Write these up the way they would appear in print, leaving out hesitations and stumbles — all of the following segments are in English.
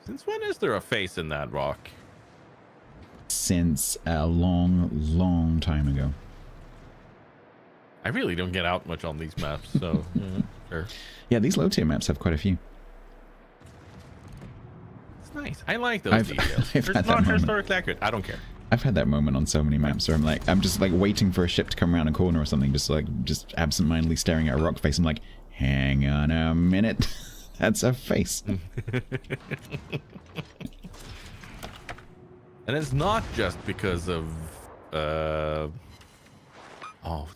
Since when is there a face in that rock? Since a long, long time ago. I really don't get out much on these maps, so yeah, sure. Yeah, these low tier maps have quite a few. It's nice. I like those details. They're not historically accurate. I don't care. I've had that moment on so many maps where I'm just like waiting for a ship to come around a corner or something, just absentmindedly staring at a rock face. I'm like, hang on a minute. That's a face. And it's not just because of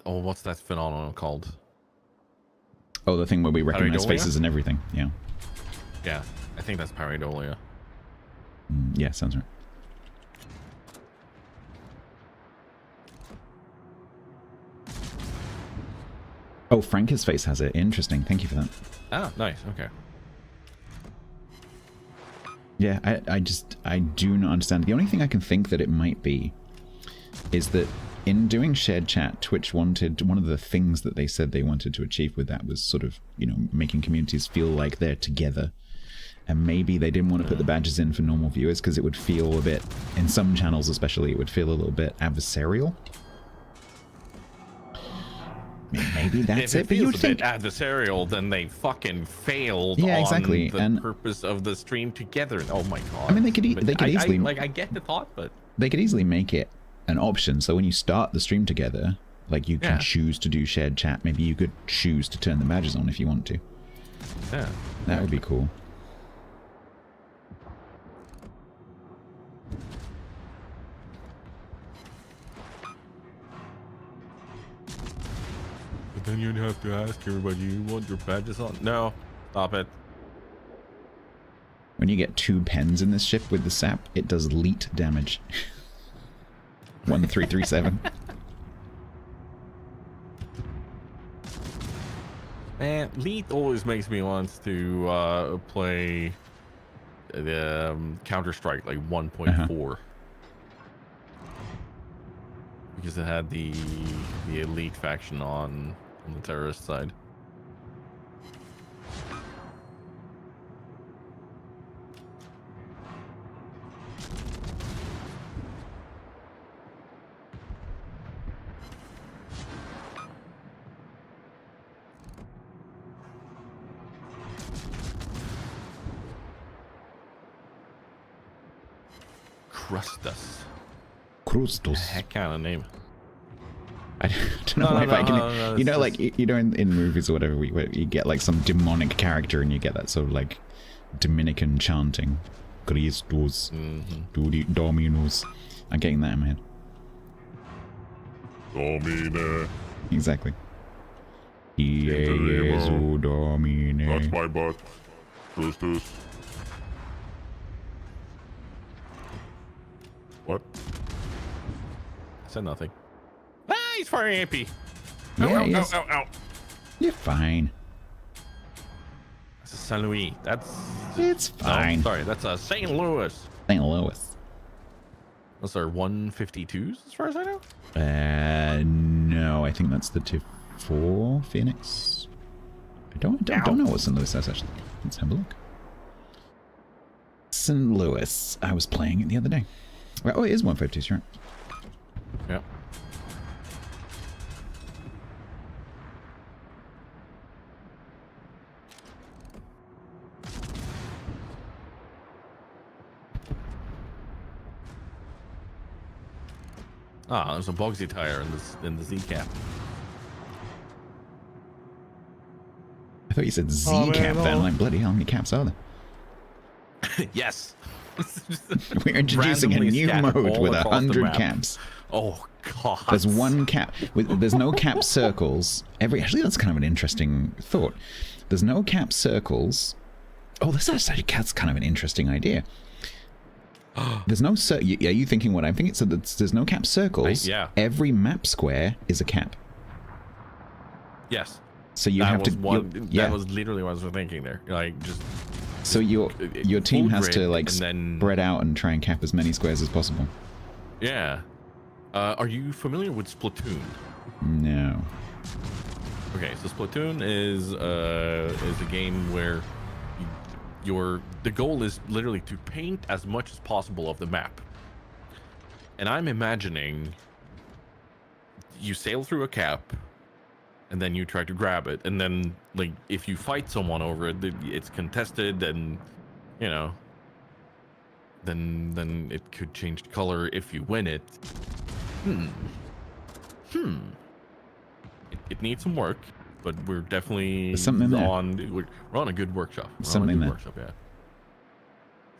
what's that phenomenon called? Oh, the thing where we recognize Pareidolia? faces and everything. Yeah. Yeah, I think that's pareidolia. Yeah, sounds right. Oh, Franca's face has it. Interesting. Thank you for that. Ah, nice. Okay. Yeah, I do not understand. The only thing I can think that it might be is that in doing shared chat, Twitch wanted, one of the things that they said they wanted to achieve with that was sort of, you know, making communities feel like they're together. And maybe they didn't want to put the badges in for normal viewers because it would feel a bit, in some channels especially, it would feel a little bit adversarial. Maybe that's it, if but it you'd feels a think bit adversarial, then they fucking failed exactly. on the purpose of the stream together. Oh my god! I mean, they could easily I get the thought, but they could easily make it an option. So when you start the stream together, like you can choose to do shared chat. Maybe you could choose to turn the badges on if you want to. Yeah, that would be cool. But then you'd have to ask everybody, you want your badges on? No, stop it. When you get 2 pens in this ship with the sap, it does leet damage. 1337. Man, leet always makes me want to play the Counter-Strike like 1.4. Because it had the elite faction on the terrorist side. Crustus. Heck kind of name. I don't know if I can. You know, like you know, in movies or whatever, where you get like some demonic character and you get that sort of like Dominican chanting, Christus, Dominus. I'm getting that in my head. Domine. Exactly. Jesu Domine. That's my butt. Christus. What? I said nothing. Ah, he's firing AP. Yeah, Ow. You're fine. That's a St. Louis. It's fine. No, sorry, that's a St. Louis. St. Louis. Those are 152s as far as I know? No, I think that's the T4 Phoenix. I don't know what St. Louis has actually. Let's have a look. St. Louis. I was playing it the other day. Oh, it is 152s, right? Yep. Ah, there's a Bogsy tire in the Z cap. I thought you said Z cap then. I'm like, bloody hell, how many caps are there? Yes. We're introducing a new mode with 100 caps. Oh god. There's one cap. There's no cap circles. Actually, that's kind of an interesting thought. There's no cap circles. Oh, that's kind of an interesting idea. There's no are you thinking what I'm thinking? So there's no cap circles. Yeah. Every map square is a cap. Yes. So you have to. That was literally what I was thinking there. Like just. So your team has to like spread out and try and cap as many squares as possible. Yeah. Are you familiar with Splatoon? No. Okay, so Splatoon is a game where the goal is literally to paint as much as possible of the map. And I'm imagining you sail through a cap, and then you try to grab it, and then like if you fight someone over it, it's contested, and you know, then it could change color if you win it. It needs some work, but we're definitely There's something in there. we're on a good workshop. We're Something on a in good there. workshop, yeah.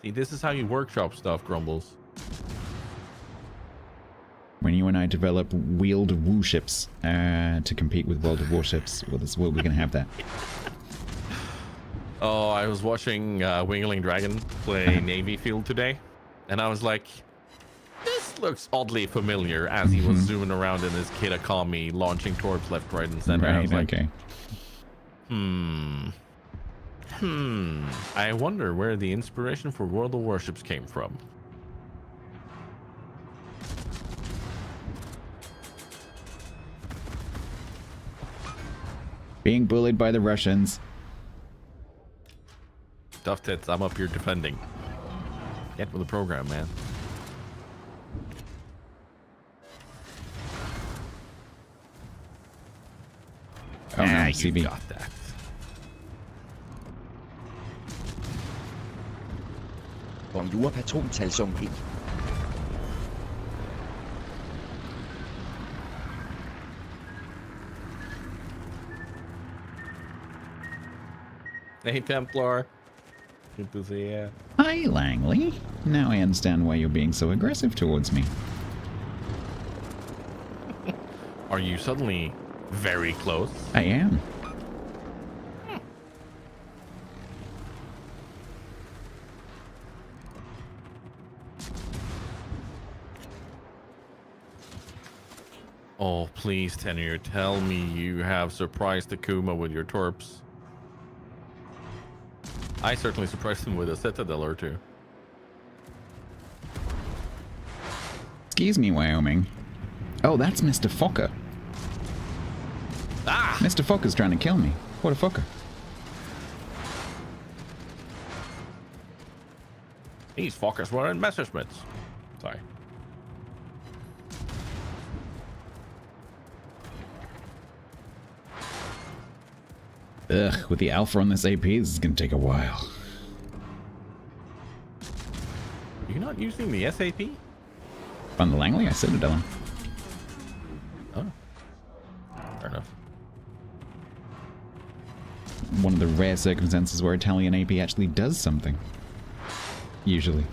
See, this is how you workshop stuff, Grumbles. When you and I develop wheeled Warships to compete with World of Warships, well, this, we're going to have that. Oh, I was watching Wingling Dragon play Navy Field today, and I was like, this looks oddly familiar as he was zooming around in his Kitakami, launching torps left, right, and center. I Right, was like, okay. I wonder where the inspiration for World of Warships came from. Being bullied by the Russians. Tough tits, I'm up here defending. Get with the program, man. Oh no, you CB. got that. Bonjour, patrontal P. Hey, Templar. Good to see ya. Hi, Langley. Now I understand why you're being so aggressive towards me. Are you suddenly very close? I am. Oh, please, Tenir, tell me you have surprised Akuma with your torps. I certainly surprised him with a citadel or two. Excuse me, Wyoming. Oh, that's Mr. Fokker. Ah! Mr. Fokker's trying to kill me. What a fucker. These fuckers were in Messerschmitts. Sorry. Ugh, with the alpha on this AP, this is gonna take a while. You're not using the SAP? On the Langley, I said it, Dylan. Oh. Fair enough. One of the rare circumstances where Italian AP actually does something. Usually.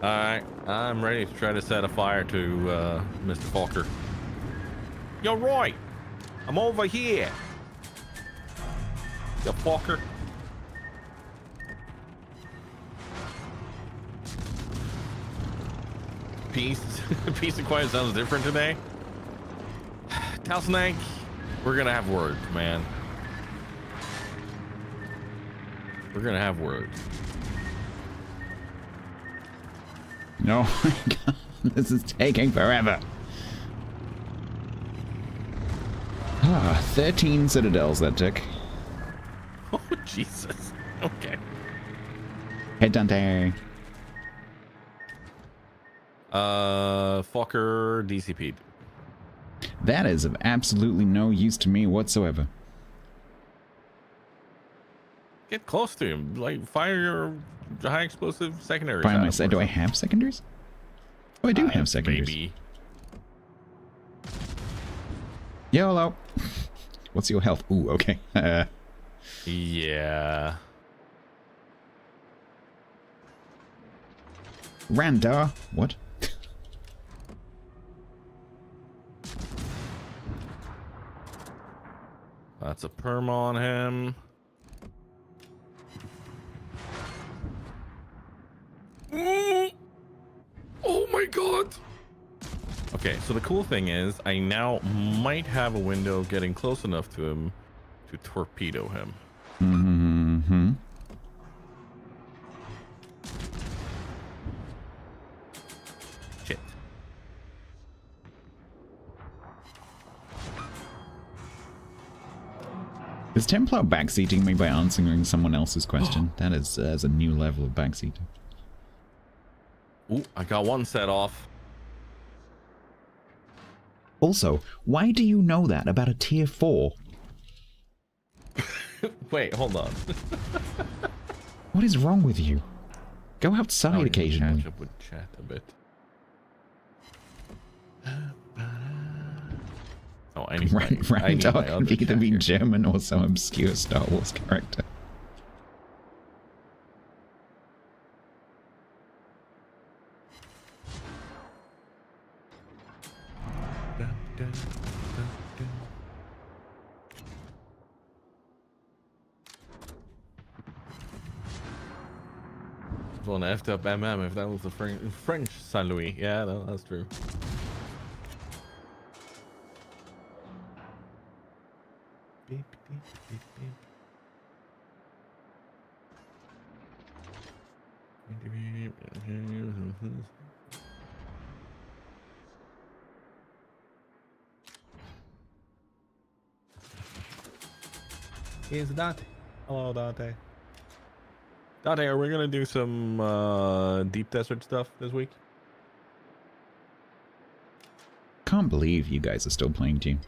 Alright, I'm ready to try to set a fire to Mr. Falker. You're right! I'm over here! You fucker. Peace. Peace and quiet sounds different today. Tell Snake, we're gonna have words, man. We're gonna have words. Oh my god, this is taking forever. 13 citadels that took. Oh, Jesus. Okay. Head Dante. Fucker DCP'd. That is of absolutely no use to me whatsoever. Get close to him. Like, fire your high explosive secondaries. By at my him side, or do I something. have secondaries? Oh, I do have secondaries. Maybe. YOLO. What's your health? Ooh, okay. Yeah. Randar. What? That's a perm on him. Oh my god. Okay, so the cool thing is I now might have a window getting close enough to him to torpedo him. Mm-hmm. Shit. Is Templar backseating me by answering someone else's question? That is a new level of backseating. Ooh, I got one set off. Also, why do you know that about a tier 4? Wait, hold on. What is wrong with you? Go outside occasionally. Catch up with chat a bit. Oh, anyway. Randall can either be German or some obscure Star Wars character. One effed up MM if that was the French Saint Louis. Yeah, no, that's true. Beep, beep, beep, beep. Here's Dante. Hello, Dante. Dante, are we gonna do some deep desert stuff this week? Can't believe you guys are still playing Dune.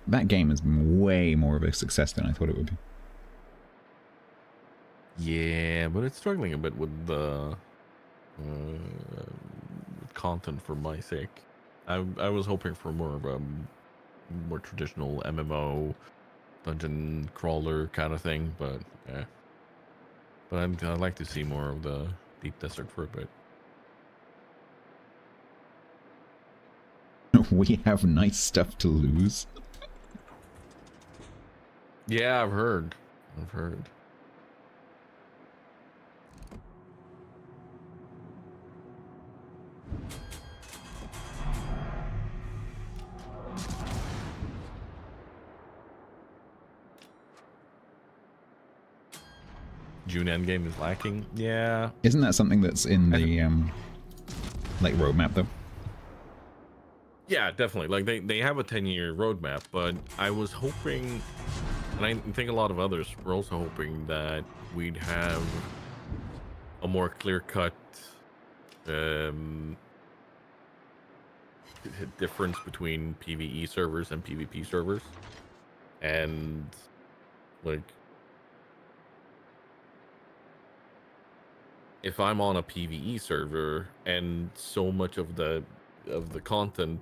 That game has been way more of a success than I thought it would be. Yeah, but it's struggling a bit with the content for my sake. I was hoping for more of a more traditional MMO dungeon crawler kind of thing, but yeah. But I'd like to see more of the deep desert for a bit. We have nice stuff to lose. Yeah, I've heard. June endgame is lacking. Yeah. Isn't that something that's in the like roadmap though? Yeah, definitely. Like they have a 10-year roadmap, but I was hoping, and I think a lot of others were also hoping that we'd have a more clear-cut difference between PvE servers and PvP servers, and like if I'm on a PvE server and so much of the content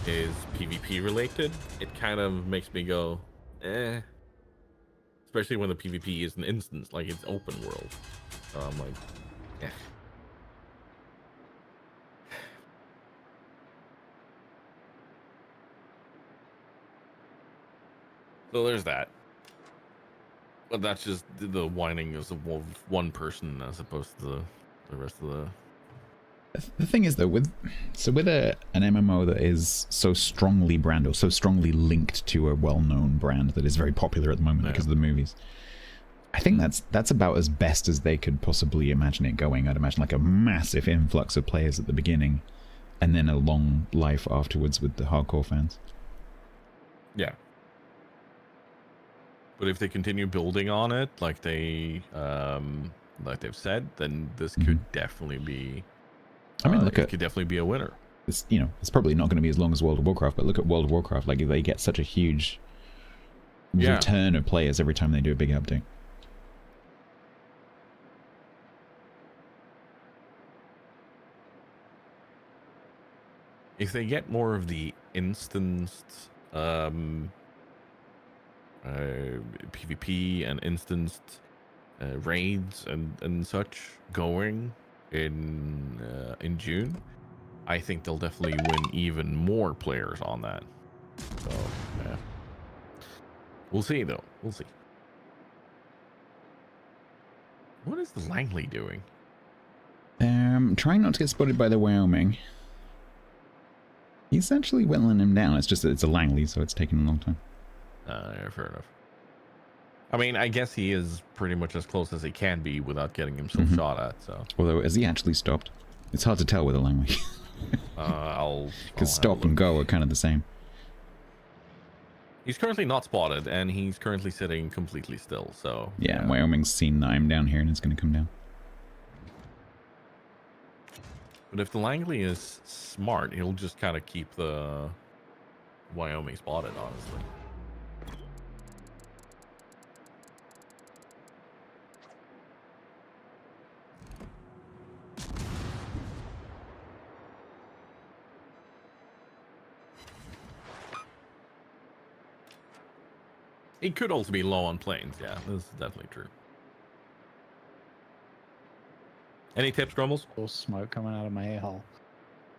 is PvP related, it kind of makes me go, eh. Especially when the PvP is an instance, like it's open world. So I'm like, eh. So there's that. But that's just the whining of one person as opposed to the rest of the... The thing is though, with an MMO that is so strongly branded, or so strongly linked to a well-known brand that is very popular at the moment because of the movies, I think that's about as best as they could possibly imagine it going. I'd imagine like a massive influx of players at the beginning, and then a long life afterwards with the hardcore fans. Yeah. But if they continue building on it, like they've said, then this could definitely be. I mean, it could definitely be a winner. It's, you know, it's probably not going to be as long as World of Warcraft, but look at World of Warcraft. Like they get such a huge return of players every time they do a big update. If they get more of the instanced PvP and instanced raids and such going in June, I think they'll definitely win even more players on that. So yeah, we'll see though. We'll see. What is the Langley doing? Trying not to get spotted by the Wyoming. He's actually whittling him down. It's just that it's a Langley, so it's taking a long time. Yeah, fair enough. I mean, I guess he is pretty much as close as he can be without getting himself shot at. So, although, has he actually stopped? It's hard to tell with a Langley. I'll because stop and go are kind of the same. He's currently not spotted, and he's currently sitting completely still. So Yeah, Wyoming's seen that I'm down here and it's going to come down. But if the Langley is smart, he'll just kind of keep the Wyoming spotted, honestly. He could also be low on planes. Yeah, this is definitely true. Any tips, Grumbles? Little smoke coming out of my a-hole.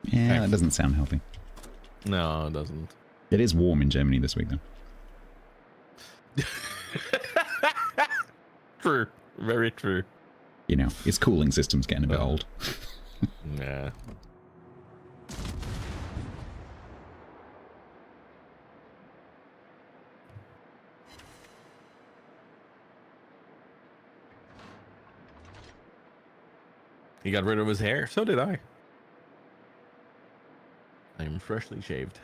Yeah, that doesn't sound healthy. No, it doesn't. It is warm in Germany this week, though. True. Very true. You know, its cooling system's getting a bit old. Yeah. He got rid of his hair. So did I. I am freshly shaved.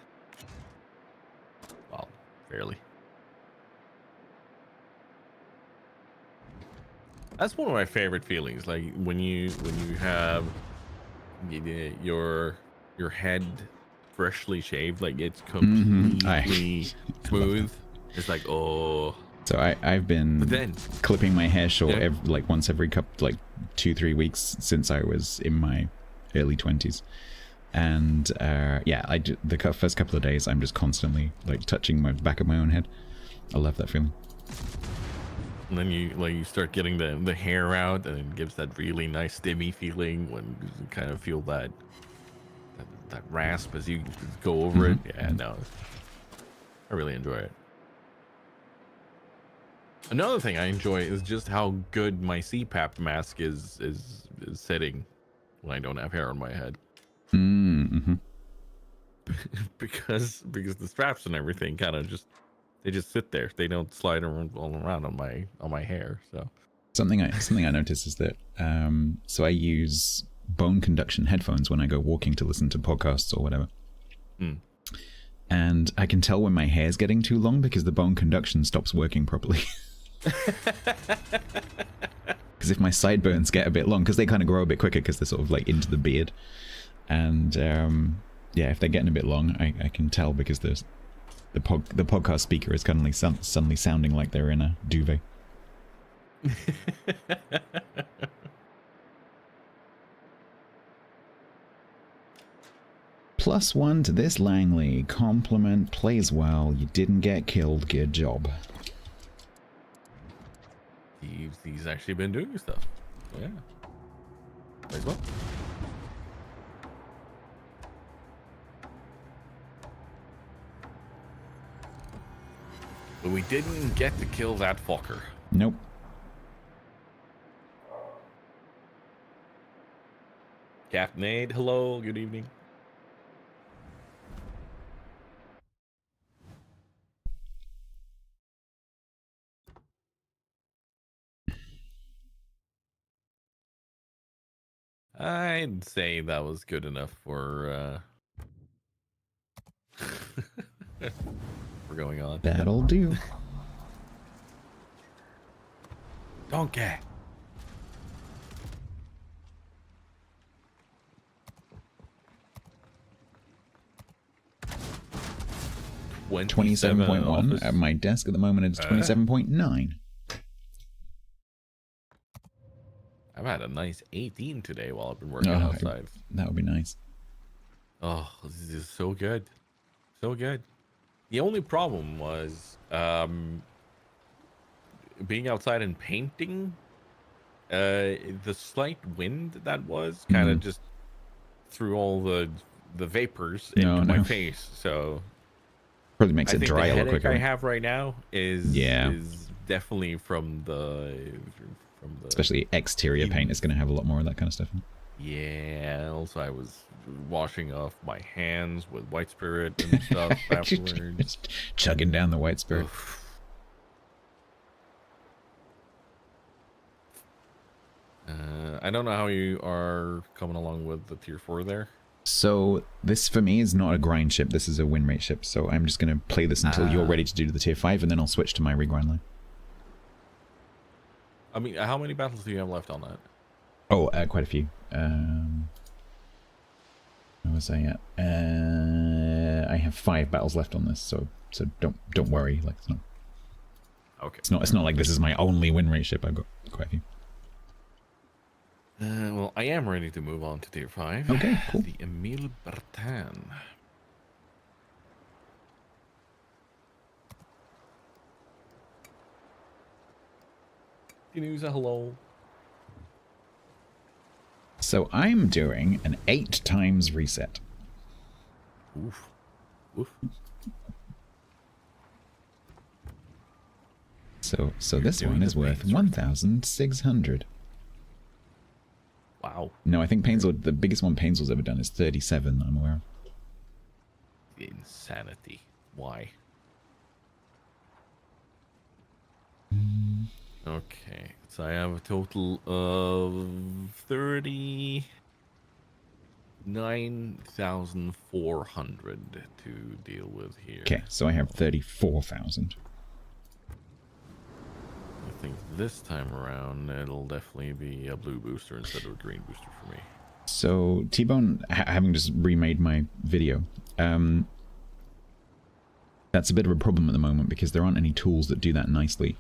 Well, fairly. That's one of my favorite feelings. Like when you have your head freshly shaved, like it's completely smooth. It's like, oh. So I've been clipping my hair short like once every like 2-3 weeks since I was in my early 20s. And yeah, the first couple of days I'm just constantly like touching my back of my own head. I love that feeling. And then you start getting the hair out, and it gives that really nice stimmy feeling when you kind of feel that rasp as you go over it. Yeah, no, I really enjoy it. Another thing I enjoy is just how good my CPAP mask is sitting when I don't have hair on my head. because the straps and everything kind of they just sit there. They don't slide all around on my hair. So something I noticed is that so I use bone conduction headphones when I go walking to listen to podcasts or whatever. And I can tell when my hair's getting too long because the bone conduction stops working properly. Because if my sideburns get a bit long, because they kind of grow a bit quicker because they're sort of like into the beard, and yeah, if they're getting a bit long, I can tell because the podcast speaker is suddenly sounding like they're in a duvet. +1 to this Langley. Compliment, plays well. You didn't get killed. Good job. He's actually been doing stuff. Yeah. Plays well. But we didn't get to kill that fucker. Nope. Captain Aid, hello, good evening. I'd say that was good enough for for going on. That'll do. Donkey. $27.1 at my desk at the moment. It's 27.9. I've had a nice 18 today while I've been working outside. That would be nice. Oh, this is so good. So good. The only problem was being outside and painting. The slight wind that was kind of just threw all the vapors into my face. So probably makes it dry a lot quicker. I have right now is definitely from the especially exterior paint is going to have a lot more of that kind of stuff. Yeah. Also, I was washing off my hands with white spirit and stuff afterwards. Just chugging down the white spirit. I don't know how you are coming along with the tier 4 there. So this for me is not a grind ship. This is a win rate ship. So I'm just going to play this until you're ready to do the tier 5, and then I'll switch to my regrind line. I mean, how many battles do you have left on that? Oh, quite a few. Where was I at? I have 5 battles left on this, so don't worry. Like it's not like this is my only win rate ship. I've got quite a few. Well, I am ready to move on to tier 5. Okay, cool. The Emile Bertin. Hello. So I'm doing an 8 times reset. Oof. Oof. So this one is worth 1,600. Wow. No, I think the biggest one Painzel's ever done is 37, I'm aware of. Insanity. Why? Okay, so I have a total of 39,400 to deal with here. Okay, so I have 34,000. I think this time around it'll definitely be a blue booster instead of a green booster for me. So T-Bone, having just remade my video, that's a bit of a problem at the moment because there aren't any tools that do that nicely.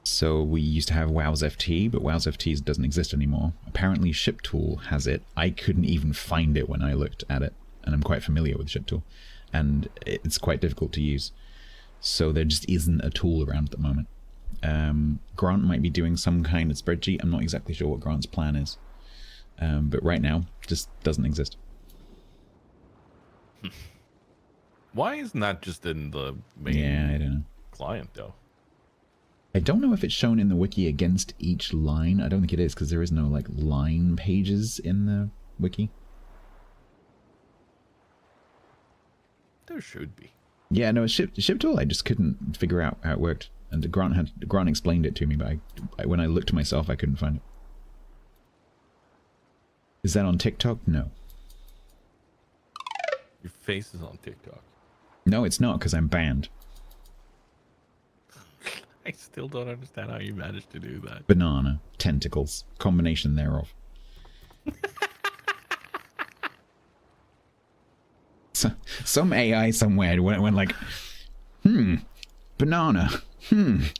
So we used to have WoW's FT, but WoW's FT doesn't exist anymore. Apparently ShipTool has it. I couldn't even find it when I looked at it, and I'm quite familiar with ShipTool, and it's quite difficult to use. So there just isn't a tool around at the moment. Grant might be doing some kind of spreadsheet. I'm not exactly sure what Grant's plan is, but right now just doesn't exist. Why isn't that just in the main I don't know. client though? I don't know if it's shown in the wiki against each line. I don't think it is because there is no like line pages in the wiki. There should be. Yeah, no, ShipTool. I just couldn't figure out how it worked, and Grant explained it to me, but when I looked myself, I couldn't find it. Is that on TikTok? No. Your face is on TikTok. No, it's not because I'm banned. I still don't understand how you managed to do that. Banana, tentacles, combination thereof. So, some AI somewhere went like, banana,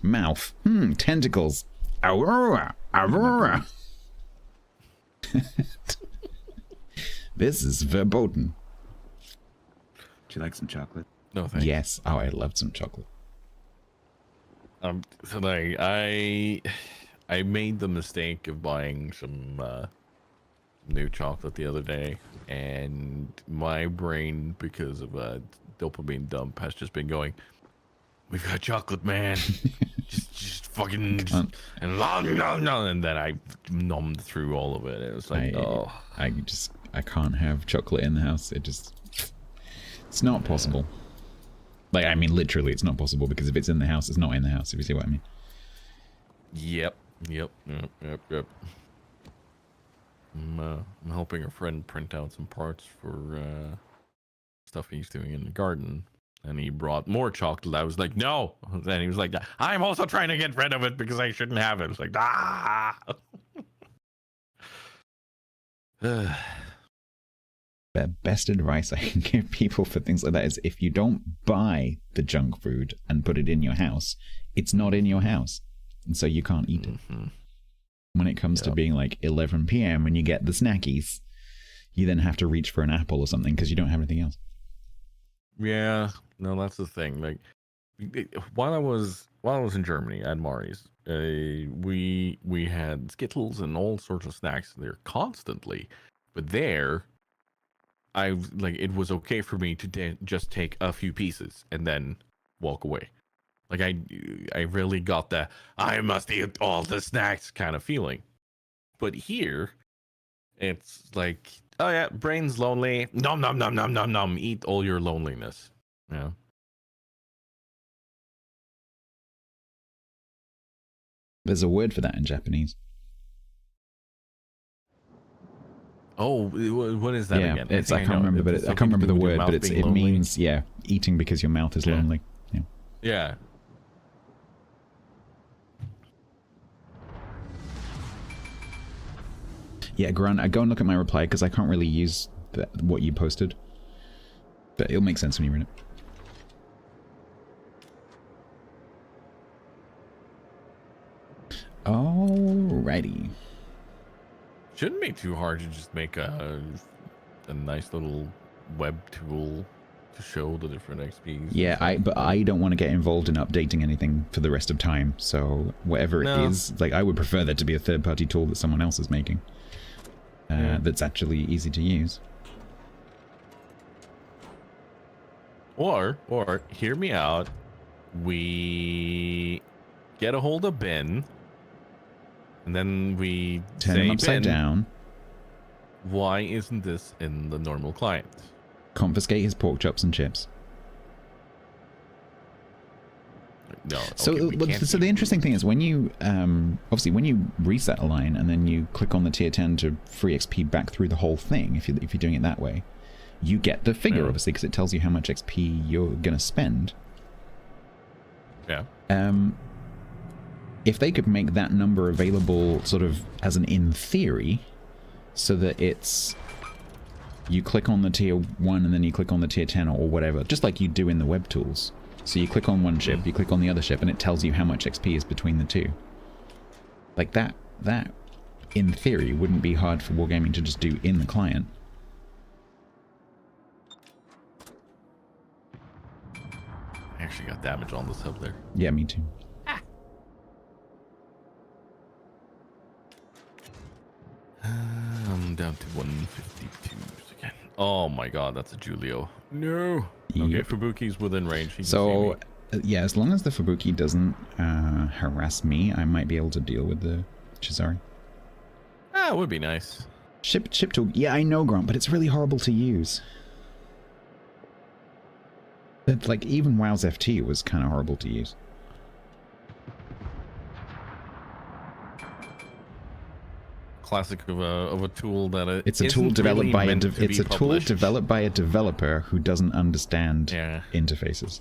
mouth, tentacles, aurora. This is verboten. Would you like some chocolate? No thanks. Yes. Oh, I loved some chocolate. So like I made the mistake of buying some new chocolate the other day, and my brain, because of a dopamine dump, has just been going, "We've got chocolate, man." just fucking and then I numbed through all of it. It was like, I can't have chocolate in the house. It's not possible. Like, I mean, literally, it's not possible, because if it's in the house, it's not in the house, if you see what I mean. Yep. I'm helping a friend print out some parts for stuff he's doing in the garden, and he brought more chocolate. I was like, no. Then he was like, I'm also trying to get rid of it because I shouldn't have it. It's like, The best advice I can give people for things like that is, if you don't buy the junk food and put it in your house, it's not in your house, and so you can't eat it. When it comes to being like 11 p.m. when you get the snackies, you then have to reach for an apple or something because you don't have anything else. Yeah, no, that's the thing. Like, while I was in Germany at Mari's, we had Skittles and all sorts of snacks there constantly, but there, it was okay for me to just take a few pieces and then walk away. Like, I really got the I must eat all the snacks kind of feeling. But here, it's like, oh yeah, brain's lonely. Nom nom nom nom nom nom. Eat all your loneliness. Yeah. There's a word for that in Japanese. Oh, what is that Yeah, again? it's I think can't know. remember, but It's I can't something to remember the do with your word, but mouth it being lonely. means eating because your mouth is Yeah. lonely. Yeah. Yeah. Yeah, Grant, I go and look at my reply because I can't really use what you posted, but it'll make sense when you read it. Alrighty. Shouldn't be too hard to just make a nice little web tool to show the different XPs. Yeah, but I don't want to get involved in updating anything for the rest of time. So whatever it is, like I would prefer that to be a third-party tool that someone else is making. That's actually easy to use. Or hear me out. We get a hold of Ben, and then we Turn say, him upside Ben, down. why isn't this in the normal client? Confiscate his pork chops and chips. No. So, okay, so the interesting thing is when you, obviously, when you reset a line and then you click on the tier 10 to free XP back through the whole thing, if you're doing it that way, you get the figure, obviously, because it tells you how much XP you're going to spend. Yeah. If they could make that number available sort of as an in theory, so that it's, you click on the tier 1 and then you click on the tier 10 or whatever, just like you do in the web tools. So you click on one ship, you click on the other ship, and it tells you how much XP is between the two. Like that, in theory, wouldn't be hard for Wargaming to just do in the client. I actually got damage on this hub there. Yeah, me too. I'm down to 152 again. Oh my god, that's a Julio. No. Okay, Yep. Fubuki's within range. He can see So, me. yeah, as long as the Fubuki doesn't harass me, I might be able to deal with the Chizari. It would be nice. Ship tool. Yeah, I know, Grant, but it's really horrible to use. Like, even WoW's FT was kind of horrible to use. Classic of a tool that It's a tool isn't developed really by meant to it's be a tool published. developed by a developer who doesn't understand Yeah. interfaces.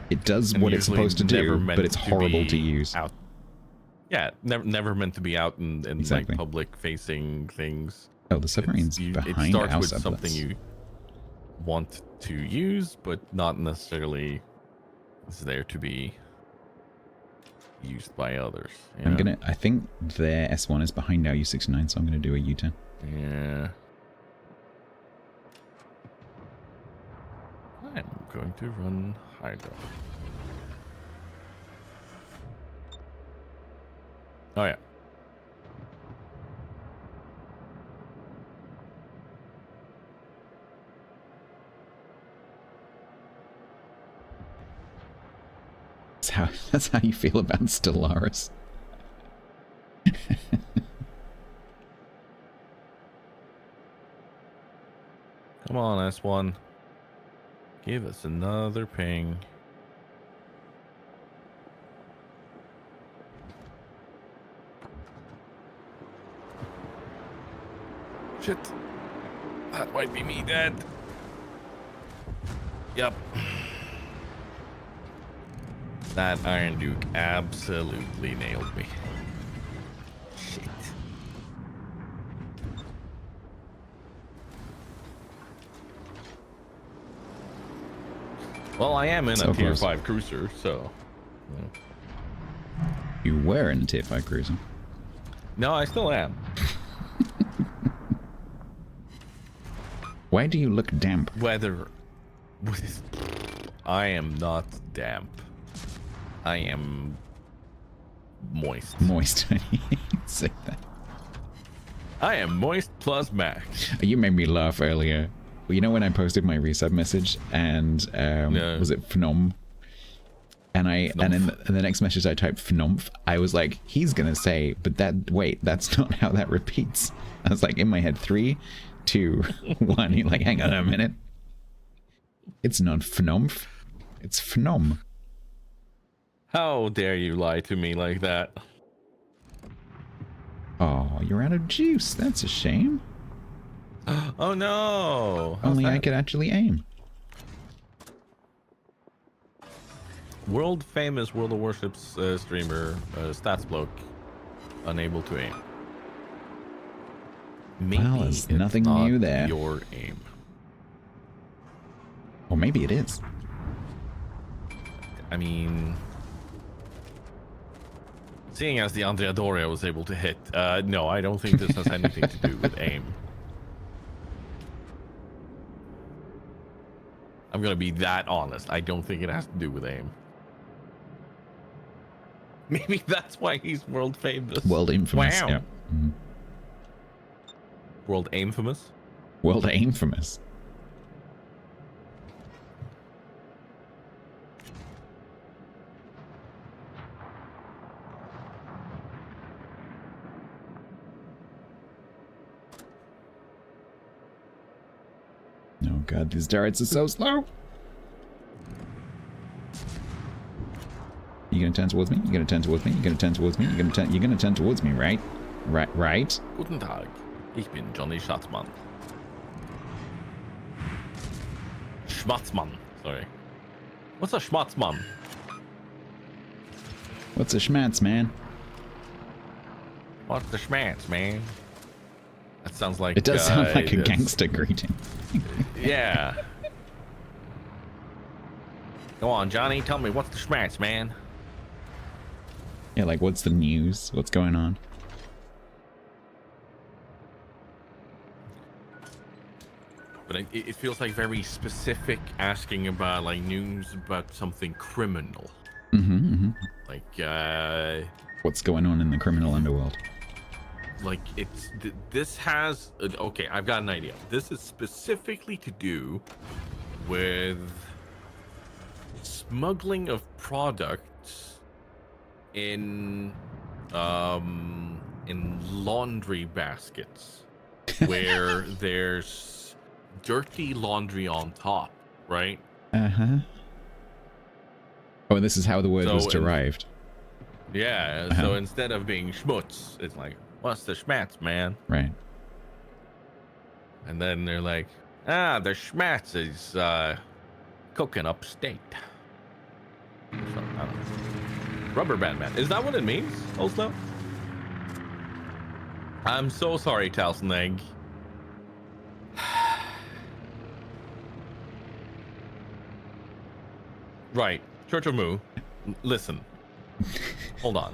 It does And what it's usually supposed to never do, meant but it's horrible be to use. Out. Yeah, never meant to be out in Exactly. like public facing things. Oh, the submarine's It behind starts our with sublets. something you want to use, but not necessarily is there to be used by others. you know? I think their S1 is behind our U69, so I'm gonna do a U10. Yeah. I'm going to run Hydra. Oh yeah. That's how you feel about Stellaris. Come on, S1. Give us another ping. Shit. That might be me dead. Yep. That Iron Duke absolutely nailed me. Shit. Well, I am in So a tier close. 5 cruiser, so... You were in a tier 5 cruiser. No, I still am. Why do you look damp? Weather... I am not damp. I am... moist. Moist. Say that. I am moist plus max. You made me laugh earlier. You know when I posted my resub message and was it Phenom? And in the next message I typed Phenomph. I was like, he's gonna say, but that's not how that repeats. I was like in my head, 3, 2, 1. You're like, hang on a minute. It's not Phenomph. It's Phenom. How dare you lie to me like that? Oh, you're out of juice. That's a shame. Oh no! How's Only I that? could actually aim. World famous World of Warships streamer StatsBloke unable to aim. Maybe Well, there's it's nothing not new there. Your aim. Or maybe it is. I mean, seeing as the Andrea Doria was able to hit, no, I don't think this has anything to do with aim. I'm gonna be that honest. I don't think it has to do with aim. Maybe that's why he's world famous. World infamous. Wow. Yeah. Mhm. World infamous. World infamous. Oh god, these turrets are so slow. You gonna turn towards me? You gonna turn towards me? You gonna turn towards me? You're gonna turn towards me, right? Right? Guten Tag. Ich bin Johnny Schatzmann. Schmatzmann. Sorry. What's a Schmatzmann? What's a schmatz, man? What's the schmatz, man? That sounds like... It does sound like a it's- gangster greeting. Yeah. Go on, Johnny. Tell me, what's the schmatz, man? Yeah, like, what's the news? What's going on? But it feels like very specific, asking about like news about something criminal. Like What's going on in the criminal underworld? like it's this has okay, I've got an idea. This is specifically to do with smuggling of products in laundry baskets where there's dirty laundry on top, right? Uh-huh. Oh, and this is how the word So was in- derived. Yeah, Uh-huh. so instead of being schmutz, it's like, what's the schmatz, man? Right. And then they're like, the schmatz is cooking upstate. So, I don't know. Rubber band man. Is that what it means, also? I'm so sorry, Talson Egg. Right. Church of Moo. Listen. Hold on.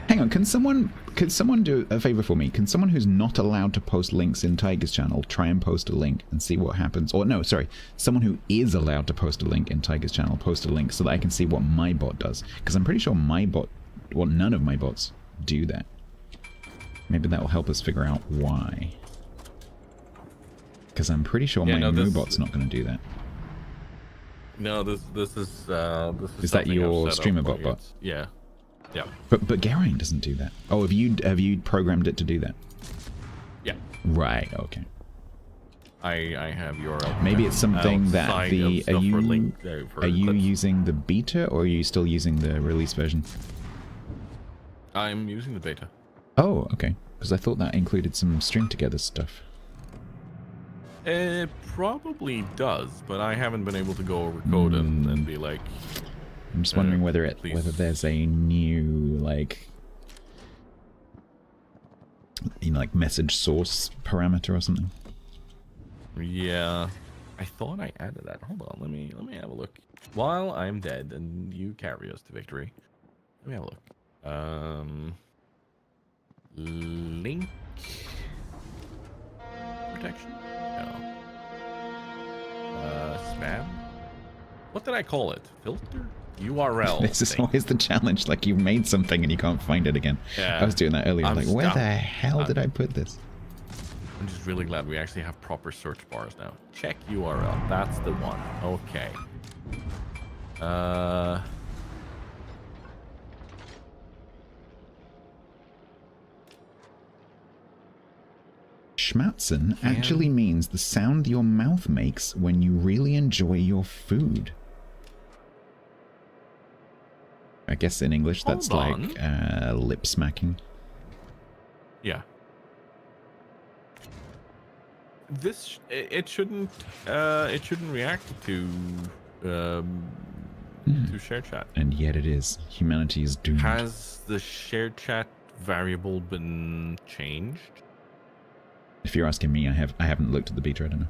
Hang on, can someone do a favor for me? Can someone who's not allowed to post links in Tiger's channel try and post a link and see what happens? Or no, sorry, someone who is allowed to post a link in Tiger's channel, post a link so that I can see what my bot does. Because I'm pretty sure my bot, well, none of my bots do that. Maybe that will help us figure out why. Because I'm pretty sure my Moo bot's not going to do that. No, this is Is that something your I've set streamer up bot for bot? it. Yeah. Yeah. But Garain doesn't do that. Oh, have you programmed it to do that? Yeah. Right. Okay. I have URL. Maybe it's something that outside the of stuff for link, for are you clips. using the beta or are you still using the release version? I'm using the beta. Oh, okay. Because I thought that included some string together stuff. It probably does, but I haven't been able to go over code and be like. I'm just wondering whether please. there's a new like like message source parameter or something. Yeah, I thought I added that. Hold on, let me have a look. While I'm dead and you carry us to victory, let me have a look. Link protection? No. Spam? What did I call it? Filter? URL. This is thing. always the challenge. Like you made something and you can't find it again. Yeah. I was doing that earlier. I'm Like where stuck. the hell did I put this? I'm just really glad we actually have proper search bars now. Check URL. That's the one. Okay. Schmatzen actually means the sound your mouth makes when you really enjoy your food. I guess in English that's Hold like lip smacking. Yeah. It shouldn't react to share chat. And yet it is. Humanity is doomed. Has the share chat variable been changed? If you're asking me, I haven't looked at the beta. I don't know.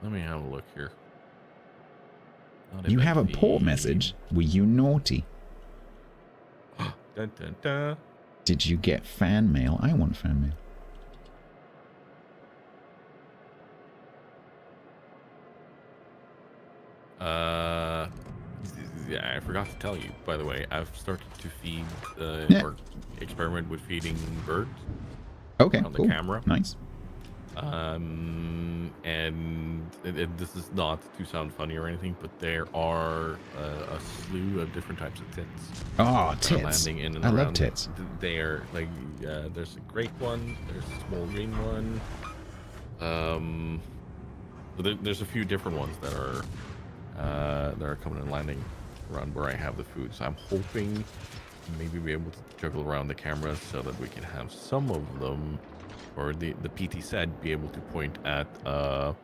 Let me have a look here. You have a port message? Were you naughty? Dun, dun, dun. Did you get fan mail? I want fan mail. Yeah, I forgot to tell you, by the way, I've started to feed or experiment with feeding birds. Okay, on the cool. camera. Nice. And this is not to sound funny or anything, but there are a slew of different types of tits. Oh, tits. Landing in and I around. love tits. They are like there's a great one, there's a small green one. There's a few different ones that are coming and landing around where I have the food. So I'm hoping to maybe be able to juggle around the camera so that we can have some of them, or the PT said, be able to point at the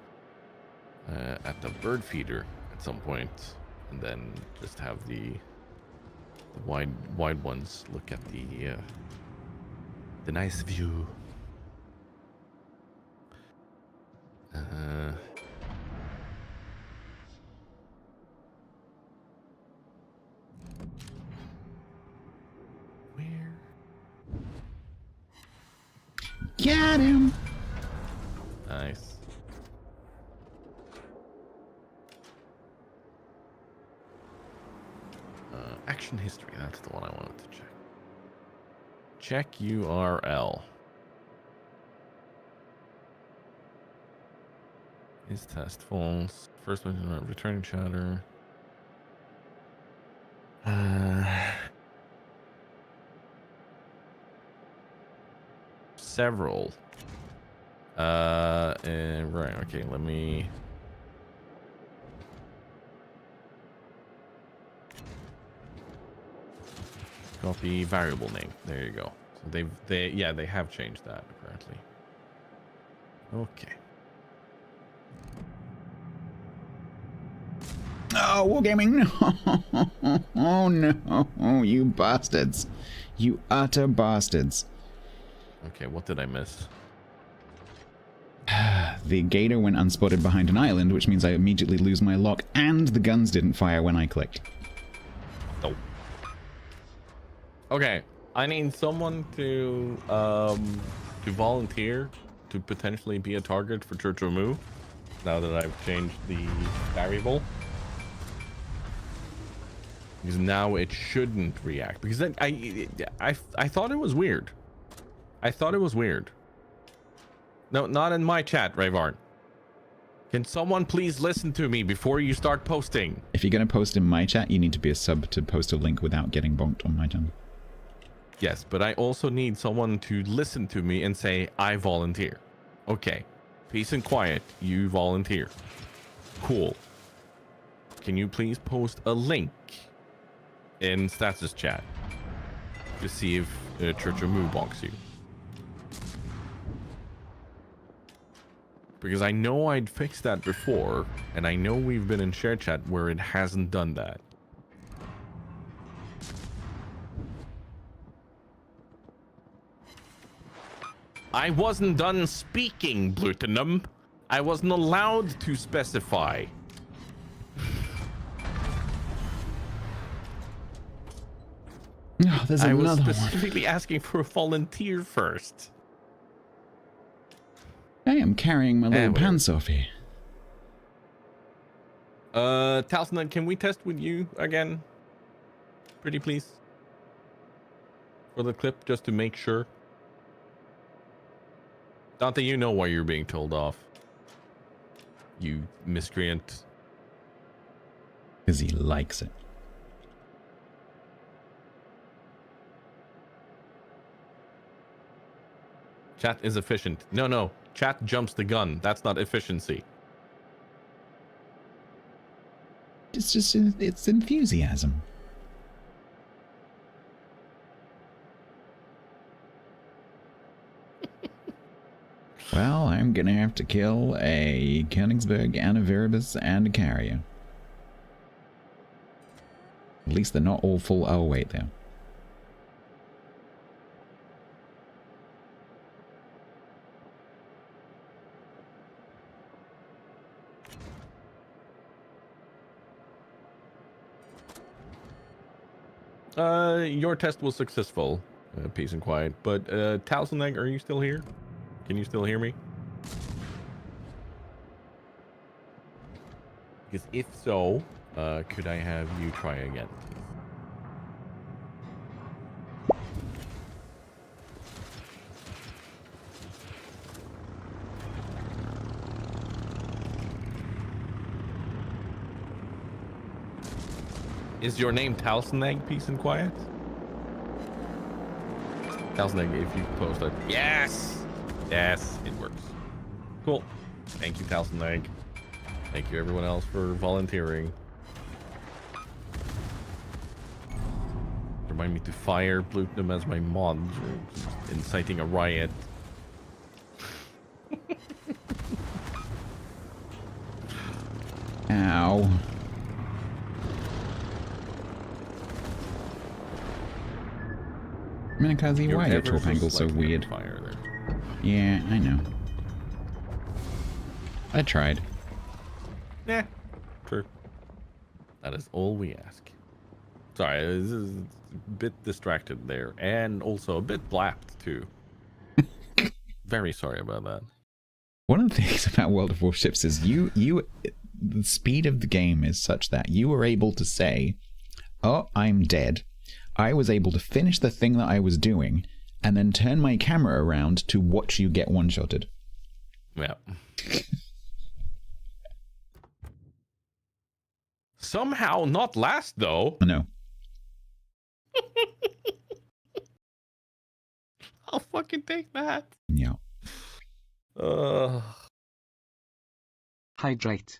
bird feeder at some point, and then just have the wide ones look at the nice view. Where? Got him. Nice. Action history, that's the one I wanted to check. Check URL. Is test false. First one, returning chatter. Several. Right, okay, let me... Copy variable name. There you go. So they have changed that apparently. Okay. Oh, wargaming! Oh no, you bastards. You utter bastards. Okay, what did I miss? The gator went unspotted behind an island, which means I immediately lose my lock, and the guns didn't fire when I clicked. Oh. Okay, I need someone to volunteer to potentially be a target for Church of Mu, now that I've changed the variable. Because now it shouldn't react. Because then I thought it was weird. I thought it was weird. No, not in my chat, Rayvarn. Can someone please listen to me before you start posting? If you're going to post in my chat, you need to be a sub to post a link without getting bonked on my channel. Yes, but I also need someone to listen to me and say, I volunteer. Okay. Peace and quiet. You volunteer. Cool. Can you please post a link in Stats' chat to see if Church of Mu bonks you? Because I know I'd fixed that before, and I know we've been in share chat where it hasn't done that. I wasn't done speaking, Blutenum. I wasn't allowed to specify. Oh, there's I was another one. specifically asking for a volunteer first. I am carrying my little Anyway. pants off here. Talsnut, can we test with you again? Pretty please. For the clip, just to make sure. Dante, you know why you're being told off. You miscreant. Because he likes it. Chat is efficient. No. Chat jumps the gun. That's not efficiency. It's just, it's enthusiasm. Well, I'm gonna have to kill a Königsberg and a Viribus and a carrier. At least they're not all full. Oh, wait, there. Your test was successful, peace and quiet. But Talsonegg, are you still here? Can you still hear me? Because if so, could I have you try again? Is your name Talsonegg, peace and quiet? Talsonegg, if you post it. Yes! Yes, it works. Cool. Thank you, Talsonegg. Thank you, everyone else, for volunteering. Remind me to fire Blutenum as my mod, inciting a riot. Ow. Minakazi, why are your top angles so weird? Fire there. Yeah, I know. I tried. Yeah, true. That is all we ask. Sorry, this is a bit distracted there, and also a bit blapped too. Very sorry about that. One of the things about World of Warships is the speed of the game is such that you were able to say, "Oh, I'm dead." I was able to finish the thing that I was doing, and then turn my camera around to watch you get one-shotted. Yeah. Somehow not last though. No. I'll fucking take that. Yeah. Hydrate.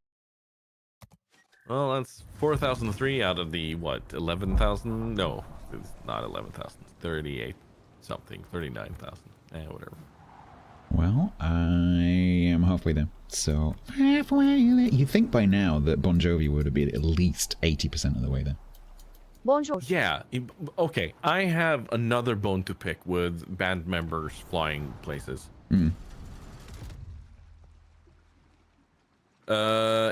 Well, that's 4,003 out of the what? 11,000? No, it's not 11,000. 38 something. 39,000. Whatever. Well, I am halfway there. So, halfway there. You'd think by now that Bon Jovi would have been at least 80% of the way there. Bonjour. Yeah. Okay. I have another bone to pick with band members flying places.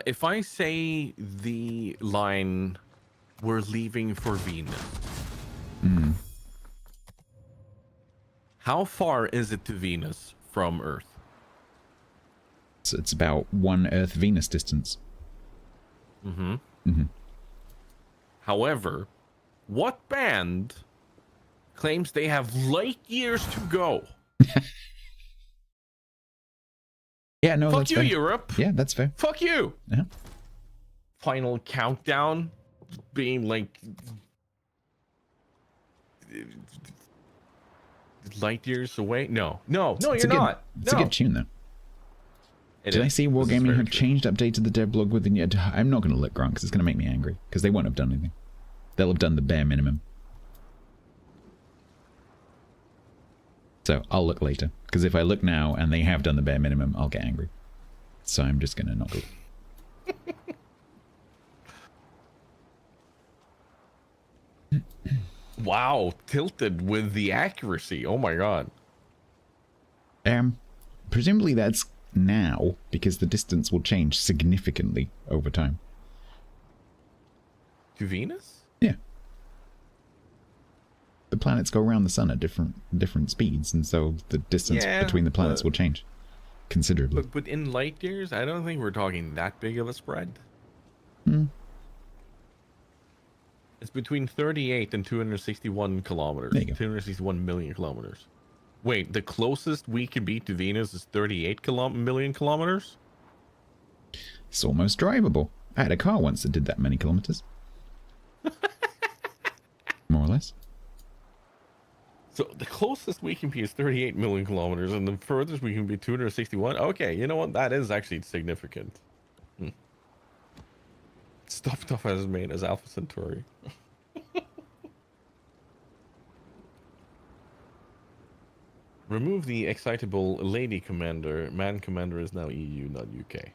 If I say the line, "We're leaving for Venus," how far is it to Venus from Earth? So it's about one Earth-Venus distance. However, what band claims they have light years to go? Yeah, no, Fuck that's you, fair. Europe. Yeah, that's fair. Fuck you. Yeah. Final countdown being like light years away. No, you're not. It's a good tune, though. Did I see Wargaming have changed, updated the devlog within yet? I'm not going to look, Grant, because it's going to make me angry. Because they won't have done anything. They'll have done the bare minimum. So I'll look later. Because if I look now and they have done the bare minimum, I'll get angry. So I'm just going to not look. Wow, tilted with the accuracy. Oh my god. Presumably that's now, because the distance will change significantly over time. To Venus? Yeah. The planets go around the sun at different speeds, and so the distance between the planets will change considerably. But in light years, I don't think we're talking that big of a spread. It's between 38 and 261 kilometers. There you go. 261 million kilometers. Wait, the closest we can be to Venus is 38 million kilometers? It's almost drivable. I had a car once that did that many kilometers. More or less. So the closest we can be is 38 million kilometers, and the furthest we can be 261. Okay, you know what? That is actually significant. Stuff has made as Alpha Centauri. Remove the excitable lady commander. Man commander is now EU, not UK.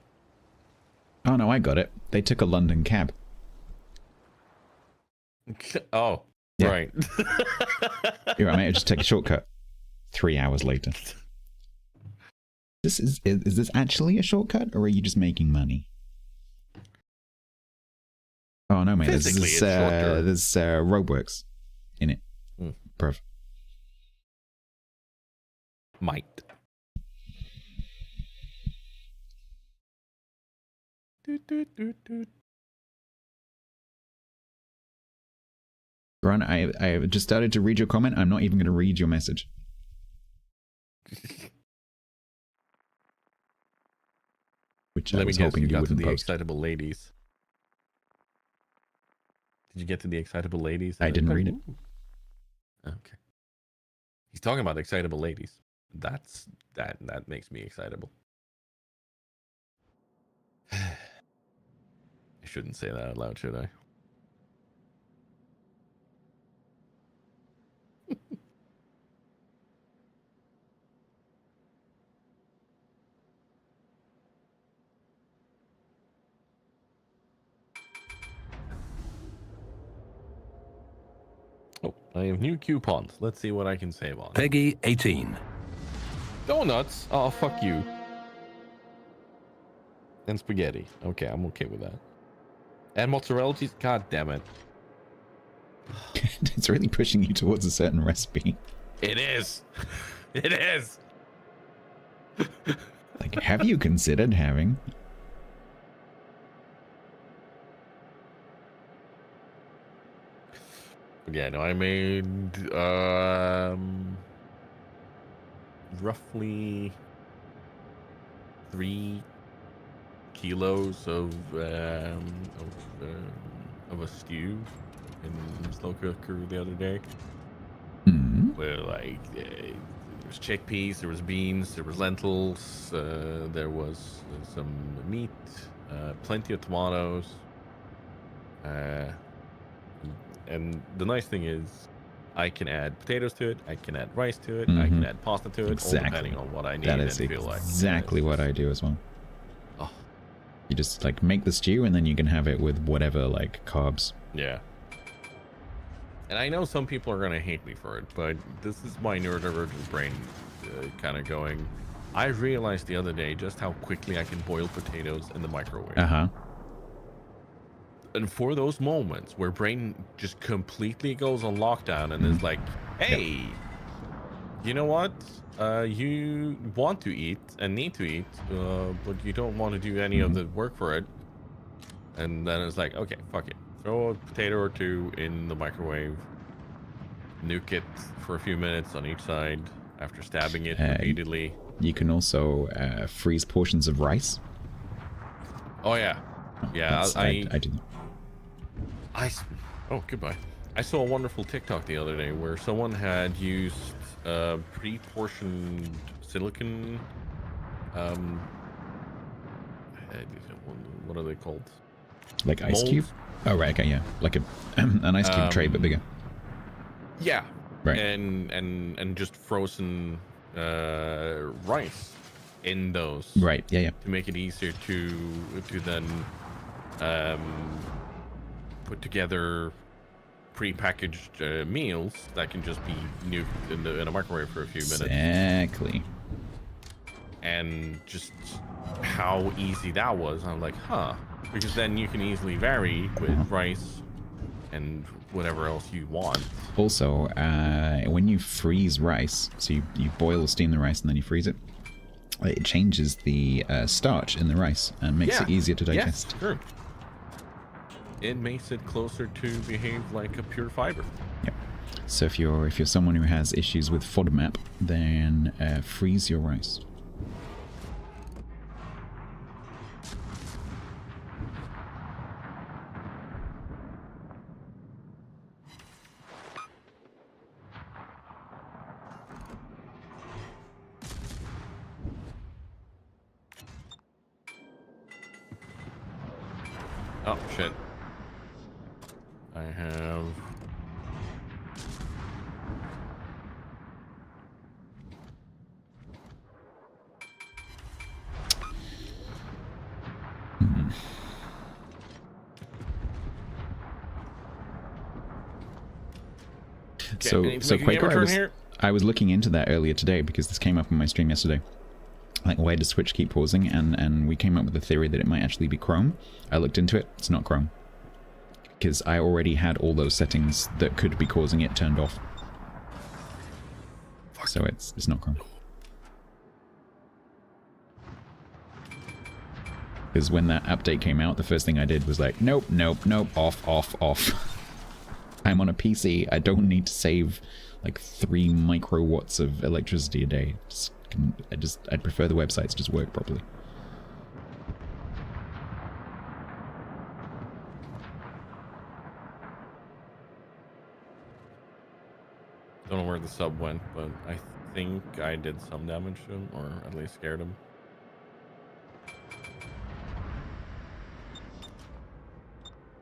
Oh no, I got it. They took a London cab. Oh, Yeah. right. You're right, mate. I just take a shortcut. 3 hours later. Is this actually a shortcut, or are you just making money? Oh no, mate. Physically, it's shorter. There's roadworks in it. Bruv. Might. Ron, I just started to read your comment. I'm not even going to read your message. Which I Let me was guess, hoping you you got to wouldn't the post. excitable ladies. Did you get to the excitable ladies? I didn't read it. Ooh. Okay. He's talking about excitable ladies. That makes me excitable. I shouldn't say that out loud, should I? Oh, I have new coupons. Let's see what I can save on. Peggy 18. Donuts? Oh, fuck you. And spaghetti. Okay, I'm okay with that. And mozzarella cheese? God damn it. It's really pushing you towards a certain recipe. It is. It is. Like, have you considered having... Yeah, no, I made roughly 3 kilos of a stew in slow cooker the other day. Hmm. Where like there was chickpeas, there was beans, there was lentils, there was some meat, plenty of tomatoes. And the nice thing is, I can add potatoes to it, I can add rice to it, I can add pasta to it, all depending on what I need That and is feel like. exactly what I do as well. Oh. You just like make the stew and then you can have it with whatever like carbs. Yeah. And I know some people are gonna hate me for it, but this is my neurodivergent brain kind of going. I realized the other day just how quickly I can boil potatoes in the microwave. Uh-huh. And for those moments where brain just completely goes on lockdown and is like, hey, you know what? You want to eat and need to eat, but you don't want to do any of the work for it. And then it's like, okay, fuck it. Throw a potato or two in the microwave. Nuke it for a few minutes on each side after stabbing it repeatedly. You can also freeze portions of rice. Oh, yeah. Yeah, I do that. Oh, goodbye. I saw a wonderful TikTok the other day where someone had used pre-portioned silicon. What are they called? Like ice Molds? cube? Oh, right, okay, yeah. Like an ice cube tray, but bigger. Yeah. Right. And just frozen rice in those. Right, yeah, yeah. To make it easier to then put together pre-packaged meals that can just be nuked in a microwave for a few minutes. Exactly. And just how easy that was. I'm like, huh. Because then you can easily vary with rice and whatever else you want. Also, when you freeze rice, so you boil or steam the rice and then you freeze it, it changes the starch in the rice and makes it easier to digest. Yes, sure. It makes it closer to behave like a pure fiber. Yep. So if you're someone who has issues with FODMAP, then freeze your rice. Oh, shit. I have... So Quaker, I was looking into that earlier today because this came up on my stream yesterday. Like, why does Twitch keep pausing? And we came up with the theory that it might actually be Chrome. I looked into it. It's not Chrome. Because I already had all those settings that could be causing it turned off. So it's not Chrome. Because when that update came out, the first thing I did was like, nope, nope, nope, off, off, off. I'm on a PC. I don't need to save like 3 microwatts of electricity a day. I'd prefer the websites just work properly. Don't know where the sub went, but I think I did some damage to him, or at least scared him.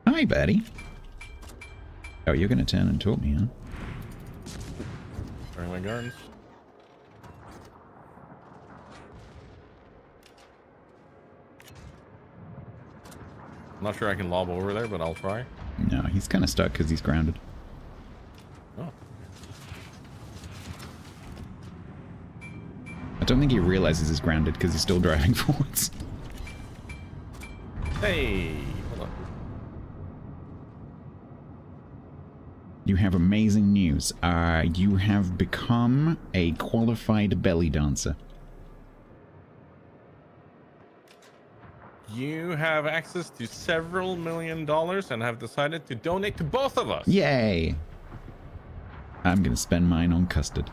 Hi, buddy. Oh, you're gonna turn and talk me, huh? Throwing my guns. I'm not sure I can lob over there, but I'll try. No, he's kind of stuck because he's grounded. Oh. I don't think he realizes he's grounded because he's still driving forwards. Hey, hold on. You have amazing news. You have become a qualified belly dancer. You have access to several $1 million and have decided to donate to both of us. Yay! I'm gonna spend mine on custard.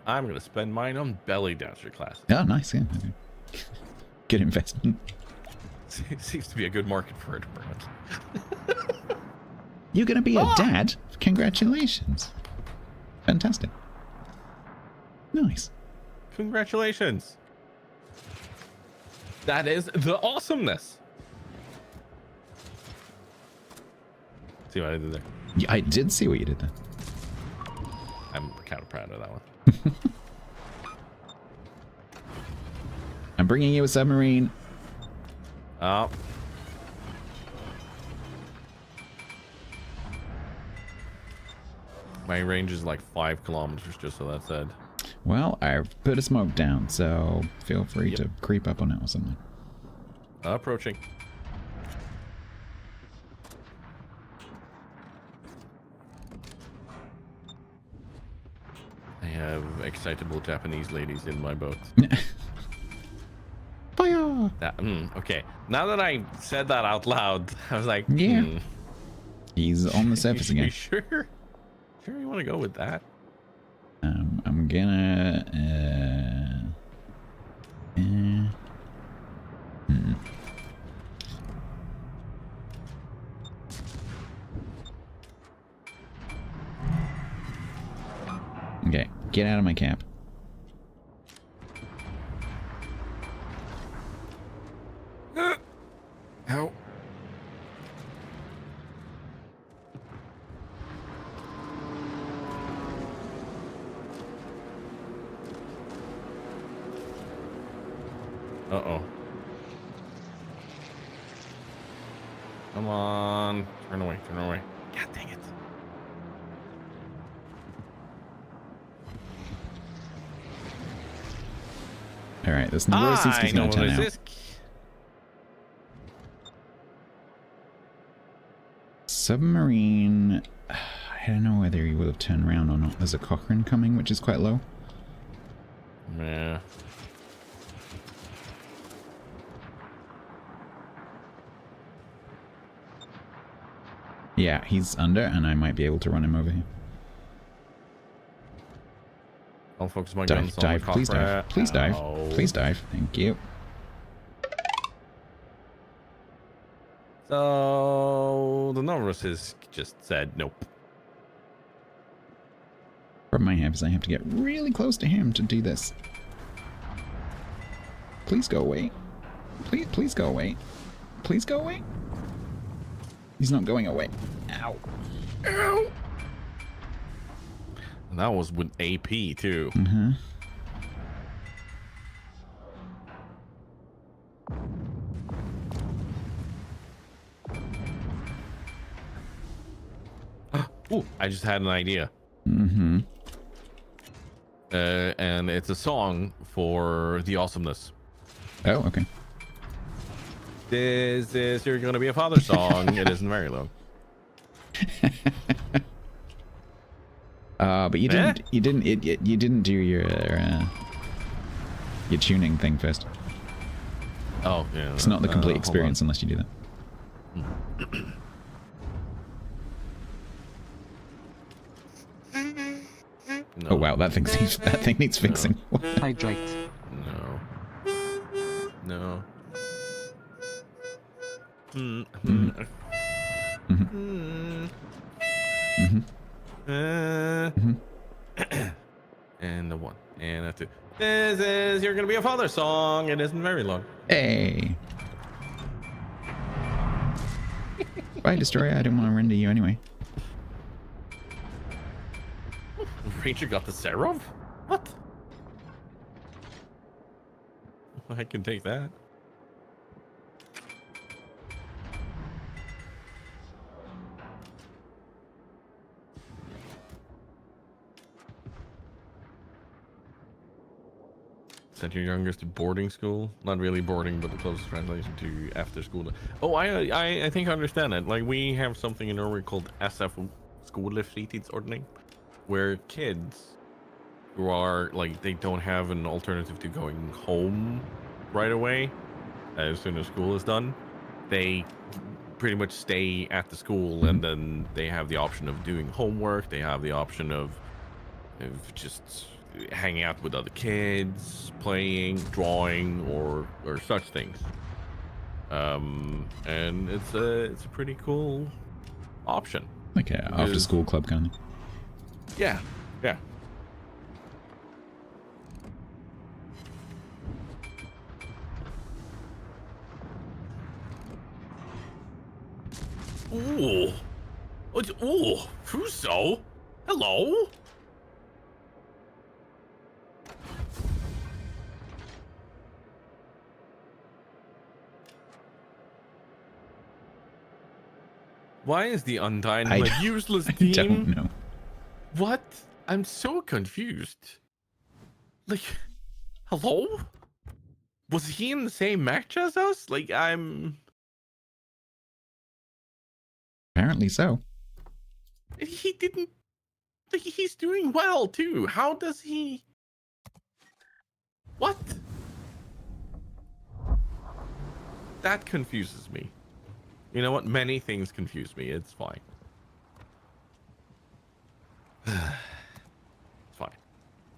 I'm going to spend mine on belly dancer classes. Oh, nice, yeah. Good investment. Seems to be a good market for it, apparently. You're gonna be a dad? Congratulations. Fantastic. Nice. Congratulations. That is the awesomeness. See what I did there? Yeah, I did see what you did there. I'm kind of proud of that one. I'm bringing you a submarine. Oh. My range is like 5 kilometers, just so that's said. Well, I've put a smoke down, so feel free to creep up on it or something. Approaching. I have excitable Japanese ladies in my boat. Fire! Okay. Now that I said that out loud, I was like, yeah. He's on the surface again. You sure? Sure you want to go with that? I'm gonna... Okay, get out of my cap. How? Uh-oh. Come on. Turn away, turn away. God dang it. Alright, this Novorossiysk is gonna turn out. Submarine... I don't know whether he would have turned around or not. There's a Cochrane coming, which is quite low. Yeah. Yeah, he's under, and I might be able to run him over here. I'll focus my guns on Dive, the please dive. Please dive. Ow. Please dive. Thank you. So the Novorossiysk just said nope. Problem I have is I have to get really close to him to do this. Please go away. Please go away. Please go away. He's not going away. Ow. Ow. And that was with AP too. Mm-hmm. Ooh, I just had an idea. Mm-hmm. And it's a song for the awesomeness. Oh, okay. This is you're gonna be a father song. It isn't very long. But you didn't do your tuning thing first. Oh, yeah. It's not the complete hold experience on. unless you do that. No, Oh wow, that thing needs fixing. Hydrate. no. No. Mm-hmm. Mm-hmm. And a 1 and a 2. This is you're gonna be a father song. It isn't very long. Hey. Bye, Destroyer. I didn't want to render you anyway. Ranger got the Seraph? What? I can take that. Sent your youngest to boarding school? Not really boarding, but the closest translation to after school. Oh, I think I understand it. Like, we have something in Norway called SF, skolefritidsordning, where kids who are, like, they don't have an alternative to going home right away as soon as school is done, they pretty much stay at the school, and then they have the option of doing homework. They have the option of just hanging out with other kids, playing, drawing, or such things. And it's a pretty cool option. Like a after school club kind of. Yeah, yeah. Ooh. Ooh. Fuso. Hello. Why is the Undying a useless team? I don't know. What? I'm so confused. Like, hello? Was he in the same match as us? Like, I'm... Apparently so. He didn't... Like, he's doing well, too. How does he... What? That confuses me. You know what? Many things confuse me. It's fine. It's fine.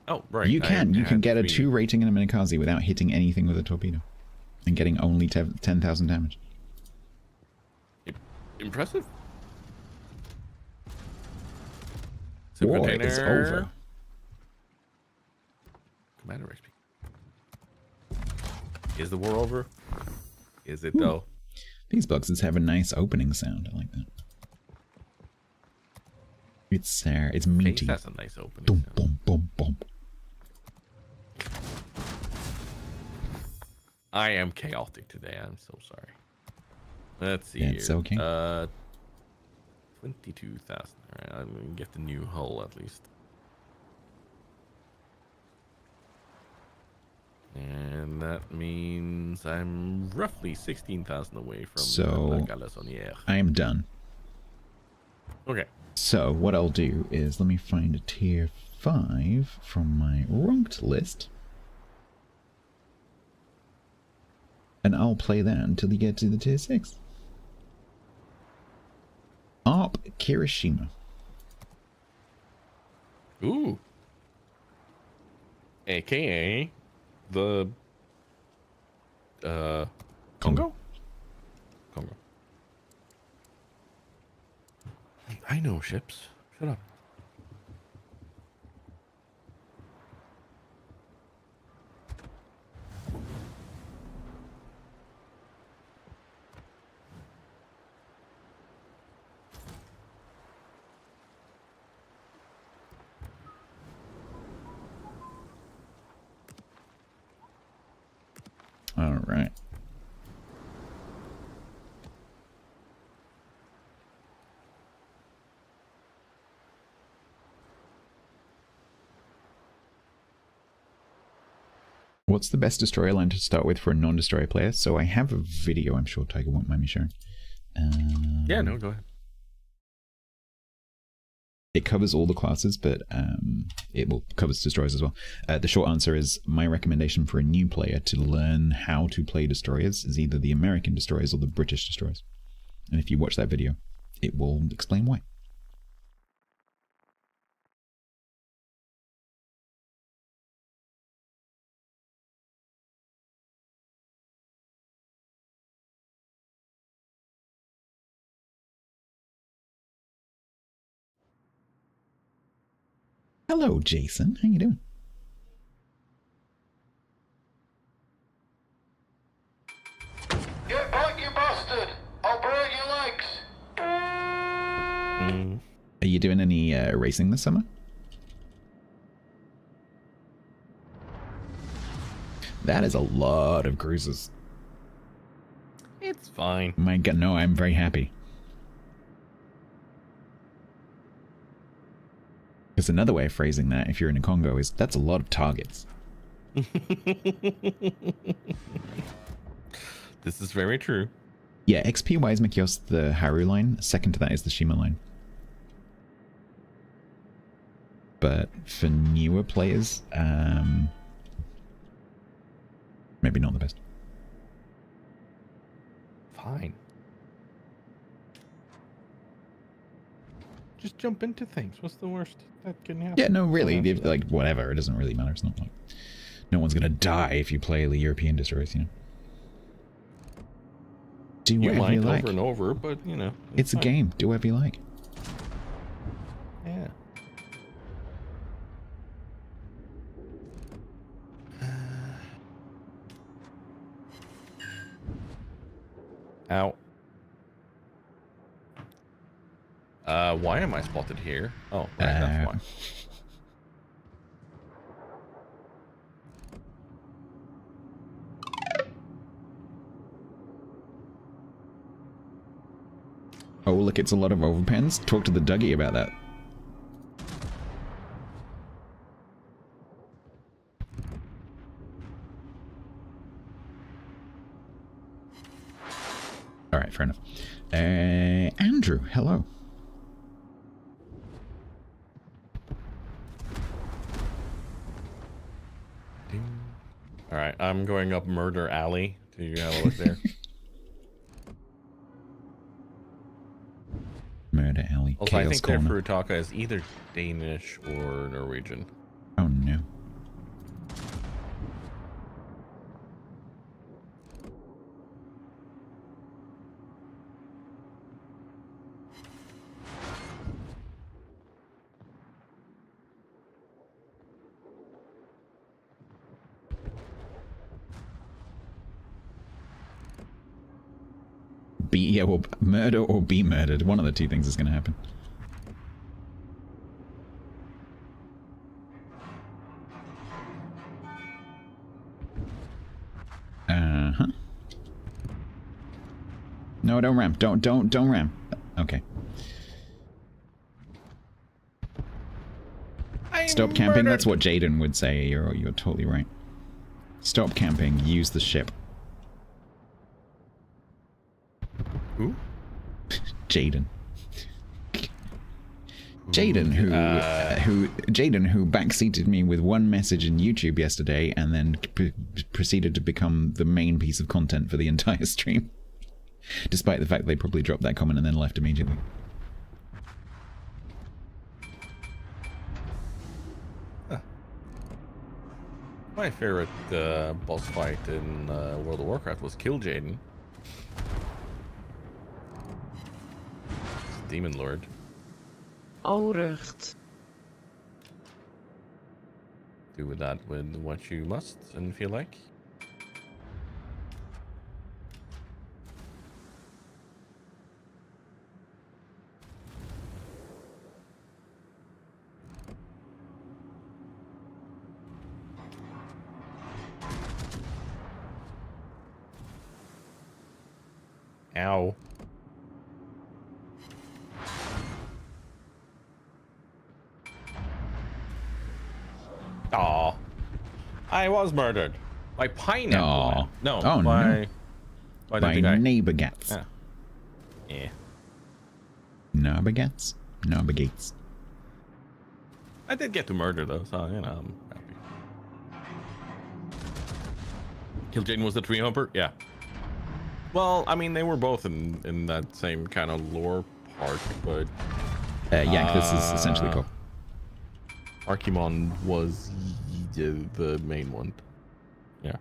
Oh, right. You can get a 2 rating in a Minikaze without hitting anything with a torpedo. And getting only 10,000 damage. Impressive. War is over. Commander XP. Is the war over? Is it though? These boxes have a nice opening sound. I like that. It's meaty. That's a nice opening. Boom, boom, boom, boom. I am chaotic today. I'm so sorry. Let's see. It's here. okay. 22,000. All right, I'm gonna get the new hull at least. And that means I'm roughly 16,000 away from La Galissonière. I am done. Okay. So what I'll do is let me find a tier 5 from my ranked list. And I'll play that until you get to the tier 6. ARP Kirishima. Ooh. AKA the Congo? Congo. I know ships. Shut up. All right. What's the best destroyer line to start with for a non-destroyer player? So I have a video I'm sure Tiger won't mind me sharing. Yeah, no, go ahead. It covers all the classes, but it will covers destroyers as well. The short answer is my recommendation for a new player to learn how to play destroyers is either the American destroyers or the British destroyers. And if you watch that video, it will explain why. Hello, Jason. How you doing? Get back, you bastard! I'll break your legs! Are you doing any racing this summer? That is a lot of cruises. It's fine. My God, no, I'm very happy. Because another way of phrasing that, if you're in a Congo, is that's a lot of targets. This is very true. Yeah, XP-wise, Mikios, the Haru line. Second to that is the Shima line. But for newer players, maybe not the best. Fine. Just jump into things. What's the worst that can happen? Yeah, no, really, if, like, whatever. It doesn't really matter. It's not like no one's gonna die if you play the European destroyers, you know. Do You whatever you might like. over and over, but you know. It's a fine. game. Do whatever you like. Yeah. Ow. Why am I spotted here? Oh, right, that's why. Oh, look, it's a lot of overpens. Talk to the Dougie about that. Alright, fair enough. Andrew, hello. Alright, I'm going up Murder Alley. Do you have a look there? Murder Alley. Also, I Chaos think their Corner. Furutaka is either Danish or Norwegian. Oh no. Yeah, well, murder or be murdered. One of the two things is going to happen. Uh-huh. No, don't ram. Don't ram. Okay. Stop camping. That's what Jaden would say. You're totally right. Stop camping. Use the ship. Who? Jaden. Jaden, who backseated me with one message in YouTube yesterday, and then proceeded to become the main piece of content for the entire stream, despite the fact they probably dropped that comment and then left immediately. Huh. My favorite boss fight in World of Warcraft was Kill Jaden. Demon Lord. Alrecht. Do with that with what you must and feel like. Ow. Aw. I was murdered. By Pineapple Aw. Man. No, Oh, no. by the By guy. neighbor gats. Yeah. Yeah. Neighbor gats. Neighbor gates. I did get to murder though, so you know I'm happy. Kill Jaden was the tree humper? Yeah. Well, I mean they were both in that same kind of lore part, but Yeah, this is essentially cool. Archimon was the main one. Yeah.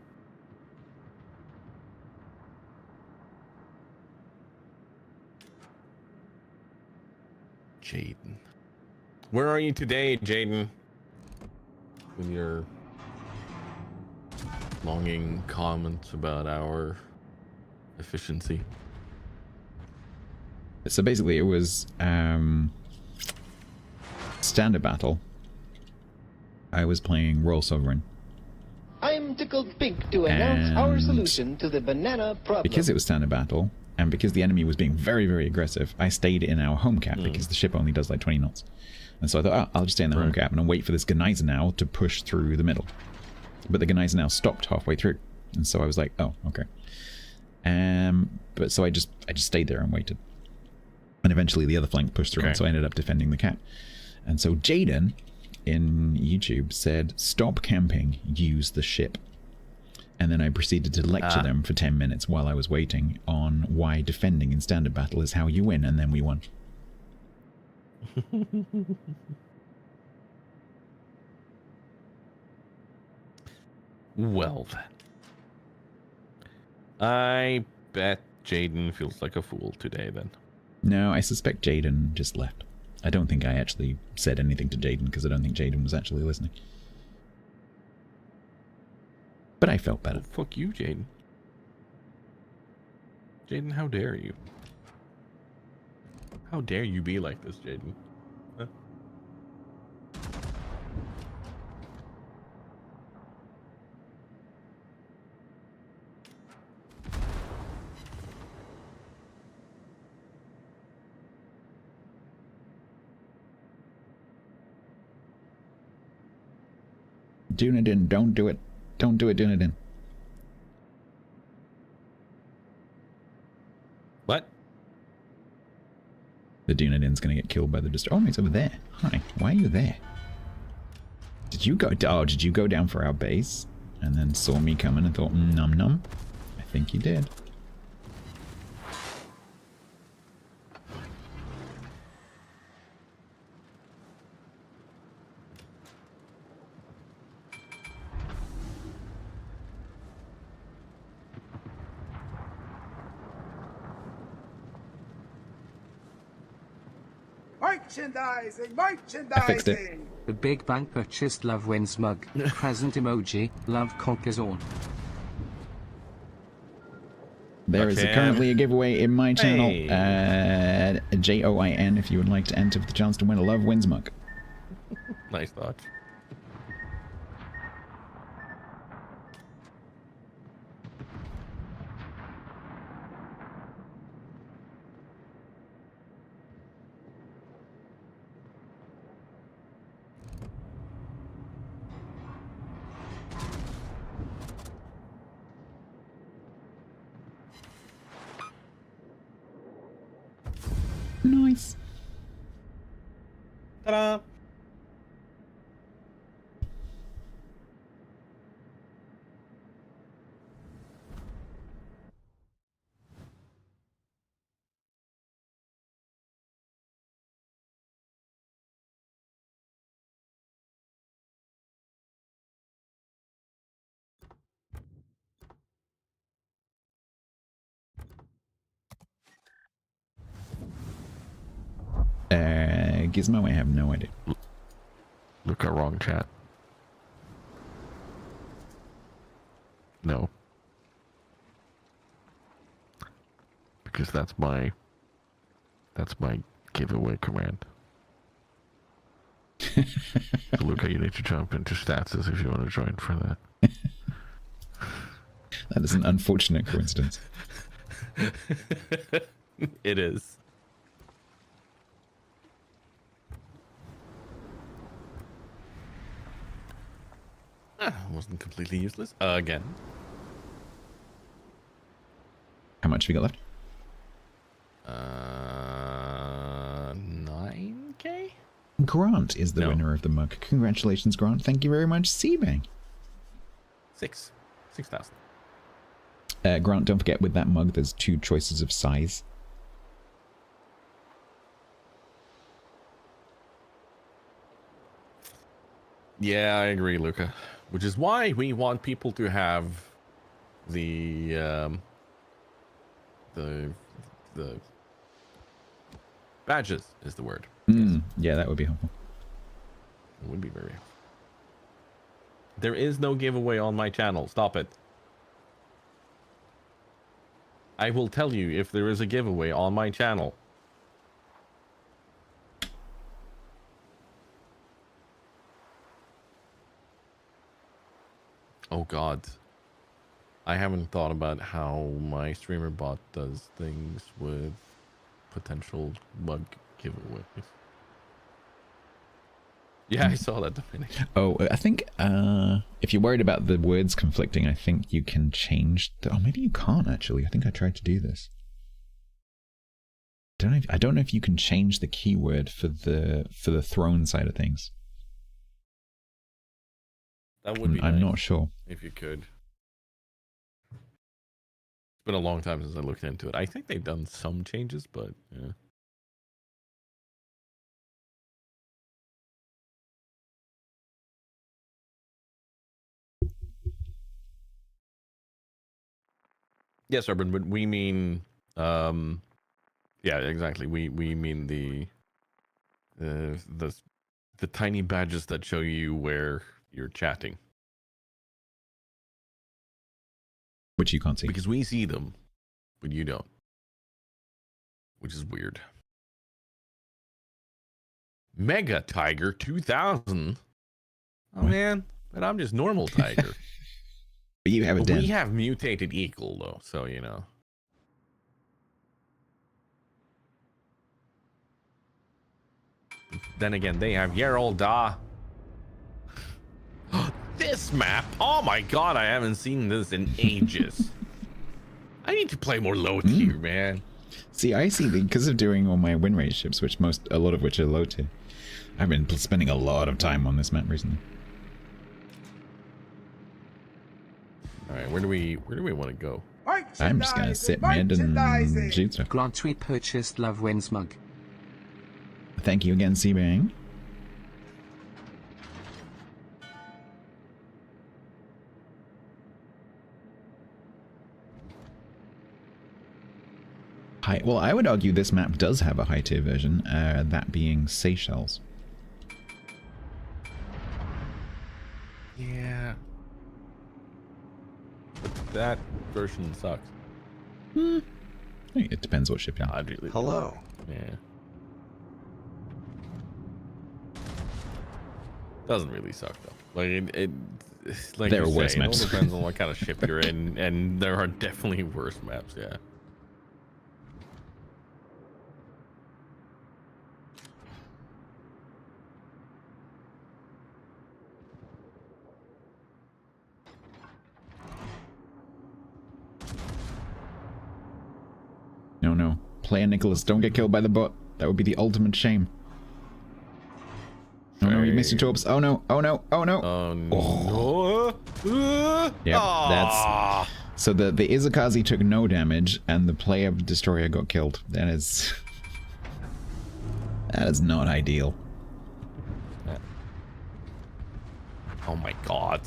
Jaden. Where are you today, Jaden? With your longing comments about our efficiency. So basically it was standard battle. I was playing Royal Sovereign. I'm tickled pink to announce our And solution to the banana problem. because it was standard battle, and because the enemy was being very, very aggressive, I stayed in our home cap because the ship only does like 20 knots. And so I thought, oh, I'll just stay in the home cap and I'll wait for this Gneisenau to push through the middle. But the Gneisenau stopped halfway through. And so I was like, oh, okay. But so I just stayed there and waited. And eventually the other flank pushed through, and so I ended up defending the cap. And so Jaden in YouTube said, stop camping, use the ship. And then I proceeded to lecture them for 10 minutes while I was waiting on why defending in standard battle is how you win, and then we won. Well then. I bet Jaden feels like a fool today then. No, I suspect Jaden just left. I don't think I actually said anything to Jaden because I don't think Jaden was actually listening. But I felt better. Well, fuck you, Jaden. Jaden, how dare you? How dare you be like this, Jaden? Huh? Dunedin, don't do it. Don't do it, Dunedin. What? The Dunedin's gonna get killed by the destroyer. Oh, he's over there. Hi, why are you there? Did you go? Oh, did you go down for our base and then saw me coming and thought, num num? I think you did. Merchandising, I fixed it. merchandising. The Big Bang purchased Love Wins mug. Present emoji. Love conquers all. There is currently a giveaway in my channel. JOIN if you would like to enter for the chance to win a Love Wins mug. Nice thought. Nice. Ta-da! Gizmo, I have no idea. Look at wrong chat. No. Because that's my giveaway command. So Luca, you need to jump into Statsis if you want to join for that. That is an unfortunate coincidence. It is. Wasn't completely useless. Again. How much have you got left? 9K? Grant is the winner of the mug. Congratulations, Grant. Thank you very much, Seabang. 6,000. Grant, don't forget with that mug, there's 2 choices of size. Yeah, I agree, Luca. Which is why we want people to have the badges is the word. Yeah, that would be helpful. It would be very helpful. There is no giveaway on my channel. Stop it. I will tell you if there is a giveaway on my channel. Oh God. I haven't thought about how my streamer bot does things with potential mug giveaways. Yeah, I saw that, Dominic. Oh, I think if you're worried about the words conflicting, I think you can change. Oh, maybe you can't actually. I think I tried to do this. I don't know if you can change the keyword for the throne side of things. That would be I'm nice not sure. if you could. It's been a long time since I looked into it. I think they've done some changes, but yeah. Yes, Urban, but we mean, yeah, exactly. We mean the tiny badges that show you where you're chatting, which you can't see because we see them, but you don't, which is weird. Mega Tiger 2000. Oh man, but I'm just normal Tiger. But you have a den. We have mutated eagle though, so you know. Then again, they have Yeralda. This map! Oh my god, I haven't seen this in ages. I need to play more low tier, man. See, I see because of doing all my win rate ships, which a lot of which are low tier. I've been spending a lot of time on this map recently. All right, where do we want to go? I'm just gonna sit mid and shoot stuff. Grant repurchased Love Wins mug. Thank you again, Seabang. Well, I would argue this map does have a high tier version, that being Seychelles. Yeah. But that version sucks. It depends what ship you're on. Really Hello. Yeah. Doesn't really suck though. Like like there are you worse say, maps. It all depends on what kind of ship you're in, and there are definitely worse maps. Yeah. No. Player Nicholas, don't get killed by the bot. That would be the ultimate shame. Oh no, you missed your torps. Oh no. Oh no. No. Yep, that's... So the Izakazi took no damage, and the player destroyer got killed. That is not ideal. Oh my god.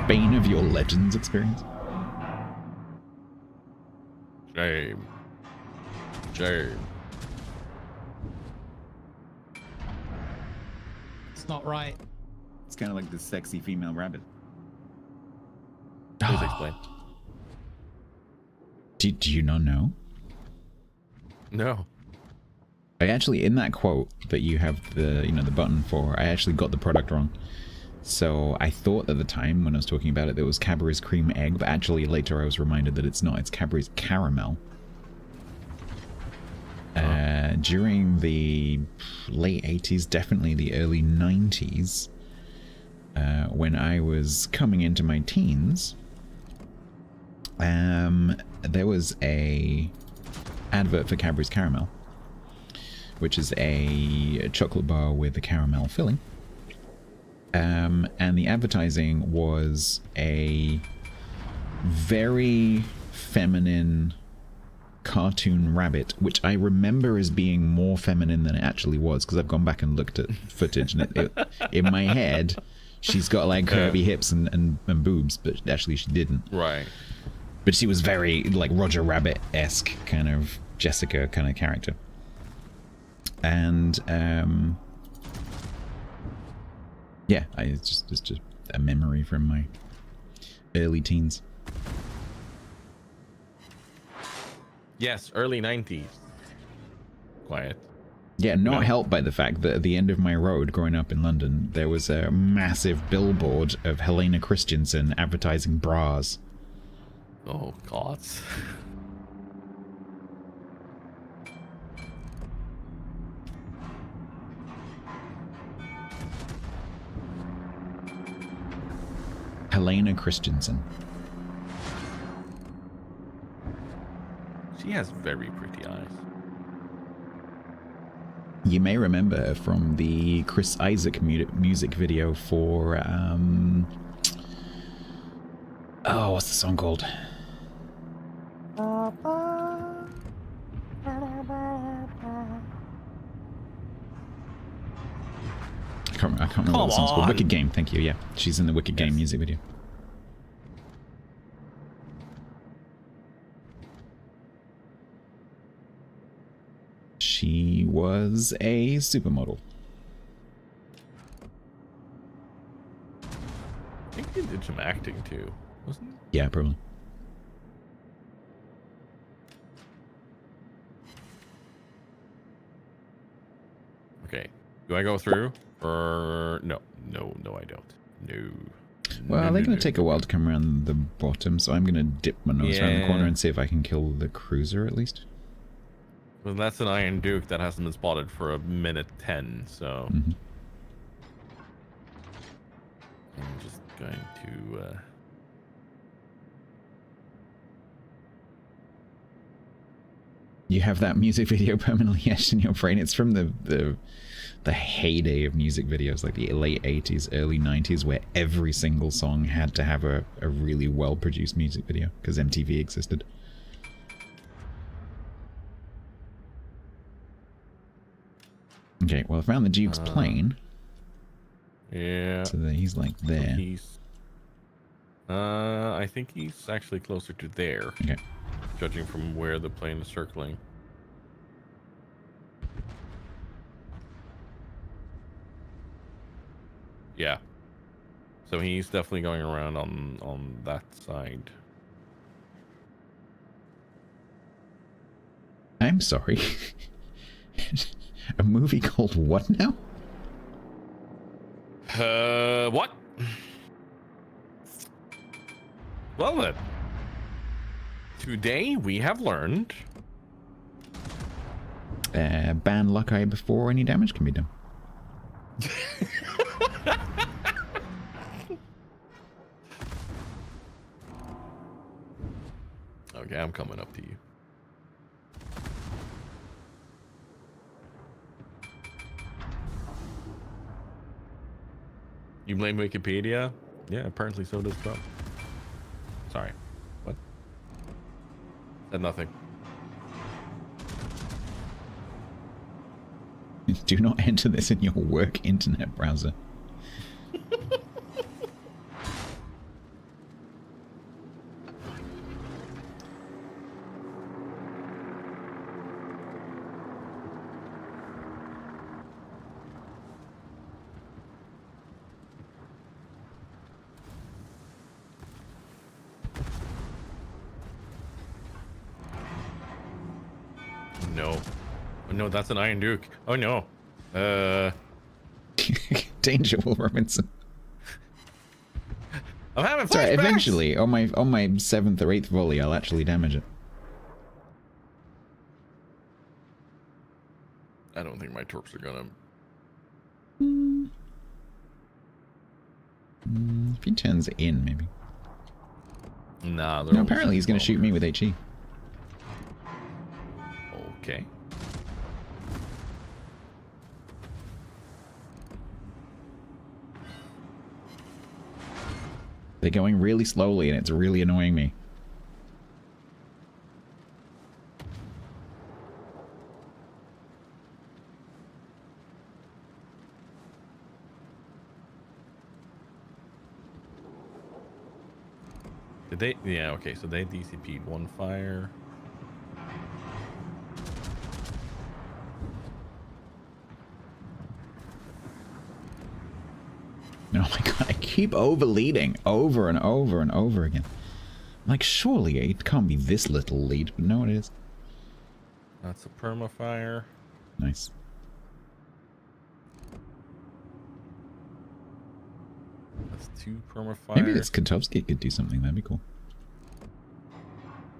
Bane of your Legends experience. Shame. It's not right. It's kind of like the sexy female rabbit. Please explain. Do you not know? No. I actually, in that quote that you have the button for, I actually got the product wrong. So I thought at the time when I was talking about it that it was Cadbury's cream egg, but actually later I was reminded that it's not. It's Cadbury's caramel. during the late 80s, definitely the early 90s, when I was coming into my teens, there was a advert for Cadbury's Caramel, which is a chocolate bar with a caramel filling. And the advertising was a very feminine cartoon rabbit, which I remember as being more feminine than it actually was, because I've gone back and looked at footage, and in my head, she's got like curvy hips and boobs, but actually she didn't. Right. But she was very like Roger Rabbit-esque, kind of Jessica kind of character. And yeah, it's just a memory from my early teens. Yes, early 90s. Quiet. Yeah, not helped by the fact that at the end of my road growing up in London, there was a massive billboard of Helena Christensen advertising bras. Oh, God. Helena Christensen. She has very pretty eyes. You may remember her from the Chris Isaak music video for, oh, what's the song called? I can't remember what the song's called. Wicked Game, thank you, yeah. She's in the Wicked Game music video. She was a supermodel. I think she did some acting too, wasn't it? Yeah, probably. Okay. Do I go through? Or no, I don't. No. Well, they're going to take a while to come around the bottom, so I'm going to dip my nose around the corner and see if I can kill the cruiser at least. Well, that's an Iron Duke that hasn't been spotted for a minute 10, so... Mm-hmm. I'm just going to... You have that music video permanently etched in your brain. It's from the heyday of music videos, like the late 80s, early 90s, where every single song had to have a really well-produced music video, because MTV existed. Okay, well, I found the Duke's plane. Yeah. So that he's like there. I think he's actually closer to there. Okay. Judging from where the plane is circling. Yeah. So he's definitely going around on that side. I'm sorry. A movie called what now? What? Well then. Today we have learned... ban Luckeye before any damage can be done. Okay, I'm coming up to you. You blame Wikipedia? Yeah, apparently so does Trump. Sorry. What? Said nothing. Do not enter this in your work internet browser. No. Oh, no, that's an Iron Duke. Oh no. Danger, Will Robinson. I'm having flashbacks. Sorry, eventually, on my 7th or 8th volley, I'll actually damage it. I don't think my torps are gonna. If he turns in, maybe. Nah, No, apparently he's going to shoot me with HE. Okay. They're going really slowly, and it's really annoying me. Did they? Yeah, okay, so they DCP'd one fire. Oh my god, I keep overleading over and over and over again. Like, surely it can't be this little lead, but no, it is. That's a perma fire. Nice. That's 2 perma fires. Maybe this Kotovsky could do something, that'd be cool.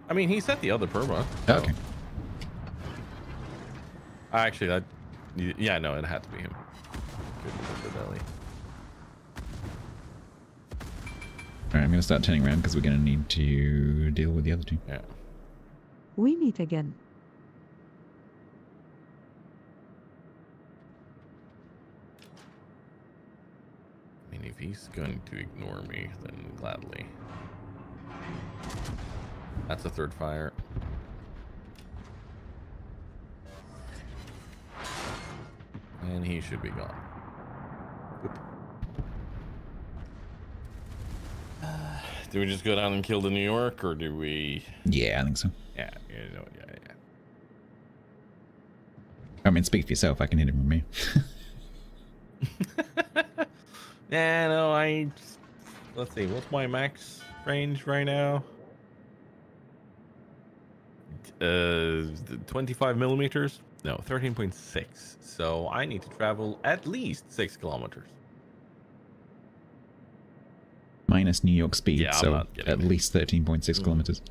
I mean, he set the other perma. So. Okay. Actually, that. Yeah, no, it had to be him. Alright, I'm going to start turning around because we're going to need to deal with the other two. Yeah. We meet again. I mean, if he's going to ignore me, then gladly. That's a 3rd fire. And he should be gone. Oop. Do we just go down and kill the New York, or do we? Yeah, I think so. Yeah, yeah. I mean, speak for yourself. I can hit him with me. Yeah, no, let's see, what's my max range right now? 25 millimeters? No, 13.6. So I need to travel at least 6 kilometers. Minus New York speed, Yeah, so at least 13.6 kilometers.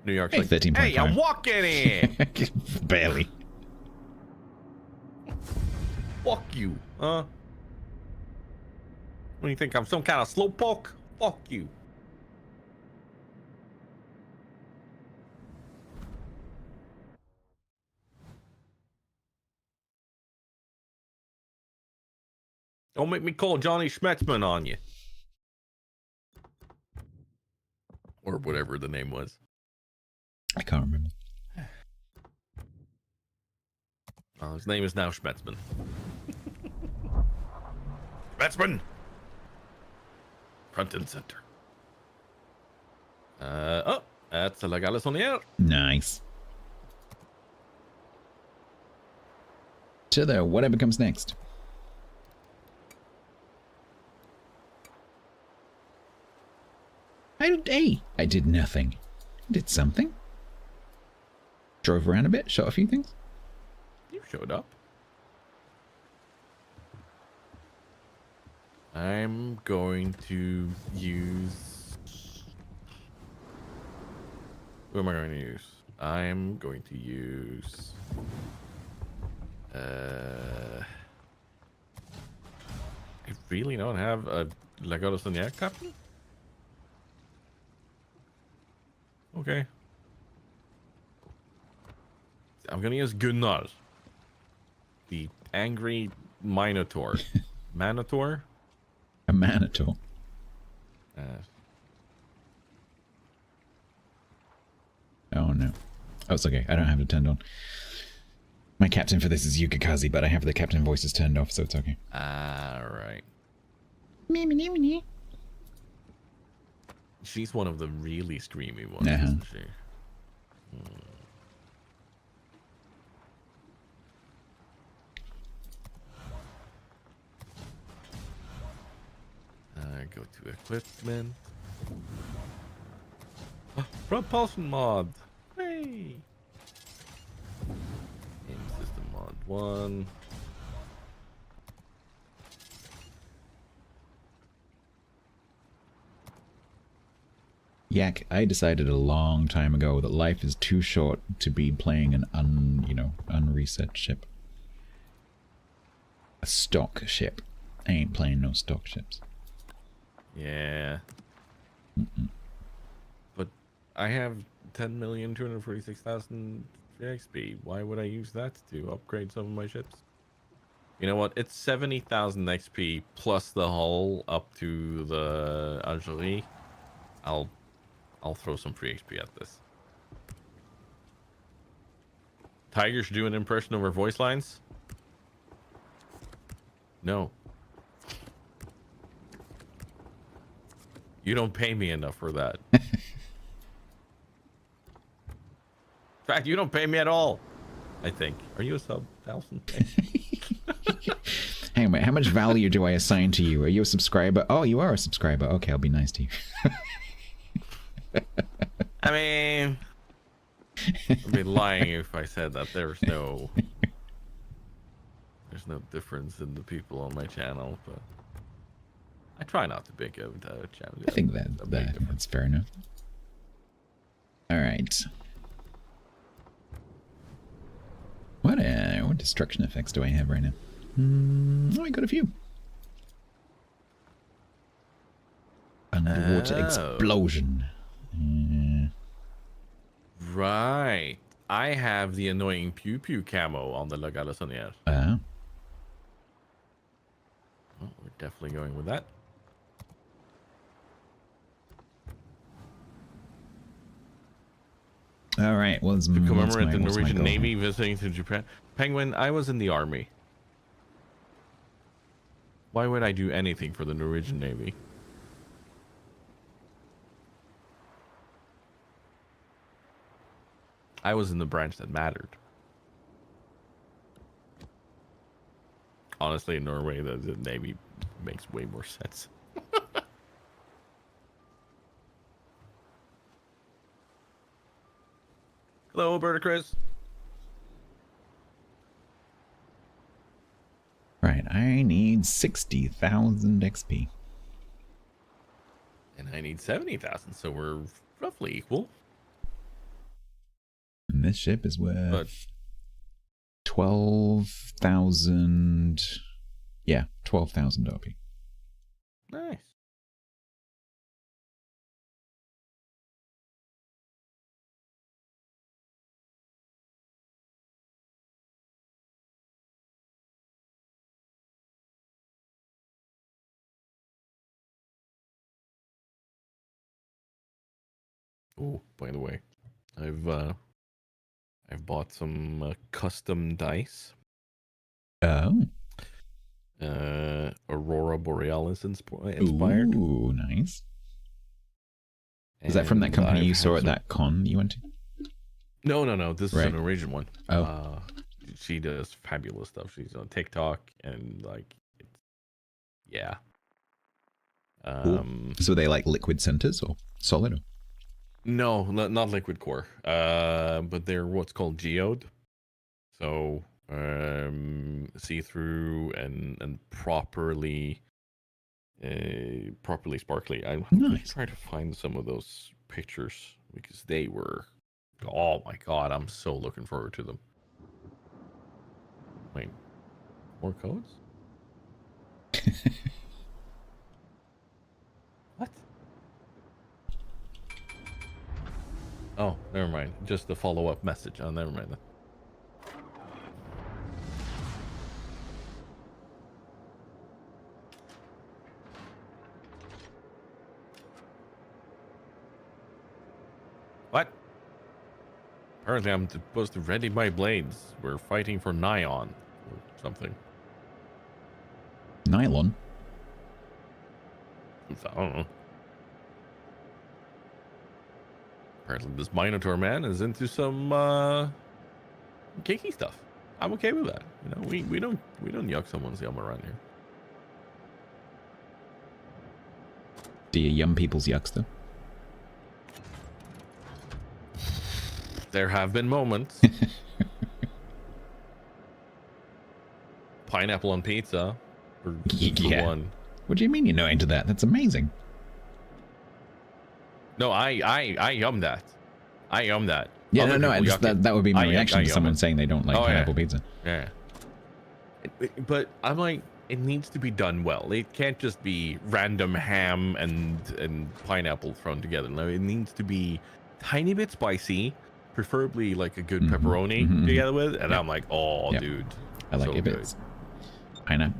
New York's Hey, like, 13.5. hey, I'm walking in! Barely. Fuck you, huh? What do you think, I'm some kind of slowpoke? Fuck you. Don't make me call Johnny Schmetzman on you. Or whatever the name was. I can't remember. His name is now Schmetzman. Schmetzman! Front and center. Oh, that's a La Galissonière. Nice. To the whatever comes next. I did nothing. I did something. Drove around a bit, shot a few things. You showed up. I'm going to use... Who am I going to use? I'm going to use... I really don't have a Lagado Soniac captain? Okay. I'm gonna use Gunnar. The angry Minotaur. Manotaur? A Manotaur. Oh no. Oh, it's okay. I don't have it turned on. My captain for this is Yukikazi, but I have the captain voices turned off, so it's okay. Alright. She's one of the really screamy ones, isn't she? Go to equipment. Oh, propulsion mod. Hey. Aim system mod 1. Yak, I decided a long time ago that life is too short to be playing an unreset ship. A stock ship. I ain't playing no stock ships. Yeah. But I have 10,246,000 XP. Why would I use that to upgrade some of my ships? You know what? It's 70,000 XP plus the hull up to the Algerie. I'll throw some free XP at this. Tiger should do an impression over voice lines? No. You don't pay me enough for that. In fact, you don't pay me at all, I think. Are you a sub, Alison? Hey, wait, how much value do I assign to you? Are you a subscriber? Oh, you are a subscriber. Okay, I'll be nice to you. I mean, I'd be lying if I said that there's no difference in the people on my channel, but I try not to pick out the channel. I think that's fair enough. All right. What destruction effects do I have right now? Oh, I got a few. Underwater explosion. Right. I have the annoying pew pew camo on the La Galissonière. Oh. Well, we're definitely going with that. All right. Well, to commemorate the Norwegian Navy visiting to Japan. Penguin, I was in the army. Why would I do anything for the Norwegian Navy? I was in the branch that mattered. Honestly, in Norway, the Navy makes way more sense. Hello, Alberta Chris. Right, I need 60,000 XP. And I need 70,000, so we're roughly equal. And this ship is worth 12,000. Yeah, 12,000 OP. Nice. Oh, by the way, I've bought some custom dice. Oh. Aurora Borealis inspired. Ooh, nice. Is that from that company you saw at that con you went to? No. This is a Norwegian one. Oh. She does fabulous stuff. She's on TikTok and yeah. Cool. So they like liquid centers or solid? Or? No, not liquid core. But they're what's called geode. So see-through and properly sparkly. I'm trying to find some of those pictures because they were, oh my god, I'm so looking forward to them. Wait, more codes? What? Oh, never mind. Just the follow-up message. Oh, never mind. What? Apparently I'm supposed to ready my blades. We're fighting for Nyon or something. Nylon? I don't know. Apparently this Minotaur man is into some kinky stuff. I'm okay with that. You know, we don't yuck someone's yum around here. Do you yum people's yucks though? There have been moments. Pineapple on pizza. For yeah. one. What do you mean you're not into that? That's amazing. No, I yum that. I yum that. Yeah, Other no, people yuck it. that would be my I reaction to yum someone it. saying they don't like Oh, pineapple yeah. pizza. Yeah. But I'm like, it needs to be done well. It can't just be random ham and pineapple thrown together. No, it needs to be tiny bit spicy, preferably like a good pepperoni together with. And I'm like, oh, dude. I like so it. good. It's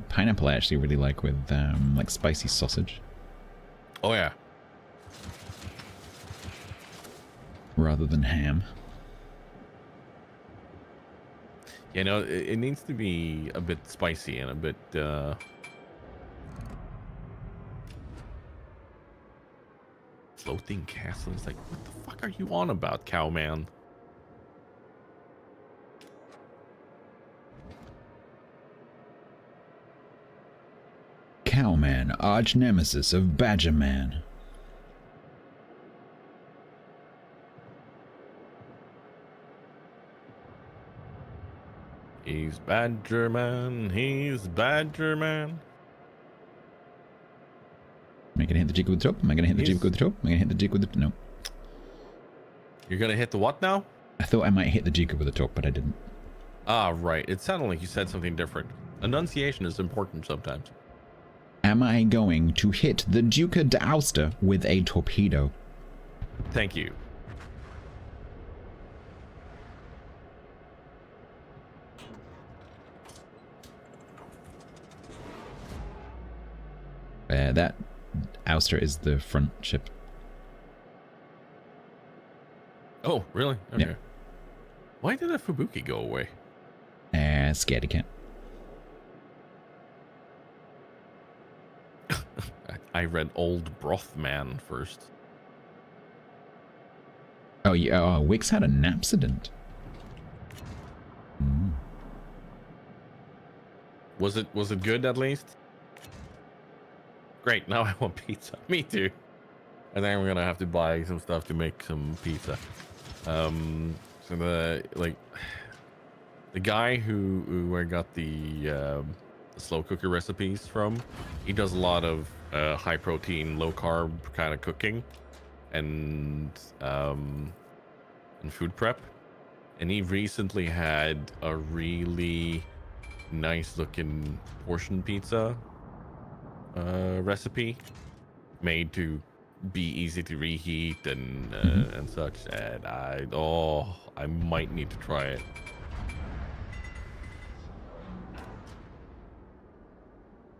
pineapple I actually really like with like spicy sausage. Oh, yeah. Rather than ham. You know, it needs to be a bit spicy and a bit floating castles. Like, what the fuck are you on about, cowman? Cowman, arch nemesis of Badgerman. He's Badgerman. He's Badgerman. Am I gonna hit the jig with the top? Am I gonna hit the jig with the top? Am I gonna hit the jig with the... No. You're gonna hit the what now? I thought I might hit the jig with the top, but I didn't. Ah, right. It sounded like you said something different. Enunciation is important sometimes. Am I going to hit the Duca d'Auster with a torpedo? Thank you. That Auster is the front ship. Oh, really? Okay. Yeah. Why did that Fubuki go away? Scaredy cat. I read Old Broth Man first. Oh, yeah. Oh, Wix had an accident. Was it good at least? Great. Now I want pizza. Me too. And then we're gonna have to buy some stuff to make some pizza. So the guy who I got the slow cooker recipes from, he does a lot of high protein, low carb kind of cooking and food prep. And he recently had a really nice looking portion pizza recipe made to be easy to reheat and such. And I might need to try it.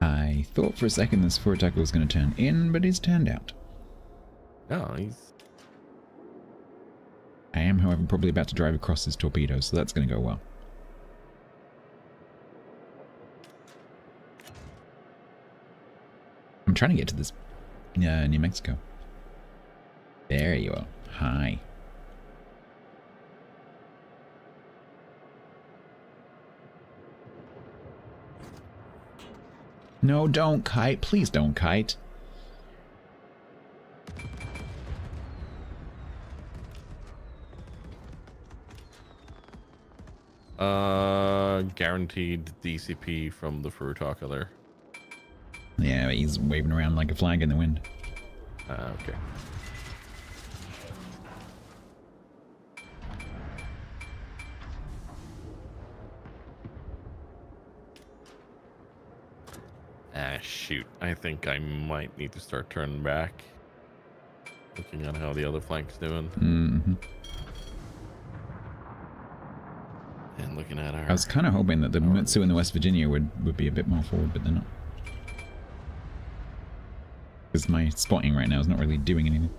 I thought for a second this Ford Tackle was going to turn in, but it's turned out. No, he's... I am, however, probably about to drive across his torpedo, so that's going to go well. I'm trying to get to this New Mexico. There you are. Hi. No, don't kite. Please don't kite. Guaranteed DCP from the Furutaka there. Yeah, he's waving around like a flag in the wind. Okay. Shoot. I think I might need to start turning back. Looking at how the other flank's doing. Mm-hmm. And looking at our... I was kind of hoping that the Mutsu and the West Virginia would be a bit more forward, but they're not. Because my spotting right now is not really doing anything.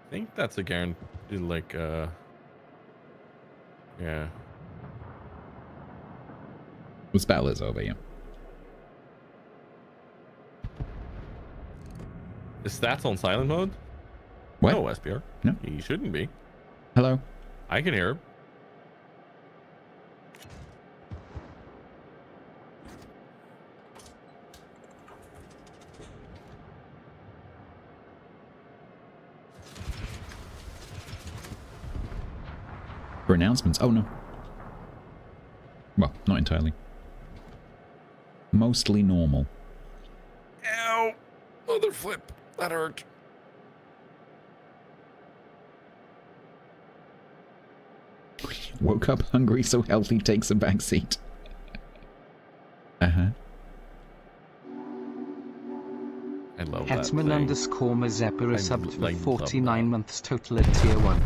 I think that's a guarantee, like, yeah. This battle is over, yeah. Is Stats on silent mode? What? No, SPR. No. He shouldn't be. Hello? I can hear him. For announcements? Oh no. Well, not entirely. Mostly normal. Ow! Mother flip. That hurt. Woke up hungry, so healthy takes a back seat. Uh-huh. I love that Hetman thing. underscore Mazeppa is I subbed for love 49 that. months total at tier 1.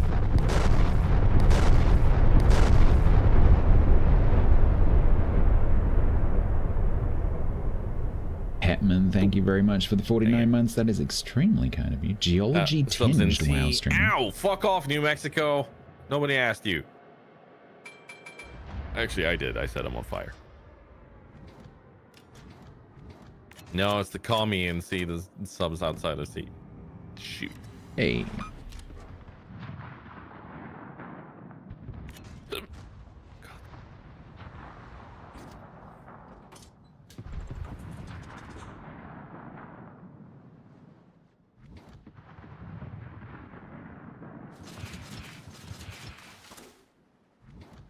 Hetman, thank you very much for the 49 months. That is extremely kind of you. Geology tinged WoW stream. Ow! Fuck off, New Mexico. Nobody asked you. Actually, I did. I set him on fire. No, it's the call me and see the subs outside the seat. Shoot. Hey.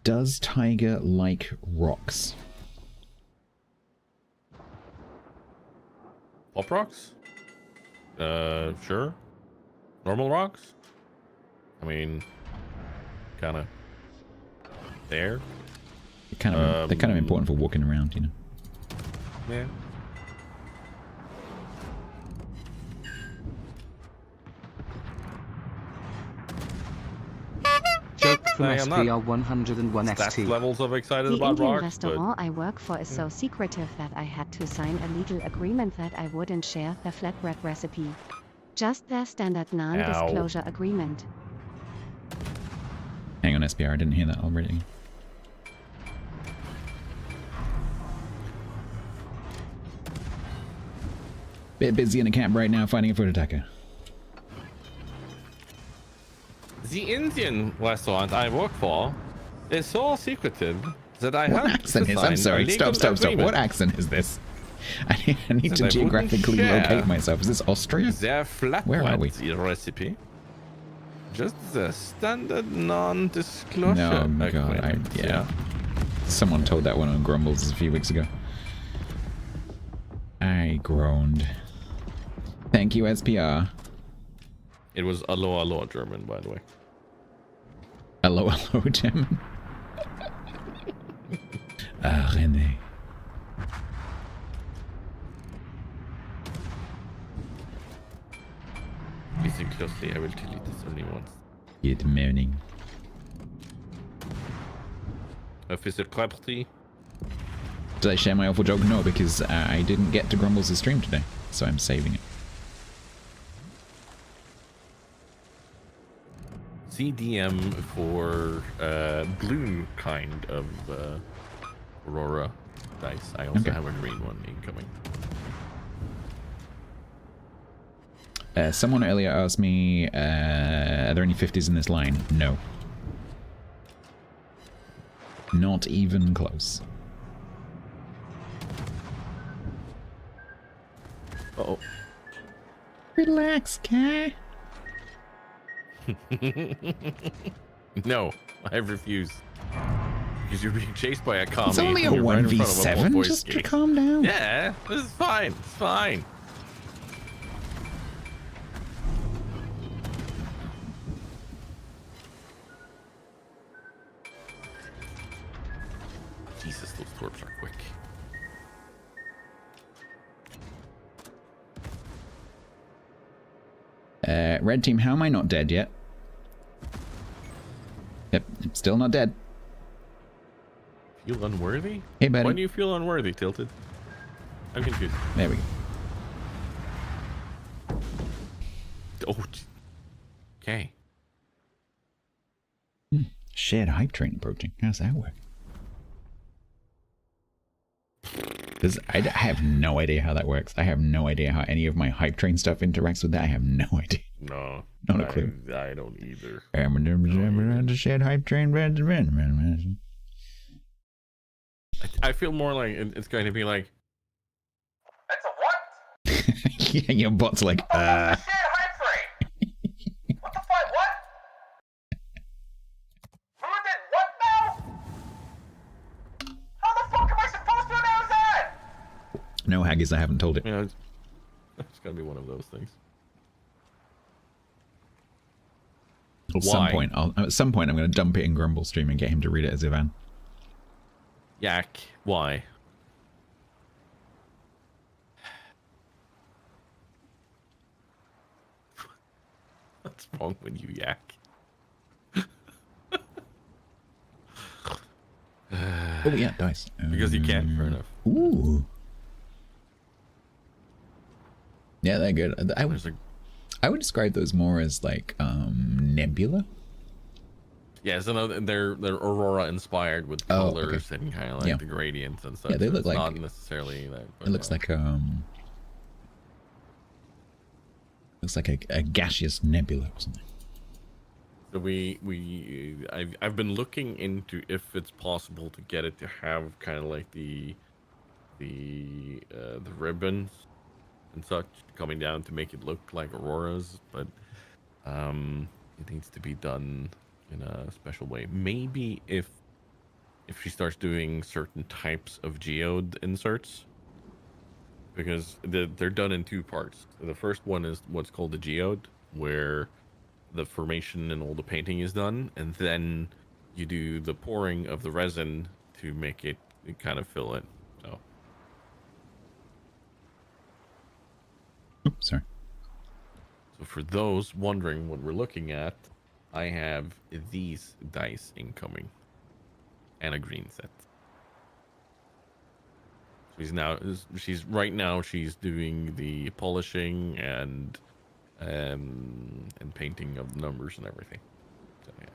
Does Tiger like rocks? Pop rocks? Sure. Normal rocks? I mean, kind of there. They're kind of important for walking around, you know. Yeah. Joke from I'm not SPR 101 stats ST. levels of excited The about Indian rocks, but restaurant I work for is so secretive that I had to sign a legal agreement that I wouldn't share the flatbread recipe. Just their standard non-disclosure agreement. Hang on, SPR, I didn't hear that already. Bit busy in a camp right now fighting a foot attacker. the Indian restaurant I work for is so secretive that I What have accent to is? sign I'm a sorry. legal Stop. agreement. What accent is this? I need That to I wouldn't geographically share locate myself. Is this Austria? Their flatbread Where are we? recipe. Just the standard non-disclosure No, God, agreement. yeah. Someone told that one on Grumbles a few weeks ago. I groaned. Thank you, SPR. It was Allo Allo German, by the way. Hello, German. Ah, René. Listen closely, I will tell you this only once. Good morning. Officer Crabtree. Did I share my awful joke? No, because I didn't get to Grumbles' stream today, so I'm saving it. CDM for blue kind of Aurora dice. I also have a green one incoming. Someone earlier asked me, are there any 50s in this line? No. Not even close. Uh-oh. Relax, cat. No, I refuse. Because you're being chased by a commie. It's only a and you're right in front of 1v7, voice just gate. calm down. Yeah, this is fine. It's fine. Jesus, those torps are quick. Red team, how am I not dead yet? Yep, I'm still not dead. Feel unworthy? Hey, buddy. When do you feel unworthy, Tilted? I'm confused. There we go. Oh, okay. Shared hype train approaching. How's that work? Because I have no idea how that works. I have no idea how any of my hype train stuff interacts with that. I have no idea. No. Not a clue. I don't either. Shared hype train. I feel more like it's going to be like. That's a what? Yeah, your bot's like, Shit, hype train. What the fuck? What? Who did No, Haggis, I haven't told it. Yeah, it's gotta be one of those things. At some point, I'm going to dump it in Grumble stream and get him to read it as Ivan. Yak. Why? What's wrong with you, Yak? Oh yeah, dice. Because you can, fair enough. Ooh. Yeah, they're good. I would describe those more as like nebula. Yeah, so they're Aurora inspired with colors and kind of like the gradients and stuff. Yeah, they look like not necessarily that. It looks like a gaseous nebula or something. So I've been looking into if it's possible to get it to have kind of like the ribbons and such coming down to make it look like auroras, but it needs to be done in a special way. Maybe if she starts doing certain types of geode inserts, because they're done in two parts. The first one is what's called the geode, where the formation and all the painting is done, and then you do the pouring of the resin to make it kind of fill in. So oops, sorry. So for those wondering what we're looking at, I have these dice incoming and a green set. She's doing the polishing and painting of the numbers and everything. So yeah.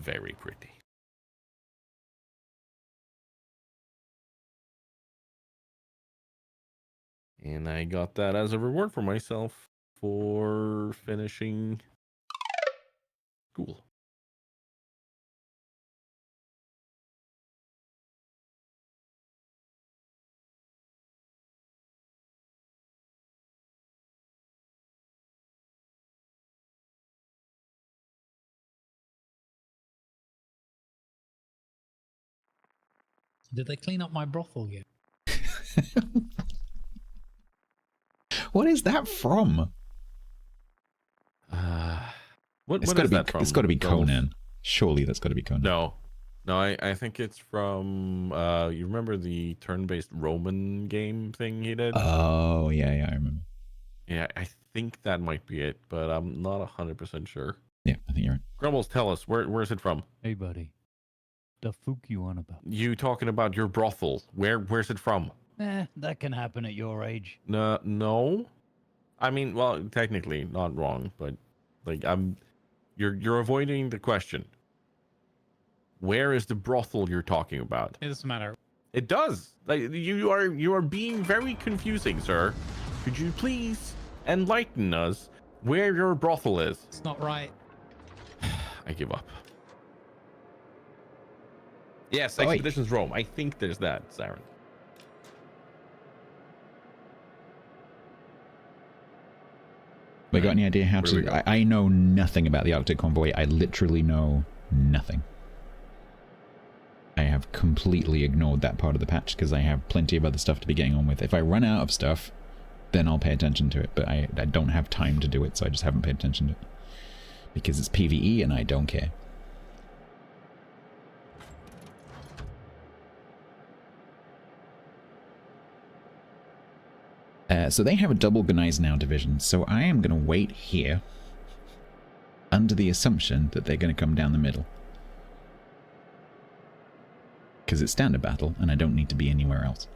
Very pretty. And I got that as a reward for myself for finishing school. Did they clean up my brothel yet? What is that from? What is that from? It's got to be Conan. Surely that's got to be Conan. No, I think it's from. You remember the turn-based Roman game thing he did? Oh yeah, I remember. Yeah, I think that might be it, but I'm not 100% sure. Yeah, I think you're right. Grumbles, tell us where's it from? Hey, buddy. The fuck you on about? You talking about your brothel? Where's it from? That can happen at your age. No. I mean, well, technically not wrong, but like you're avoiding the question. Where is the brothel you're talking about? It doesn't matter. It does. Like you are being very confusing, sir. Could you please enlighten us where your brothel is? It's not right. I give up. Yes, Expeditions Rome. I think there's that, Saren. We got any idea how to... I know nothing about the Arctic Convoy. I literally know nothing. I have completely ignored that part of the patch because I have plenty of other stuff to be getting on with. If I run out of stuff, then I'll pay attention to it. But I don't have time to do it, so I just haven't paid attention to it. Because it's PvE and I don't care. So they have a double Gneisenau division, so I am going to wait here under the assumption that they're going to come down the middle. Because it's standard battle, and I don't need to be anywhere else.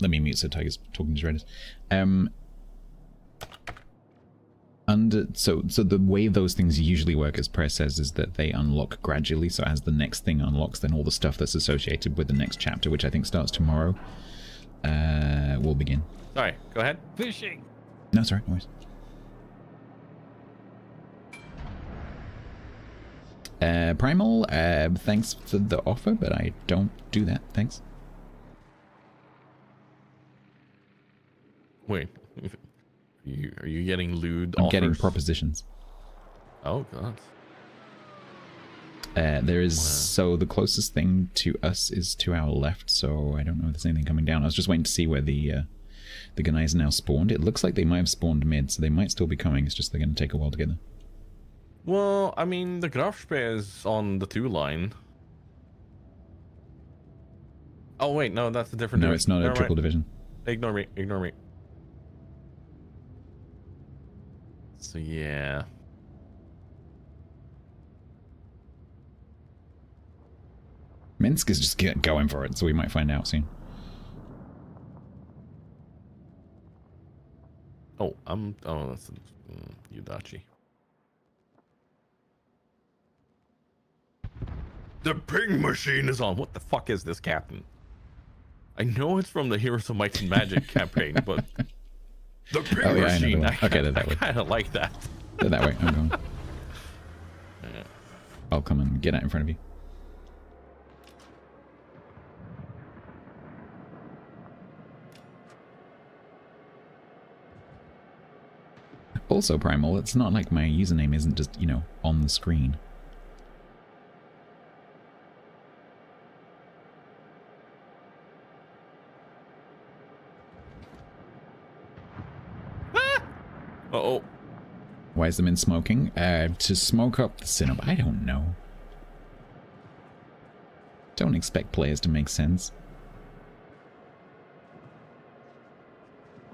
Let me mute so Tiger's talking to Reddit. so the way those things usually work, as Press says, is that they unlock gradually. So as the next thing unlocks, then all the stuff that's associated with the next chapter, which I think starts tomorrow, will begin. Sorry, go ahead. Fishing. No, sorry, no worries. Primal, thanks for the offer, but I don't do that. Thanks. Wait, are you getting lewd I'm offers? getting propositions. Oh god. There is so the closest thing to us is to our left, so I don't know if there's anything coming down. I was just waiting to see where the guys are now spawned. It looks like they might have spawned mid, so they might still be coming. It's just they're going to take a while to get there. Well, I mean, the Grafspeer is on the 2 line. Oh wait, no, that's a different. No, division. it's not a Never triple mind. division. Ignore me. Ignore me. So yeah. Minsk is just going for it, so we might find out soon. Oh, that's Yudachi. The ping machine is on. What the fuck is this, Captain? I know it's from the Heroes of Might and Magic campaign, but the ping machine. I kind of like that. They're that way. I'm going. Yeah. I'll come and get out in front of you. Also, Primal, it's not like my username isn't just, you know, on the screen. Uh-oh. Why is the min smoking? To smoke up the Sinnoh. I don't know. Don't expect players to make sense.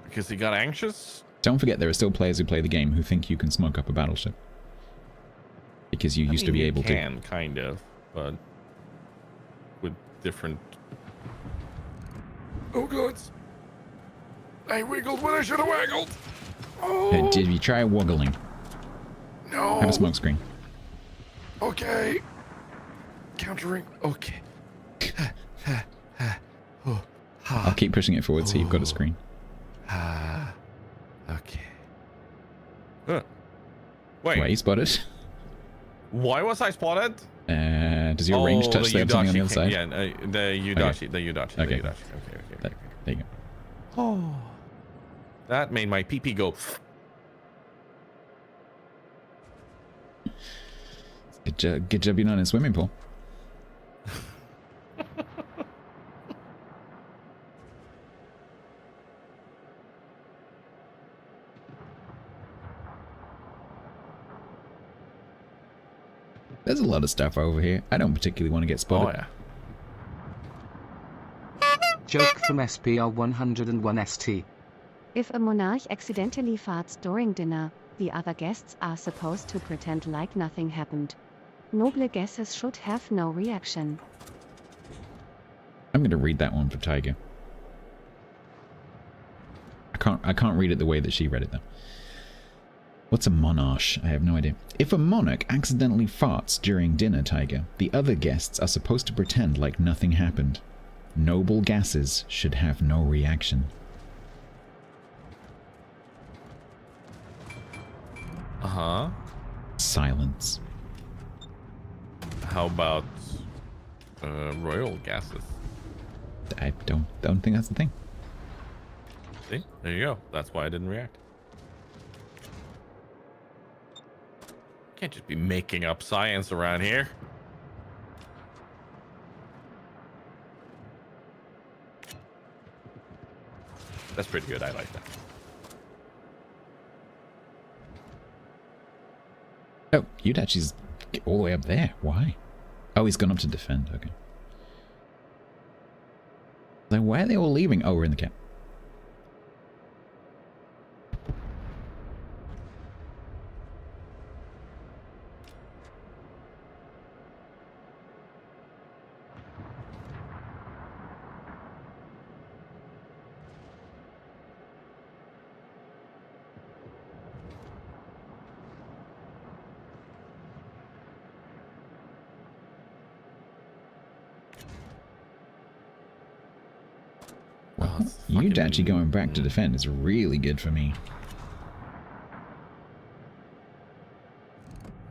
Because he got anxious? Don't forget there are still players who play the game who think you can smoke up a battleship. Because you used to be able to. Kind of, but with different... Oh god! I wiggled when I should have waggled! Oh! Did you try waggling? No! Have a smoke screen. Okay. Countering. Okay. I'll keep pushing it forward so you've got a screen. Okay. Wait. You spotted? Why was I spotted? Does your range touch something on the other side? Yeah, the Yudachi. The Yudachi. Okay. The Yudachi. Okay. There you go. Oh. That made my pee-pee go. Good job you're not in a swimming pool. There's a lot of stuff over here. I don't particularly want to get spotted. Oh, yeah. Joke from SPR 101 ST. If a monarch accidentally farts during dinner, the other guests are supposed to pretend like nothing happened. Noble guesses should have no reaction. I'm going to read that one for Tiger. I can't read it the way that she read it though. What's a monarch? I have no idea. If a monarch accidentally farts during dinner, Tiger, the other guests are supposed to pretend like nothing happened. Noble gases should have no reaction. Uh-huh. Silence. How about royal gases? I don't think that's the thing. See? There you go. That's why I didn't react. Can't just be making up science around here. That's pretty good. I like that. Oh, Yudachi's all the way up there. Why? Oh, he's gone up to defend. Okay. So why are they all leaving? Oh, we're in the camp. You actually going back to defend is really good for me.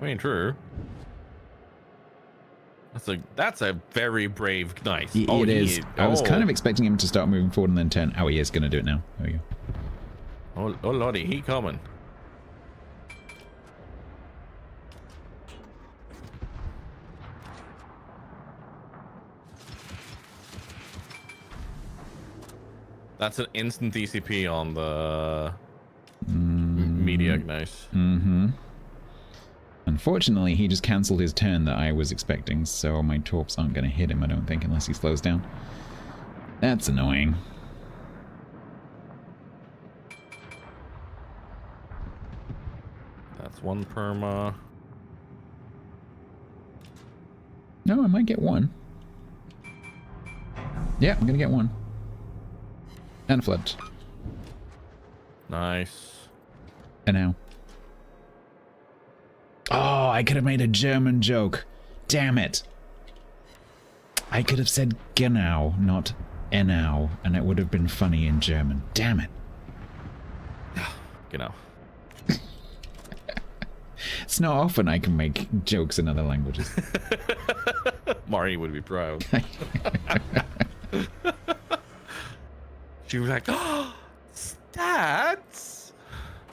I mean, true. That's a very brave knight. It is. I was kind of expecting him to start moving forward and then turn. Oh, he is going to do it now. There we go. Oh lordy, he coming. That's an instant DCP on the media ignite. Unfortunately, he just cancelled his turn that I was expecting, so my torps aren't going to hit him, I don't think, unless he slows down. That's annoying. That's one perma. No, I might get one. Yeah, I'm going to get one. And a flood. Nice. And now. Oh, I could have made a German joke. Damn it. I could have said genau, not enau, and it would have been funny in German. Damn it. Genau. It's not often I can make jokes in other languages. Mari would be proud. She was like, oh, Stats!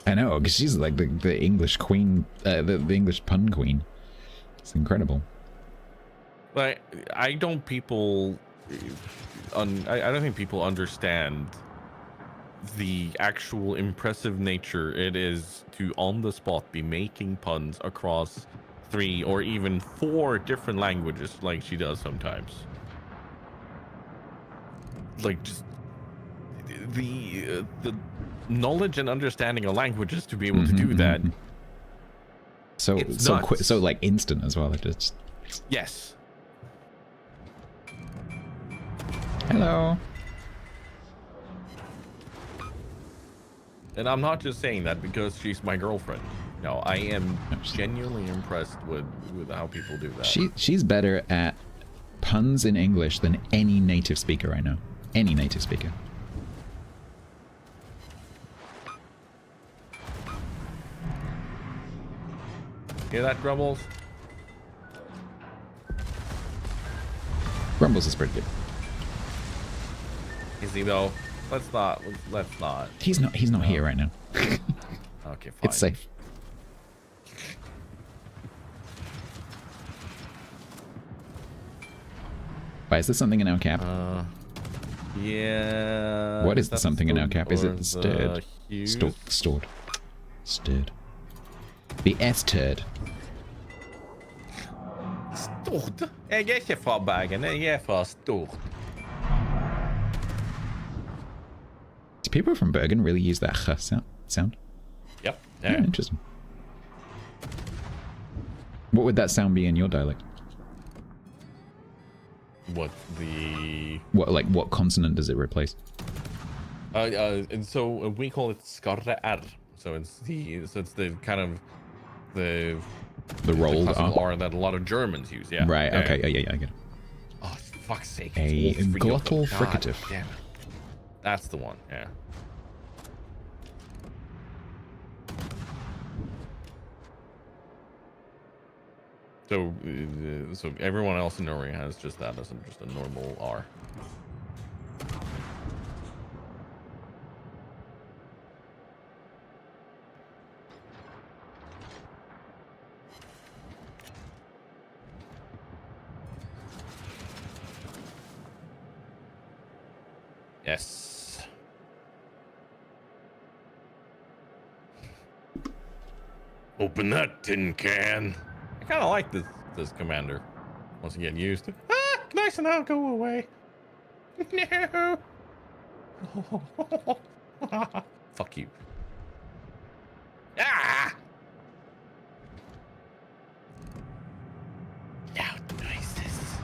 I know, because she's like the English queen, the English pun queen. It's incredible. Like, I don't think people understand the actual impressive nature it is to on the spot be making puns across 3 or even 4 different languages like she does sometimes. Like, just the knowledge and understanding of languages to be able to do that. So like instant as well. It's yes. Hello. And I'm not just saying that because she's my girlfriend. No, I am genuinely impressed with how people do that. She's better at puns in English than any native speaker I know. Any native speaker. Hear that, Grumbles? Grumbles is pretty good. Is he though? Let's not. He's not here right now. Okay, fine. It's safe. Why is there something in our cap? Yeah. What is the something in our cap? Is it stirred? Stored. Stirred. The S-turd. Stort? Jeg ikke fra Bergen, jeg fra Stort. Do people from Bergen really use that ch sound? Yep. Yeah, interesting. What would that sound be in your dialect? What the? What consonant does it replace? And so we call it skarre R. So it's the kind of the rolled R that a lot of Germans use. Yeah. Right. Yeah. Okay. Yeah, I get it. Oh, fuck's sake! A glottal fricative. Damn it. That's the one. Yeah. So everyone else in Norway has just that as just a normal R. Yes. Open that tin can. I kind of like this commander. Once again, used to. Ah, nice and I'll go away. No. Fuck you. Ah. Loud noises.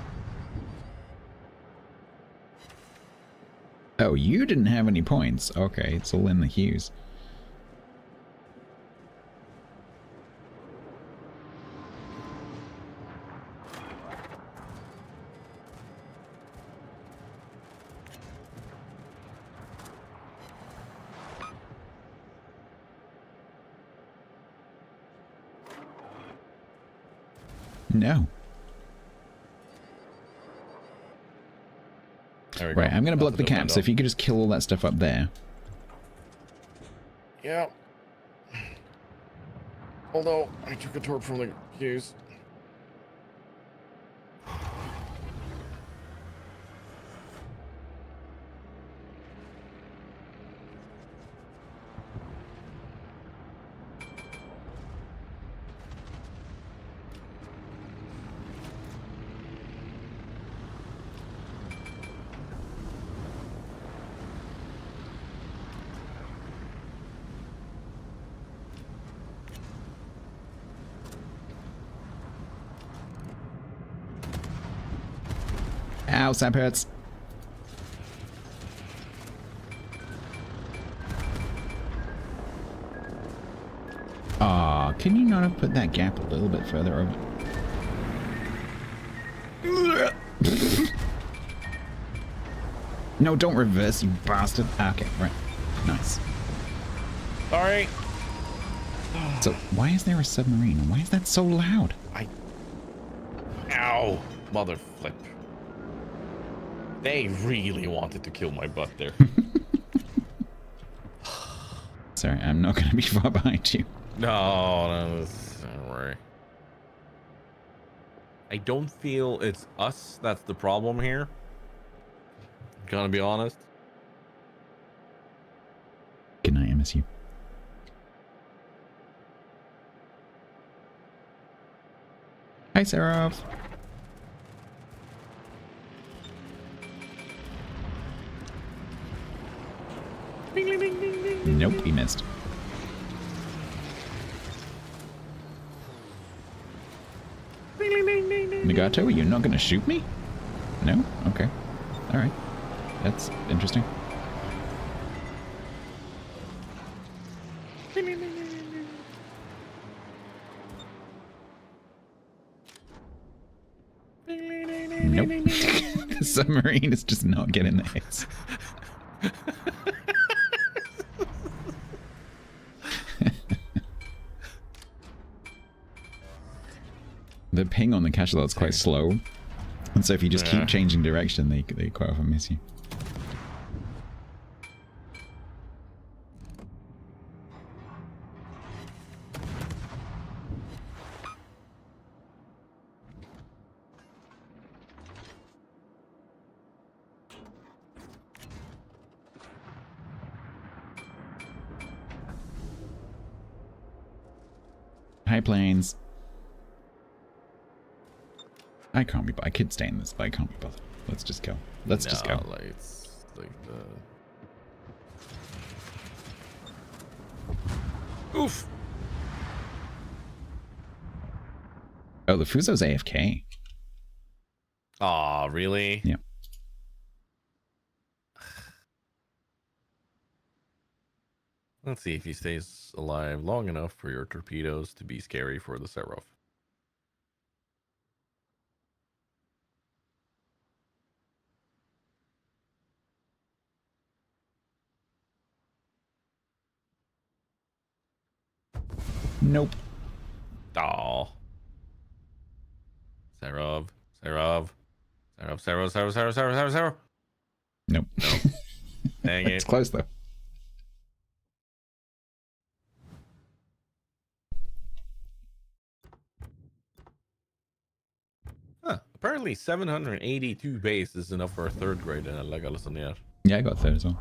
Oh, you didn't have any points. Okay, it's all in the hues. No. There we go. Right, I'm going to block That's the a cap, window. so if you could just kill all that stuff up there. Yeah. Although, I took a torp from the queues. Ow, sap hurts. Aw, can you not have put that gap a little bit further over? No, don't reverse, you bastard. Okay, right. Nice. Sorry. So, why is there a submarine? And why is that so loud? Ow. Mother flip. They really wanted to kill my butt there. Sorry, I'm not going to be far behind you. No, don't worry. I don't feel it's us that's the problem here. Gonna be honest. Good night, MSU. Hi, Seraph. Nope, he missed. Nagato, are you not going to shoot me? No? Okay. Alright. That's interesting. Nope. The submarine is just not getting the hits. The ping on the cachalot is quite slow, and so if you just keep changing direction, they quite often miss you. Hi, planes. I can't be. I could stay in this, but I can't be bothered. Let's just go. Let's just go. Like, it's like the... Oof. Oh, the Fuso's AFK. Aw, really? Yeah. Let's see if he stays alive long enough for your torpedoes to be scary for the Seraph. Nope. Aw. Seraph. Nope. No. Dang it. It's close though. Huh. Apparently 782 base is enough for a third grade in a Legalasonier. Yeah, I got third as well.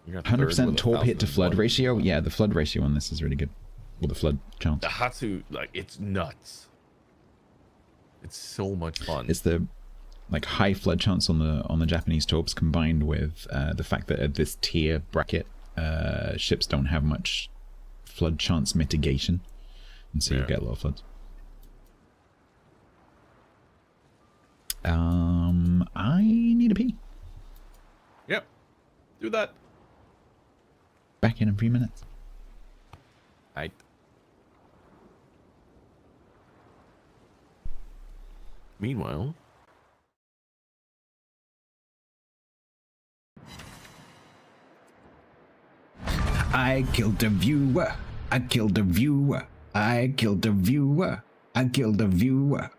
100% torp hit to flood ratio. Yeah, the flood ratio on this is really good. Well, the flood chance. The Hatsu, like, it's nuts. It's so much fun. It's the like high flood chance on the Japanese torps combined with the fact that at this tier bracket, ships don't have much flood chance mitigation, and so you get a lot of floods. I need a pee. Yep. Do that. Back in a few minutes. Right. Meanwhile, I killed a viewer. I killed a viewer. I killed the viewer. I killed the viewer.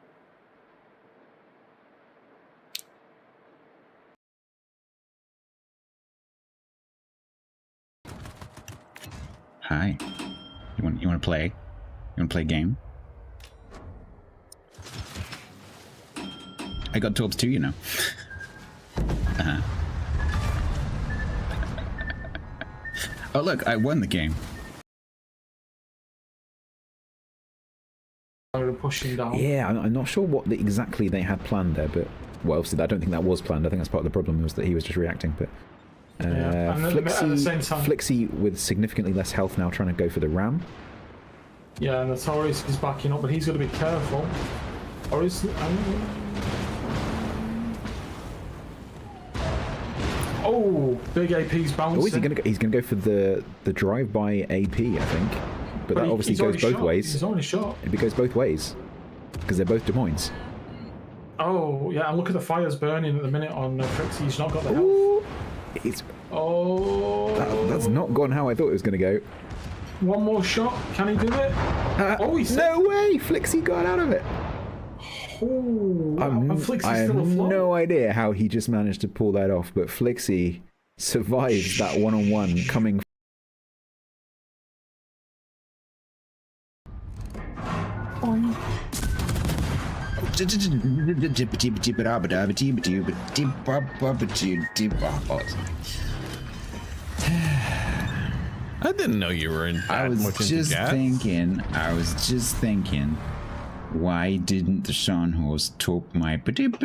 Hi. You want to play? You want to play a game? I got Torps too, you know. Oh look, I won the game. Pushing down. Yeah, I'm not sure what exactly they had planned there, but well, obviously I don't think that was planned. I think that's part of the problem was that he was just reacting. But Flixie with significantly less health now, trying to go for the ram. Yeah, and the Taurus is backing up, but he's got to be careful. Or is oh, big AP's bouncing. Oh, is he gonna go? He's gonna go for the drive-by AP, I think. But that obviously goes both ways. He's already shot. It goes both ways because they're both Des Moines. Oh yeah, and look at the fires burning at the minute on Flixie. He's not got the Ooh, health. it's that's not gone how I thought it was gonna go. One more shot. Can he do it? Oh, he's no way! Flixie got out of it. Oh, I have no idea how he just managed to pull that off, but Flixie survives that one-on-one coming. I didn't know you were in. I was just thinking, why didn't the Sean horse talk my patip?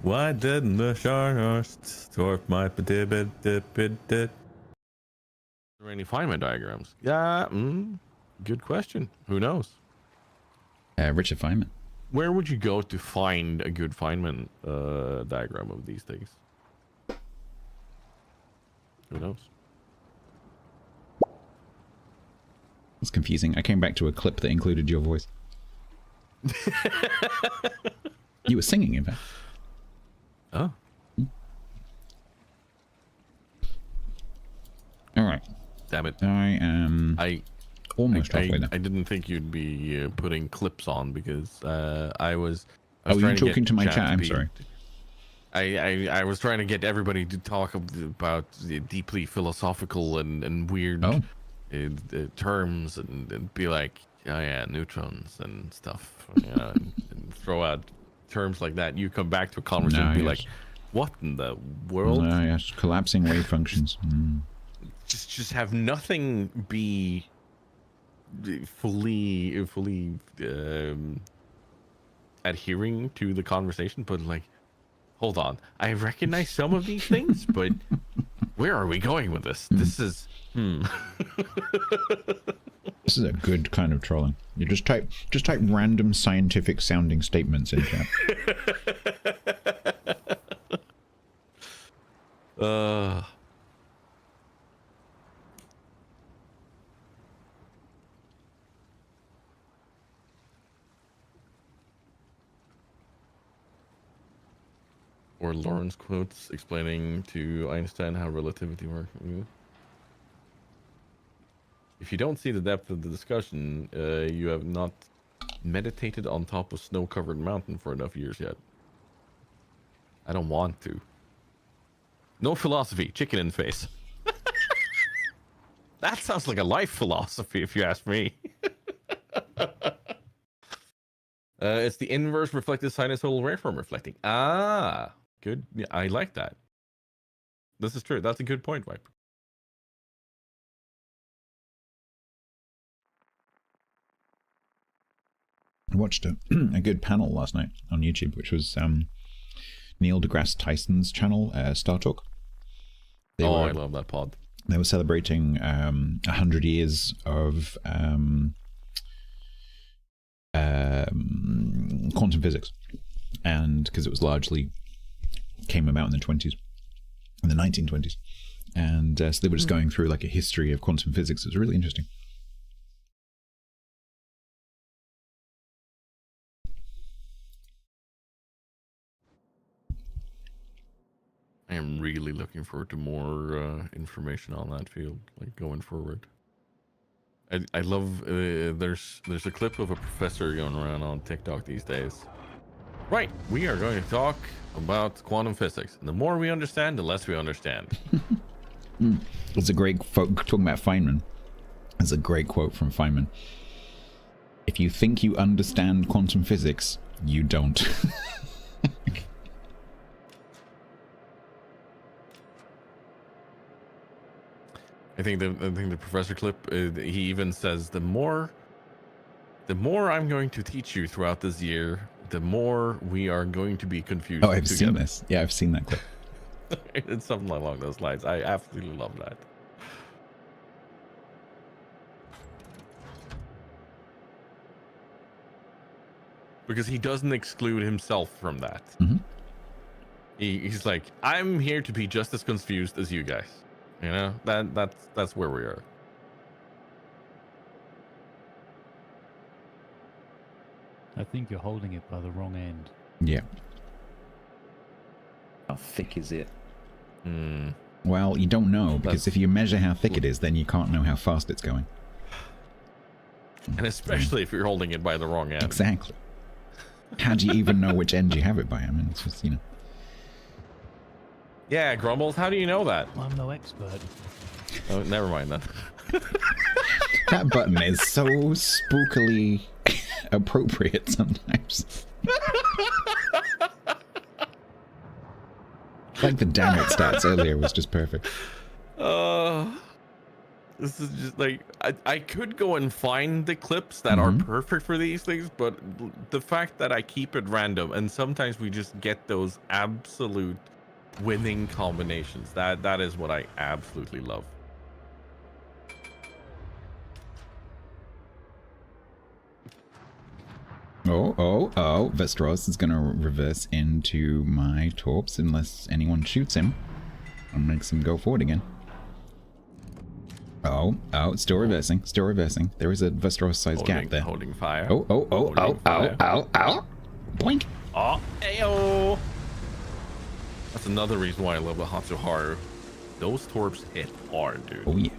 Why didn't the Sean horse talk my patip? Are there any Feynman diagrams? Yeah, good question. Who knows? Richard Feynman. Where would you go to find a good Feynman diagram of these things? Who knows? It's confusing. I came back to a clip that included your voice. You were singing, in fact. Oh. All right. Damn it. I am almost halfway there. I didn't think you'd be putting clips on because I was oh, trying you talking to my chat? I'm sorry. I was trying to get everybody to talk about the deeply philosophical and weird terms and be like, oh yeah, neutrons and stuff, you know, and throw out terms like that. You come back to a conversation and be like, what in the world? No, yes, collapsing wave functions. Just have nothing be fully adhering to the conversation, but like, hold on, I recognize some of these things, but where are we going with this? This is This is a good kind of trolling. You just type random scientific sounding statements in chat. Or Lawrence quotes explaining to Einstein how relativity works. If you don't see the depth of the discussion, you have not meditated on top of snow-covered mountain for enough years yet. I don't want to. No philosophy, chicken in the face. That sounds like a life philosophy, if you ask me. It's the inverse reflected sinusoidal waveform reflecting. Ah, good. Yeah, I like that. This is true. That's a good point, Viper. I watched a good panel last night on YouTube, which was Neil deGrasse Tyson's channel, Star Talk. I love that pod. They were celebrating 100 years of quantum physics, and because it was largely came about in the 1920s, and so they were just going through like a history of quantum physics. It was really interesting. I am really looking forward to more information on that field, like going forward. I love there's a clip of a professor going around on TikTok these days. Right, we are going to talk about quantum physics. And the more we understand, the less we understand. It's a great talking about Feynman. There's a great quote from Feynman. If you think you understand quantum physics, you don't. I think the professor clip, he even says, the more I'm going to teach you throughout this year, the more we are going to be confused. Oh, I've seen this. Yeah, I've seen that clip. It's something along those lines. I absolutely love that. Because he doesn't exclude himself from that. Mm-hmm. He's like, I'm here to be just as confused as you guys. You know, that's where we are. I think you're holding it by the wrong end. Yeah. How thick is it? Well, you don't know, because if you measure how thick it is, then you can't know how fast it's going. And especially if you're holding it by the wrong end. Exactly. How do you even know which end you have it by? I mean, it's just, you know. Yeah, Grumbles, how do you know that? I'm no expert. Oh, never mind then. That button is so spookily appropriate sometimes. Like the damn it stats earlier was just perfect. This is just like, I could go and find the clips that are perfect for these things, but the fact that I keep it random and sometimes we just get those absolute winning combinations, that is what I absolutely love. Oh, Vestros is gonna reverse into my torps unless anyone shoots him and makes him go forward again. Oh, it's still reversing, There is a Vestros-sized gap there. Holding fire. Oh, boink. Oh, ayo. That's another reason why I love the Hatsuharu. Those torps hit hard, dude. Oh, yeah.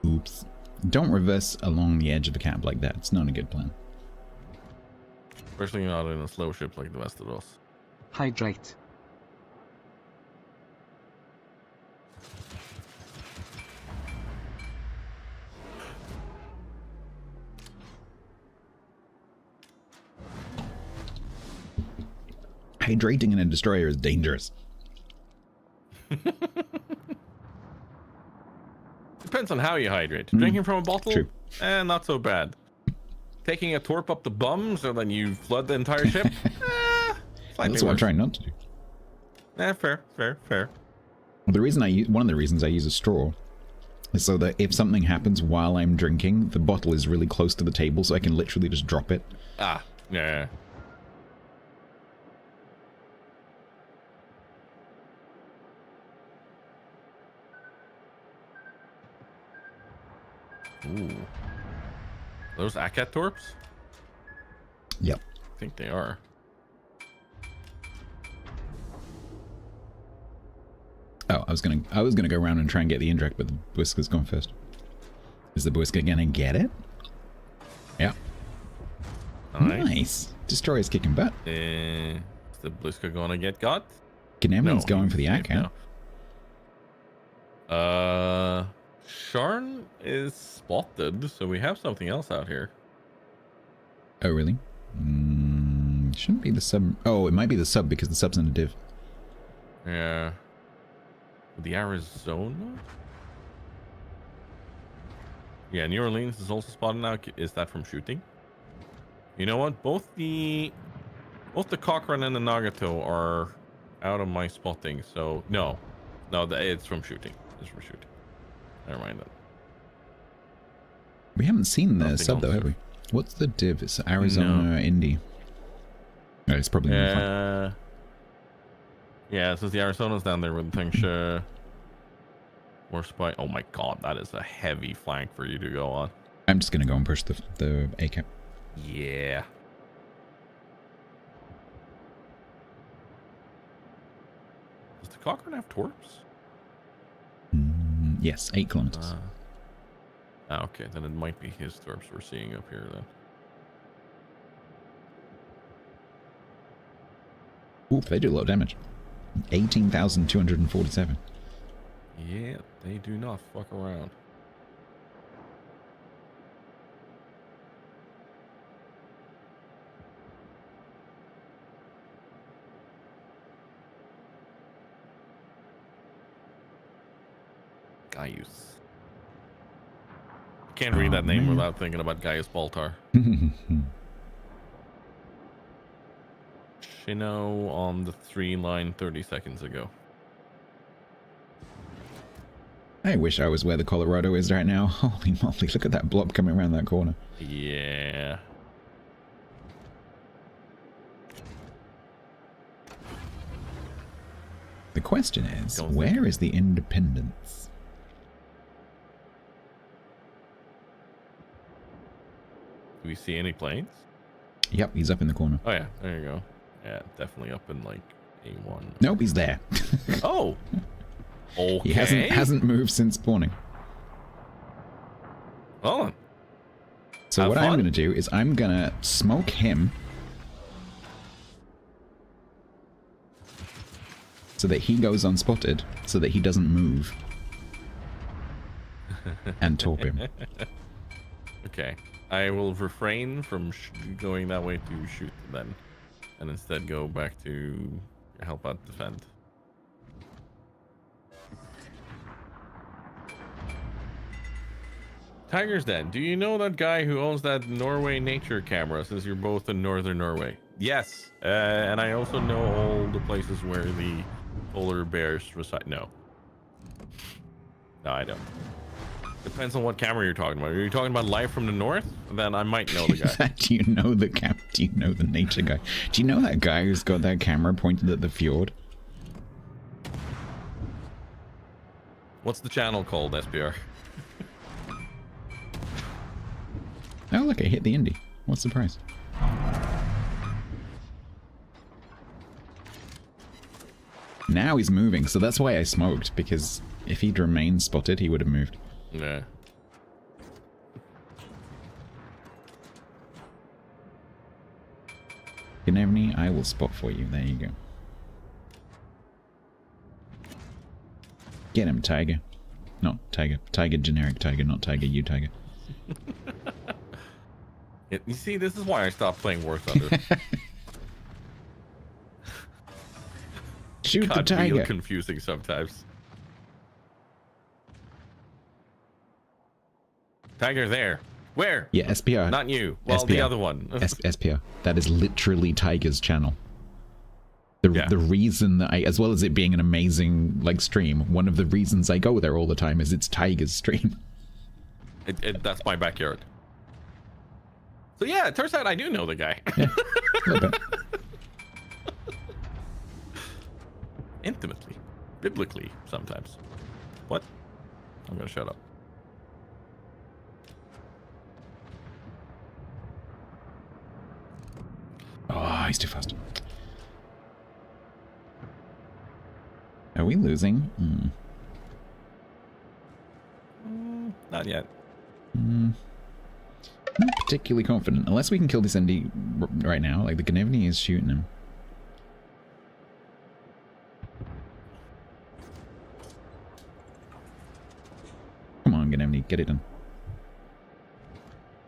Oops. Don't reverse along the edge of the cap like that. It's not a good plan. Especially not in a slow ship like the rest of us. Hydrate. Hydrating in a destroyer is dangerous. Depends on how you hydrate. Drinking from a bottle? True. Not so bad. Taking a torp up the bum so then you flood the entire ship? That's what I'm trying not to do. Fair. Well, one of the reasons I use a straw is so that if something happens while I'm drinking, the bottle is really close to the table so I can literally just drop it. Ah, yeah. Ooh. Those Akat torps? Yep. I think they are. Oh, I was gonna go around and try and get the indirect, but the Bwisker's gone first. Is the Bwisker gonna get it? Yeah. Nice. Destroyer's kicking butt. Is the Bwisker gonna get got? Gnemon's going for the Akat. Sharn is spotted, so we have something else out here. Oh, really? Shouldn't be the sub. Oh, it might be the sub because the sub's in a div. Yeah. The Arizona? Yeah, New Orleans is also spotted now. Is that from shooting? You know what? Both the Cochrane and the Nagato are out of my spotting, so no, it's from shooting. It's from shooting. Never mind that. We haven't seen the sub though, have we? What's the div? It's Arizona Indy. No, it's probably yeah. So the Arizona's down there with the thing. Or spy. Oh my god, that is a heavy flank for you to go on. I'm just gonna go and push the A cap. Yeah. Does the Cochrane have torps? Yes, 8 kilometers. Okay, then it might be his torps we're seeing up here then. Oop, they do a lot of damage. 18,247. Yeah, they do not fuck around. Gaius. Can't read that name without thinking about Gaius Baltar. Shino on the 3 line 30 seconds ago. I wish I was where the Colorado is right now. Holy moly, look at that blob coming around that corner. Yeah. The question is, where is the Independence? Do we see any planes? Yep, he's up in the corner. Oh yeah, there you go. Yeah, definitely up in like A1. Nope, he's there. Oh. Okay. He hasn't moved since spawning. Oh. So what I'm going to do is I'm going to smoke him so that he goes unspotted, so that he doesn't move, and torp him. Okay. I will refrain from going that way to shoot then, and instead go back to help out defend. Tiger's Den, do you know that guy who owns that Norway nature camera, since you're both in northern Norway? Yes, and I also know all the places where the polar bears reside. No, I don't. Depends on what camera you're talking about. Are you talking about live from the north? Then I might know the guy. Do you know the Do you know the nature guy? Do you know that guy who's got that camera pointed at the fjord? What's the channel called, SPR? Oh, look, I hit the Indy. What's the price? Now he's moving, so that's why I smoked, because if he'd remained spotted, he would have moved. Yeah. Gnevny, I will spot for you. There you go. Get him, Tiger. Not Tiger. Tiger, generic Tiger, not Tiger, you Tiger. You see, this is why I stopped playing War Thunder. Shoot the tiger. Real confusing sometimes. Tiger there. Where? Yeah, SPR. Not you. Well, SPR. the other one. SPR. That is literally Tiger's channel. The reason that as well as it being an amazing stream, one of the reasons I go there all the time is it's Tiger's stream. That's my backyard. So yeah, it turns out I do know the guy. Yeah, a little bit. Intimately. Biblically, sometimes. What? I'm gonna shut up. Oh, he's too fast. Are we losing? Not yet. Not particularly confident. Unless we can kill this ND right now. Like, the Gnevny is shooting him. Come on, Gnevny, get it done.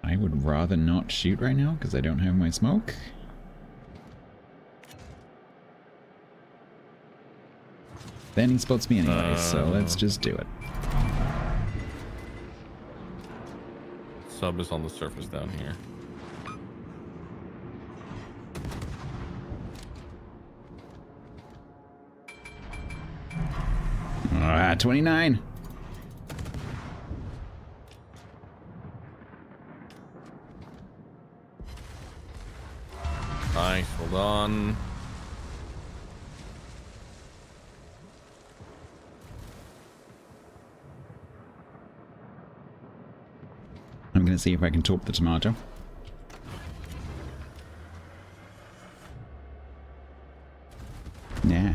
I would rather not shoot right now, because I don't have my smoke. Then he spots me anyway, so let's just do it. Sub is on the surface down here. Ah, 29. Nice, hold on. I'm going to see if I can torp the tomato. Nah.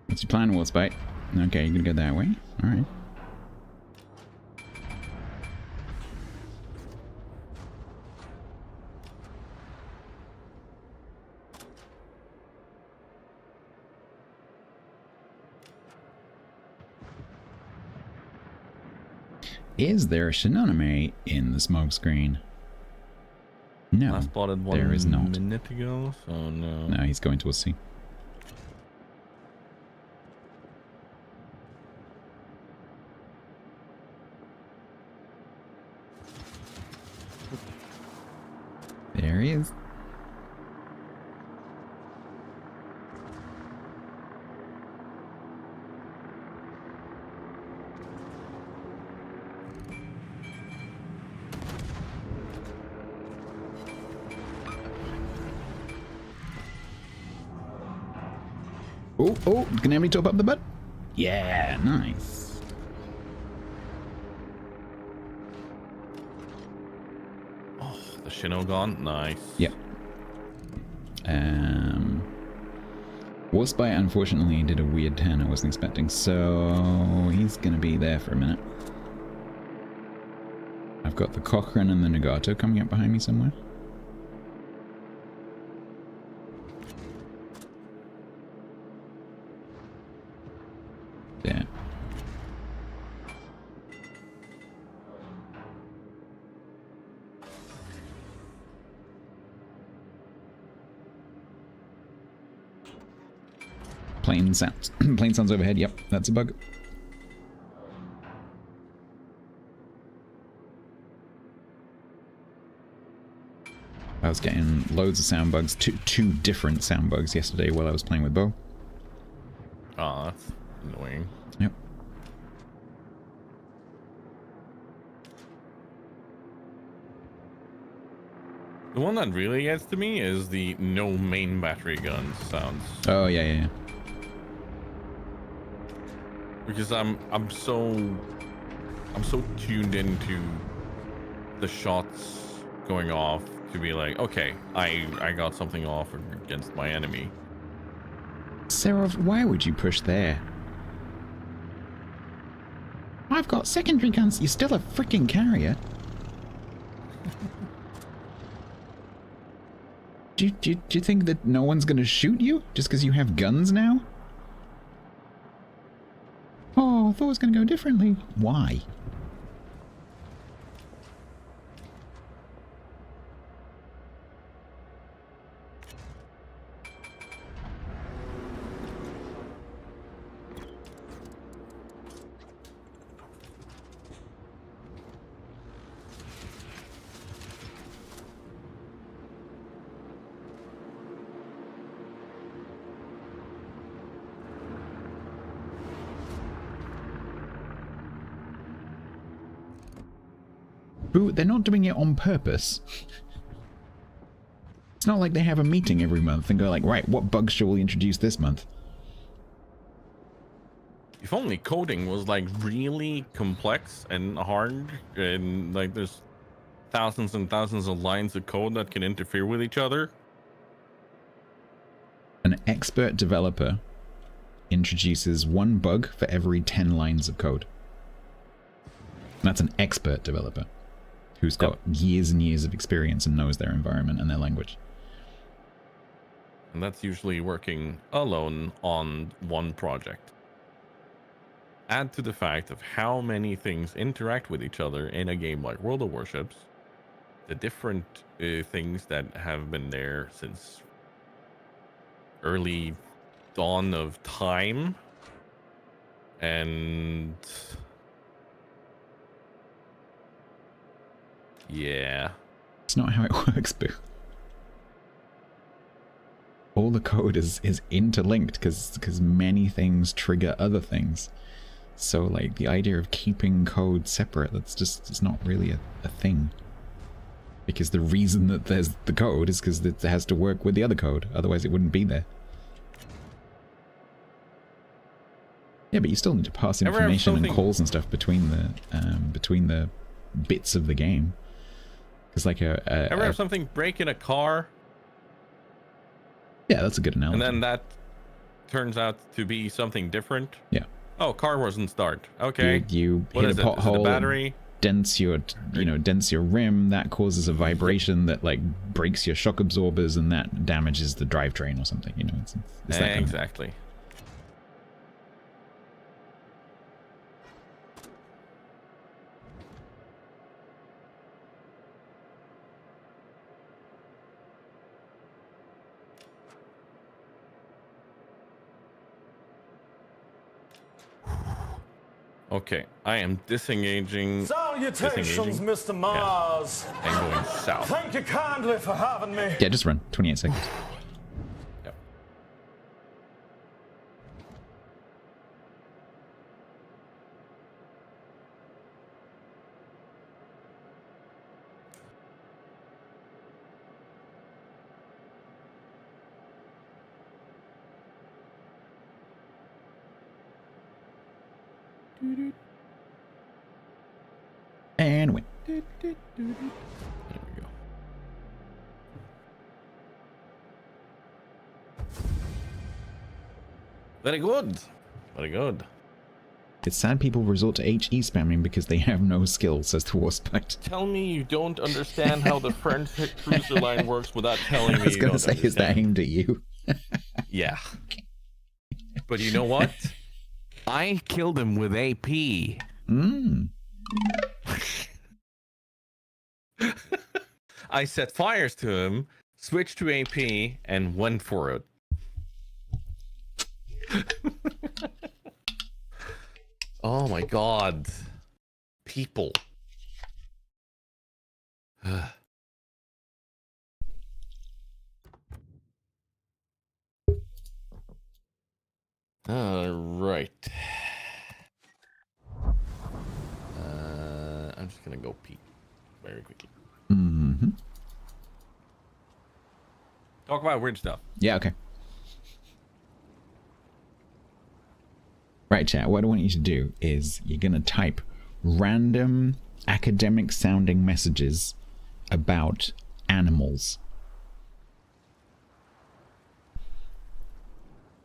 What's your plan, Wolfspite? Okay, you're gonna go that way? Alright. Is there a Shinonome in the smoke screen? No, I spotted one there is not. minute ago, so no. No, he's going towards C. There he is. Oh, can Emily top up the butt? Yeah, nice. Oh, the Shino gone? Nice. Yep. Warspite unfortunately did a weird turn I wasn't expecting, so he's gonna be there for a minute. I've got the Cochrane and the Nagato coming up behind me somewhere. Yeah. Plane sounds. Plane sounds overhead. Yep, that's a bug. I was getting loads of sound bugs, two different sound bugs yesterday while I was playing with Bo. Oh, that's annoying. Yep. The one that really gets to me is the no main battery gun sounds. Oh yeah. Because I'm so tuned into the shots going off to be like, okay, I got something off against my enemy. Sarah, why would you push there? I've got secondary guns. You're still a freaking carrier. Do you think that no one's gonna shoot you just because you have guns now? Oh, I thought it was gonna go differently. Why? Boo, they're not doing it on purpose. It's not like they have a meeting every month and go like, right, what bugs shall we introduce this month? If only coding was like really complex and hard, and like there's thousands and thousands of lines of code that can interfere with each other. An expert developer introduces one bug for every 10 lines of code. And that's an expert developer who's got years and years of experience and knows their environment and their language. And that's usually working alone on one project. Add to the fact of how many things interact with each other in a game like World of Warships, the different things that have been there since early dawn of time, and yeah. It's not how it works, Boo. All the code is interlinked because many things trigger other things. So like the idea of keeping code separate, it's not really a thing. Because the reason that there's the code is because it has to work with the other code, otherwise it wouldn't be there. Yeah, but you still need to pass information and calls and stuff between the bits of the game. Because like ever have something break in a car? Yeah, that's a good analogy. And then that turns out to be something different? Yeah. Oh, car wasn't start. Okay. You what hit a pothole, a battery? Dents your rim, that causes a vibration that like breaks your shock absorbers and that damages the drivetrain or something, you know. It's that kind of exactly. Okay, I am disengaging. Salutations, Mr. Mars. Yeah. And going south. Thank you kindly for having me. Yeah, just run. 28 seconds. Yep. And win. There we go. Very good. Very good. It's sad people resort to HE spamming because they have no skill, says the Warspite. Tell me you don't understand how the French cruiser line works without telling me I was going to say, is that aimed at you? Yeah. But you know what? I killed him with AP. I set fires to him, switched to AP, and went for it. Oh my god. People. Right. I'm just gonna go pee very quickly. Mm-hmm. Talk about weird stuff. Yeah, okay. Right, chat, what I want you to do is you're gonna type random academic sounding messages about animals.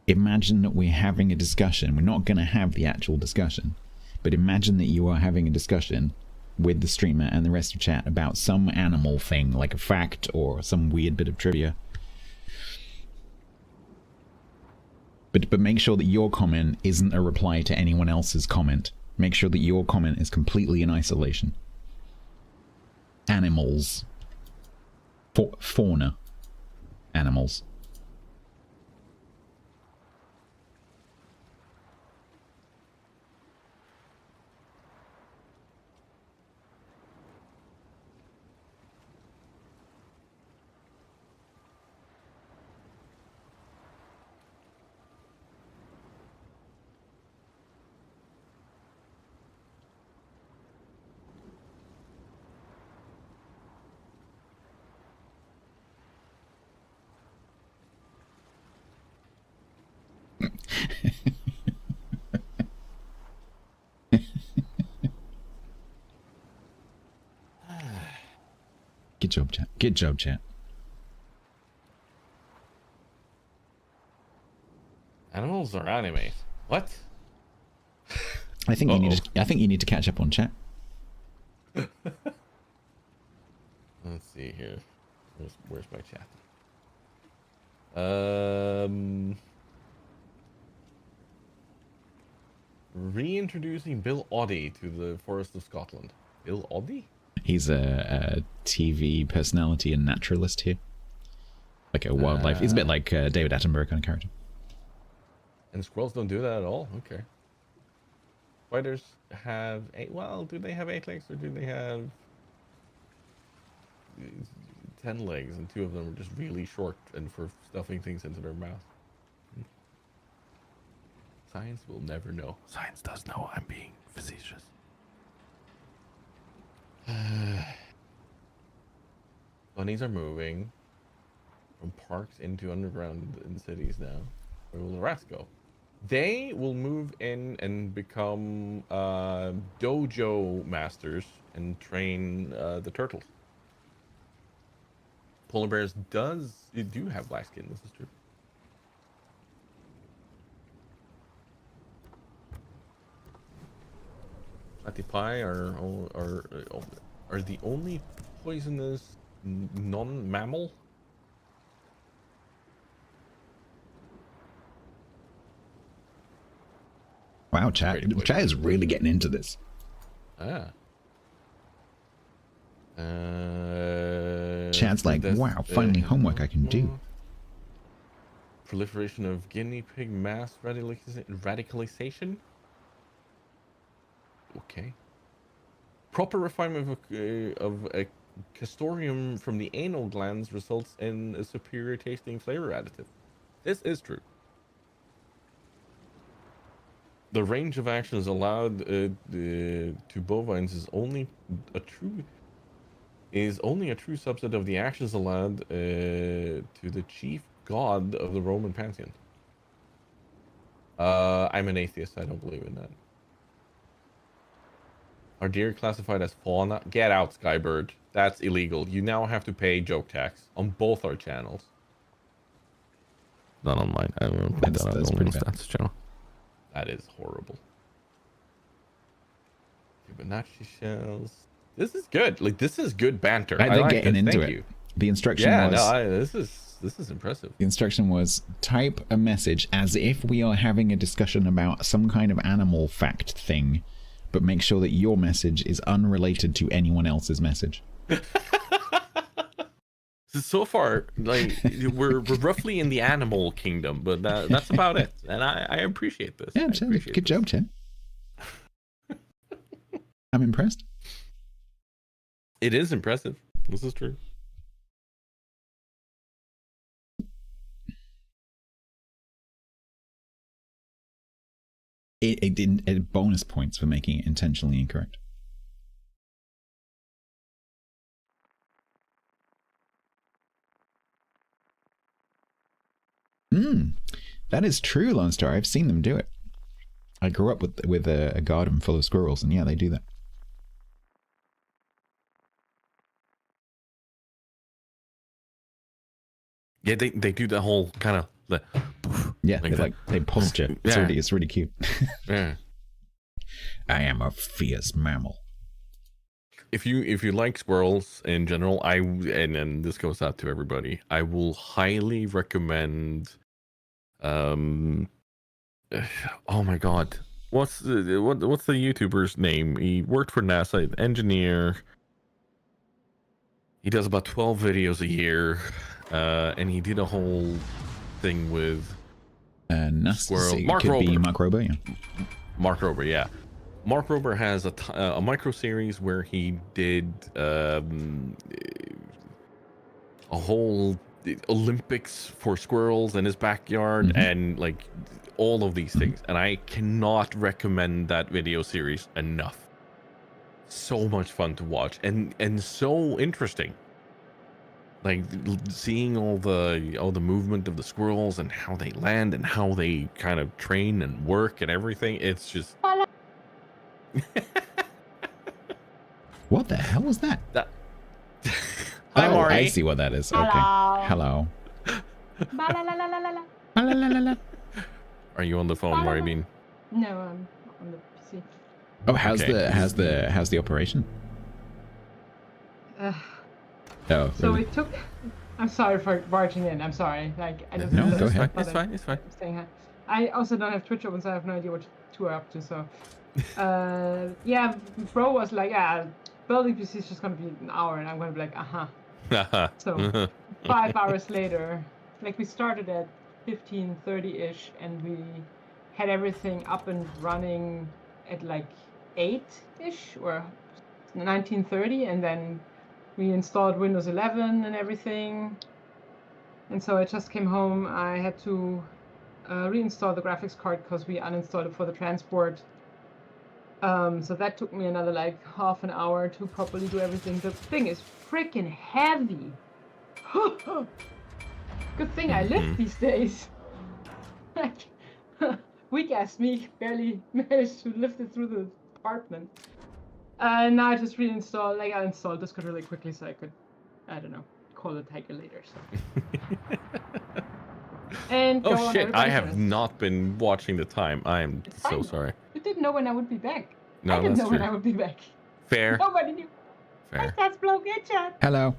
Imagine that we're having a discussion. We're not going to have the actual discussion, but imagine that you are having a discussion with the streamer and the rest of chat about some animal thing, like a fact or some weird bit of trivia. But make sure that your comment isn't a reply to anyone else's comment. Make sure that your comment is completely in isolation. Animals. Fauna. Animals. Good job, chat. Good job, chat. Animals are animes. What? I think you need to catch up on chat. Let's see here. Where's my chat? Reintroducing Bill Oddie to the Forest of Scotland. Bill Oddie? He's a TV personality and naturalist here. Like a wildlife. He's a bit like David Attenborough kind of character. And squirrels don't do that at all? Okay. Spiders have 8... Well, do they have 8 legs or do they have 10 legs and 2 of them are just really short and for stuffing things into their mouth? Science will never know. Science does know. I'm being facetious. Bunnies are moving from parks into underground in cities now. Where will the rest go? They will move in and become dojo masters and train the turtles. Polar bears do have black skin. This is true. Platypi are the only poisonous non-mammal. Wow, chat is really getting into this. Chat's like, wow, finally homework I can do. Proliferation of guinea pig mass radicalization. Okay. Proper refinement of a castoreum from the anal glands results in a superior tasting flavor additive. This is true. The range of actions allowed to bovines is only a true subset of the actions allowed to the chief god of the Roman pantheon. I'm an atheist. I don't believe in that. Are deer classified as fauna? Get out, Skybird. That's illegal. You now have to pay joke tax on both our channels. Not on mine. I don't know. That's pretty bad. That's channel. That is horrible. Fibonacci shells. This is good. Like, this is good banter. They're like getting this. into Thank it. you. The instruction was... this is impressive. The instruction was type a message as if we are having a discussion about some kind of animal fact thing, but make sure that your message is unrelated to anyone else's message. So far, like, we're roughly in the animal kingdom, but that's about it. And I appreciate this. Yeah, good job, Chen. I'm impressed. It is impressive. This is true. It didn't bonus points for making it intentionally incorrect. That is true, Lone Star. I've seen them do it. I grew up with a garden full of squirrels, and yeah, they do that. Yeah, they do the whole kind of yeah, they posture. It's really cute. Yeah. I am a fierce mammal. If you like squirrels in general, and this goes out to everybody, I will highly recommend. Oh my God, what's the YouTuber's name? He worked for NASA, engineer. He does about 12 videos a year, and he did a whole thing with squirrel. Mark Rober, yeah. Mark Rober, yeah. Mark Rober has a micro series where he did a whole Olympics for squirrels in his backyard, and like all of these things. And I cannot recommend that video series enough. So much fun to watch and so interesting. Like seeing all the movement of the squirrels and how they land and how they kind of train and work and everything. It's just. What the hell was that? Hi, Mari. I see what that is. Okay. Hello. Are you on the phone, Mari Bean? No, I'm on the PC. Oh, how's the operation? So really? It took. I'm sorry for barging in. I'm sorry. Like I just. No, go ahead. It's fine. It's fine. I'm staying high. I also don't have Twitch open, so I have no idea what you are up to. So, yeah, bro was like, yeah, building PC is just gonna be an hour, and I'm gonna be like, So 5 hours later, like we started at 15:30ish, and we had everything up and running at like 8ish or 19:30, and then we installed Windows 11 and everything. And so I just came home. I had to reinstall the graphics card because we uninstalled it for the transport. So that took me another like half an hour to properly do everything. The thing is freaking heavy. Good thing I lift these days. Like, weak ass me barely managed to lift it through the apartment. Now I just reinstalled, like I installed Discord really quickly so I could, I don't know, call the tiger later. So. And oh shit! I have not been watching the time. I am so sorry. You didn't know when I would be back. No, I didn't that's know true. when I would be back. Fair. Nobody knew. Fair. StatsBloke, headshot. Hello.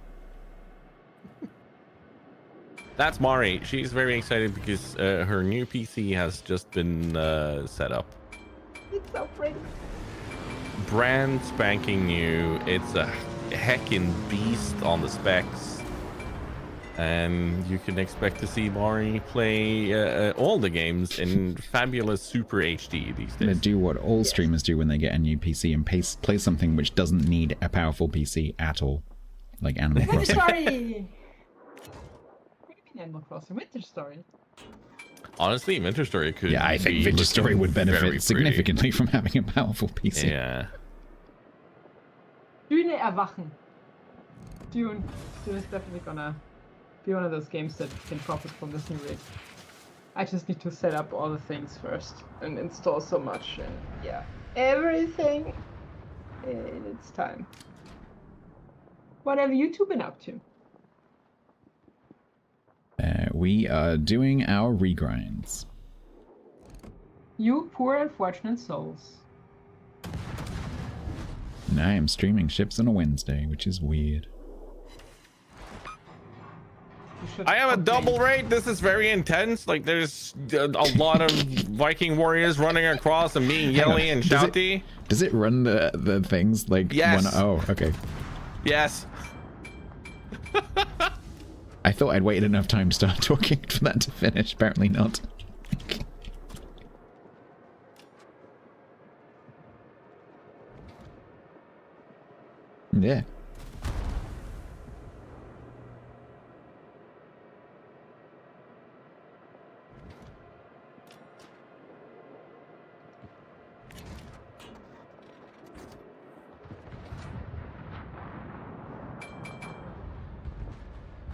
That's Mari. She's very excited because her new PC has just been set up. It's so pretty. Brand spanking new. It's a heckin' beast on the specs. And you can expect to see Mari play all the games in fabulous Super HD these days. I'm gonna do what all streamers do when they get a new PC and play something which doesn't need a powerful PC at all, like Animal Crossing. Sorry. What do you mean Animal Crossing? Winter Story. Honestly, Winter Story could. Yeah, I think Winter Story would benefit significantly from having a powerful PC. Yeah. Dune erwachen. Dune is definitely gonna be one of those games that can profit from this new rig. I just need to set up all the things first and install so much and yeah, everything in its time. What have you two been up to? We are doing our regrinds. You poor unfortunate souls. And I am streaming ships on a Wednesday, which is weird. I have a double rate. This is very intense. Like there's a lot of Viking warriors running across and being yelly and shouty. Does it run the things like? Yes. Oh, okay. Yes. I thought I'd waited enough time to start talking for that to finish. Apparently not. Yeah.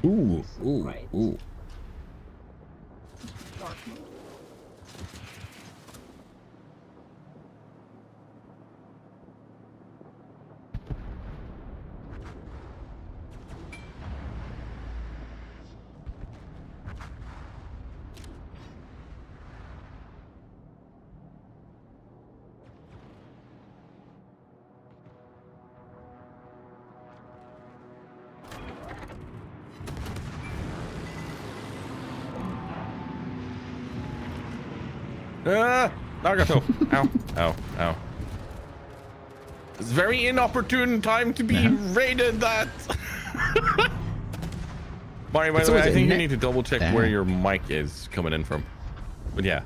Ooh, ooh, ooh. Nagato. Ow, ow, ow. It's very inopportune time to be raided that. Mari, by the way, I think you need to double check where your mic is coming in from. But yeah.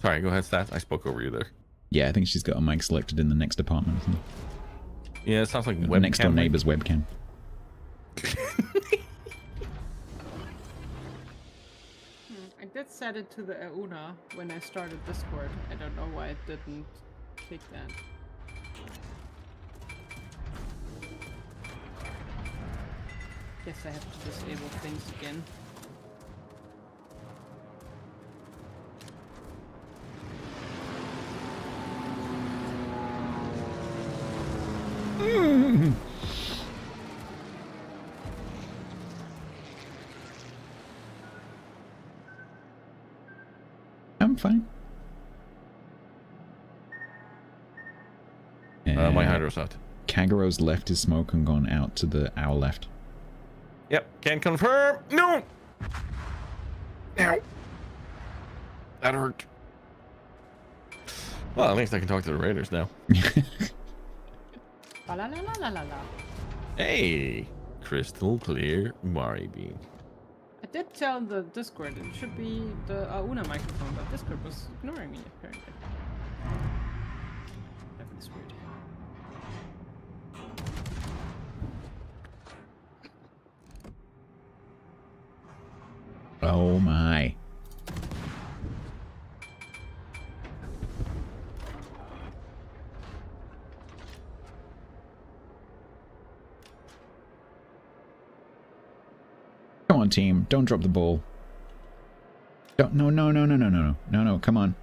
Sorry, go ahead, Stats. I spoke over you there. Yeah, I think she's got a mic selected in the next apartment. Yeah, it sounds like webcam. Next door neighbor's webcam. I did set it to the Auna when I started Discord. I don't know why it didn't take that. Guess I have to disable things again. I'm fine. My hydro's out. Kagero's left his smoke and gone out to the our left. Yep, can confirm. No. Ow. That hurt. Well, at least I can talk to the raiders now. La la la la la la. Hey, crystal clear Mari beam. I did tell the Discord it should be the Auna microphone, but Discord was ignoring me apparently. That's weird. Oh my. on, team. Don't drop the ball. Don't, no, come on.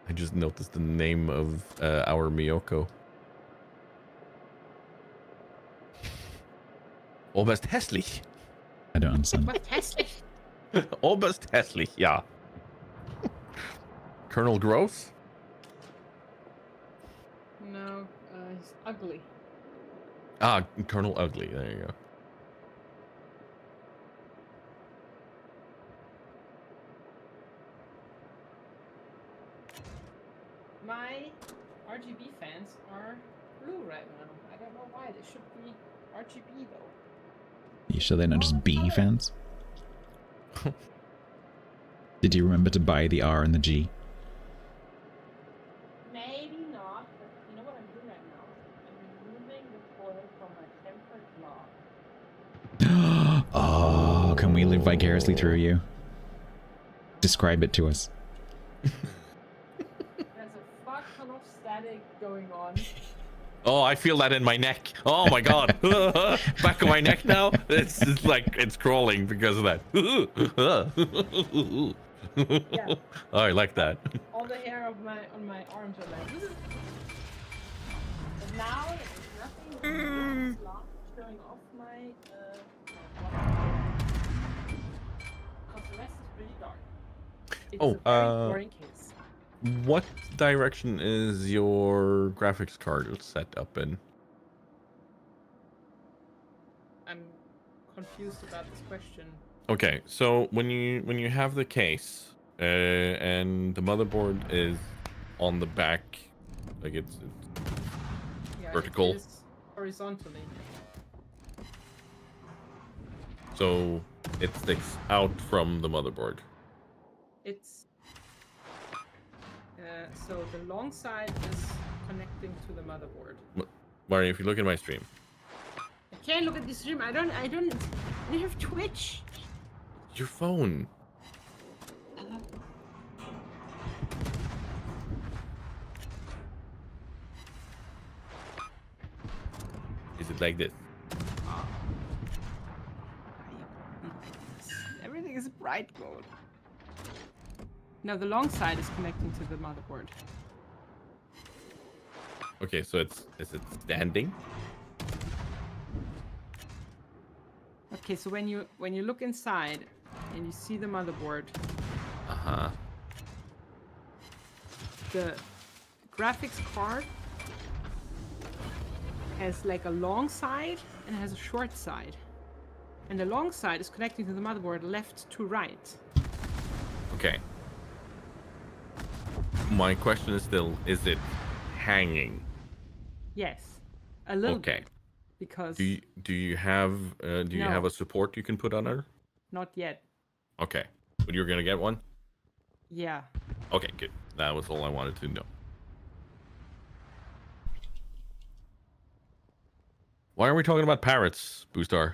I just noticed the name of our Miyoko. Oberst hässlich. I don't understand. Oberst hässlich. Oberst hässlich, yeah. Colonel Gross? No, he's ugly. Ah, Colonel Ugly. There you go. My RGB fans are blue right now. I don't know why. They should be RGB though. You sure they're not just B fans? Did you remember to buy the R and the G? Maybe not, but you know what I'm doing right now? I'm removing the foil from my tempered block. Oh, can we live vicariously through you? Describe it to us. There's a fuck ton of static going on. Oh, I feel that in my neck. Oh my god. Back of my neck now. It's like it's crawling because of that. Yeah. Oh, I like that. All the hair of on my arms are like. But now there's nothing showing off my because the rest is pretty dark. It's a very boring case. What direction is your graphics card set up in? I'm confused about this question. Okay, so when you have the case and the motherboard is on the back, like it's vertical. It is horizontally. So it sticks out from the motherboard. It's so the long side is connecting to the motherboard. Mario, if you look at my stream. I can't look at this stream. I don't have Twitch. Your phone. Is it like this? Everything is bright gold. Now the long side is connecting to the motherboard. Okay, so is it standing? Okay, so when you look inside and you see the motherboard, the graphics card has like a long side and has a short side, and the long side is connecting to the motherboard left to right. Okay. My question is still: is it hanging? Yes, a little. Okay. Bit, because do you have you have a support you can put on it? Not yet. Okay, but you're gonna get one. Yeah. Okay, good. That was all I wanted to know. Why are we talking about parrots, Boostar?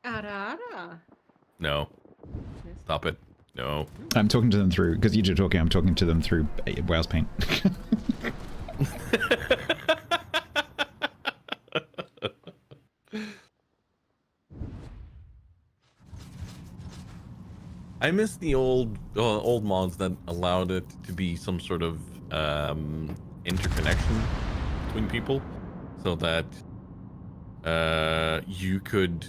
Ara. No. Stop it. No. I'm talking to them through, because you're talking, I'm talking to them through Wales Paint. I miss the old mods that allowed it to be some sort of interconnection between people, so that you could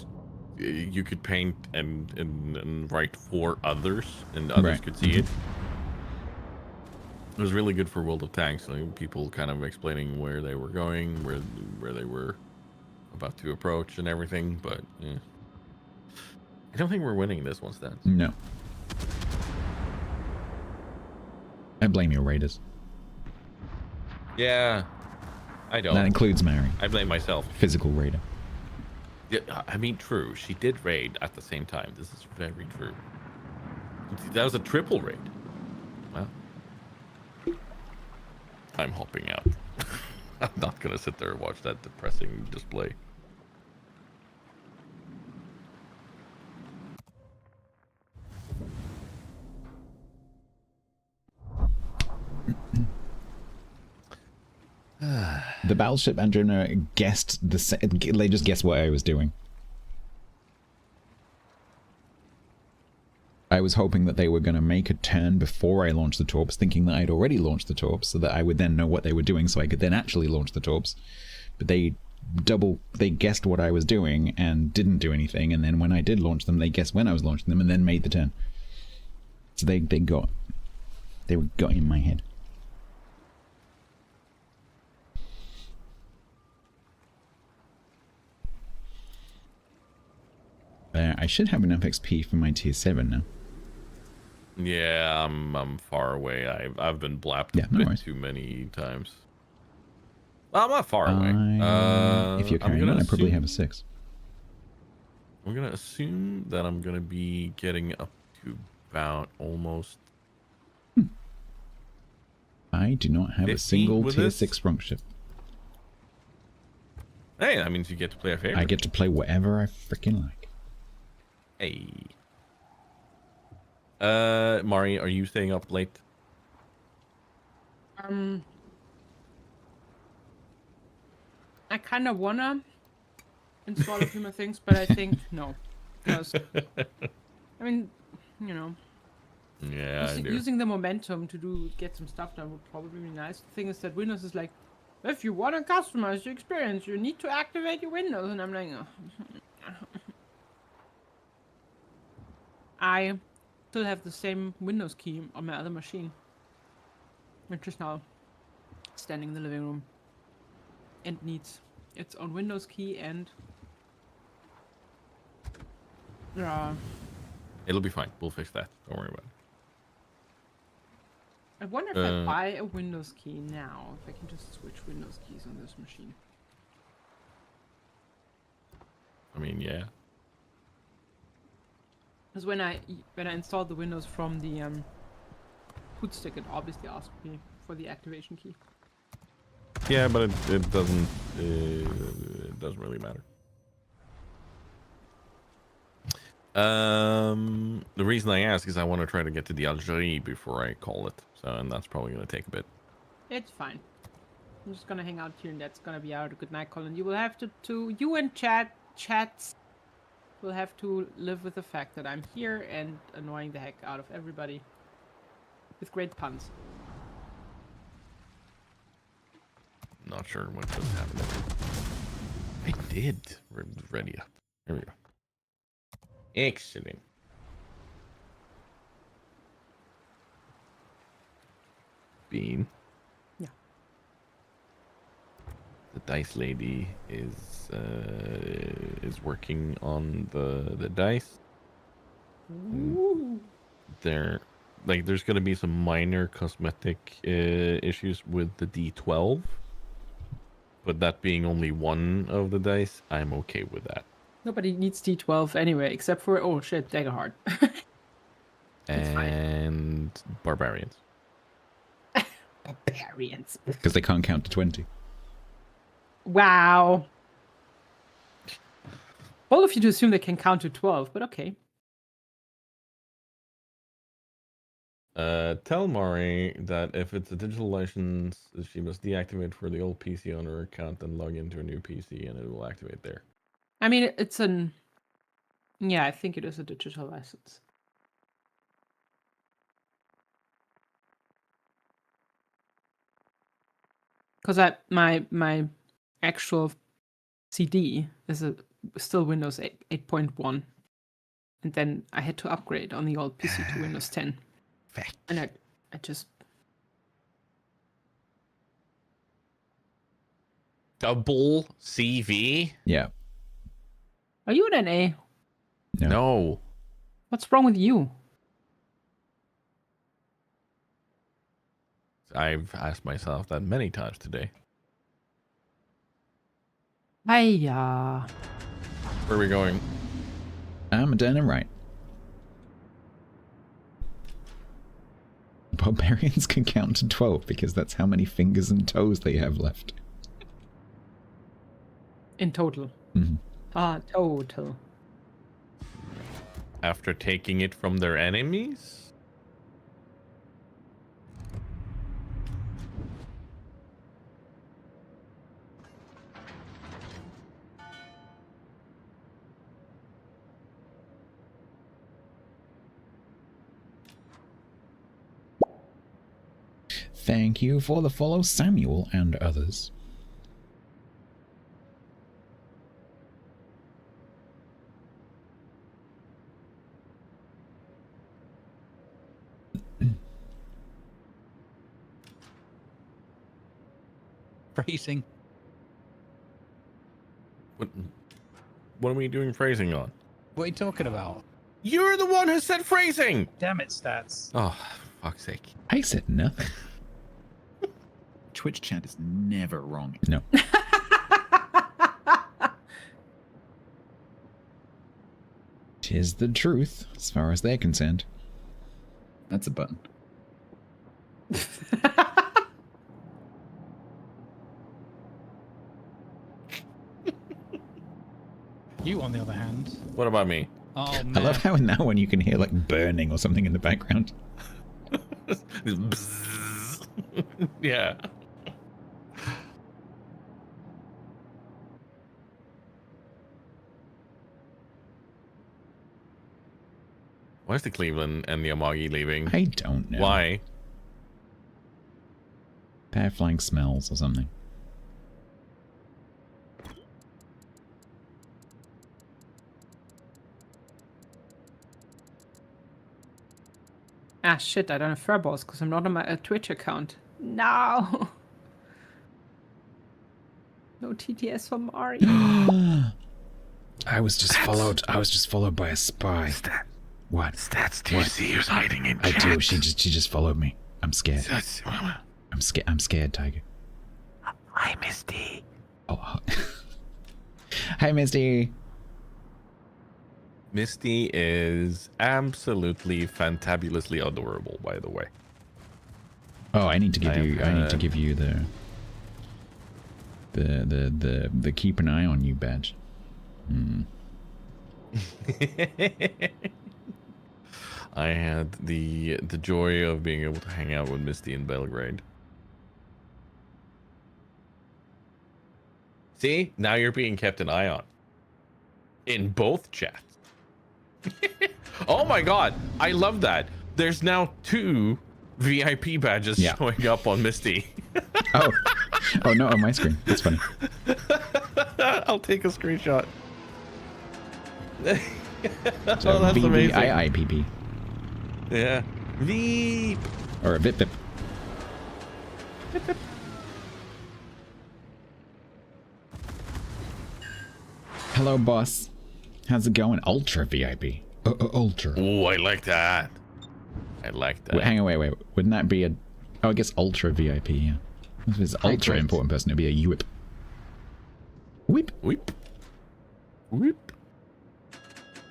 paint and write for others, and others could see it. It was really good for World of Tanks. Like, people kind of explaining where they were going, where they were about to approach, and everything. But yeah. I don't think we're winning this one, Stats. No. I blame your raiders. Yeah, I don't. That includes Mary. I blame myself. Physical raider. Yeah, I mean, true. She did raid at the same time. This is very true. That was a triple raid. Wow. I'm hopping out. I'm not gonna sit there and watch that depressing display. battleship Androna guessed they just guessed what I was doing. I was hoping that they were going to make a turn before I launched the torps, thinking that I'd already launched the torps, so that I would then know what they were doing, so I could then actually launch the torps. But they guessed what I was doing and didn't do anything, and then when I did launch them, they guessed when I was launching them and then made the turn. So they got in my head. I should have enough XP for my tier 7 now. Yeah, I'm far away. I've been blapped a bit too many times. Well, I'm not far away. If you're carrying on, I probably have a 6. I'm gonna assume that I'm gonna be getting up to about almost. I do not have a single tier 6 front ship. Hey, that means you get to play a favorite. I get to play whatever I freaking like. Hey. Mari, are you staying up late? I kind of wanna install a few more things, but I think no, because I mean, you know, yeah, using the momentum to get some stuff done would probably be nice. The thing is that Windows is like, if you want to customize your experience, you need to activate your Windows, and I'm like, oh. I still have the same Windows key on my other machine, which is now standing in the living room and needs its own Windows key and it'll be fine. We'll fix that. Don't worry about it. I wonder if I buy a Windows key now, if I can just switch Windows keys on this machine. I mean, yeah. Because when I installed the Windows from the boot stick, it obviously asked me for the activation key. Yeah, but it doesn't really matter. The reason I ask is I want to try to get to the Algerie before I call it, so and that's probably gonna take a bit. It's fine. I'm just gonna hang out here, and that's gonna be our good night call. And you will have to you and chats will have to live with the fact that I'm here and annoying the heck out of everybody with great puns. Not sure what just happened. I did. We're ready up. Here we go. Excellent. Bean. Yeah. The dice lady is working on the dice. Ooh. There's gonna be some minor cosmetic issues with the D12, but that being only one of the dice, I'm okay with that. Nobody needs D12 anyway, except for oh shit, Daggerheart. And barbarians. Barbarians. Because they can't count to 20. Wow. All of you to assume they can count to 12, but okay. Tell Mari that if it's a digital license, she must deactivate for the old PC on her account and log into a new PC, and it will activate there. I mean, it's an... Yeah, I think it is a digital license. Because my actual CD is still Windows 8.1. And then I had to upgrade on the old PC to Windows 10. Fact. And I just... Double CV? Yeah. Are you an NA? No. What's wrong with you? I've asked myself that many times today. Hiya. Where are we going? Moderna, right. Barbarians can count to 12 because that's how many fingers and toes they have left. In total. Mm-hmm. Ah, total. After taking it from their enemies? Thank you for the follow, Samuel and others. Phrasing. What are we doing phrasing on? What are you talking about? You're the one who said phrasing! Damn it, Stats. Oh, fuck's sake. I said nothing. Twitch chat is never wrong. No. Tis the truth, as far as they're concerned. That's a button. You, on the other hand. What about me? Oh, man. I love how in that one you can hear like burning or something in the background. Yeah. Why is the Cleveland and the Amagi leaving? I don't know. Why? Bad flying smells or something. Ah, shit, I don't have furballs because I'm not on my Twitch account. No! No TTS for Mari. I was just followed by a spy. What? Stats, do you see who's hiding in I chat? do. She just followed me. I'm scared. I'm scared, Tiger. Hi, Misty. Oh. Hi, Misty. Misty is absolutely fantabulously adorable, by the way. Oh, I need to give you the keep an eye on you badge. I had the joy of being able to hang out with Misty in Belgrade. See? Now you're being kept an eye on. In both chats. Oh my god, I love that. There's now 2 VIP badges showing up on Misty. Oh no, on my screen. That's funny. I'll take a screenshot. So oh, that's amazing. VVIIPP. Yeah. Veep. Or a VIP. Vip, vip. Hello, boss. How's it going? Ultra VIP. Ultra. Oh, I like that. I like that. Wait, hang on, wait. Wouldn't that be a... Oh, I guess Ultra VIP, yeah. If it's ultra important person, it'd be a whip. Whip. Whip. Whip.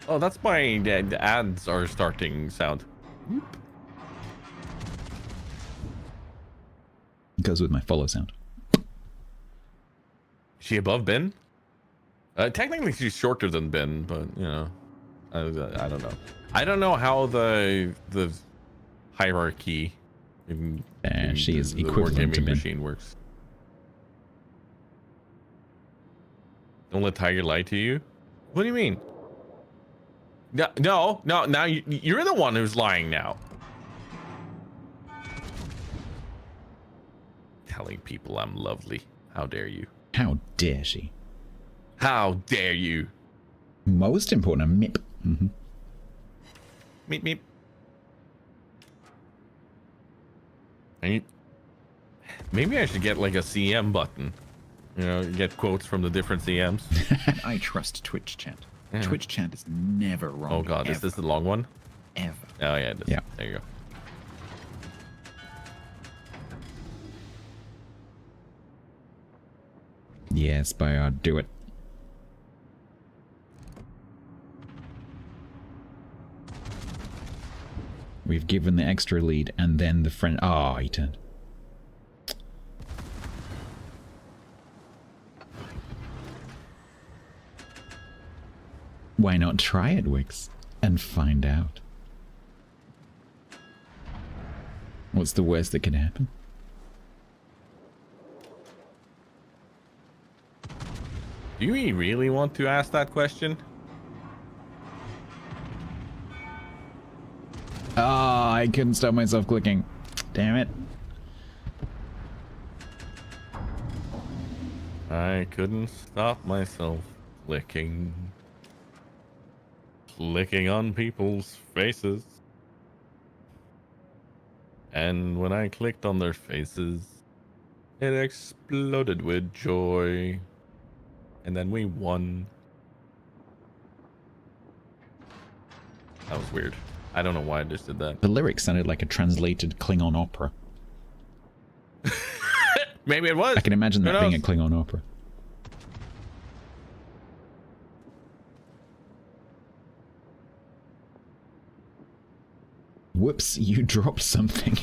Oh, that's my the ads are starting sound. Whip. It goes with my follow sound. Is she above Ben? Technically, she's shorter than Ben, but you know, I don't know. I don't know how the hierarchy in she is the equivalent to Ben. machine works. Don't let Tiger lie to you. What do you mean? No. Now you're the one who's lying now. Telling people I'm lovely. How dare you? How dare she? How dare you? Most important, a MIP. Mm-hmm. Meep. Maybe I should get like a CM button. You know, get quotes from the different CMs. I trust Twitch chat. Yeah. Twitch chat is never wrong. Oh god, is this the long one? Ever. Oh yeah, it is. Yeah. There you go. Yes, Bayard, do it. We've given the extra lead, and then the friend... Oh, he turned. Why not try it, Wix, and find out? What's the worst that could happen? Do you really want to ask that question? Ah, I couldn't stop myself clicking. Damn it. I couldn't stop myself clicking on people's faces. And when I clicked on their faces, it exploded with joy. And then we won. That was weird. I don't know why I just did that. The lyrics sounded like a translated Klingon opera. Maybe it was. I can imagine that being a Klingon opera. Whoops, you dropped something.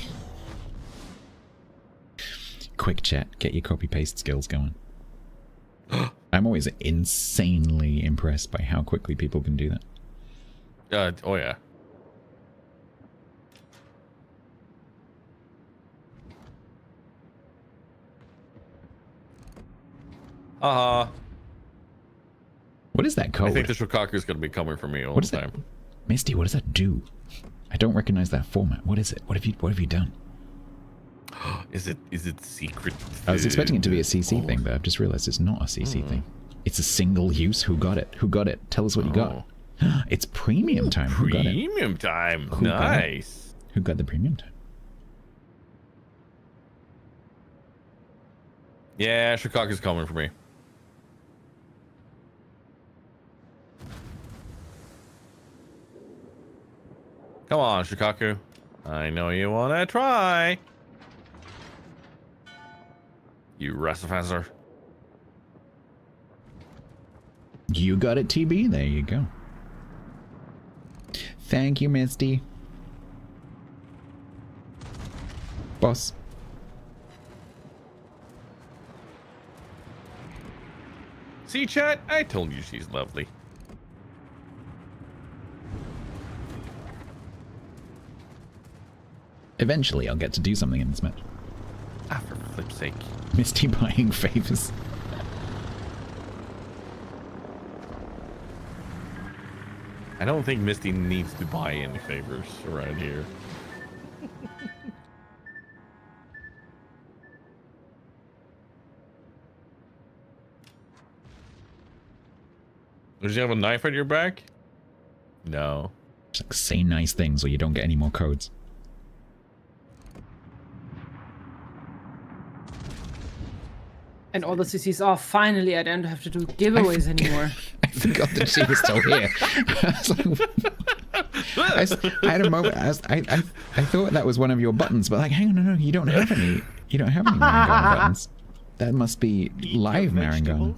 Quick chat, get your copy-paste skills going. I'm always insanely impressed by how quickly people can do that. Oh yeah. What is that code? I think the Shokaku is going to be coming for me all what the is time. That? Misty, what does that do? I don't recognize that format. What is it? What have you done? Is it secret? I was expecting it to be a CC thing, but I've just realized it's not a CC thing. It's a single use. Who got it? Who got it? Tell us what you got. It's premium time. Who got it? Premium time. Nice. Who got the premium time? Yeah, Shokaku's coming for me. Come on, Shokaku. I know you want to try. You Recifazer. You got it, TB. There you go. Thank you, Misty. Boss. See, chat? I told you she's lovely. Eventually, I'll get to do something in this match. Ah, for flip's sake. Misty buying favors. I don't think Misty needs to buy any favors around here. Does you have a knife at your back? No. Just like, say nice things or you don't get any more codes. And all the CCs are finally. I don't have to do giveaways anymore. I forgot that she was still here. I had a moment. I thought that was one of your buttons, but like, hang on, no, you don't have any. You don't have any Marangana buttons. That must be live Marangana.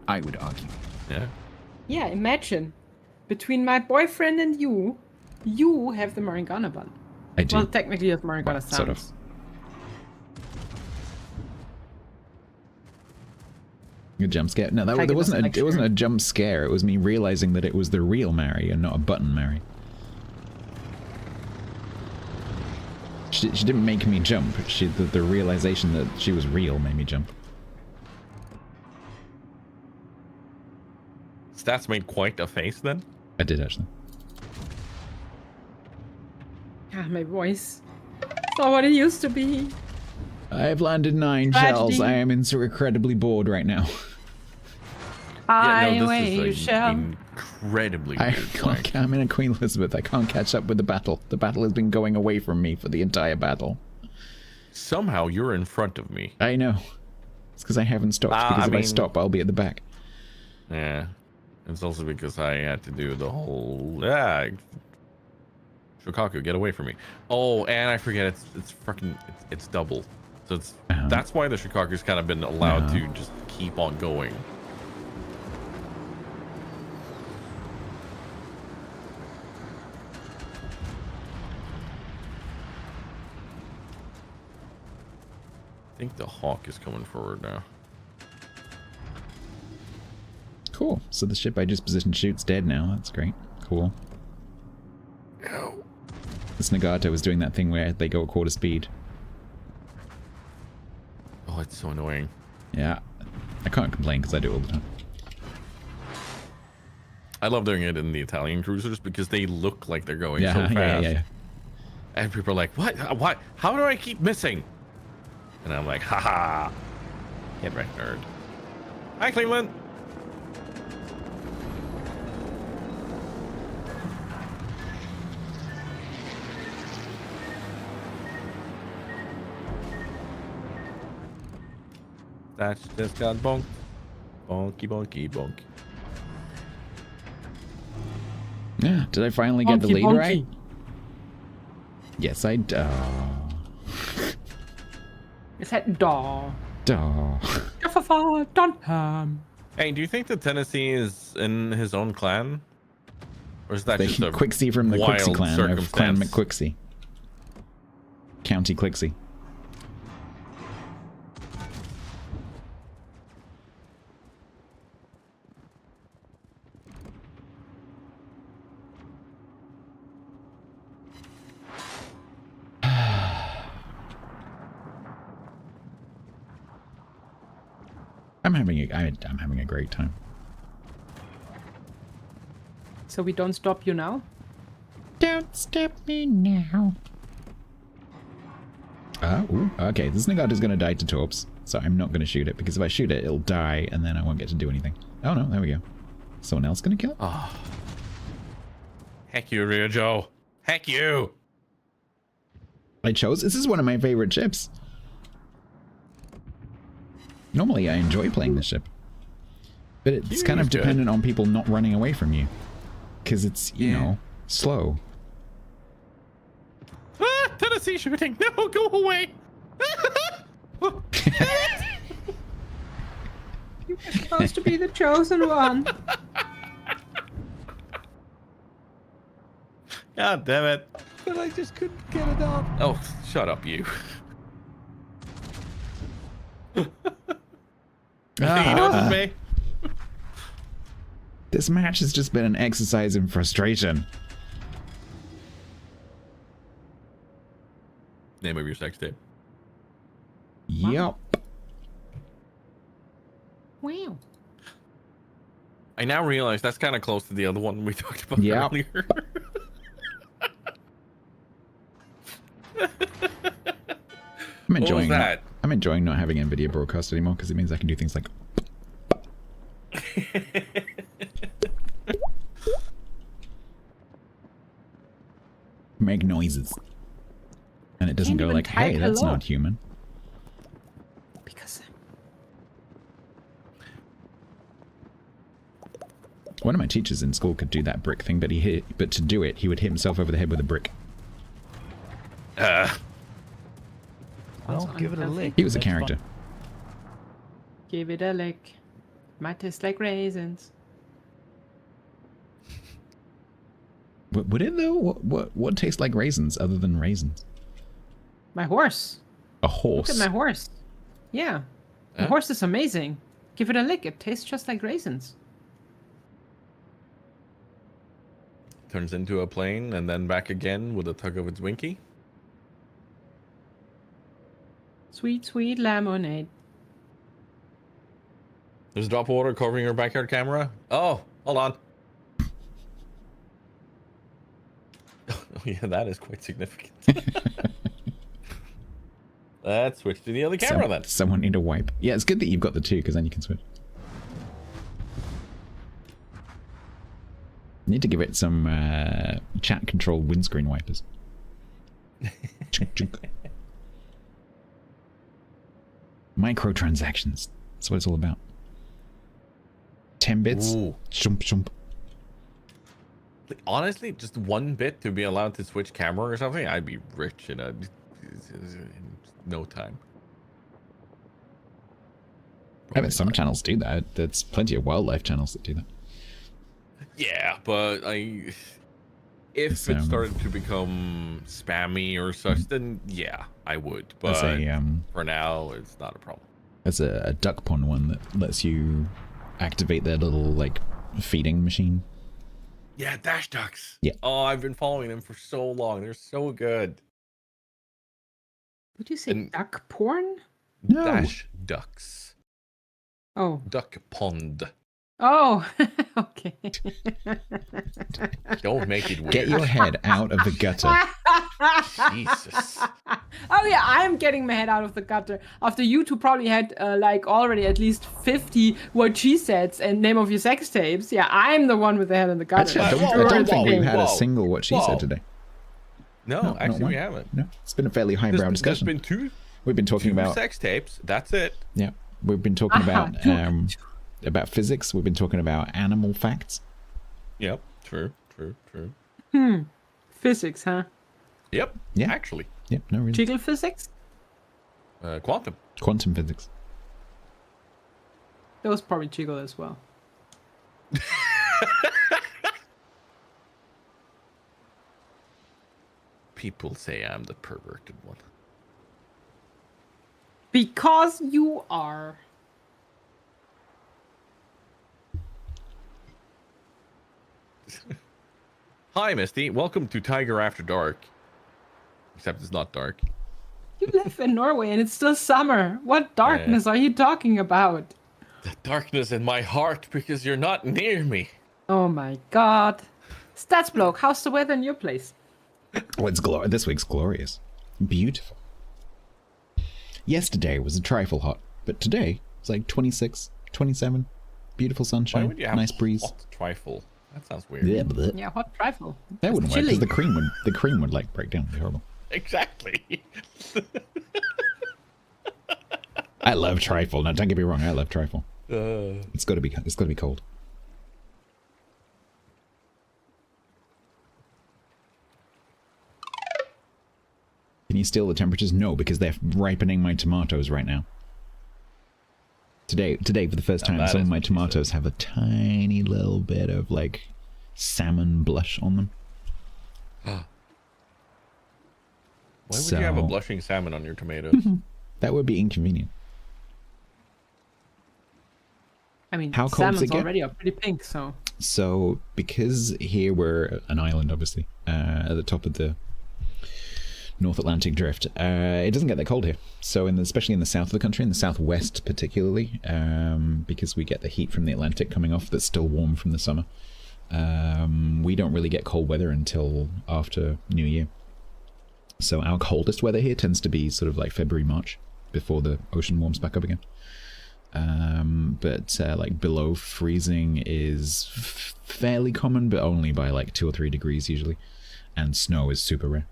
I would argue. Yeah. Yeah, imagine. Between my boyfriend and you have the Marangana button. I do. Well, technically you have Marangana sounds. Sort of. A jump scare? No, it wasn't a jump scare. It was me realizing that it was the real Mary and not a button Mary. She didn't make me jump. The realization that she was real made me jump. Stats made quite a face then? I did actually. Ah, my voice. It's not what it used to be. I've landed 9 shells. I am incredibly bored right now. Yeah, no, this is incredibly weird. I'm in a Queen Elizabeth. I can't catch up with the battle. The battle has been going away from me for the entire battle. Somehow you're in front of me. I know. It's because I haven't stopped. Because if I stop, I'll be at the back. Yeah. It's also because I had to do the whole... Yeah. Shokaku, get away from me. Oh, and I forget it's fucking... It's double. So it's that's why the Shokaku's kind of been allowed to just keep on going. I think the Hawk is coming forward now. Cool. So the ship I just positioned shoots dead now. That's great. Cool. Ow. This Nagato was doing that thing where they go at quarter speed. Oh, it's so annoying. Yeah. I can't complain because I do it all the time. I love doing it in the Italian cruisers because they look like they're going so fast. Yeah. And people are like, what? How do I keep missing? And I'm like, haha. Get wrecked, nerd. Hi, Cleveland. That's just got bonked. Bonky, bonky, bonky. Yeah, did I finally get the Bonky, lead bonky. right? Yes, I Is that daw? Duh. Dunham. Hey, do you think that Tennessee is in his own clan? Or is that The just a Quixie from the Quixie wild clan of Clan circumstance? McQuixie. County Quixie. I'm having a great time. So we don't stop you now? Don't stop me now. Ooh, okay, this Nagata is going to die to torps, so I'm not going to shoot it, because if I shoot it, it'll die, and then I won't get to do anything. Oh no, there we go. Someone else going to kill it? Oh. Heck you, Ryojo. Heck you. I chose. This is one of my favorite ships. Normally, I enjoy playing this ship. But it's kind of dependent on people not running away from you. Because it's, you know, slow. Ah, Tennessee shooting. No, go away. You were supposed to be the chosen one. God damn it. But I just couldn't get it out. Oh, shut up, you. He noticed me. This match has just been an exercise in frustration. Name of your sex tape. Yup. Wow. I now realize that's kind of close to the other one we talked about earlier. I'm enjoying that. I'm enjoying not having NVIDIA broadcast anymore because it means I can do things like make noises. And it doesn't go like, hey, that's not human. Because one of my teachers in school could do that brick thing, but but to do it, he would hit himself over the head with a brick. Well, give it a lick. He was a character. give it a lick. Might taste like raisins. Would it though? What tastes like raisins other than raisins? My horse. A horse. Look at my horse. Yeah. The horse is amazing. Give it a lick. It tastes just like raisins. Turns into a plane and then back again with a tug of its winky. Sweet, sweet lemonade. There's a drop of water covering your backyard camera. Oh, hold on. Oh yeah, that is quite significant. Let's switch to the other camera then. Someone need a wipe. Yeah, it's good that you've got the two, because then you can switch. Need to give it some chat controlled windscreen wipers. Chunk, chunk. Microtransactions. That's what it's all about. 10 bits. Shump, shump. Honestly, just 1 bit to be allowed to switch camera or something, I'd be rich in no time. I bet some channels do that. There's plenty of wildlife channels that do that. Yeah, but if it started to become spammy or such, then yeah, I would. But for now, it's not a problem. There's a duck pond one that lets you activate their little like feeding machine. Yeah, Dash Ducks. Yeah. Oh, I've been following them for so long. They're so good. Would you say duck porn? No. Dash Ducks. Oh. Duck Pond. Oh, okay. Don't make it weird. Get your head out of the gutter. Jesus. Oh yeah, I'm getting my head out of the gutter. After you two probably had like already at least 50 what she said and name of your sex tapes. Yeah, I'm the one with the head in the gutter. Actually, I don't think we've had a single what she said today. No, actually we haven't. No, it's been a fairly highbrow discussion. There's been two. We've been talking about sex tapes. That's it. Yeah, we've been talking about physics. We've been talking about animal facts. Yep. True. Physics, huh? Yep. Yeah. Actually. Yep. No reason. Jiggle physics? Quantum physics. That was probably jiggle as well. People say I'm the perverted one. Because you are. Hi, Misty. Welcome to Tiger After Dark. Except it's not dark. You live in Norway and it's still summer. What darkness are you talking about? The darkness in my heart because you're not near me. Oh my god. StatsBloke, how's the weather in your place? Oh, it's this week's glorious. Beautiful. Yesterday was a trifle hot, but today it's like 26, 27. Beautiful sunshine. Why would you have nice breeze. Hot trifle? That sounds weird. Yeah, hot trifle. That wouldn't work because the cream would like break down. It'd be horrible. Exactly. I love trifle. Now, don't get me wrong. I love trifle. It's got to be cold. Can you steal the temperatures? No, because they're ripening my tomatoes right now. Today for the first time, some of my tomatoes have a tiny little bit of like salmon blush on them. Why would you have a blushing salmon on your tomatoes? That would be inconvenient. I mean, how cold does it get? already are pretty pink, so. So because here we're an island, obviously, at the top of the North Atlantic Drift, it doesn't get that cold here. So especially in the south of the country, in the southwest particularly, because we get the heat from the Atlantic coming off that's still warm from the summer, we don't really get cold weather until after New Year. So our coldest weather here tends to be sort of like February, March, before the ocean warms back up again. But like below freezing is fairly common, but only by like 2 or 3 degrees usually. And snow is super rare.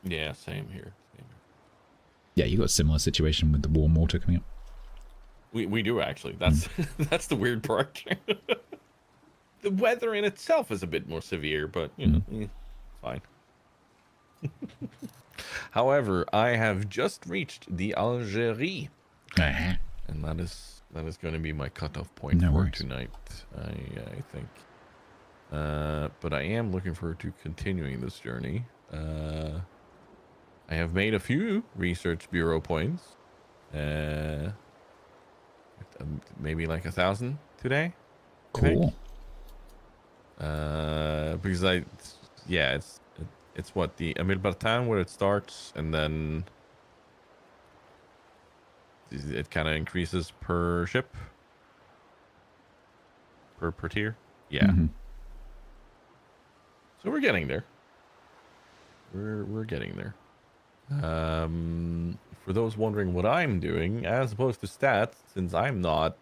Yeah, same here. Yeah, you got a similar situation with the warm water coming up. We do actually. That's that's the weird part. The weather in itself is a bit more severe, but you know, it's fine. However, I have just reached the Algerie, and that is going to be my cutoff point for tonight. I think. But I am looking forward to continuing this journey. I have made a few research bureau points. Maybe like 1,000 today. Cool. Because it's what, the Emile Bertin where it starts, and then it kind of increases per ship, per tier. Yeah. So we're getting there. We're getting there. For those wondering what I'm doing, as opposed to stats, since I'm not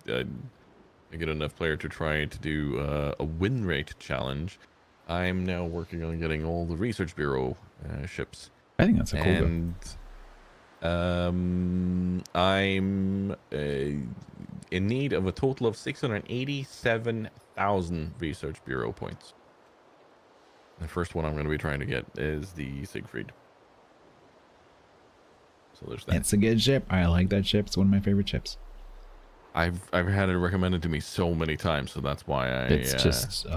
a good enough player to try to do a win rate challenge, I'm now working on getting all the research bureau ships. I think that's a cool goal. I'm in need of a total of 687,000 research bureau points. The first one I'm going to be trying to get is the Siegfried. So there's that. It's a good ship. I like that ship. It's one of my favorite ships. I've had it recommended to me so many times, so that's why It's just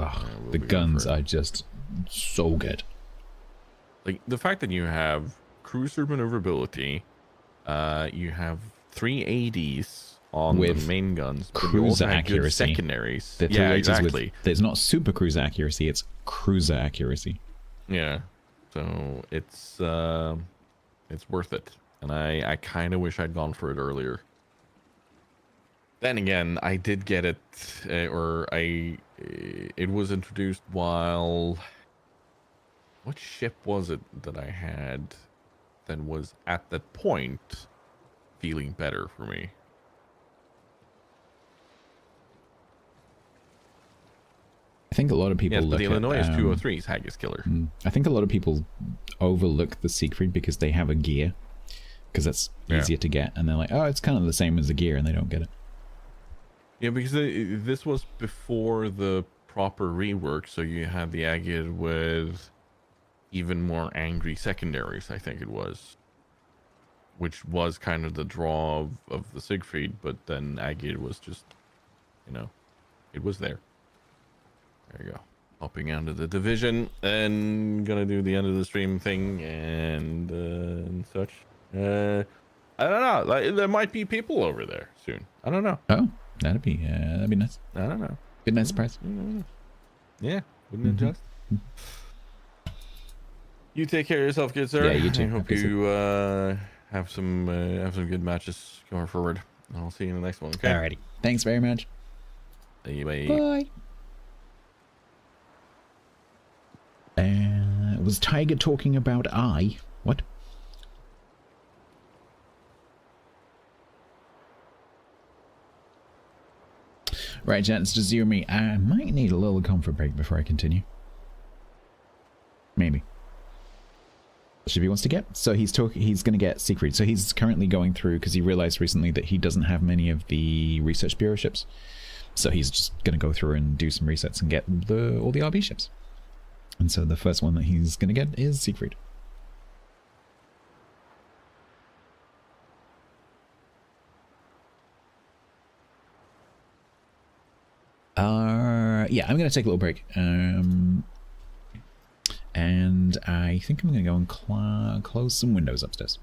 the guns are just so good. Like the fact that you have cruiser maneuverability, you have 3 ADs on with the main guns, cruiser accuracy, secondaries. Yeah, exactly. There's not super cruiser accuracy; it's cruiser accuracy. Yeah, so it's worth it, and I kind of wish I'd gone for it earlier. Then again, I did get it, it was introduced while, what ship was it that I had that was at that point feeling better for me? I think a lot of people yes, look but the Illinois at, is 203's Haggis Killer. I think a lot of people overlook the Siegfried because they have a gear, because that's easier to get, and they're like, oh, it's kind of the same as a gear, and they don't get it. Yeah, because this was before the proper rework, so you had the Agate with even more angry secondaries, I think it was. Which was kind of the draw of the Siegfried, but then Agate was just, you know, it was there. There you go. Hopping onto the division, and gonna do the end of the stream thing and such. I don't know. Like, there might be people over there soon. I don't know. Oh, that'd be nice. I don't know. Good nice surprise. Yeah, wouldn't it just? You take care of yourself, good sir. Yeah, you too. I hope you have some good matches going forward. I'll see you in the next one. Okay. Alrighty. Thanks very much. Bye. Bye. Was Tiger talking about I? What? Right, gents, just you and me. I might need a little comfort break before I continue. Maybe. If he wants to get. So he's going to get Siegfried. So he's currently going through, because he realized recently that he doesn't have many of the research bureau ships. So he's just going to go through and do some resets and get all the RB ships. And so the first one that he's going to get is Siegfried. Yeah, I'm going to take a little break. And I think I'm going to go and close some windows upstairs.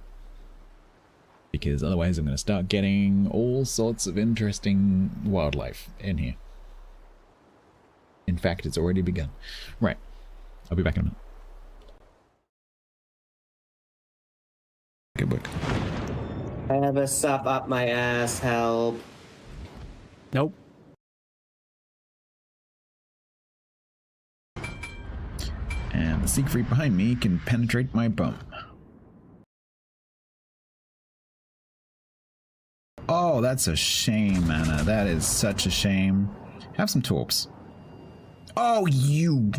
Because otherwise I'm going to start getting all sorts of interesting wildlife in here. In fact, it's already begun. Right. I'll be back in a minute. Good work. I have a sub up my ass, help. Nope. And the Siegfried behind me can penetrate my bum. Oh, that's a shame, Anna. That is such a shame. Have some torps. Oh, you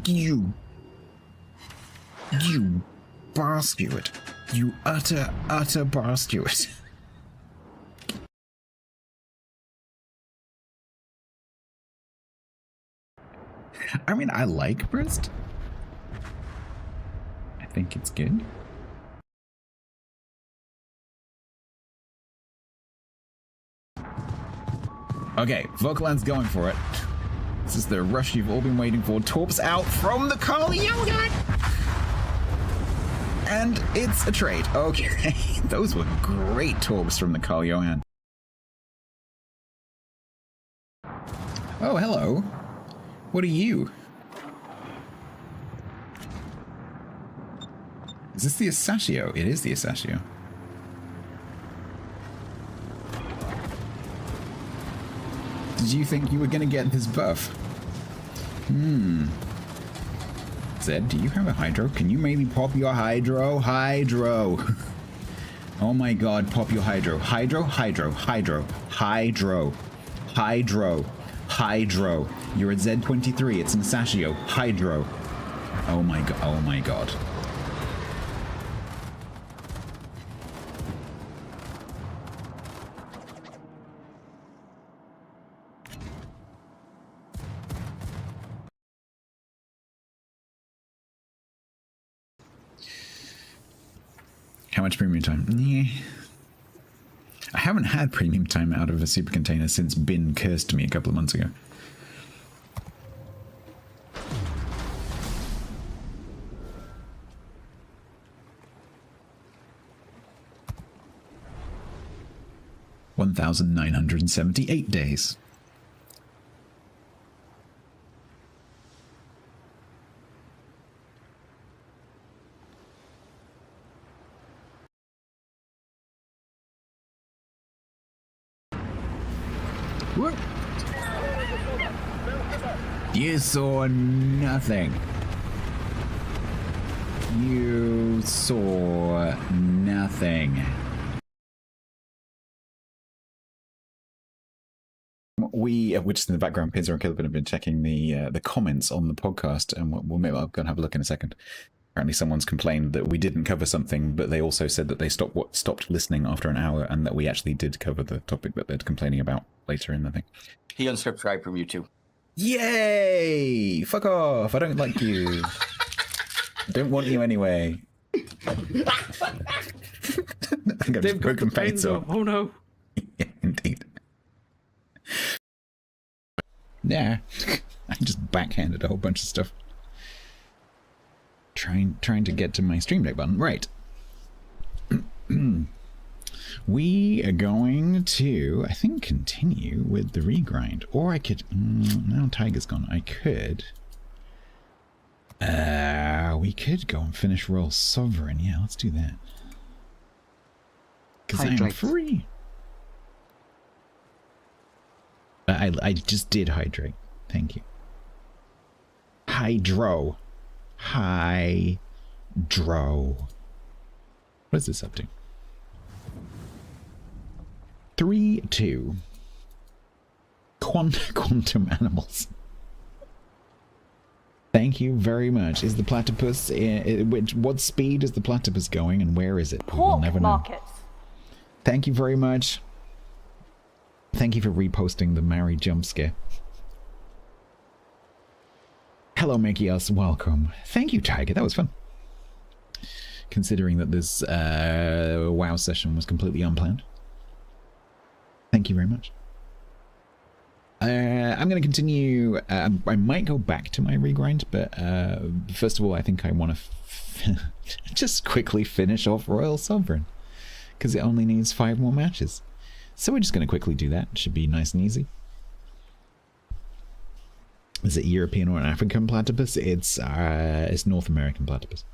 bastard. You utter bastard. I mean, I like Brest. I think it's good. Okay, Vauquelin's going for it. This is the rush you've all been waiting for. Torps out from the Carl Johan! And it's a trade. Okay, those were great torps from the Carl Johan. Oh, hello. What are you? Is this the Asashio? It is the Asashio. Did you think you were going to get this buff? Zed, do you have a Hydro? Can you maybe pop your Hydro? Hydro! Oh my god, pop your Hydro. Hydro, Hydro, Hydro, Hydro, Hydro, Hydro. You're at Z23, it's an Asashio. Hydro. Oh my god, oh my god. How much premium time? Yeah. I haven't had premium time out of a super container since Bin cursed me a couple of months ago. $1,978 days. You saw nothing. You saw nothing. We're just in the background. Pizza and Killer have been checking the comments on the podcast, and I'll go and have a look in a second. Apparently, someone's complained that we didn't cover something, but they also said that they stopped listening after an hour, and that we actually did cover the topic that they're complaining about later in the thing. He unsubscribed from you too. Yay! Fuck off! I don't like you. I don't want you anyway. I think I've just broken pains off. Oh no. Yeah, indeed. Yeah, I just backhanded a whole bunch of stuff. Trying to get to my Stream Deck button. Right. We are going to, I think, continue with the regrind. Or I could... now Tiger's gone. I could... we could go and finish Royal Sovereign. Yeah, let's do that. Because I'm free. I just did hydrate. Thank you. Hydro. What is this up to? 3-2. Quantum animals. Thank you very much. Is the platypus... what speed is the platypus going, and where is it? We will never know. Thank you very much. Thank you for reposting the Mary jump scare. Hello, Mickey Us. Welcome. Thank you, Tiger. That was fun. Considering that this WoW session was completely unplanned. Thank you very much. I'm going to continue. I might go back to my regrind, but first of all, I think I want to just quickly finish off Royal Sovereign, because it only needs 5 more matches. So we're just going to quickly do that. It should be nice and easy. Is it European or an African platypus? It's North American platypus.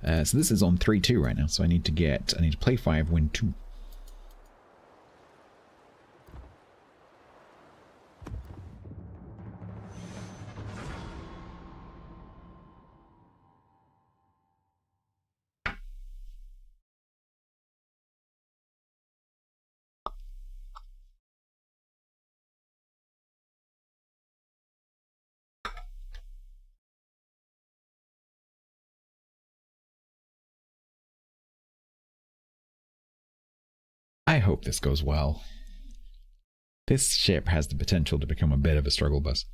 So this is on 3-2 right now. So I need to play 5, win 2. I hope this goes well. This ship has the potential to become a bit of a struggle bus.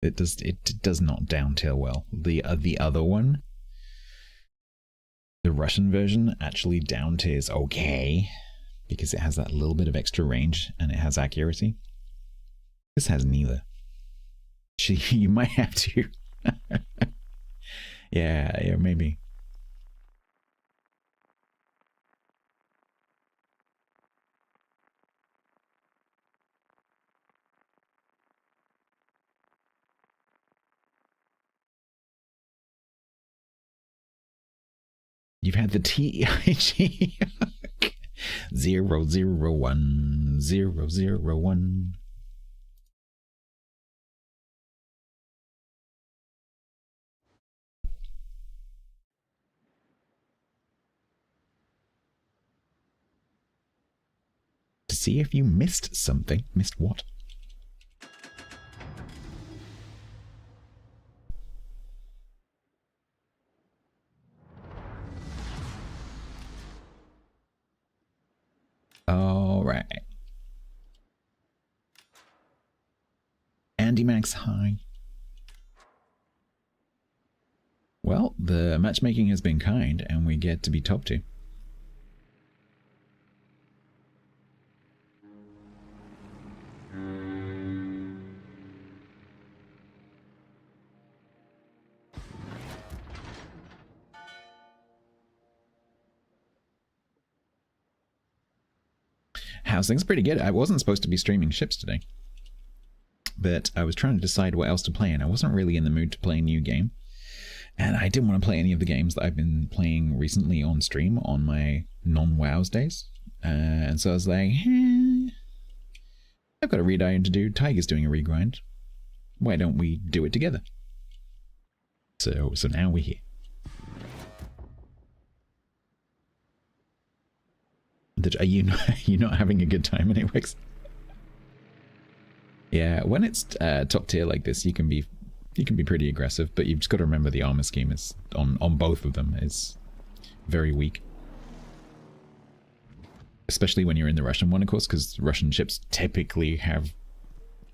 It does not downtail well. The other one, the Russian version, actually downtiers okay, because it has that little bit of extra range and it has accuracy. This has neither. You might have to. yeah, maybe. You've had the TIG 001. To see if you missed something. Missed what? All right. Andy Max, hi. Well, the matchmaking has been kind, and we get to be top 2. How's things? Pretty good. I wasn't supposed to be streaming ships today, but I was trying to decide what else to play, and I wasn't really in the mood to play a new game, and I didn't want to play any of the games that I've been playing recently on stream on my non-WoWs days. And so I was like, I've got a read iron to do. Tiger's doing a regrind. Why don't we do it together? So now we're here. Are you not having a good time anyway? Yeah, when it's top tier like this, you can be pretty aggressive, but you've just got to remember the armor scheme is on both of them is very weak. Especially when you're in the Russian one, of course, because Russian ships typically have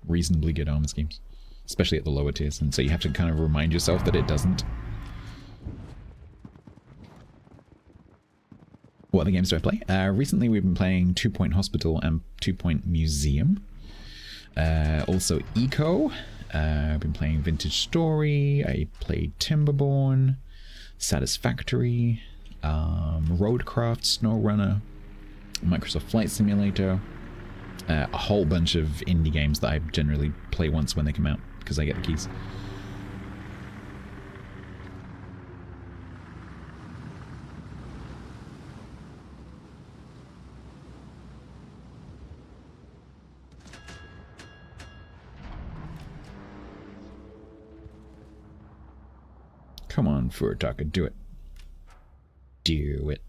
reasonably good armor schemes, especially at the lower tiers, and so you have to kind of remind yourself that it doesn't. What other games do I play? Recently we've been playing 2 Point Hospital and 2 Point Museum. Also Eco. I've been playing Vintage Story. I played Timberborn, Satisfactory, Roadcraft, SnowRunner, Microsoft Flight Simulator, a whole bunch of indie games that I generally play once when they come out because I get the keys. Come on, Furutaka, do it. Do it.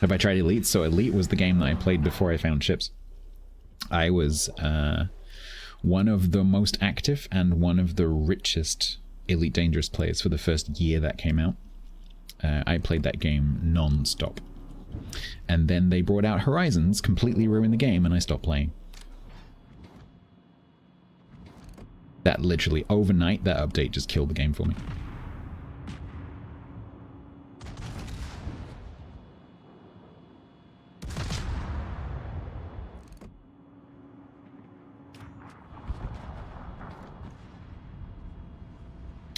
Have I tried Elite? So Elite was the game that I played before I found ships. I was one of the most active and one of the richest Elite Dangerous players for the first year that came out. I played that game non-stop. And then they brought out Horizons, completely ruined the game, and I stopped playing. That literally, overnight, that update just killed the game for me.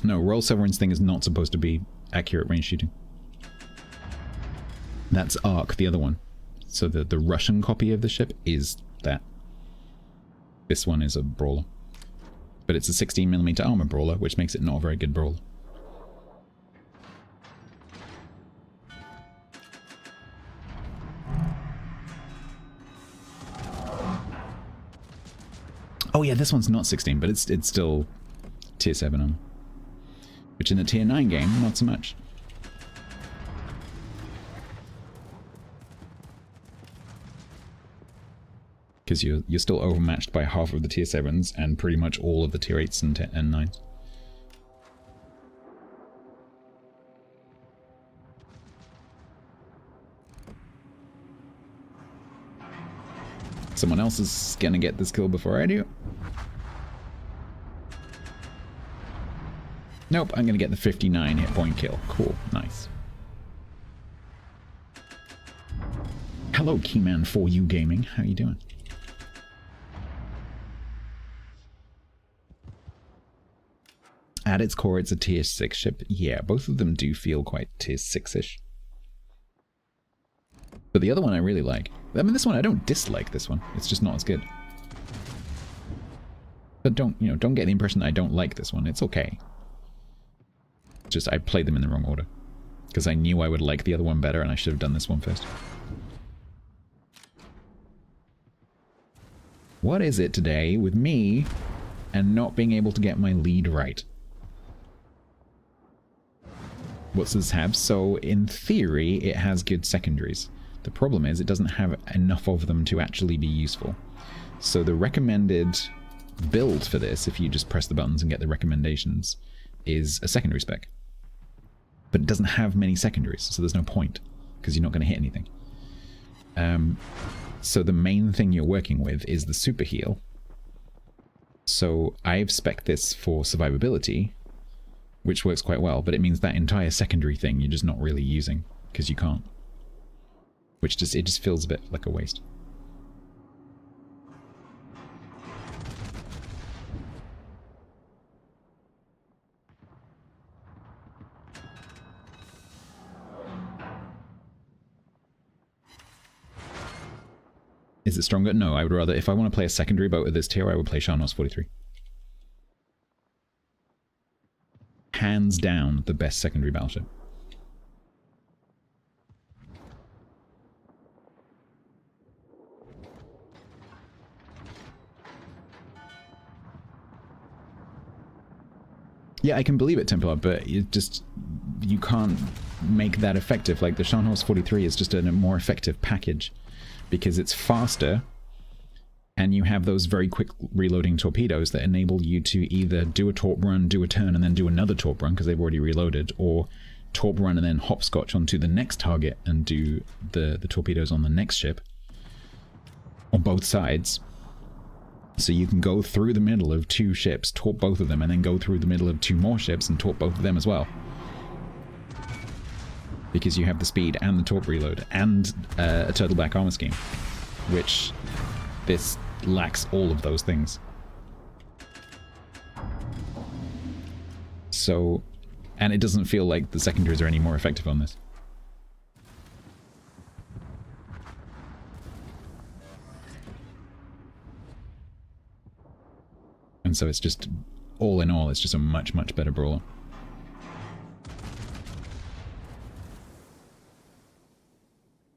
No, Royal Sovereign's thing is not supposed to be accurate range shooting. That's Ark, the other one. So the Russian copy of the ship is that. This one is a brawler. But it's a 16mm armor brawler, which makes it not a very good brawler. Oh yeah, this one's not 16, but it's still tier 7 armor. Which in a tier 9 game, not so much. Because you're still overmatched by half of the tier 7s and pretty much all of the tier 8s and 9s. Someone else is gonna get this kill before I do. Nope, I'm gonna get the 59 hit point kill. Cool, nice. Hello, Keyman4U Gaming. How you doing? At its core, it's a tier 6 ship. Yeah, both of them do feel quite tier 6-ish. But the other one I really like. I mean, this one I don't dislike this one. It's just not as good. But don't get the impression that I don't like this one. It's okay. It's just I played them in the wrong order. Because I knew I would like the other one better and I should have done this one first. What is it today with me and not being able to get my lead right? What's this have? So in theory, it has good secondaries. The problem is it doesn't have enough of them to actually be useful. So the recommended build for this, if you just press the buttons and get the recommendations, is a secondary spec. But it doesn't have many secondaries, so there's no point, because you're not going to hit anything. So the main thing you're working with is the super heal. So I've spec'd this for survivability, which works quite well, but it means that entire secondary thing you're just not really using, because you can't. Which it just feels a bit like a waste. Is it stronger? No, I would rather, if I want to play a secondary boat at this tier, I would play Sharnos 43. Hands down, the best secondary battleship. Yeah, I can believe it, Templar, but you can't make that effective. Like, the Scharnhorst 43 is just a more effective package because it's faster, and you have those very quick reloading torpedoes that enable you to either do a torp run, do a turn, and then do another torp run because they've already reloaded, or torp run and then hopscotch onto the next target and do the torpedoes on the next ship, on both sides. So you can go through the middle of 2 ships, torp both of them, and then go through the middle of 2 more ships and torp both of them as well. Because you have the speed and the torp reload and a turtleback armor scheme, which this lacks all of those things. So, and it doesn't feel like the secondaries are any more effective on this. And so it's just, all in all, it's just a much, much better brawler.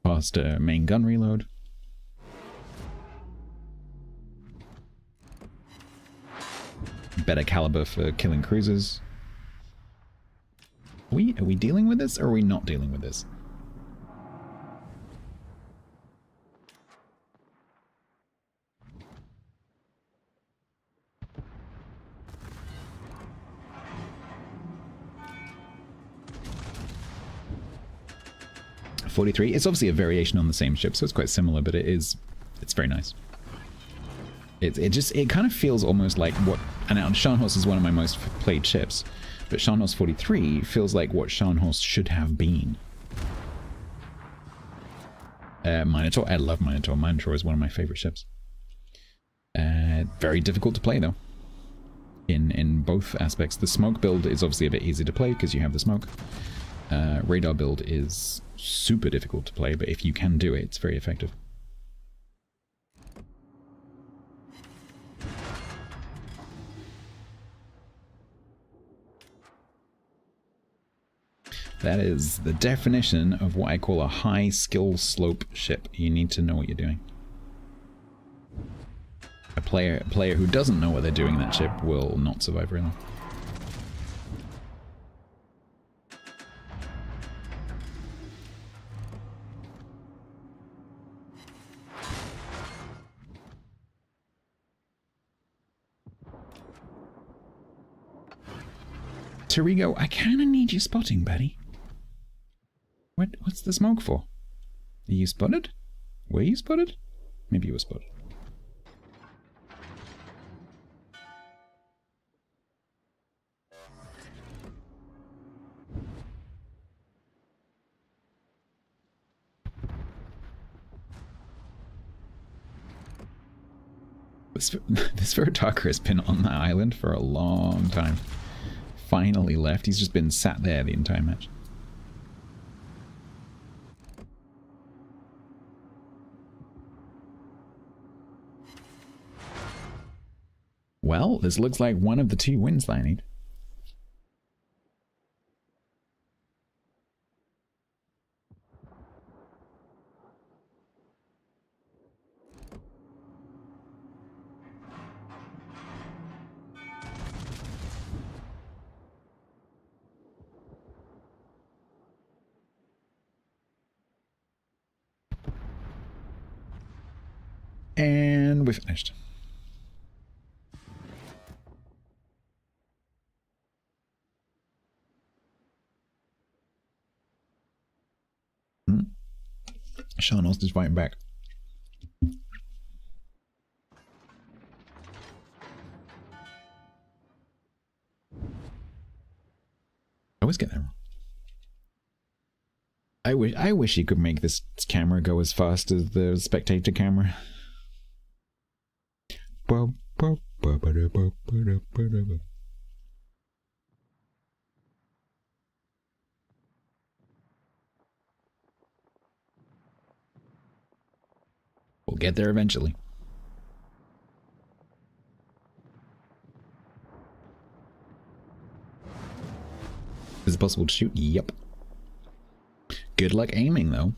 Faster main gun reload. Better caliber for killing cruisers. Are we dealing with this, or are we not dealing with this? .43. It's obviously a variation on the same ship, so it's quite similar, but it's very nice. It kind of feels almost like what, and Scharnhorst is one of my most played ships, but Scharnhorst 43 feels like what Scharnhorst should have been. Minotaur, I love Minotaur. Minotaur is one of my favorite ships. Very difficult to play though. In both aspects. The smoke build is obviously a bit easy to play because you have the smoke. Radar build is super difficult to play, but if you can do it, it's very effective. That is the definition of what I call a high skill slope ship. You need to know what you're doing. A player who doesn't know what they're doing in that ship will not survive very long. Torigo, I kind of need your spotting, buddy. What's the smoke for? Are you spotted? Were you spotted? Maybe you were spotted. This Veritaka has been on that island for a long time. Finally left. He's just been sat there the entire match. Well, this looks like one of the 2 wins that I need. And we're finished. Scharnhorst is fighting back. I always get that wrong. I wish you could make this camera go as fast as the spectator camera. We'll get there eventually. Is it possible to shoot? Yep. Good luck aiming, though.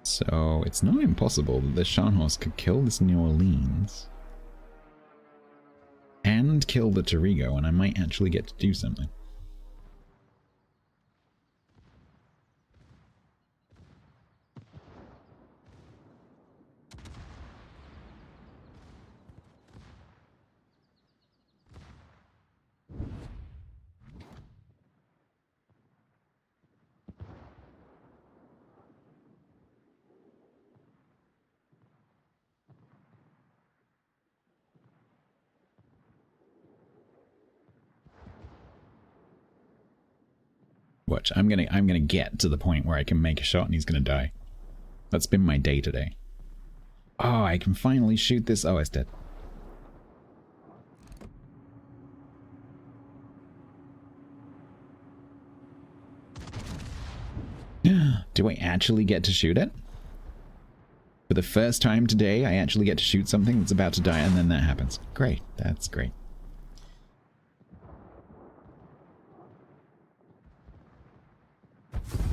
So it's not impossible that the Scharnhorst could kill this New Orleans and kill the Torigo, and I might actually get to do something. Watch, I'm gonna get to the point where I can make a shot and he's gonna die. That's been my day today. Oh, I can finally shoot this. Oh, it's dead. Do I actually get to shoot it? For the first time today, I actually get to shoot something that's about to die, and then that happens. Great, that's great.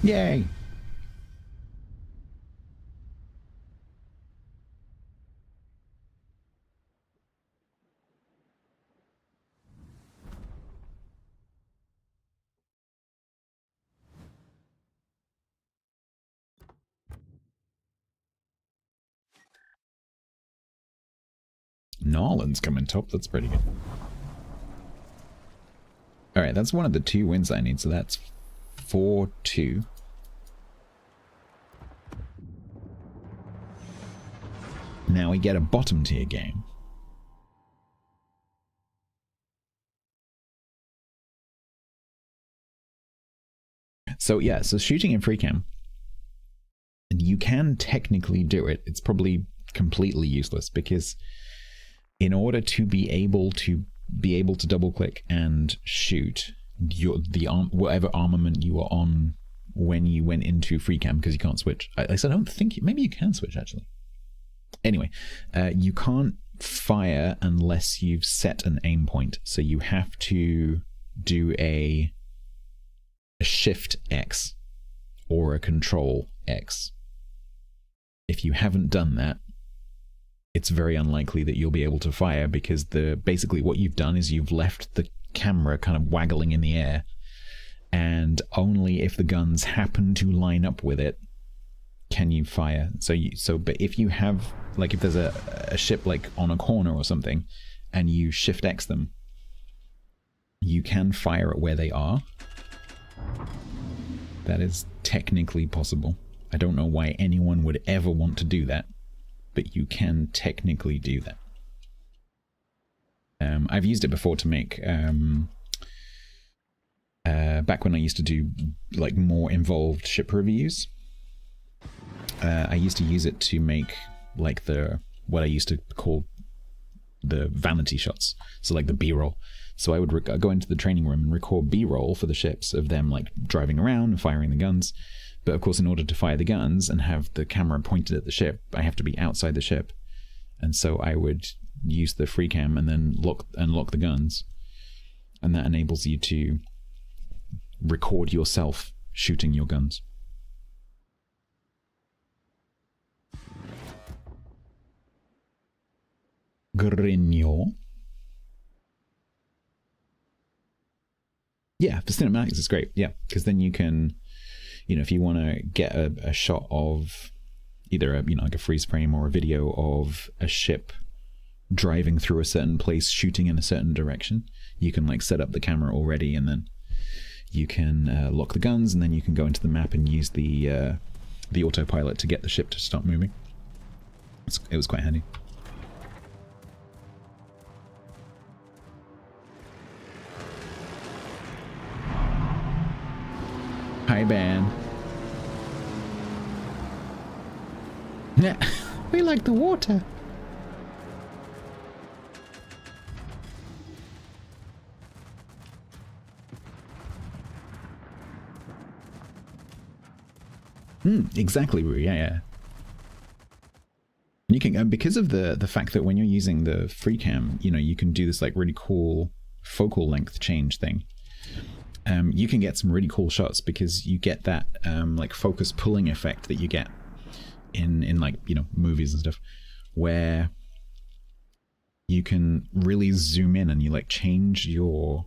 Yay! Nolan's coming top, that's pretty good. Alright, that's one of the 2 wins I need, so that's 4-2. Now we get a bottom tier game. So yeah, so shooting in free cam, you can technically do it. It's probably completely useless because in order to be able to double click and shoot whatever armament you were on when you went into free cam, because you can't switch. I don't think maybe you can switch actually. Anyway, you can't fire unless you've set an aim point. So you have to do a shift X or a control X. If you haven't done that, it's very unlikely that you'll be able to fire, because basically what you've done is you've left the camera kind of waggling in the air, and only if the guns happen to line up with it can you fire. But if you have, like, if there's a ship like on a corner or something and you shift X them, you can fire at where they are. That is technically possible. I don't know why anyone would ever want to do that, but you can technically do that. I've used it before to make back when I used to do like more involved ship reviews. I used to use it to make like what I used to call the vanity shots, so like the B-roll. So I would go into the training room and record B-roll for the ships of them like driving around and firing the guns. But of course, in order to fire the guns and have the camera pointed at the ship, I have to be outside the ship. And so I would use the free cam and then unlock the guns. And that enables you to record yourself shooting your guns. Grigno. Yeah, for cinematics it's great. Yeah, because then you can, if you want to get a shot of either like a freeze frame or a video of a ship driving through a certain place, shooting in a certain direction, you can like set up the camera already, and then you can lock the guns, and then you can go into the map and use the autopilot to get the ship to stop moving. It was quite handy. Hi, Ben. Yeah, we like the water. Exactly, yeah. You can, because of the fact that when you're using the free cam, you can do this like really cool focal length change thing. You can get some really cool shots because you get that like focus pulling effect that you get in like, you know, movies and stuff, where you can really zoom in and you like change your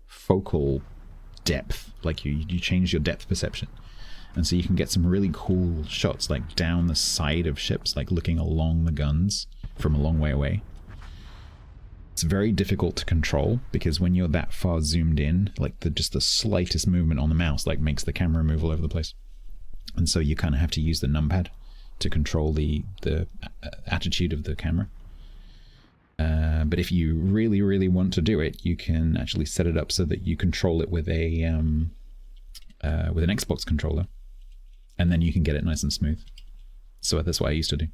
focal depth, like you change your depth perception, and so you can get some really cool shots like down the side of ships, like looking along the guns from a long way away. It's very difficult to control because when you're that far zoomed in, like just the slightest movement on the mouse like makes the camera move all over the place, and so you kind of have to use the numpad to control the attitude of the camera. But if you really want to do it, you can actually set it up so that you control it with an Xbox controller, and then you can get it nice and smooth. So that's what I used to do.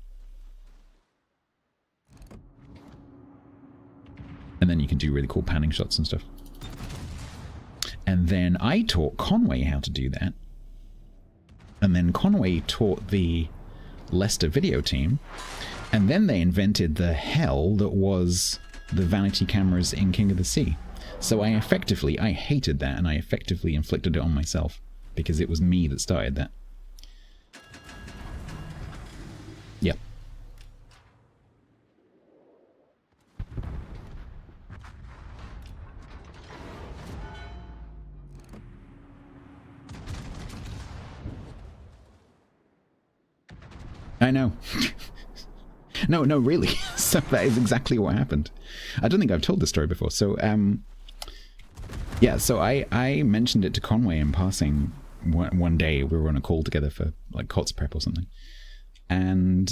And then you can do really cool panning shots and stuff. And then I taught Conway how to do that. And then Conway taught the Leicester video team. And then they invented the hell that was the vanity cameras in King of the Sea. So I hated that, and I effectively inflicted it on myself, because it was me that started that. Yep. I know. No, really. So that is exactly what happened. I don't think I've told this story before. So, yeah, so I mentioned it to Conway in passing one day. We were on a call together for like COTS prep or something. And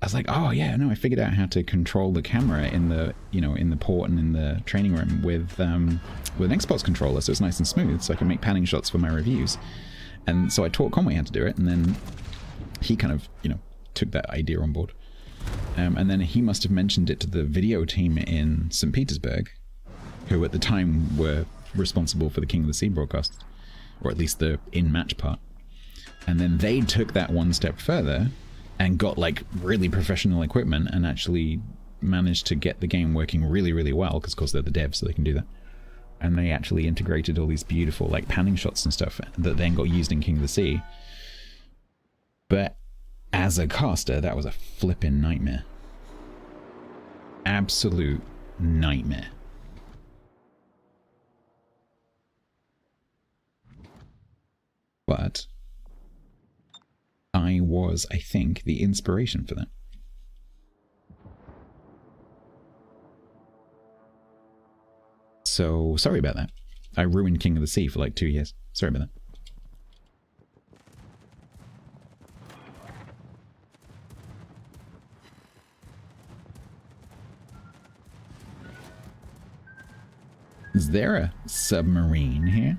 I was like, oh yeah, no, I figured out how to control the camera in the, you know, in the port and in the training room with an Xbox controller, so it's nice and smooth, so I can make panning shots for my reviews. And so I taught Conway how to do it, and then he kind of, you know, took that idea on board. And then he must have mentioned it to the video team in St. Petersburg, who at the time were responsible for the King of the Sea broadcasts, or at least the in-match part. And then they took that one step further and got like really professional equipment and actually managed to get the game working really well, because of course they're the devs, so they can do that. And they actually integrated all these beautiful like panning shots and stuff that then got used in King of the Sea. But as a caster, that was a flippin' nightmare. Absolute nightmare. But I was, I think, the inspiration for that. So, sorry about that. I ruined King of the Sea for like 2 years. Sorry about that. Is there a submarine here?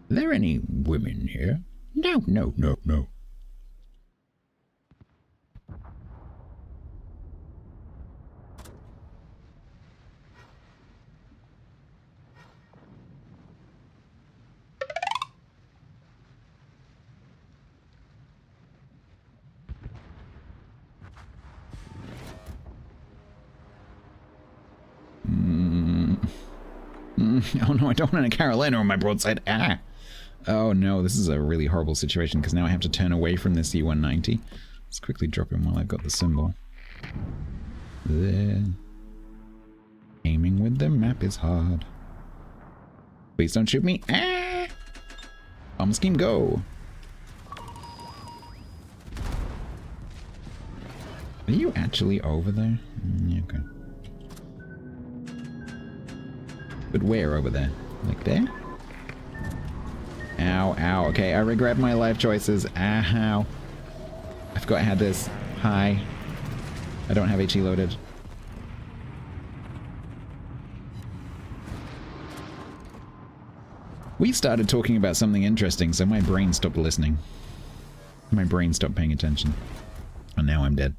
Are there any women here? No. Oh no, I don't want a Carolina on my broadside. Ah! Oh no, this is a really horrible situation because now I have to turn away from this E190. Let's quickly drop him while I've got the symbol. There. Aiming with the map is hard. Please don't shoot me. Ah! Bomb scheme, go! Are you actually over there? Okay. But where over there? Like there? Ow. Okay, I regret my life choices. Ow. I forgot I had this. Hi. I don't have HE loaded. We started talking about something interesting, so my brain stopped listening. My brain stopped paying attention. And now I'm dead.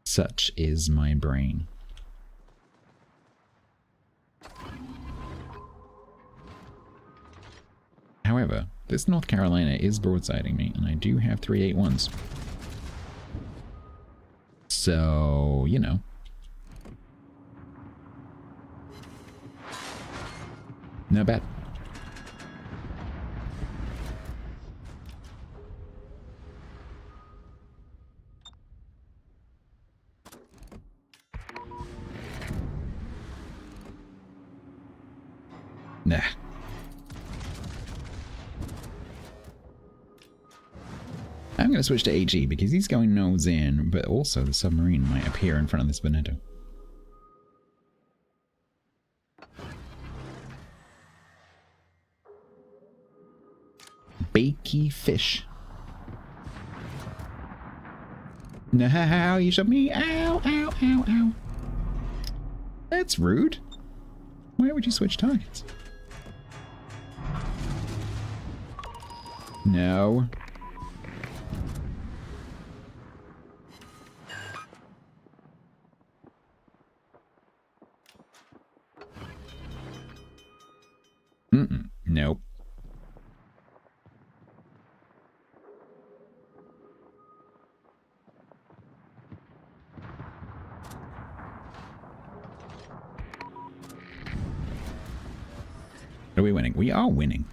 Such is my brain. However, this North Carolina is broadsiding me, and I do have 381s. So, you know, Not bad. Nah. I'm going to switch to AG because he's going nose in, but also the submarine might appear in front of this Veneto. Bakey fish. No, you shot me. Ow, ow, ow, ow. That's rude. Why would you switch targets? No. Nope. Are we winning? We are winning.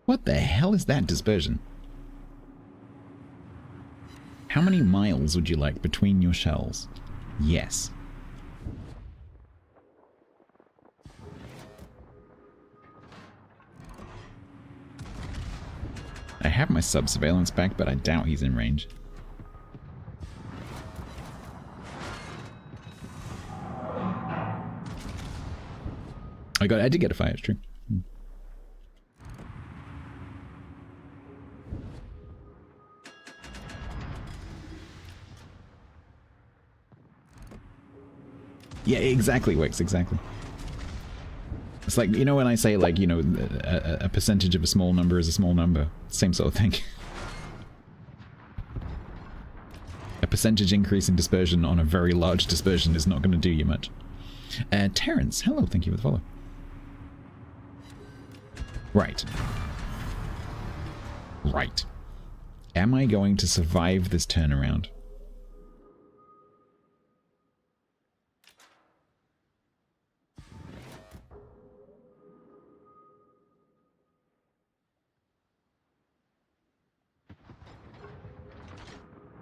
What the hell is that dispersion? How many miles would you like between your shells? Yes. I have my sub-surveillance back, but I doubt he's in range. I did get a fire, it's true. Yeah, exactly, Wix, exactly. It's like, you know when I say, like, you know, a percentage of a small number is a small number? Same sort of thing. A percentage increase in dispersion on a very large dispersion is not going to do you much. Terrence, hello, thank you for the follow. Right. Right. Am I going to survive this turnaround?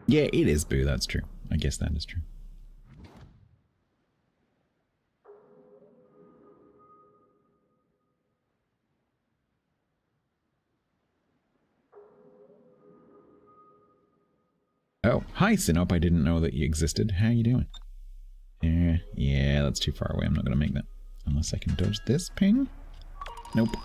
Yeah, it is Boo, that's true. I guess that is true. Oh, hi Sinop, I didn't know that you existed. How you doing? Yeah, that's too far away. I'm not going to make that. Unless I can dodge this ping? Nope.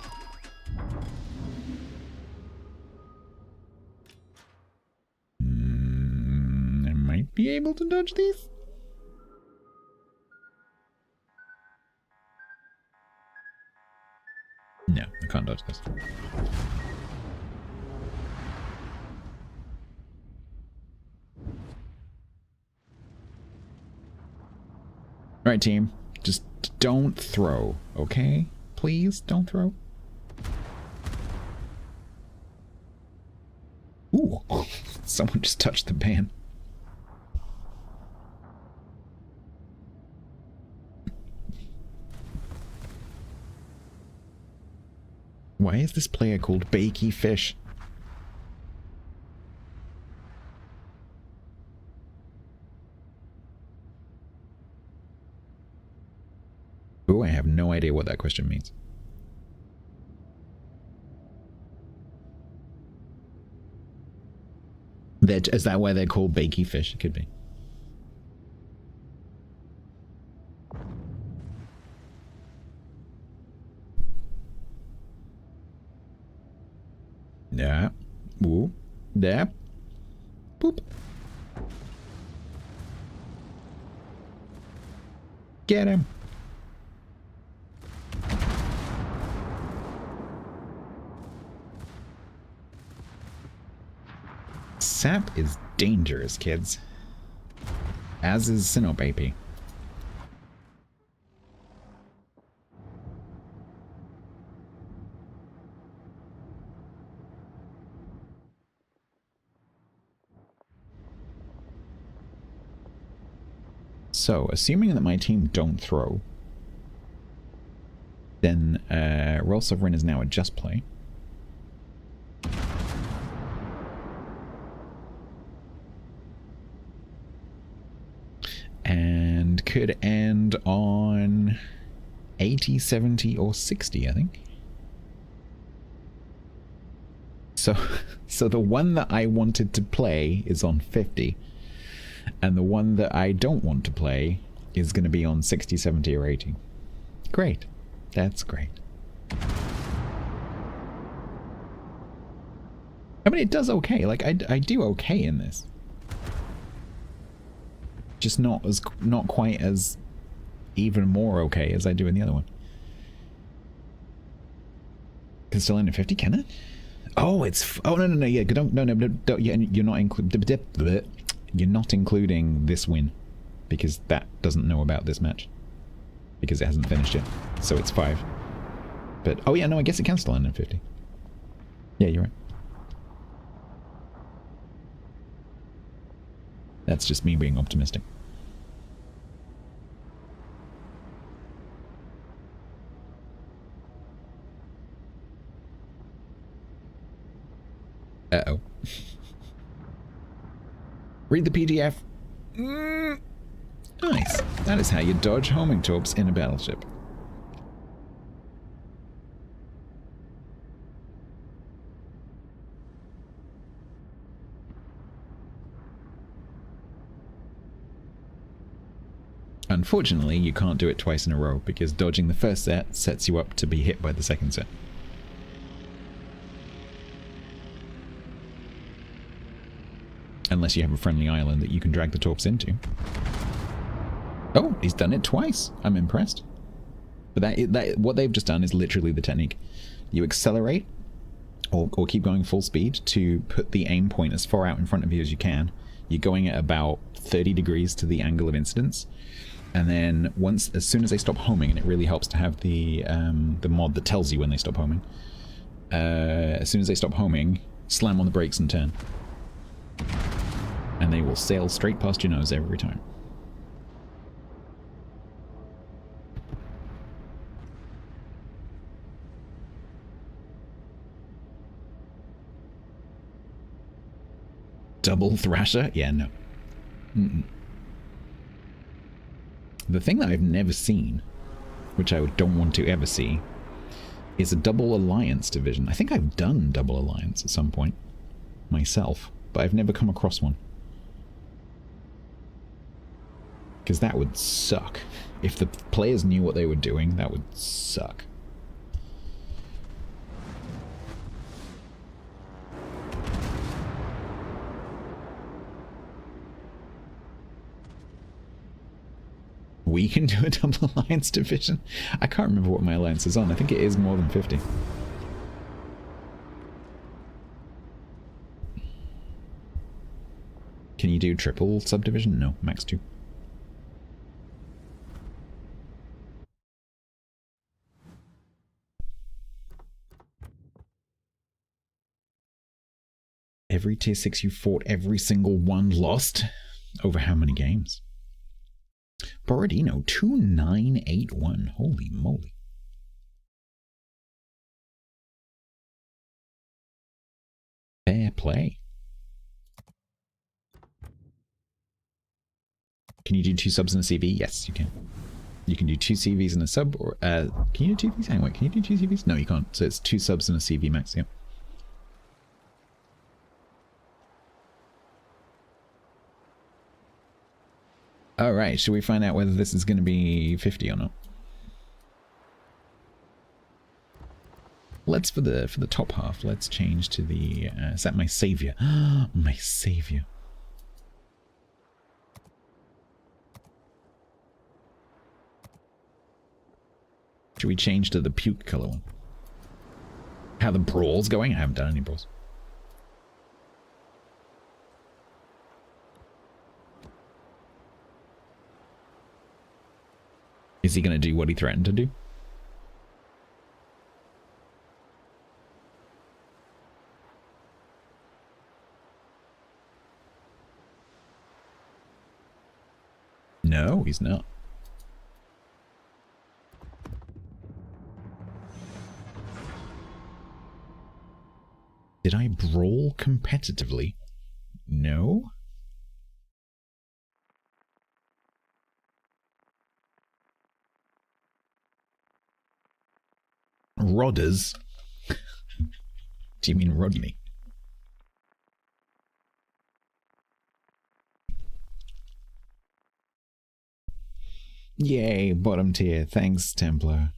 I might be able to dodge these? No, I can't dodge this. Alright, team. Just don't throw, okay? Please, don't throw. Ooh, someone just touched the ban. Why is this player called Bakey Fish? Oh, I have no idea what that question means. Is that why they're called Bakey Fish? It could be. Yeah. Woo. Yeah. Boop. Get him. Sap is dangerous, kids. As is Sinop AP. So, assuming that my team don't throw, Then Royal Sovereign is now a just play. And could end on 80, 70, or 60, I think. So the one that I wanted to play is on 50. And the one that I don't want to play is going to be on 60, 70, or 80. Great. That's great. I mean, it does okay. Like, I do okay in this. Just not quite as even more okay as I do in the other one. Can still end at 50, can it? Oh, it's... Oh, no, yeah, don't, no, yeah, you're not you're not including this win, because that doesn't know about this match, because it hasn't finished yet, so it's 5. But, oh yeah, no, I guess it can still end at 50. Yeah, you're right. That's just me being optimistic. Uh-oh. Read the PDF. Nice. That is how you dodge homing torps in a battleship. Unfortunately, you can't do it twice in a row, because dodging the first set sets you up to be hit by the second set. Unless you have a friendly island that you can drag the torps into. Oh, he's done it twice. I'm impressed. But what they've just done is literally the technique. You accelerate, or keep going full speed to put the aim point as far out in front of you as you can. You're going at about 30 degrees to the angle of incidence. And then as soon as they stop homing, and it really helps to have the mod that tells you when they stop homing. As soon as they stop homing, slam on the brakes and turn. And they will sail straight past your nose every time. Double Thrasher? Yeah, no. The thing that I've never seen, which I don't want to ever see, is a double alliance division. I think I've done double alliance at some point myself, but I've never come across one. Because that would suck. If the players knew what they were doing, that would suck. We can do a double alliance division? I can't remember what my alliance is on. I think it is more than 50. Can you do triple subdivision? No, max 2. Every tier 6 you fought, every single one lost? Over how many games? Borodino, 2981. Holy moly. Fair play. Can you do 2 subs in a CV? Yes, you can. You can do 2 CVs in a sub, or can you do 2 CVs? Anyway, can you do 2 CVs? No, you can't. So it's 2 subs in a CV max, yep. Alright, should we find out whether this is going to be 50 or not? Let's, for the top half, let's change to the, is that my savior? My savior. Should we change to the puke color one? How the brawl's going? I haven't done any brawls. Is he going to do what he threatened to do? No, he's not. Did I brawl competitively? No. Rodders? Do you mean Rodney? Yay, bottom tier. Thanks, Templar.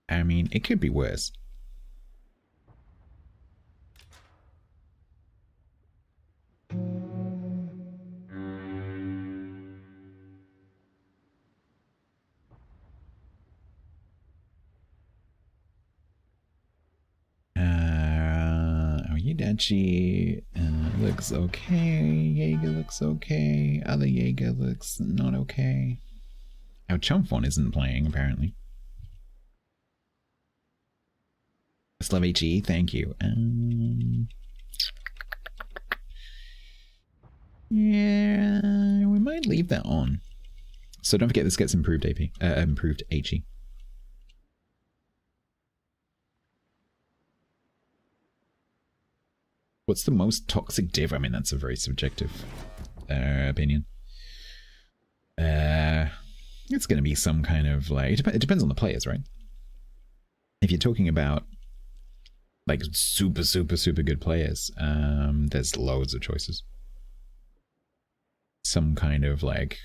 I mean, it could be worse. Oyedachi looks okay. Jaeger looks okay. Other Jaeger looks not okay. Our Chomphon isn't playing, apparently. Slav HE, thank you. Yeah, we might leave that on. So don't forget this gets improved AP, improved HE. What's the most toxic div? I mean, that's a very subjective opinion. It's going to be some kind of like, it depends on the players, right? If you're talking about like super good players, there's loads of choices. Some kind of like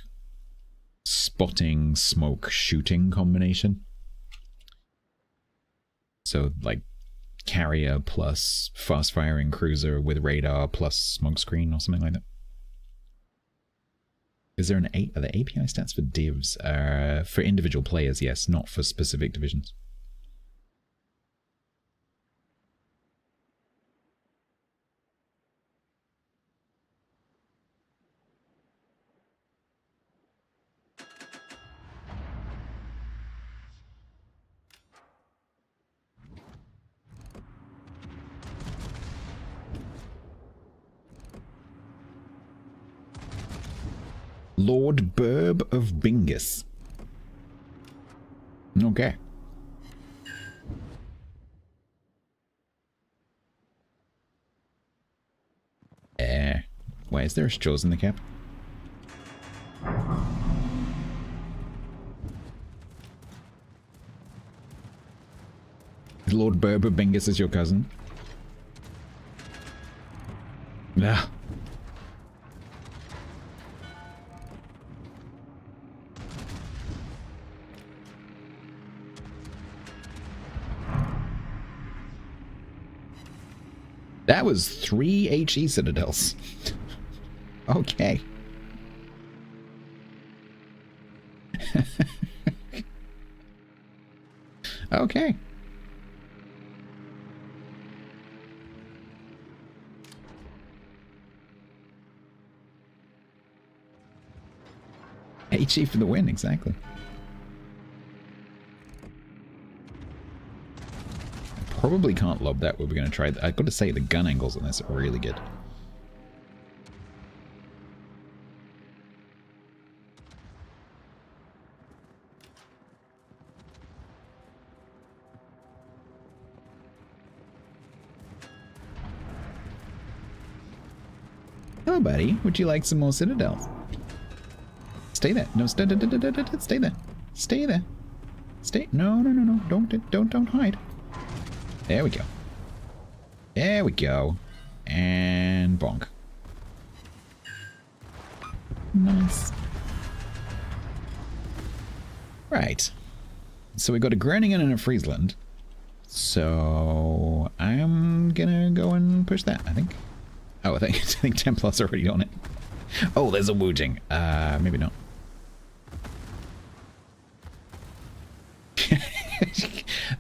spotting, smoke, shooting combination. So like carrier plus fast firing cruiser with radar plus smokescreen or something like that. Is there are the API stats for divs? For individual players, yes, not for specific divisions. Lord Burb of Bingus. Okay. Why is there a straws in the cap? Lord Burb of Bingus is your cousin? Nah. That was 3 HE citadels. Okay. Okay. HE for the win, exactly. Probably can't lob that, but we're going to try. I've got to say, the gun angles on this are really good. Hello, buddy. Would you like some more citadels? Stay there. No, stay there. Stay there. Stay. No. Don't hide. There we go. There we go. And bonk. Nice. Right. So we got a Groningen and a Friesland. So I'm gonna go and push that, I think. Oh, I think Templar's already on it. Oh, there's a Woojing. Maybe not.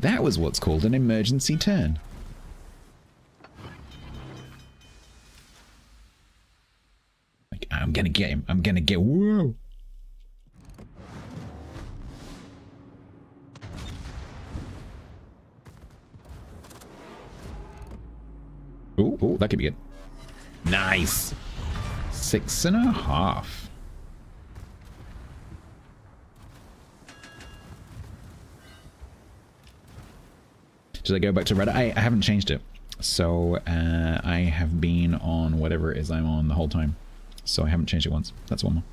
That was what's called an emergency turn. Like, I'm gonna get him. I'm gonna get... Whoa! Oh, that could be good. Nice! 6.5. Should I go back to Reddit? I haven't changed it. So, I have been on whatever it is I'm on the whole time. So I haven't changed it once. That's one more.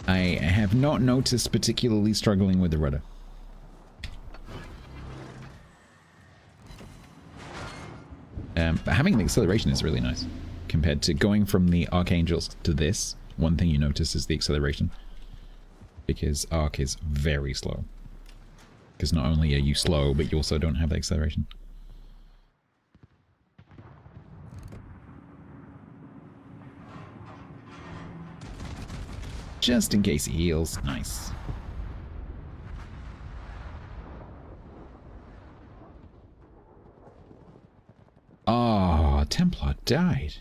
I have not noticed particularly struggling with the rudder. But having the acceleration is really nice. Compared to going from the Archangels to this, one thing you notice is the acceleration. Because Arc is very slow. Because not only are you slow, but you also don't have the acceleration. Just in case he heals. Nice. Oh, Templar died.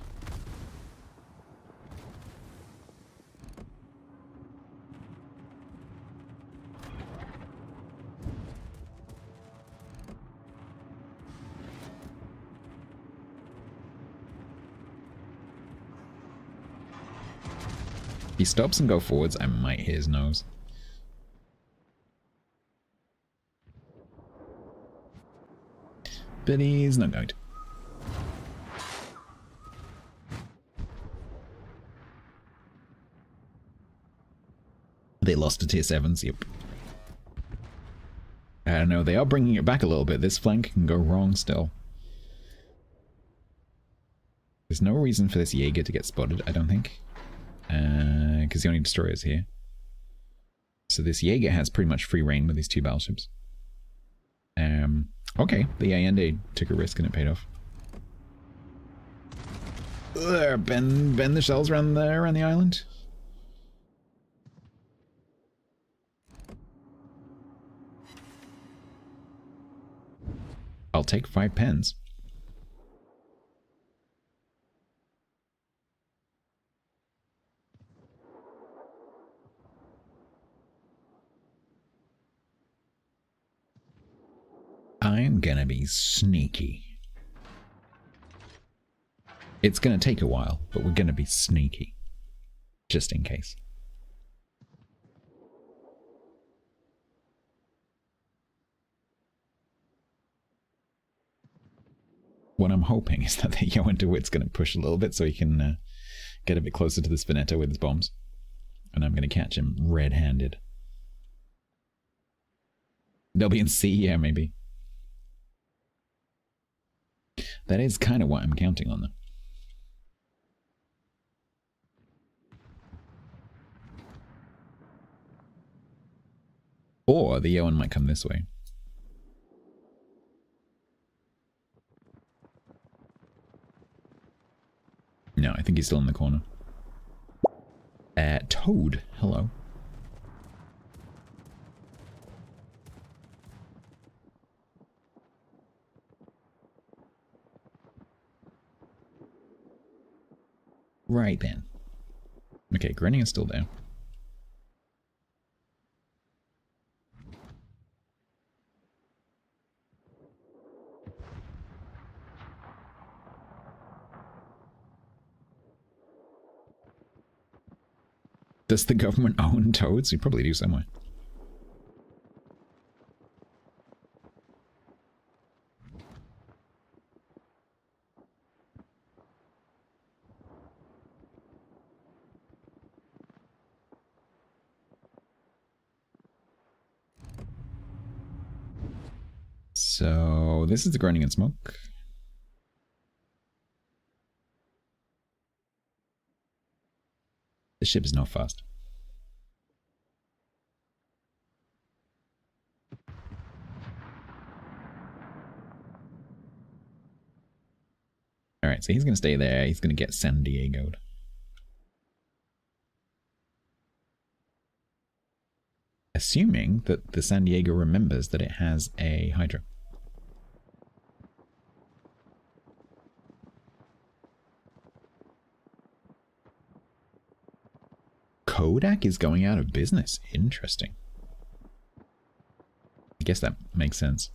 If he stops and go forwards, I might hit his nose. But he's not going to. They lost to tier 7s, yep. I don't know, they are bringing it back a little bit. This flank can go wrong still. There's no reason for this Jaeger to get spotted, I don't think. Because the only destroyer is here. So this Jaeger has pretty much free reign with these two battleships. Okay, the Allende took a risk and it paid off. Bend the shells around the island. I'll take 5 pens. I'm gonna be sneaky. It's gonna take a while, but we're gonna be sneaky. Just in case. What I'm hoping is that the Yoan DeWitt's gonna push a little bit so he can get a bit closer to this Veneto with his bombs. And I'm gonna catch him red-handed. They'll be in C, yeah, maybe. That is kind of what I'm counting on, though. Or the Yoan might come this way. No, I think he's still in the corner. Toad, hello. Right then. Okay, Grinning is still there. Does the government own toads? We probably do somewhere. So, this is the Groaning and Smoke. The ship is not fast. Alright, so he's going to stay there. He's going to get San Diego'd. assuming that the San Diego remembers that it has a hydro. Kodak is going out of business. Interesting. I guess that makes sense.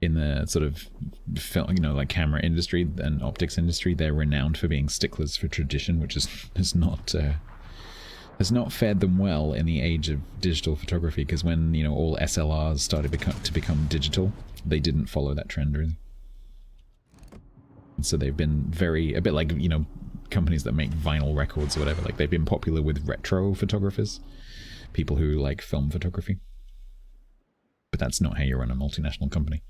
In the sort of film, you know, like camera industry and optics industry, they're renowned for being sticklers for tradition, which has not fared them well in the age of digital photography. Because when, you know, all SLRs started to become digital, they didn't follow that trend really. And so they've been a bit like, you know, companies that make vinyl records or whatever. Like they've been popular with retro photographers, people who like film photography. But that's not how you run a multinational company.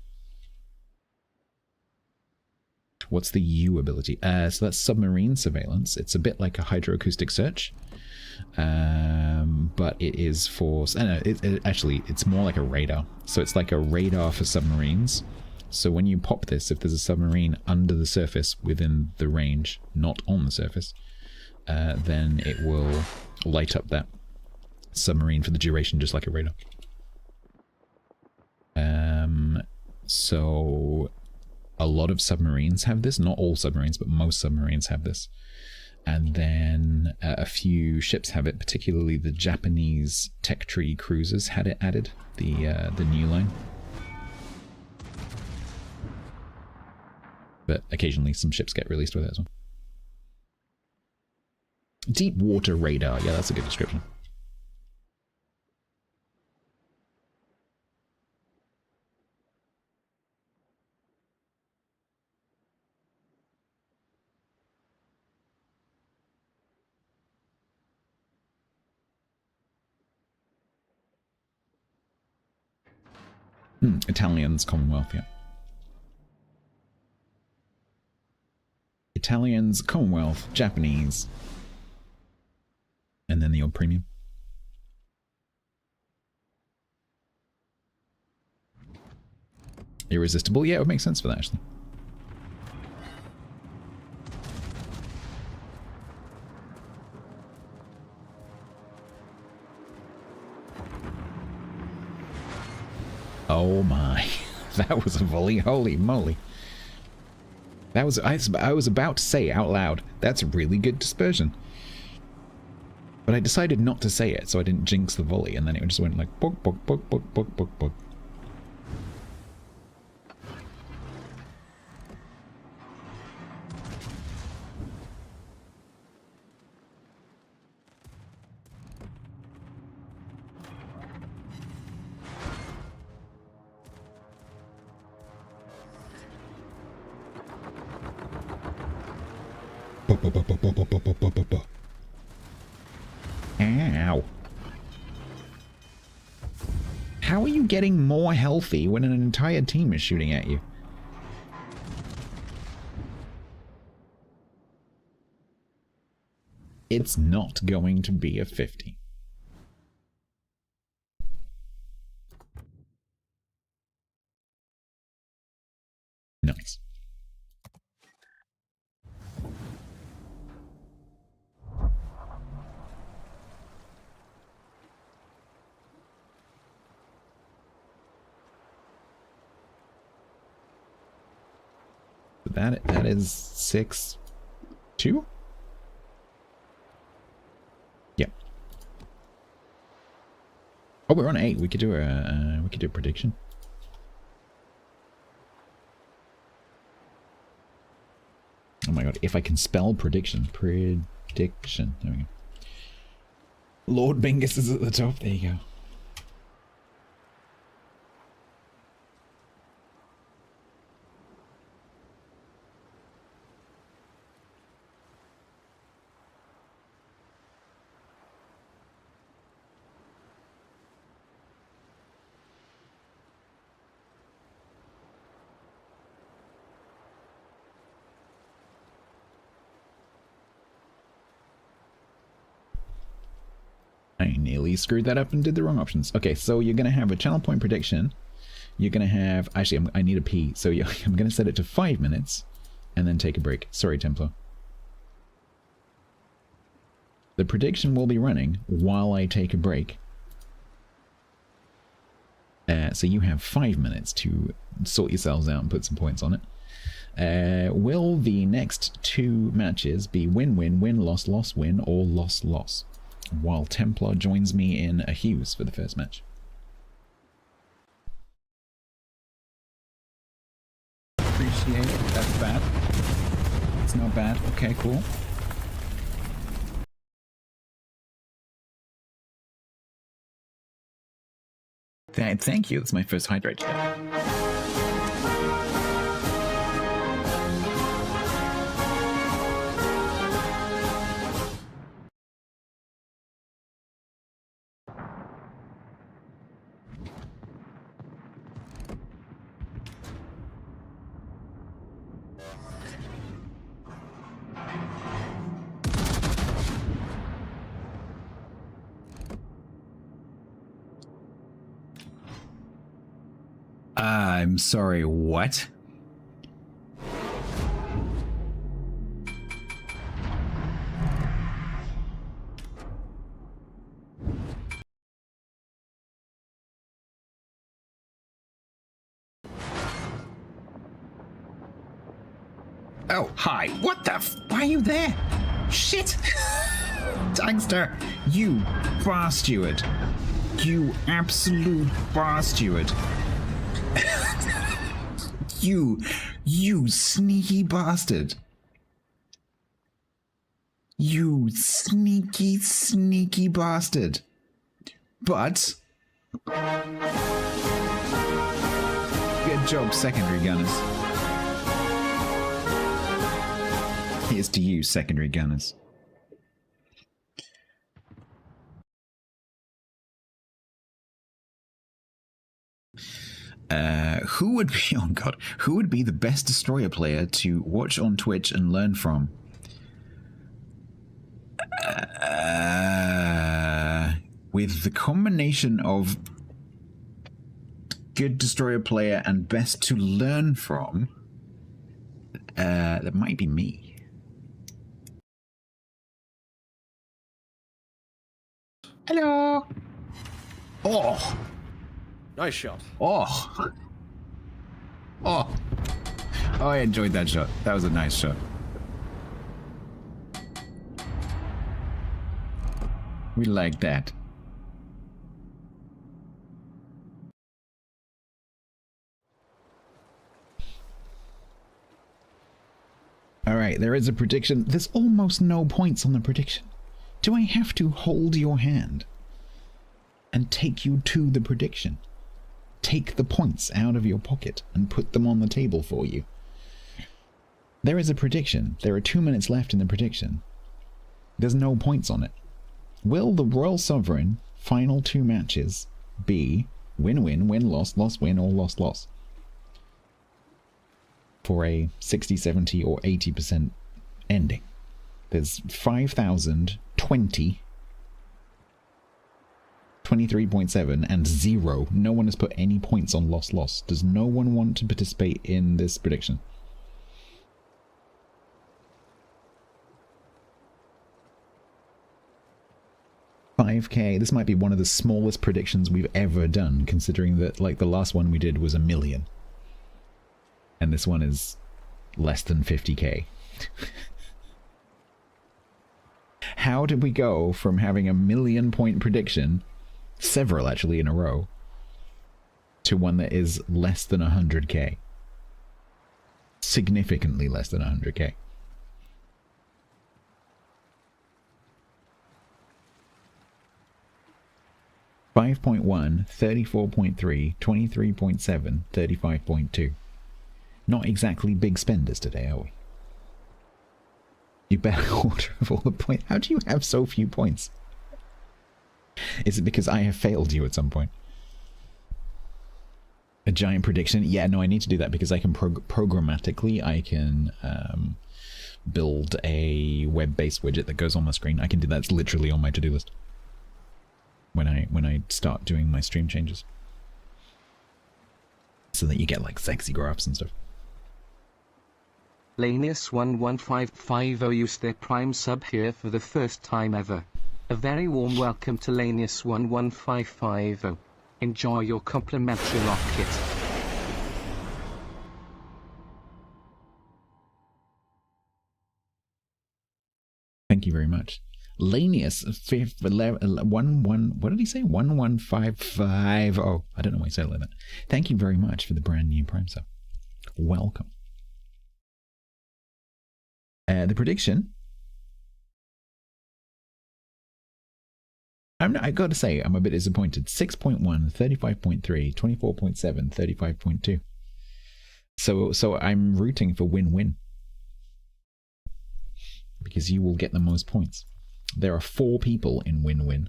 What's the U ability? So that's submarine surveillance. It's a bit like a hydroacoustic search, but it is for... actually, it's more like a radar. So it's like a radar for submarines. So when you pop this, if there's a submarine under the surface within the range, not on the surface, then it will light up that submarine for the duration, just like a radar. So a lot of submarines have this. Not all submarines, but most submarines have this. And then a few ships have it, particularly the Japanese Tech Tree cruisers had it added, the new line. But occasionally some ships get released with it as well. Deep water radar. Yeah, that's a good description. Italians, Commonwealth, yeah. Italians, Commonwealth, Japanese. And then the old premium. Irresistible, yeah, it would make sense for that, actually. Oh my, that was a volley, holy moly. That was, I was about to say out loud, that's really good dispersion. But I decided not to say it, so I didn't jinx the volley, and then it just went like, bug, bug, bug, bug, bug, bug, bug. Ow. How are you getting more healthy when an entire team is shooting at you? It's not going to be a 50. Nice. That is 6-2? Yeah. Oh, we're on 8. We could do a prediction. Oh my god, if I can spell prediction. Prediction. There we go. Lord Bingus is at the top. There you go. I nearly screwed that up and did the wrong options. Okay, so you're going to have a channel point prediction. You're going to have... Actually, I need a pee. So I'm going to set it to 5 minutes and then take a break. Sorry, Templar. The prediction will be running while I take a break. So you have 5 minutes to sort yourselves out and put some points on it. Will the next 2 matches be win-win, win-loss, loss-win, or loss-loss? While Templar joins me in a Hughes for the first match. Appreciate it. That's bad. It's not bad. Okay, cool. Thank you. That's my first hydrate check. I'm sorry, what? Oh, hi. What the why are you there? Shit! Tangster, you bar steward. You absolute bar steward. You sneaky bastard. You sneaky, sneaky bastard. But good job, secondary gunners. Here's to you, secondary gunners. Who would be, oh god, who would be the best destroyer player to watch on Twitch and learn from? With the combination of good destroyer player and best to learn from, that might be me. Hello. Oh. Nice shot. Oh. Oh. Oh, I enjoyed that shot. That was a nice shot. We like that. Alright, there is a prediction. There's almost no points on the prediction. Do I have to hold your hand and take you to the prediction? Take the points out of your pocket and put them on the table for you. There is a prediction. There are 2 minutes left in the prediction. There's no points on it. Will the Royal Sovereign final 2 matches be win-win, win-loss, loss-win, or loss-loss? For a 60, 70, or 80% ending. There's 5,020, 23.7, and 0. No one has put any points on loss-loss. Does no one want to participate in this prediction? $5K. This might be one of the smallest predictions we've ever done, considering that, like, the last one we did was 1 million. And this one is less than 50K. How did we go from having a 1 million point prediction, several actually in a row, to one that is less than 100K? Significantly less than 100K. $5.1, 34.3, 23.7, 35.2. Not exactly big spenders today, are we? You better order of all the points. How do you have so few points? Is it because I have failed you at some point? A giant prediction? Yeah, no, I need to do that because I can programmatically, I can build a web-based widget that goes on my screen. I can do that. It's literally on my to-do list when I start doing my stream changes, so that you get like sexy graphs and stuff. Lanius1155 used their Prime sub here for the first time ever. A very warm welcome to Lanius1155. Enjoy your complimentary lock kit. Thank you very much. Lanius, what did he say? 11550. Oh, I don't know why he said it like that. Thank you very much for the brand new Prime sub. Welcome. The prediction. I got to say, I'm a bit disappointed. 6.1, 35.3, 24.7, 35.2. So I'm rooting for win-win. Because you will get the most points. There are 4 people in win-win,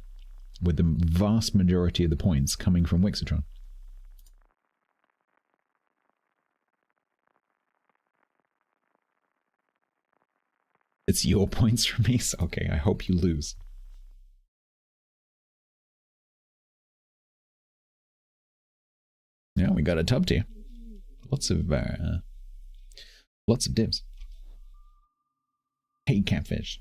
with the vast majority of the points coming from Wixatron. It's your points for me, so okay, I hope you lose. Yeah, we got a tub tier. Lots of divs. Hey, catfish.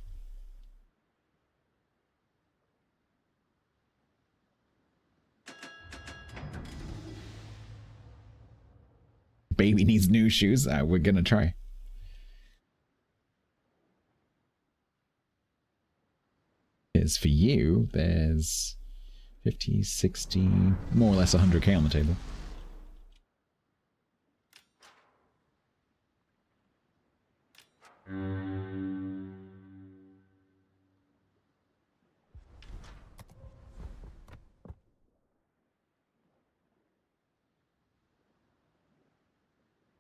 Baby needs new shoes. We're gonna try. Is for you, there's 50, 60, more or less 100k on the table.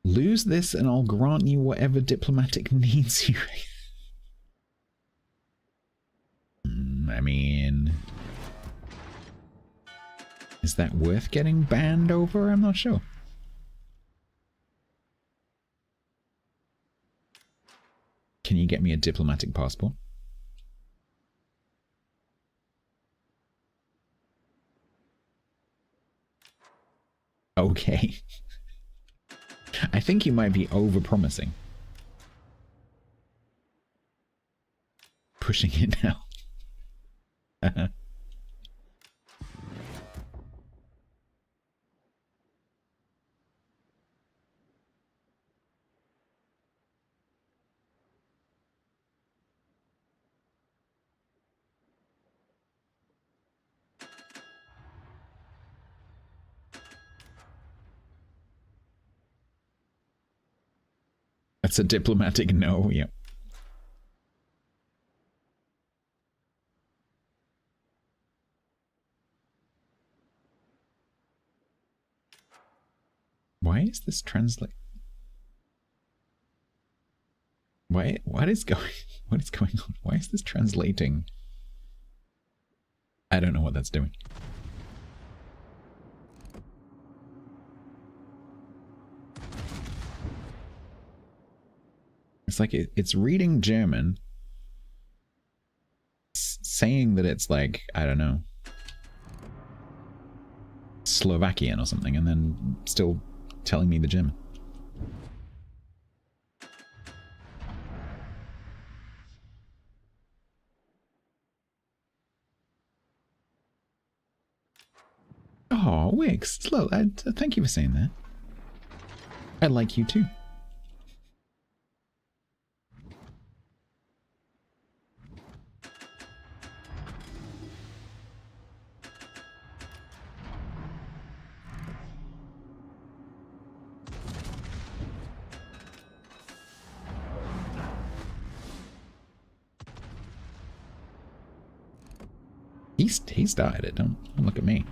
Lose this and I'll grant you whatever diplomatic needs you. I mean, is that worth getting banned over? I'm not sure. Can you get me a diplomatic passport? Okay. I think you might be over-promising. Pushing it now. That's a diplomatic no, yep. Why is this translate? What is going on? Why is this translating? I don't know what that's doing. It's like it's reading German, saying that it's like, I don't know, Slovakian or something, and then still telling me the German. Oh, Wix, slow. Thank you for saying that. I like you too. He started it. Don't look at me.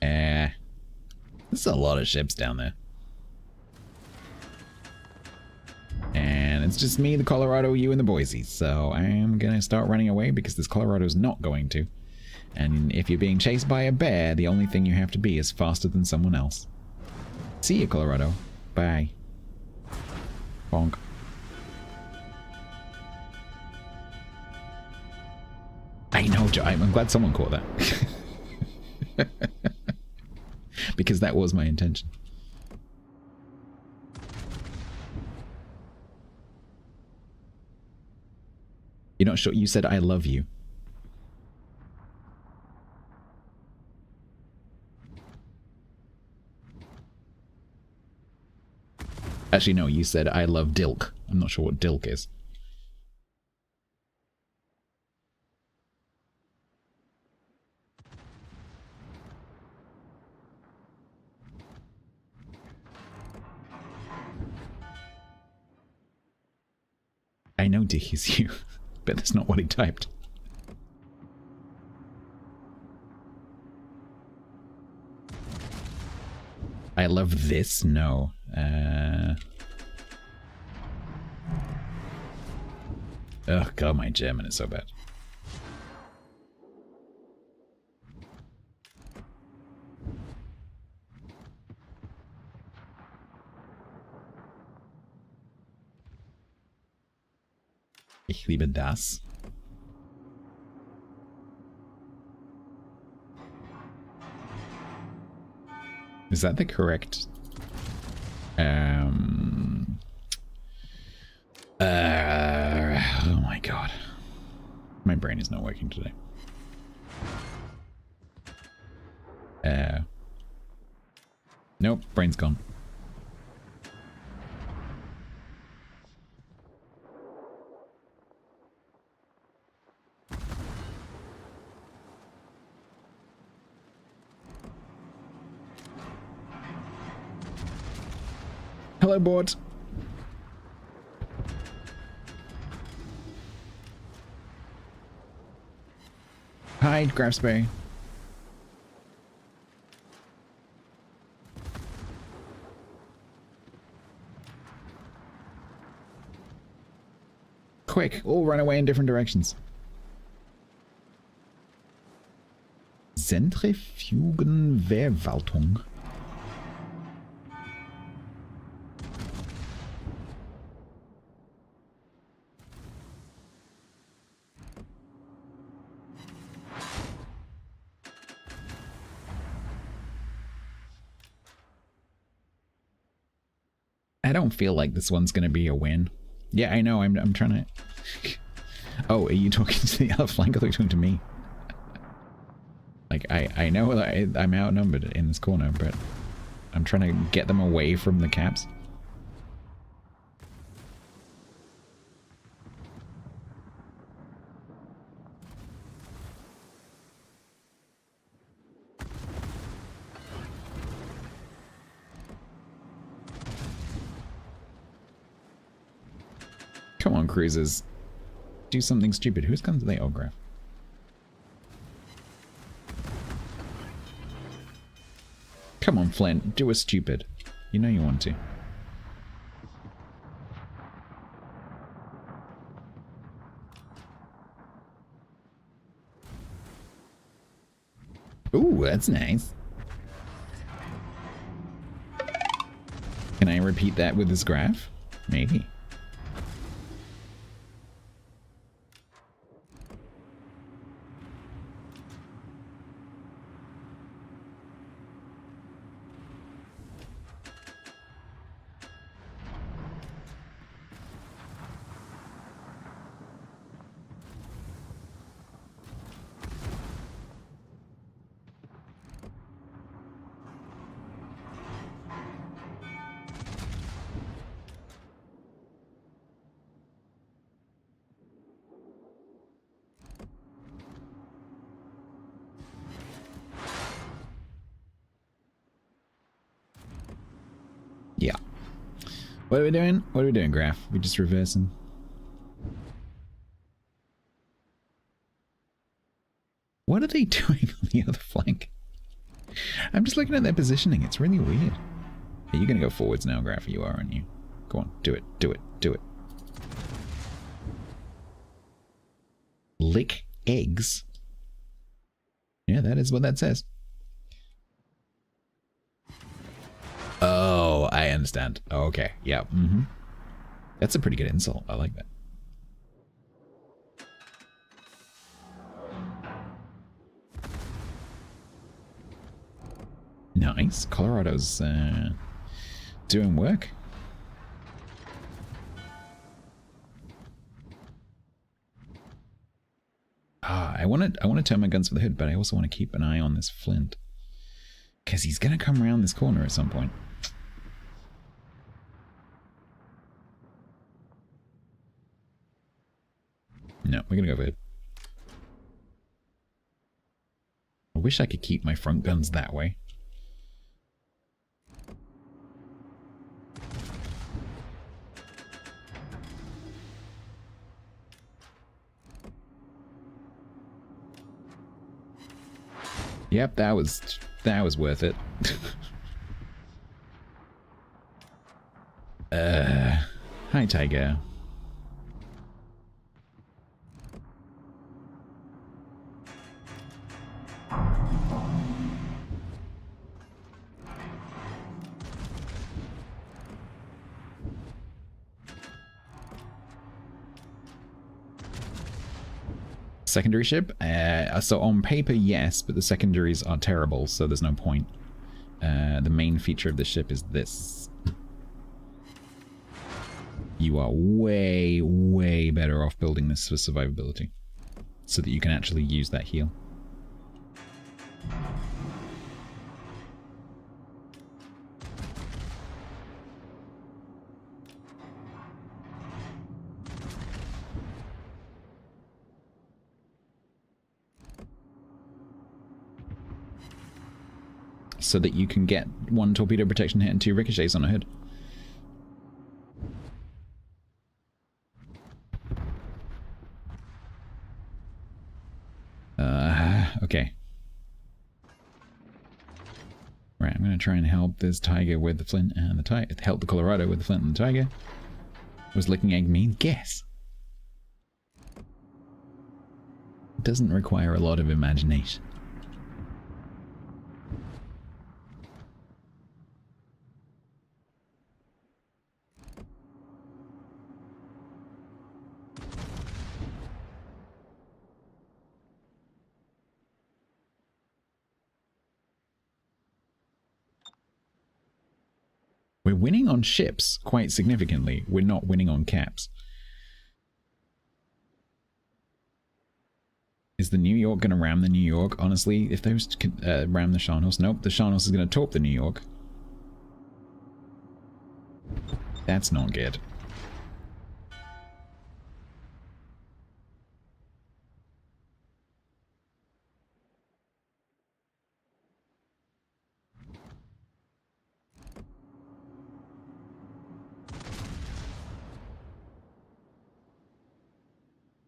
There's a lot of ships down there. And it's just me, the Colorado, you, and the Boise. So I'm gonna start running away because this Colorado's not going to. And if you're being chased by a bear, the only thing you have to be is faster than someone else. See you, Colorado. Bye. Bonk. I know, I'm glad someone caught that. Because that was my intention. You're not sure? You said I love you. Actually, no, you said I love Dilk. I'm not sure what Dilk is. I know Dick is you, but that's not what he typed. I love this? No. Oh god, my German is so bad. Ich liebe das. Is that the correct? Oh my god. My brain is not working today. Nope, brain's gone. Hello, board. Hi, Grabsbury. Quick, all run away in different directions. Zentrifugenverwaltung. I don't feel like this one's gonna be a win. Yeah, I know. I'm trying to. Oh, are you talking to the other flank? I thought you were talking to me. Like I know that I'm outnumbered in this corner, but I'm trying to get them away from the caps. Come on, cruisers. Do something stupid. Whose guns are they autograph? Come on, Flint. Do a stupid. You know you want to. Ooh, that's nice. Can I repeat that with this graph? Maybe. Yeah. What are we doing? What are we doing, Graph? We just reversing? What are they doing on the other flank? I'm just looking at their positioning. It's really weird. Are you going to go forwards now, Graph? You are, aren't you? Go on. Do it. Do it. Do it. Lick eggs? Yeah, that is what that says. Oh, I understand. Oh, okay. Yeah. Mm-hmm. That's a pretty good insult. I like that. Nice. Colorado's doing work. I want to turn my guns for the hood, but I also want to keep an eye on this Flint. Because he's going to come around this corner at some point. No, we're gonna go for it. I wish I could keep my front guns that way. Yep, that was worth it. Hi, Tiger. Secondary ship? So on paper, yes, but the secondaries are terrible, so there's no point. The main feature of the ship is this. You are way, way better off building this for survivability, so that you can actually use that heal. So that you can get 1 torpedo protection hit and 2 ricochets on a hood. Okay. Right, I'm gonna try and help this Tiger with the Flint and the Tiger. Help the Colorado with the Flint and the Tiger. Was licking egg mean? Guess. It doesn't require a lot of imagination. We're winning on ships quite significantly. We're not winning on caps. Is the New York going to ram the New York? Honestly, if those could ram the Sharnos. Nope, the Sharnos is going to torp the New York. That's not good.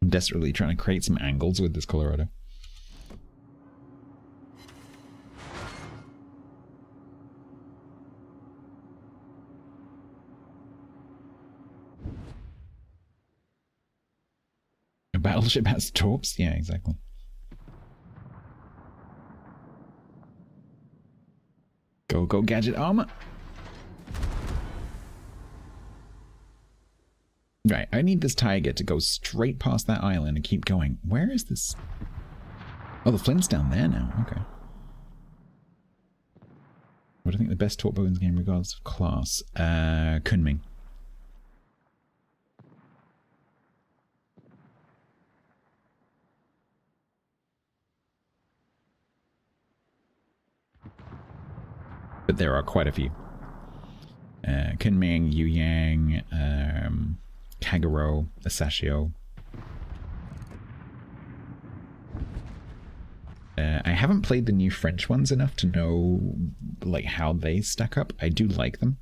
I'm desperately trying to create some angles with this Colorado. A battleship has torps? Yeah, exactly. Go, go, gadget armor! Right, I need this Tiger to go straight past that island and keep going. Where is this? Oh, the Flint's down there now. Okay. What do I think the best torpedo in the game regardless of class? Kunming. But there are quite a few. Kunming, Yu Yang, Kagero, Asashio. I haven't played the new French ones enough to know like how they stack up. I do like them.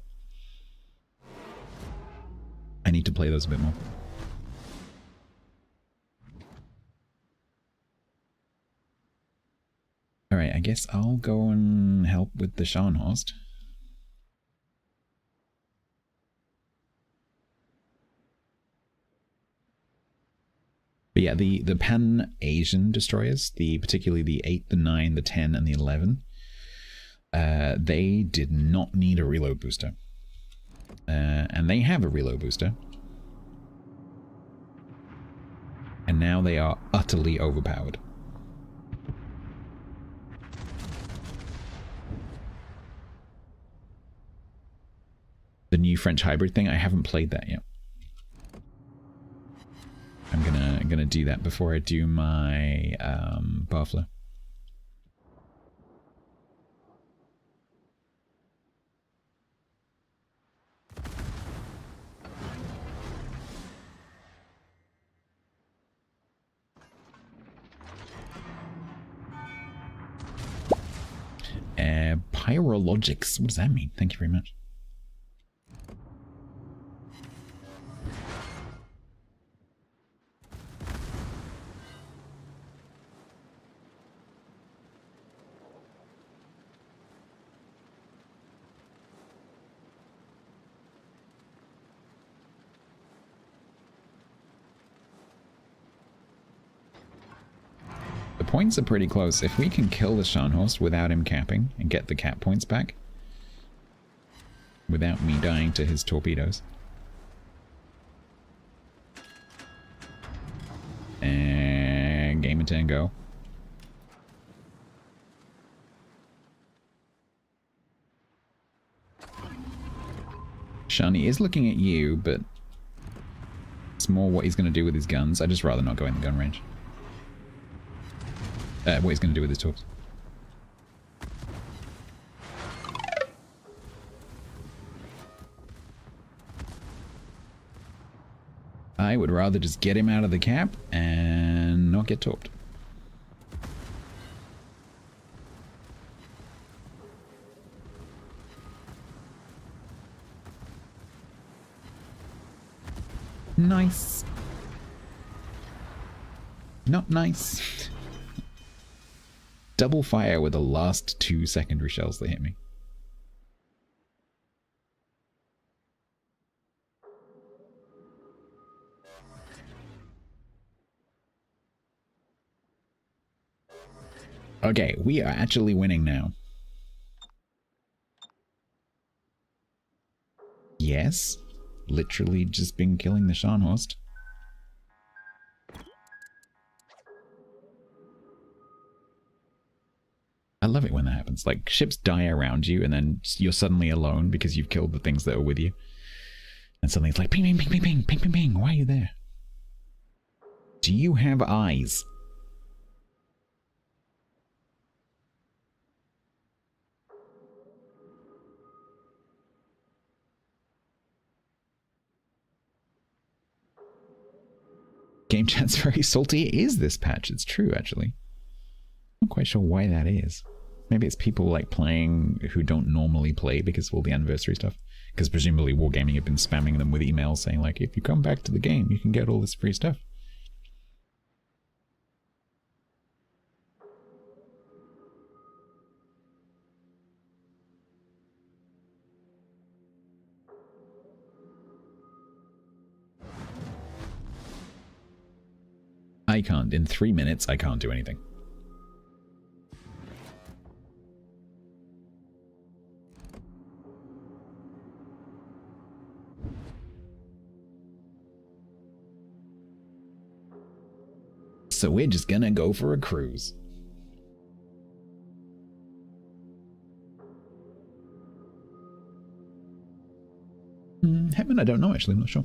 I need to play those a bit more. Alright, I guess I'll go and help with the Scharnhorst. But yeah, the Pan-Asian destroyers, particularly the 8, the 9, the 10, and the 11, they did not need a reload booster. And they have a reload booster. And now they are utterly overpowered. The new French hybrid thing, I haven't played that yet. I'm gonna do that before I do my Barfler. Pyrologics. What does that mean? Thank you very much. The points are pretty close. If we can kill the Scharnhorst without him capping and get the cap points back, without me dying to his torpedoes. And game and 10 go. Shani is looking at you, but it's more what he's going to do with his guns. I'd just rather not go in the gun range. What he's going to do with his torps. I would rather just get him out of the cap and not get torped. Nice. Not nice. Double fire with the last 2 secondary shells that hit me. Okay, we are actually winning now. Yes, literally just been killing the Scharnhorst. I love it when that happens. Like, ships die around you and then you're suddenly alone because you've killed the things that are with you. And suddenly it's like, ping, ping, ping, ping, ping, ping, ping, ping, why are you there? Do you have eyes? Game chat's very salty. It is this patch. It's true, actually. I'm not quite sure why that is. Maybe it's people like playing who don't normally play because of all the anniversary stuff. Because presumably Wargaming have been spamming them with emails saying like, if you come back to the game, you can get all this free stuff. I can't. In 3 minutes, I can't do anything. So we're just gonna go for a cruise. Heaven, I don't know actually, I'm not sure.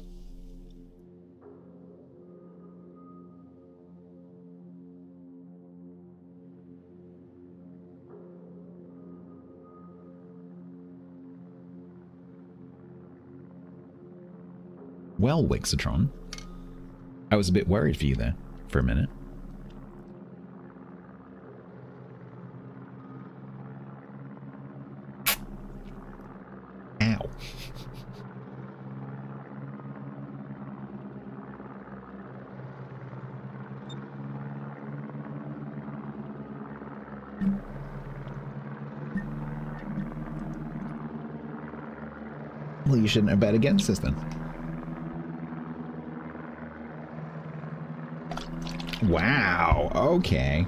Well, Wixatron, I was a bit worried for you there for a minute. Ow. Well, you shouldn't have bet against us then. Wow, okay.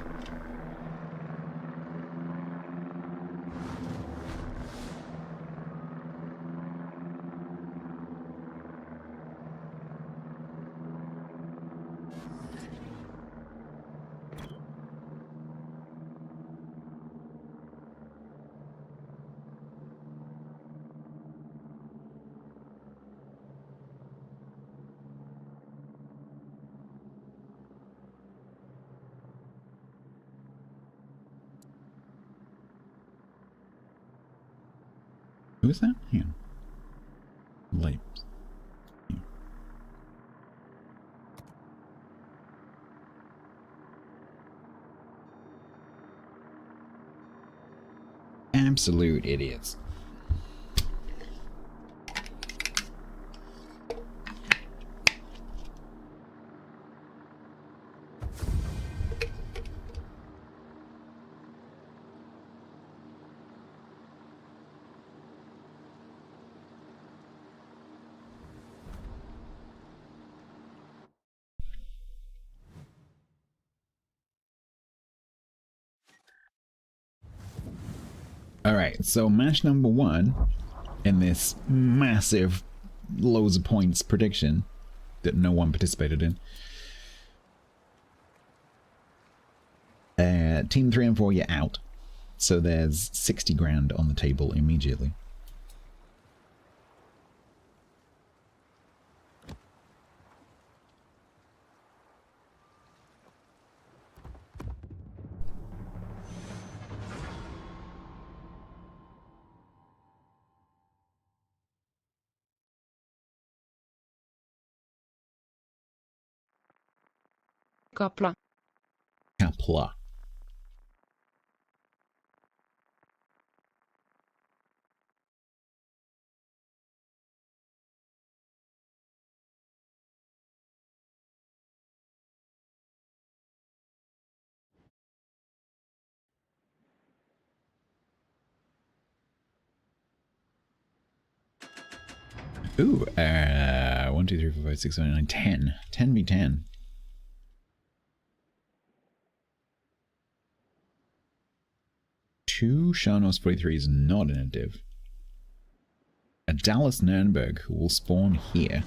Who is that? Yeah. Light. Yeah. Absolute idiots. Alright, so match number 1 in this massive loads of points prediction that no one participated in. Team 3 and 4, you're out. So there's 60 grand on the table immediately. Kapla. Kapla. Ooh, 1, 2, 3, 4, 5, 6, 7, 8, 9, 10. 10v10. Two Sharnos 43 is not in a div. A Dallas Nuremberg who will spawn here.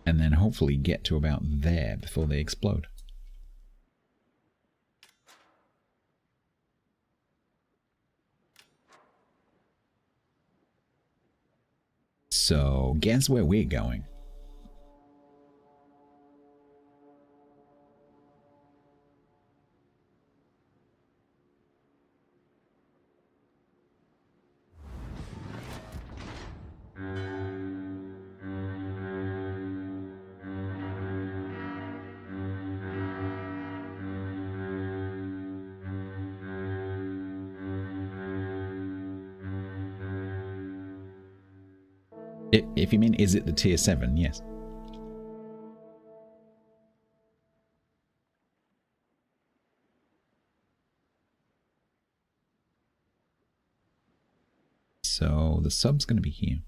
And then hopefully get to about there before they explode. So, guess where we're going? If you mean, is it the tier 7? Yes. So the sub's going to be here.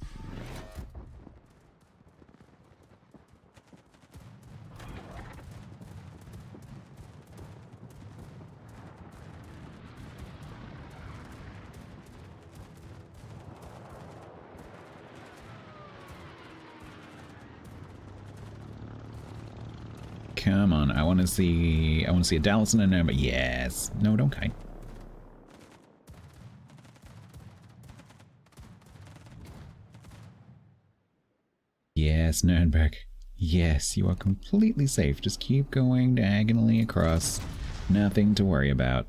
Come on, I want to see a Dallas and a Nuremberg. Yes. No, don't kite. Yes, Nuremberg. Yes, you are completely safe. Just keep going diagonally across. Nothing to worry about.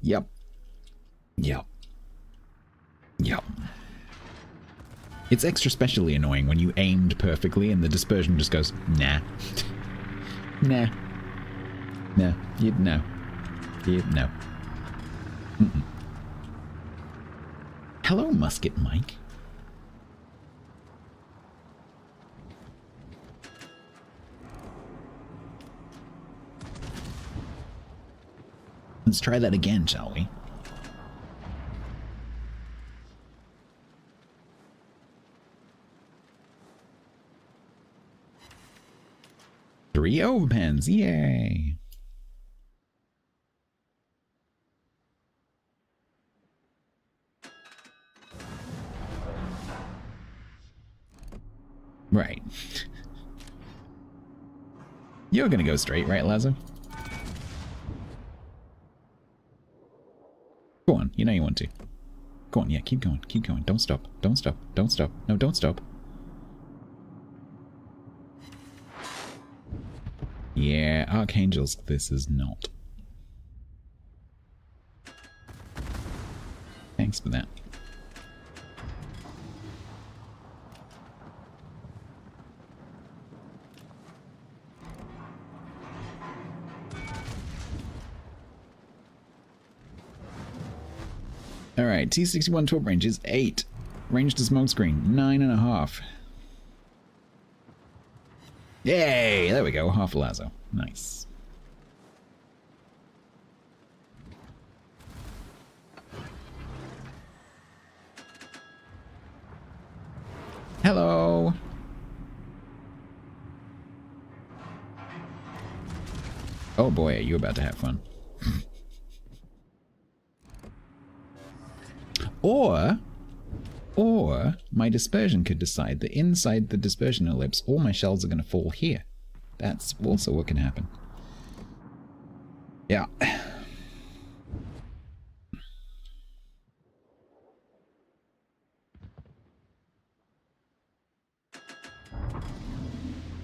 Yep. Yep. Yep. It's extra specially annoying when you aimed perfectly and the dispersion just goes, nah. Nah. No. You'd know. You'd know. Mm-mm. Hello, Musket Mike. Let's try that again, shall we? Three overpens, yay! Right. You're gonna go straight, right, Lazo? Go on, you know you want to. Go on, yeah, keep going, keep going. Don't stop, don't stop, don't stop. No, don't stop. Yeah, Archangels, this is not. Thanks for that. Alright, T61 top range is 8. Range to smokescreen, 9.5. Yay! There we go, half a lazo. Nice. Hello! Oh boy, are you about to have fun. Or my dispersion could decide that inside the dispersion ellipse, all my shells are going to fall here. That's also what can happen. Yeah.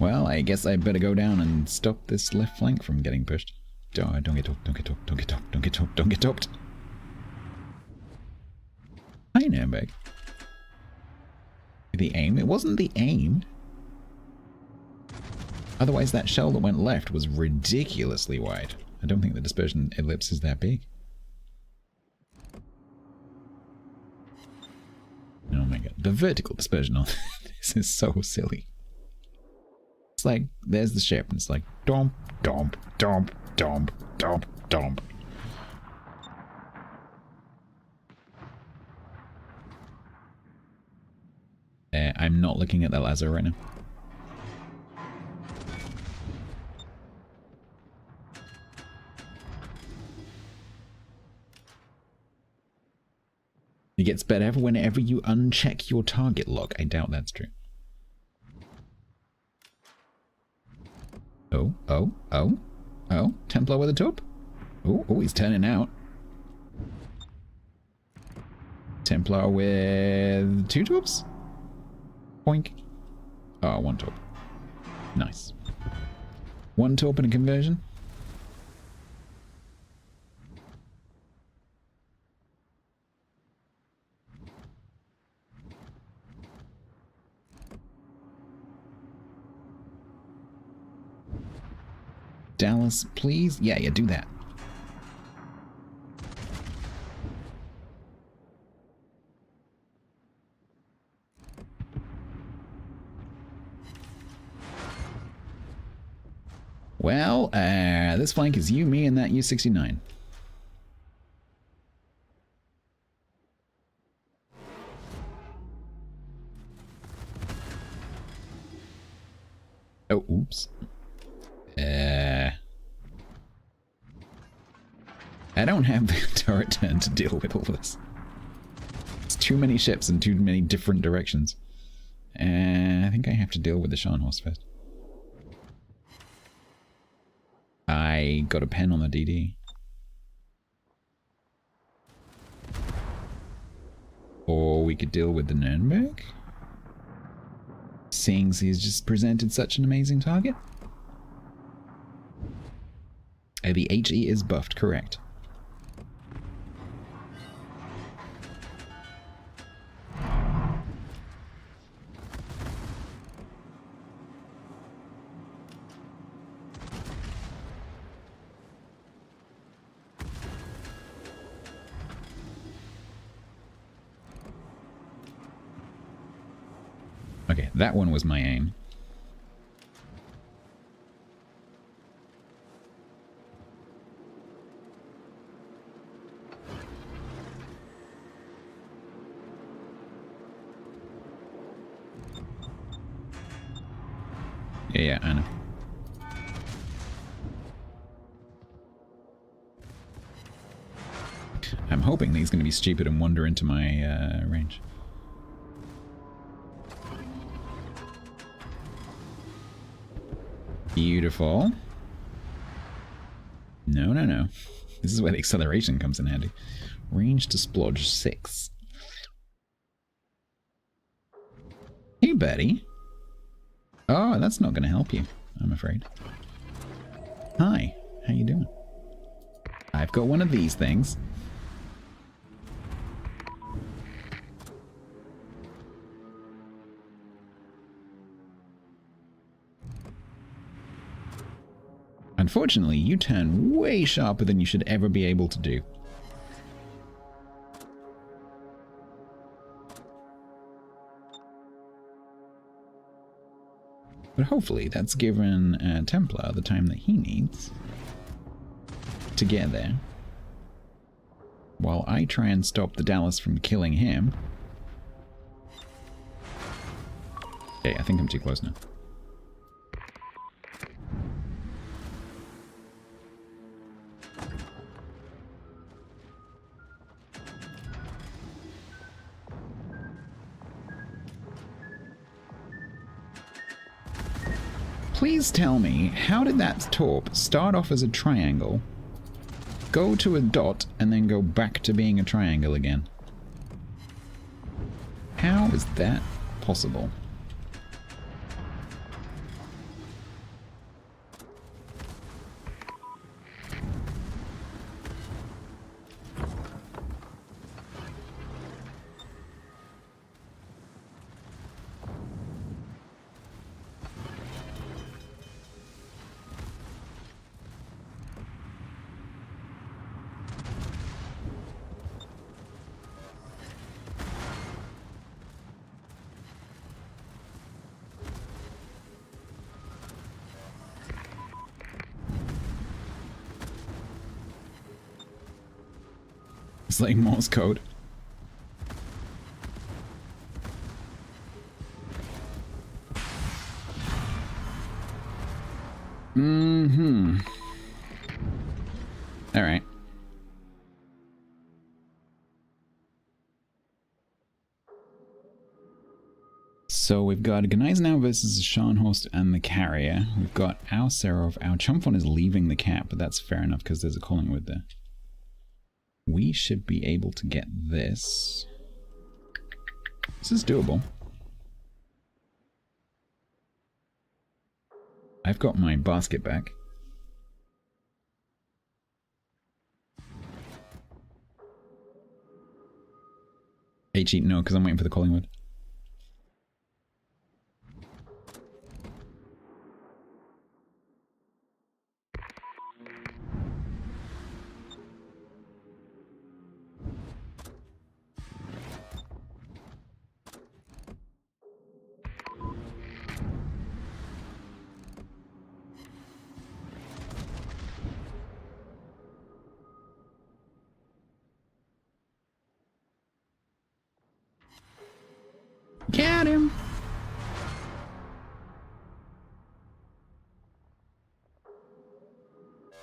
Well, I guess I better go down and stop this left flank from getting pushed. Don't get topped, don't get topped, don't get topped, don't get topped, don't get topped. Hi, Nürnberg. The aim? It wasn't the aim. Otherwise, that shell that went left was ridiculously wide. I don't think the dispersion ellipse is that big. Oh my god. The vertical dispersion on this is so silly. It's like, there's the ship, and it's like, dump, dump, dump, dump, dump, dump. I'm not looking at that laser right now. It gets better whenever you uncheck your target lock. I doubt that's true. Oh, oh, oh, oh, Templar with a top. Oh, oh, he's turning out. Templar with 2 tops? Boink. Oh, 1 top. Nice. 1 top and a conversion. Dallas, please? Yeah, do that. Well, this flank is you, me, and that U-69. Oh, oops. I don't have the turret turn to deal with all this. It's too many ships in too many different directions. I think I have to deal with the Scharnhorst first. I got a pen on the DD. Or we could deal with the Nürnberg. Seeing as he's just presented such an amazing target. The HE is buffed, correct. Okay, that one was my aim. Yeah, I know. I'm hoping that he's going to be stupid and wander into my range. Beautiful. No, no, no. This is where the acceleration comes in handy. Range to splodge 6. Hey, buddy. Oh, that's not going to help you, I'm afraid. Hi, how you doing? I've got one of these things. Unfortunately, you turn way sharper than you should ever be able to do. But hopefully that's given Templar the time that he needs to get there. While I try and stop the Dallas from killing him. Okay, I think I'm too close now. Please tell me, how did that torp start off as a triangle, go to a dot, and then go back to being a triangle again? How is that possible? It's like Morse code. Mm-hmm. All right. So we've got Gneisenau versus Scharnhorst and the Carrier. We've got our Serov. Our Chomphon is leaving the cap, but that's fair enough because there's a Collingwood there. We should be able to get this. This is doable. I've got my basket back. HE, no, because I'm waiting for the Collingwood. Got him!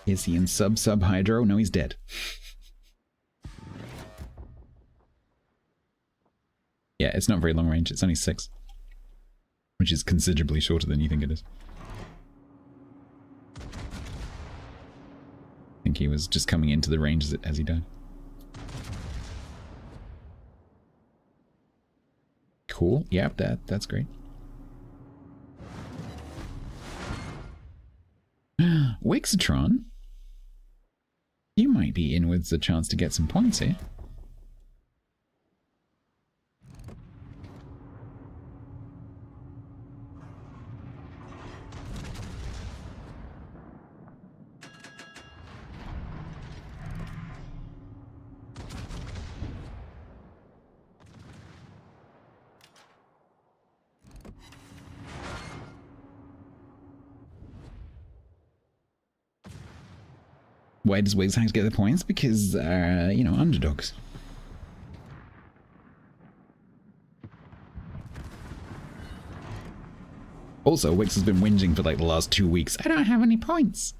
Is he in sub-hydro? No, he's dead. Yeah, it's not very long range. It's only 6. Which is considerably shorter than you think it is. I think he was just coming into the range as he died. Cool. Yep, that's great. Wixatron? You might be in with a chance to get some points here. Why does Wiggshanks get the points? Because, you know, underdogs. Also, Wix has been whinging for like the last 2 weeks. I don't have any points.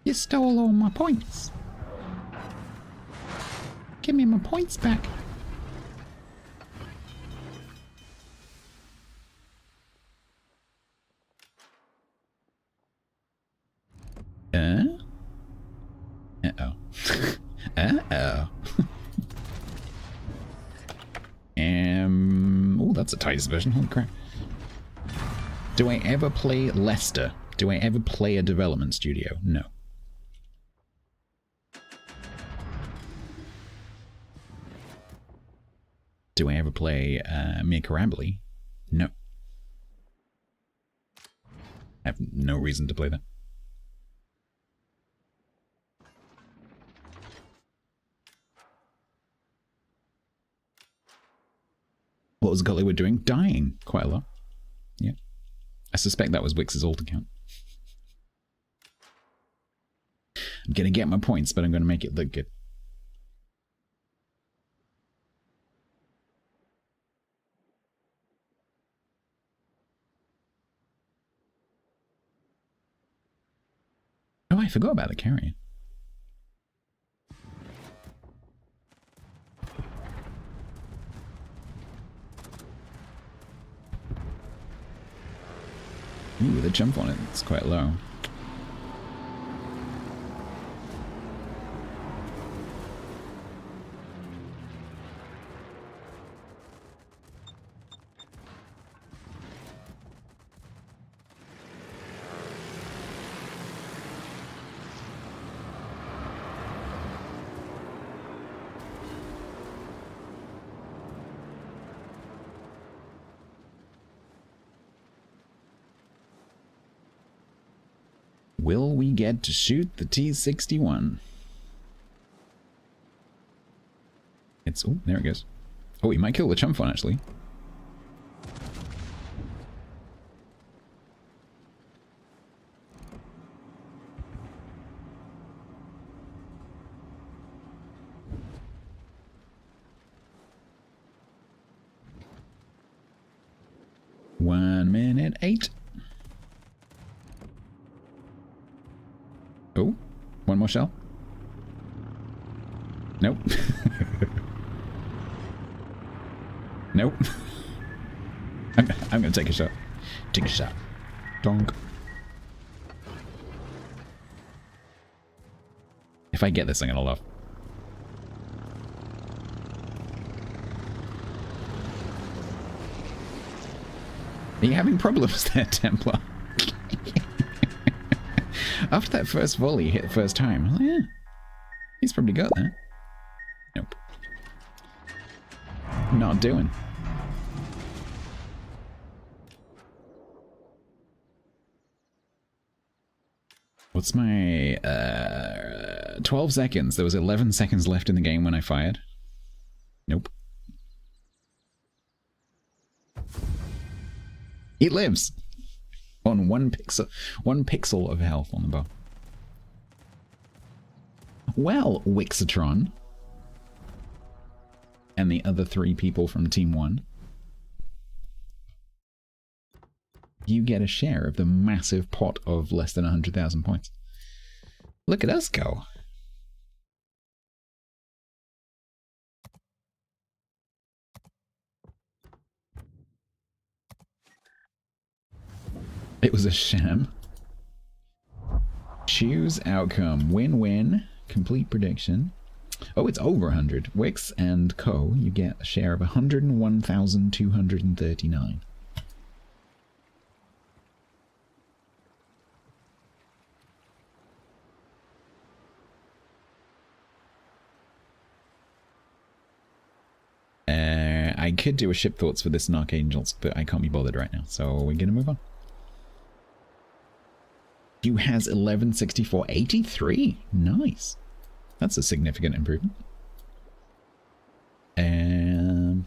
You stole all my points. Give me my points back. Uh-oh. Uh-oh. Oh, that's a tight version. Holy crap. Do I ever play Leicester? Do I ever play a development studio? No. Do I ever play Mia Karambly? No. I have no reason to play that. What was Gullywood doing? Dying quite a lot. Yeah. I suspect that was Wix's alt account. I'm going to get my points, but I'm going to make it look good. Oh, I forgot about the carrier. Ooh, the jump on it, it's quite low. Will we get to shoot the T-61? It's... oh, there it goes. Oh, we might kill the chump one, actually. One minute 8. Oh, one more shell. Nope. Nope. I'm gonna take a shot. Take a shot. Donk. If I get this, I'm gonna laugh. Are you having problems there, Templar? After that first volley hit the first time, I was like, yeah, he's probably got that. Nope. Not doing. What's my 12 seconds? There was 11 seconds left in the game when I fired. Nope. He lives on one pixel of health on the bar. Well, Wixatron and the other 3 people from Team 1, you get a share of the massive pot of less than 100,000 points. Look at us go. It was a sham. Choose outcome. Win-win. Complete prediction. Oh, it's over 100. Wix and Co. You get a share of 101,239. I could do a ship thoughts for this and Archangels, but I can't be bothered right now, so we're gonna move on. You has 1164, 83. Nice. That's a significant improvement. You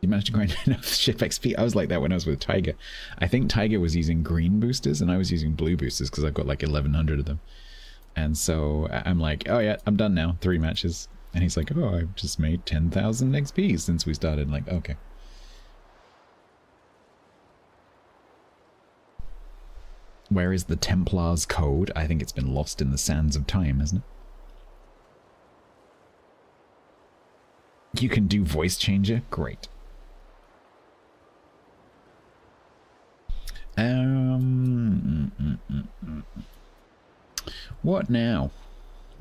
managed to grind enough ship XP. I was like that when I was with Tiger. I think Tiger was using green boosters and I was using blue boosters because I've got like 1,100 of them. And so I'm like, oh yeah, I'm done now. 3 matches. And he's like, oh, I've just made 10,000 XP since we started. I'm like, okay. Where is the Templar's code? I think it's been lost in the sands of time, hasn't it? You can do voice changer? Great. What now?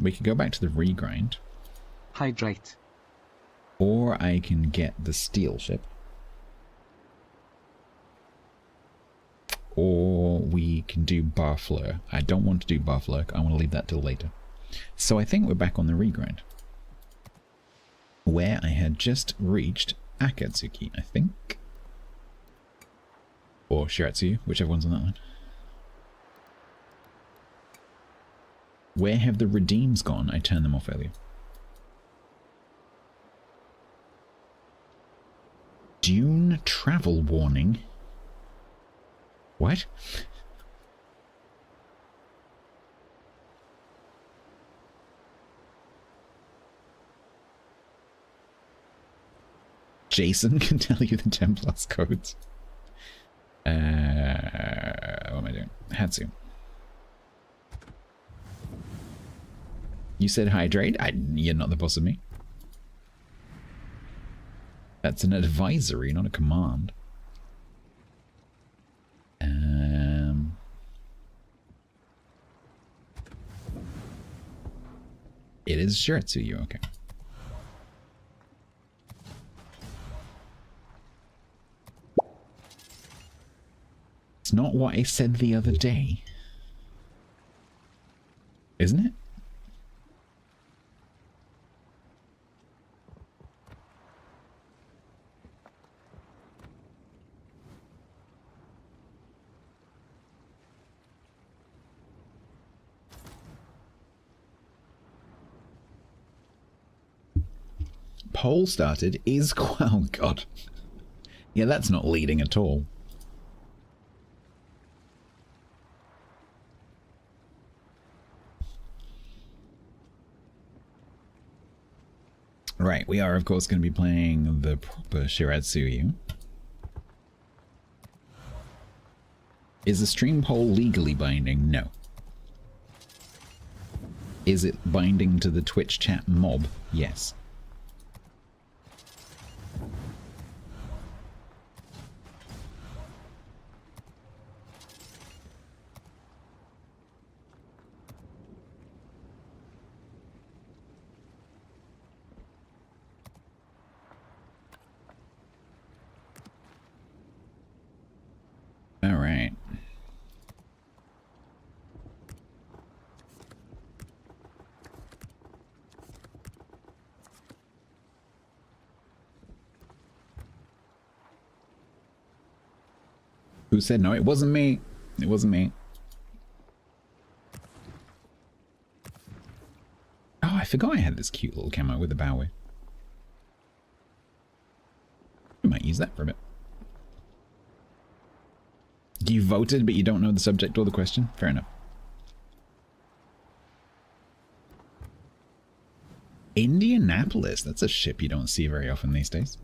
We could go back to the regrind. Hydrate. Or I can get the steel ship. or we can do Barfleur. I don't want to do Barfleur. I want to leave that till later. So I think we're back on the regrind, where I had just reached Akatsuki, I think. Or Shiratsuyu, whichever one's on that line. Where have the redeems gone? I turned them off earlier. Dune travel warning. What? Jason can tell you the 10 plus codes. What am I doing? Hatsu. You said hydrate? You're not the boss of me. That's an advisory, not a command. It is Shiratsuyu, okay. It's not what I said the other day. Isn't it? Poll started is... Oh, God. Yeah, that's not leading at all. Right, we are, of course, going to be playing the proper Shiratsuyu. Is the stream poll legally binding? No. Is it binding to the Twitch chat mob? Yes. All right. Who said no? It wasn't me. It wasn't me. Oh, I forgot I had this cute little camo with a bow. We might use that for a bit. You voted, but you don't know the subject or the question? Fair enough. Indianapolis. That's a ship you don't see very often these days.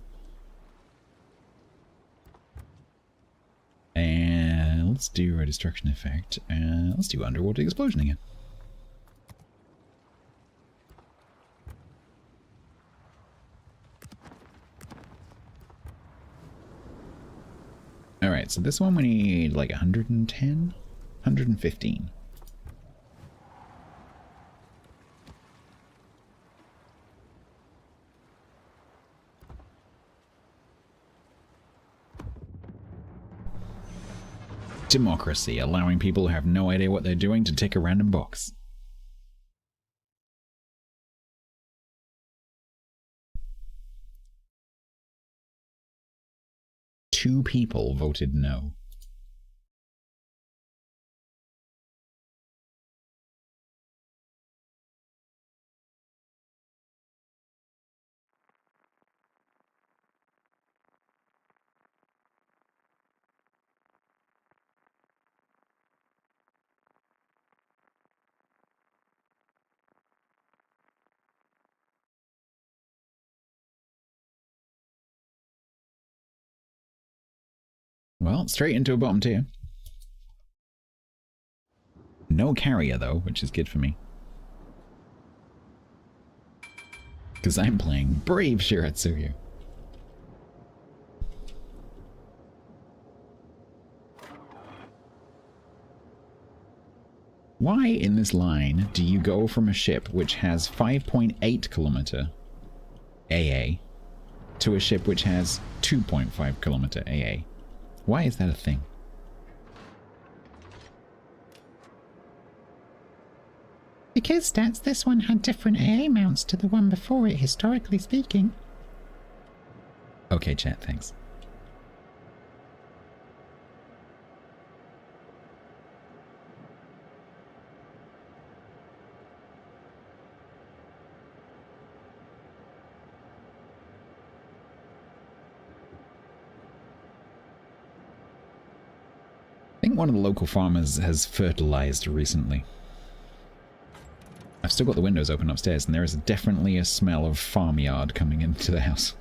And let's do a destruction effect. And let's do underwater explosion again. Alright, so this one we need like 110? 115. Democracy, allowing people who have no idea what they're doing to tick a random box. Two people voted no. Well, straight into a bottom tier. No carrier, though, which is good for me. Because I'm playing Brave Shiratsuyu. Why in this line do you go from a ship which has 5.8 kilometer AA to a ship which has 2.5 kilometer AA? Why is that a thing? Because Stats, this one had different AA mounts to the one before it, historically speaking. Okay, chat, thanks. I think one of the local farmers has fertilized recently. I've still got the windows open upstairs, and there is definitely a smell of farmyard coming into the house.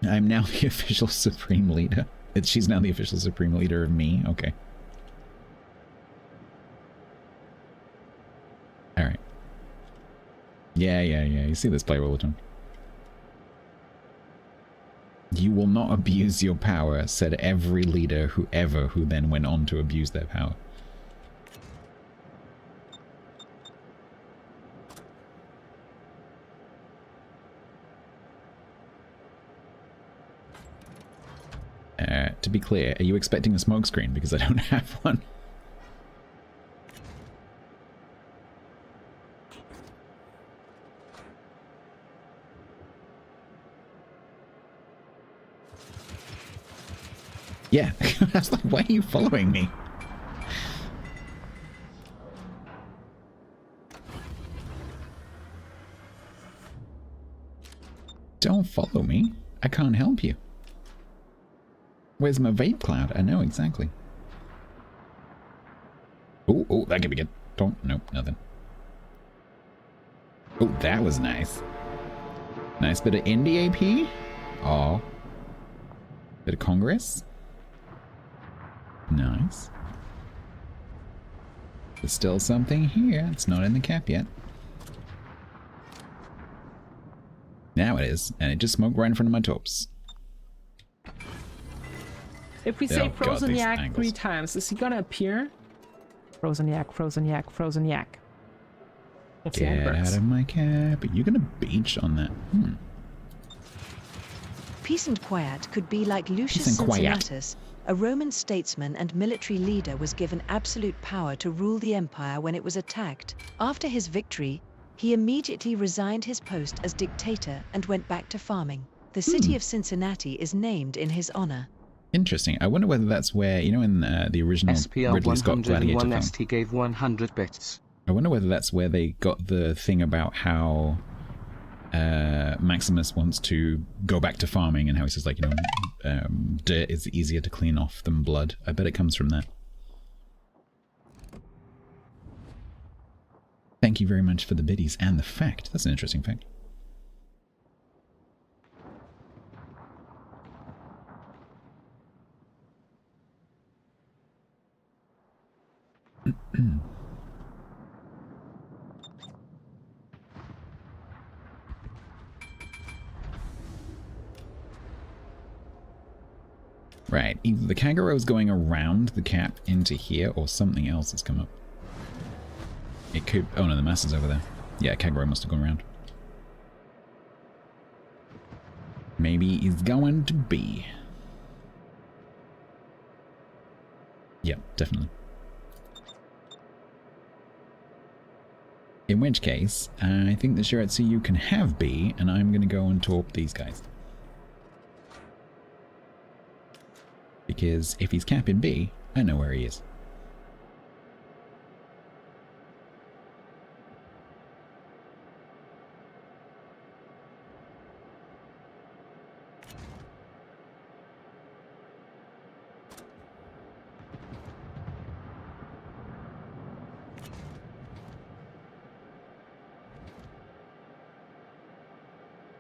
I'm now the official Supreme Leader. She's now the official Supreme Leader of me? Okay. Alright. Yeah. You see this player all the time. You will not abuse your power, said every leader who then went on to abuse their power. To be clear, are you expecting a smoke screen? Because I don't have one. Yeah, I was like, why are you following me? Don't follow me. I can't help you. Where's my vape cloud? I know exactly. Oh, that could be good. Nope, nothing. Oh, that was nice. Nice bit of indie AP. Aw. Bit of Congress. Nice. There's still something here. It's not in the cap yet. Now it is, and it just smoked right in front of my tops. If we say frozen yak 3 times, is he gonna appear? Frozen yak, frozen yak, frozen yak. Get out of my cap. Are you gonna beach on that? Peace and quiet could be like Lucius Cincinnatus. A Roman statesman and military leader was given absolute power to rule the empire when it was attacked. After his victory, he immediately resigned his post as dictator and went back to farming. The city of Cincinnati is named in his honor. Interesting. I wonder whether that's where, you know, in the original Ridley Scott Gladiator film, he gave 100 bits. I wonder whether that's where they got the thing about how Maximus wants to go back to farming and how he says, like, you know, dirt is easier to clean off than blood. I bet it comes from that. Thank you very much for the biddies and the fact. That's an interesting fact. Right, either the Kagero is going around the cap into here, or something else has come up. It could... Oh no, the mass is over there. Yeah, Kagero must have gone around. Maybe he's going to be. Yep, definitely. In which case, I think the Shiratsuyu can have B, and I'm going to go and torp these guys. Because if he's capping B, I know where he is.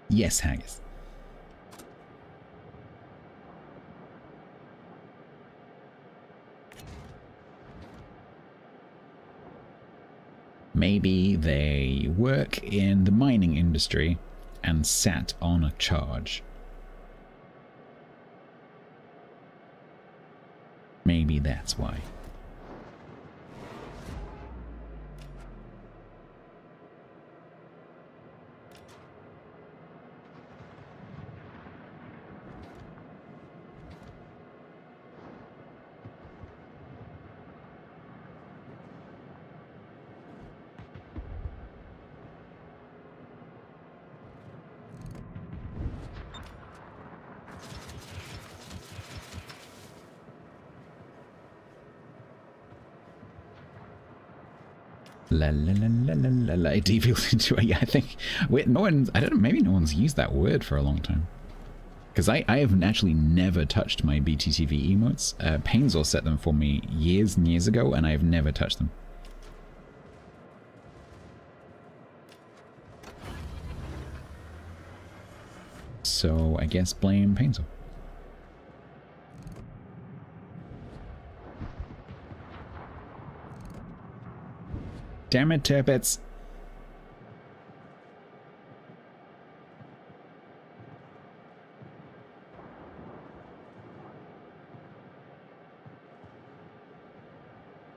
Yes, Haggis. Maybe they work in the mining industry and sat on a charge. Maybe that's why. La la la la la la la. It defaults into a. Yeah, I think. Wait, no one's. I don't know. Maybe no one's used that word for a long time. Because I have actually never touched my BTTV emotes. Painzor set them for me years and years ago, and I have never touched them. So I guess blame Painzor. Damn it, Turpits.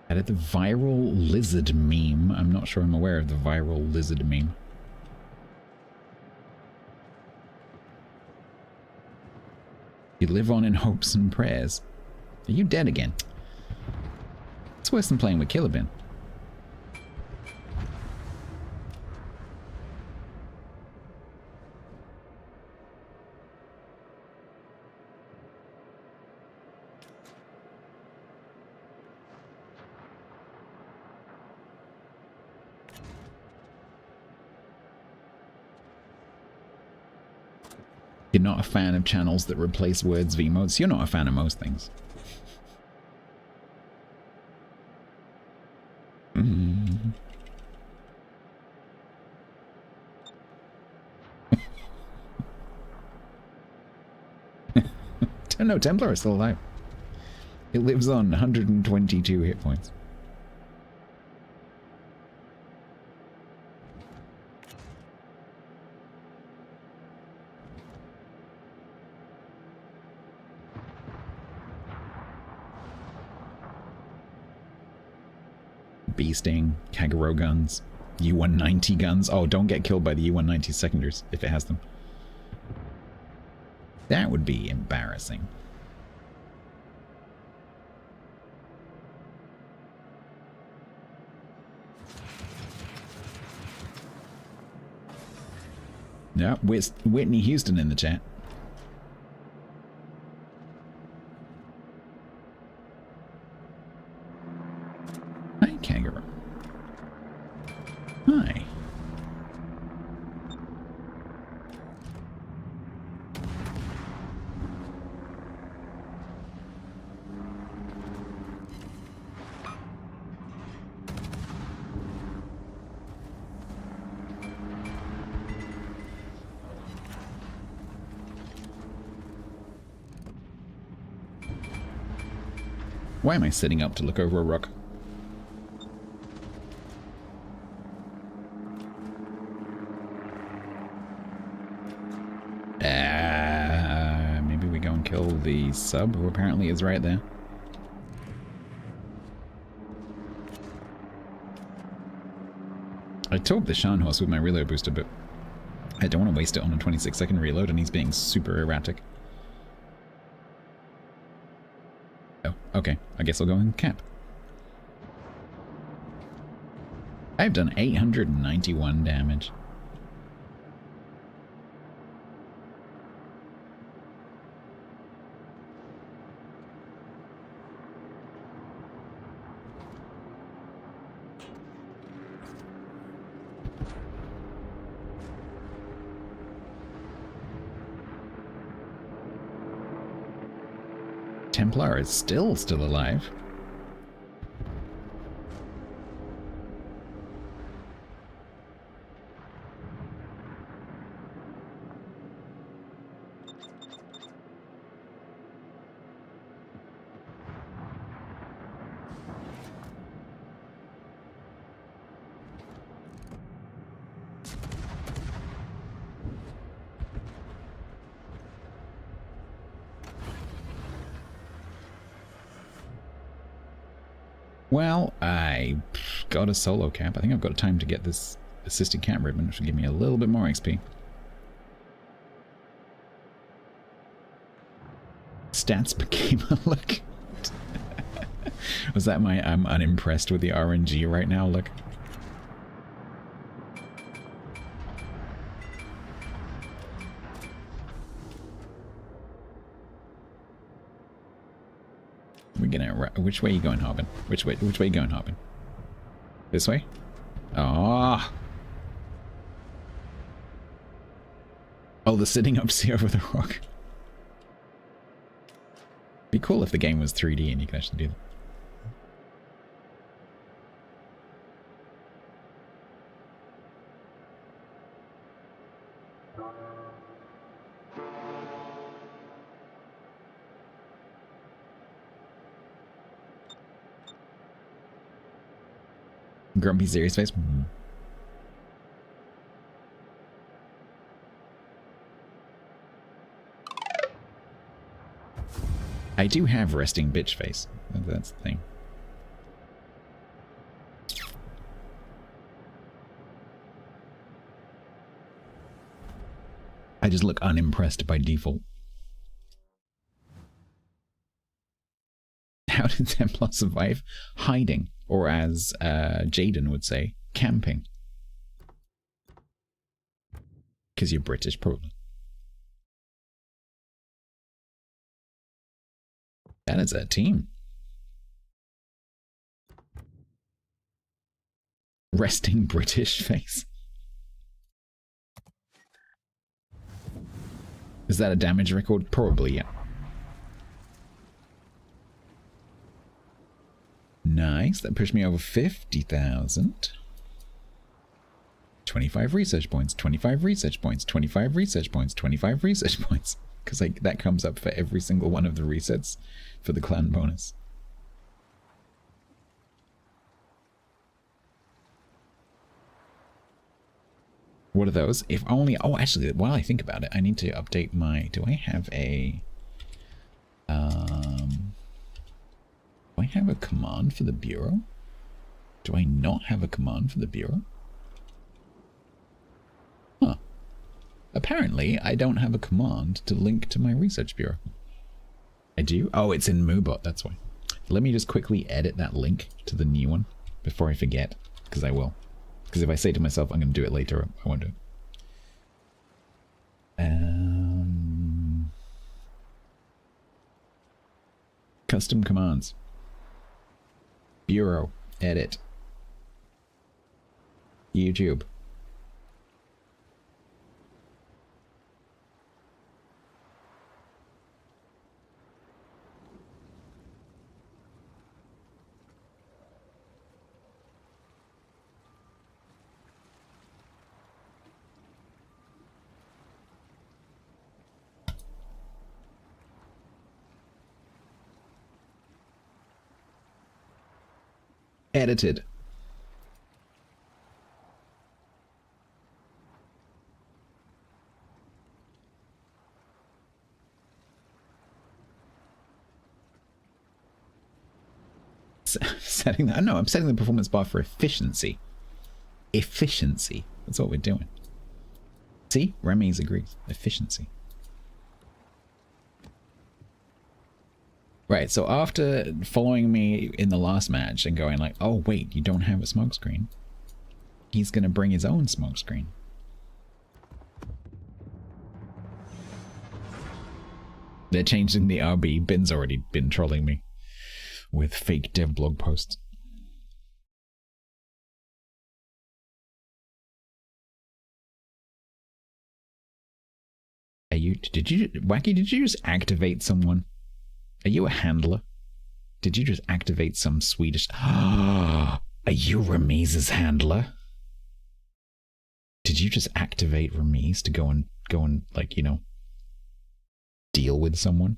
Added the viral lizard meme. I'm not sure I'm aware of the viral lizard meme. You live on in hopes and prayers. Are you dead again? It's worse than playing with Killer Bin. You're not a fan of channels that replace words with emotes. You're not a fan of most things. No, Templar is still alive. It lives on 122 hit points. Bee-Sting, Kagero guns, U-190 guns. Oh, don't get killed by the U-190 seconders if it has them. That would be embarrassing. Yeah, Whitney Houston in the chat. Hi, Kangaroo. Hi. Why am I sitting up to look over a rock? Maybe we go and kill the sub, who apparently is right there. I took the Shan horse with my reload booster, but I don't want to waste it on a 26-second reload, and he's being super erratic. Oh, okay. I guess I'll go and cap. I've done 891 damage. Templar is still alive. Well, I got a solo cap. I think I've got time to get this assisted cap ribbon, which will give me a little bit more XP. Stats became a look. Was that my I'm unimpressed with the RNG right now look? We're gonna. Which way are you going, Harbin? Which way are you going, Harbin? This way? Ah. Oh, the sitting up sea over the rock. Be cool if the game was 3D and you could actually do that. Grumpy serious face. I do have resting bitch face. That's the thing. I just look unimpressed by default. How did Templar survive? Hiding, or as Jaden would say, camping. Because you're British, probably. That is a team. Resting British face. Is that a damage record? Probably, yeah. Nice. That pushed me over 50,000. 25 research points, 25 research points, 25 research points, 25 research points. Because like, that comes up for every single one of the resets for the clan bonus. What are those? If only... Oh, actually, while I think about it, I need to update my... Do I have a... Do I have a command for the Bureau? Do I not have a command for the Bureau? Huh. Apparently, I don't have a command to link to my research bureau. I do? Oh, it's in Moobot, that's why. Let me just quickly edit that link to the new one before I forget, because I will. Because if I say to myself, I'm going to do it later, I won't do it. Custom commands. Bureau. Edit. YouTube. Edited. Setting that. No, I'm setting the performance bar for efficiency. Efficiency. That's what we're doing. See? Remy's agrees. Efficiency. Right, so after following me in the last match and going like, oh wait, you don't have a smokescreen, he's gonna bring his own smokescreen. They're changing the RB. Ben's already been trolling me with fake dev blog posts. Are you, Wacky, did you just activate someone? Are you a handler? Did you just activate some Swedish... Are you Remy's handler? Did you just activate Remy's to go and like, you know, deal with someone?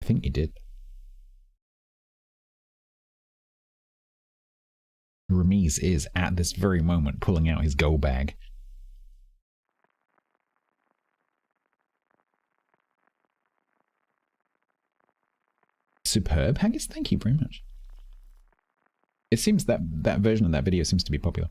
I think you did. Remy's is at this very moment pulling out his go bag. Superb, Haggis, thank you very much. It seems that that version of that video seems to be popular.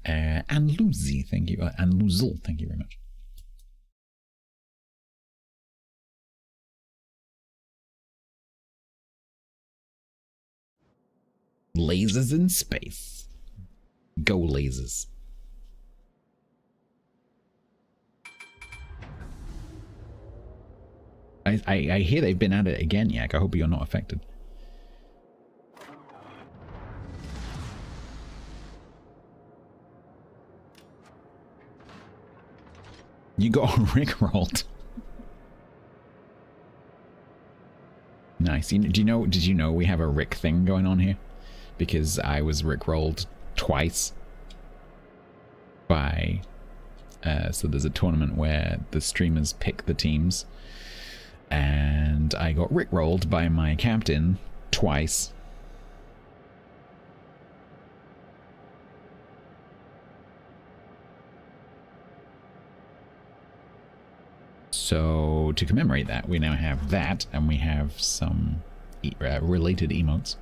And Lucy, thank you. And Luzul, thank you very much. Lasers in space. Go lasers. I hear they've been at it again, Yak. I hope you're not affected. You got rickrolled. Nice. Did you know we have a Rick thing going on here? Because I was rickrolled twice by... so there's a tournament where the streamers pick the teams. And I got rickrolled by my captain twice. So to commemorate that, we now have that, and we have some related emotes.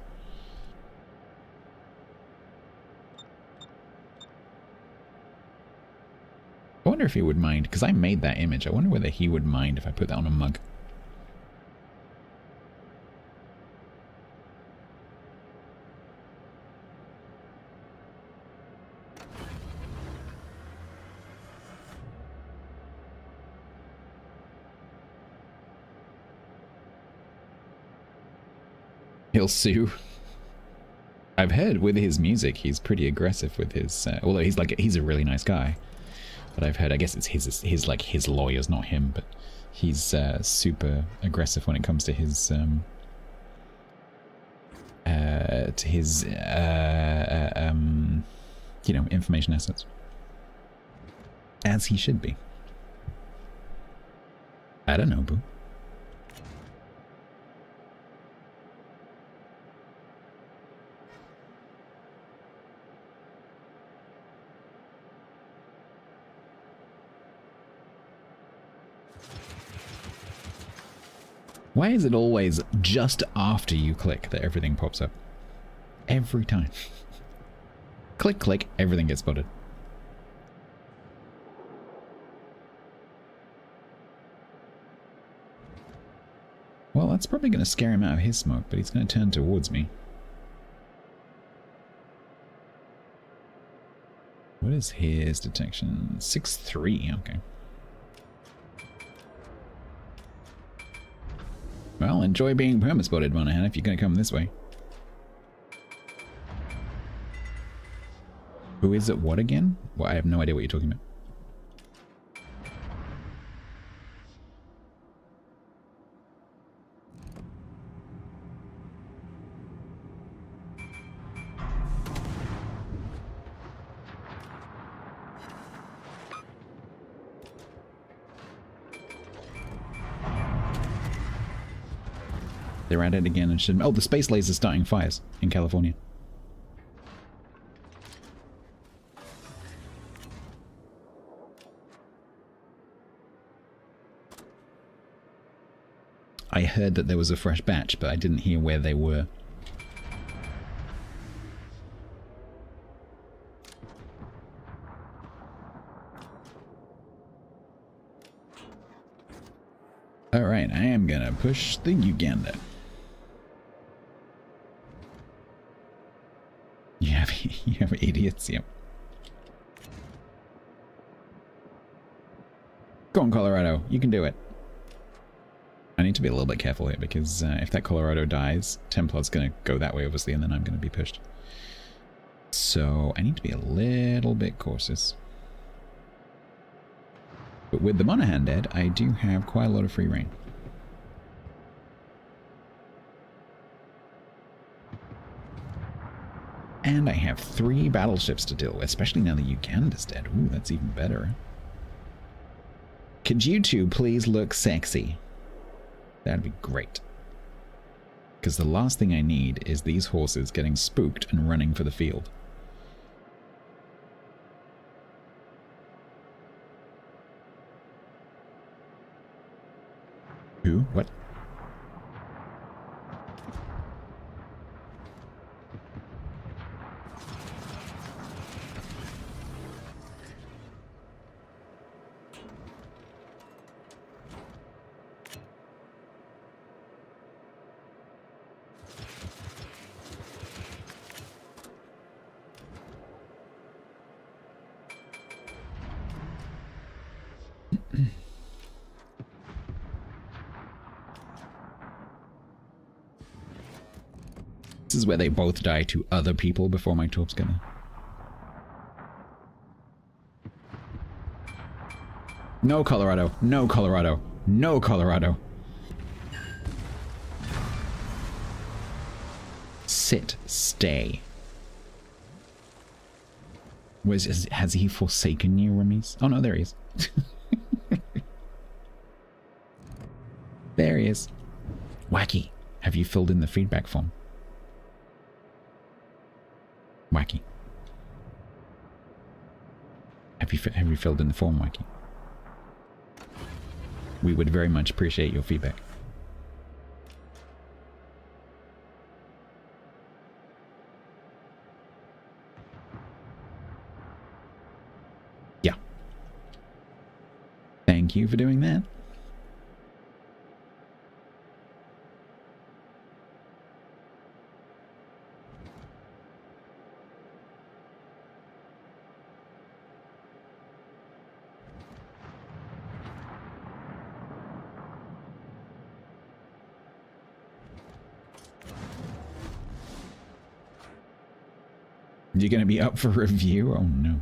I wonder if he would mind, because I made that image. I wonder whether he would mind if I put that on a mug. He'll sue. I've heard with his music, he's pretty aggressive with his. Although he's a really nice guy, but I've heard. I guess it's his lawyers, not him. But he's super aggressive when it comes to his information assets, as he should be. I don't know, boo. Why is it always just after you click that everything pops up? Every time. Click, click, everything gets spotted. Well, that's probably going to scare him out of his smoke, but he's going to turn towards me. What is his detection? 6-3, okay. Well, enjoy being perma-spotted, Monahan, if you're going to come this way. Who is it what again? Well, I have no idea what you're talking about. They're at it again and should... Oh, the space laser's starting fires in California. I heard that there was a fresh batch, but I didn't hear where they were. Alright, I am gonna push the Uganda. You have idiots, yep. Go on, Colorado, you can do it. I need to be a little bit careful here because if that Colorado dies, Templar's gonna go that way obviously, and then I'm gonna be pushed. So I need to be a little bit cautious. But with the Monahan dead, I do have quite a lot of free reign. And I have 3 battleships to deal with, especially now that Uganda's dead. Ooh, that's even better. Could you two please look sexy? That'd be great. Because the last thing I need is these horses getting spooked and running for the field. Who? What? is where they both die to other people before my torps get there. No, Colorado. No, Colorado. No, Colorado. Sit. Stay. Has he forsaken you, Remies? Oh no, there he is. There he is. Wacky, have you filled in the feedback form? Wacky. Have you filled in the form, Wacky? We would very much appreciate your feedback. Yeah. Thank you for doing that. You're going to be up for review? Oh no.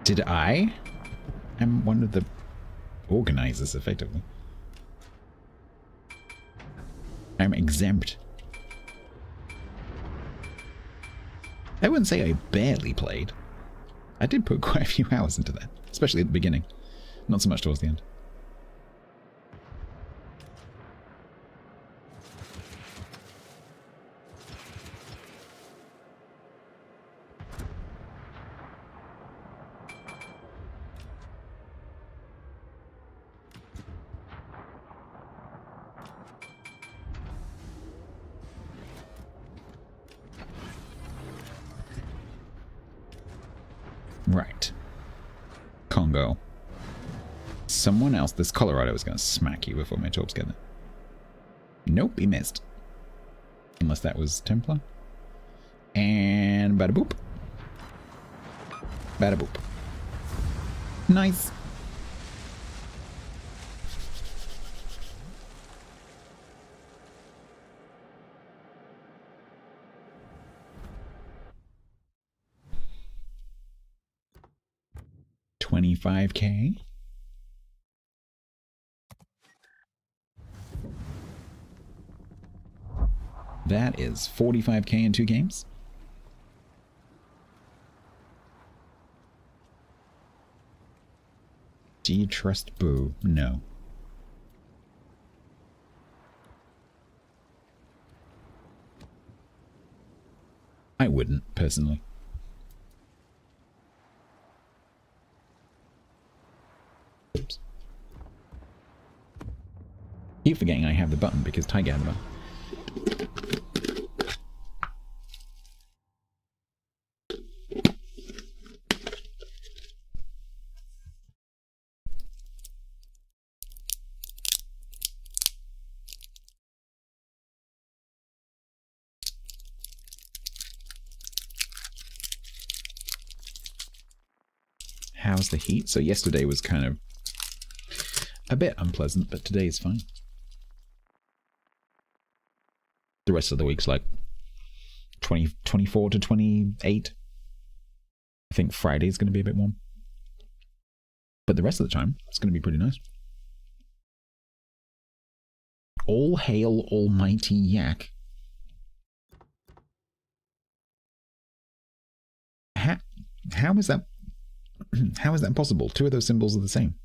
Did I? I'm one of the organizers, effectively. I'm exempt. I wouldn't say I barely played. I did put quite a few hours into that, especially at the beginning. Not so much towards the end. Right. Congo. Someone else. This Colorado is going to smack you before my torps get there. Nope, he missed. Unless that was Templar. And bada boop. Bada boop. Nice. $25K. That is $45K in 2 games. Do you trust Boo? No. I wouldn't, personally. Oops. Keep forgetting I have the button because Tiger had the button. How's the heat? So yesterday was kind of a bit unpleasant, but today is fine. The rest of the week's like 24 to 28. I think Friday's going to be a bit warm. But the rest of the time, it's going to be pretty nice. All hail almighty Yak. How is that? How is that possible? 2 of those symbols are the same.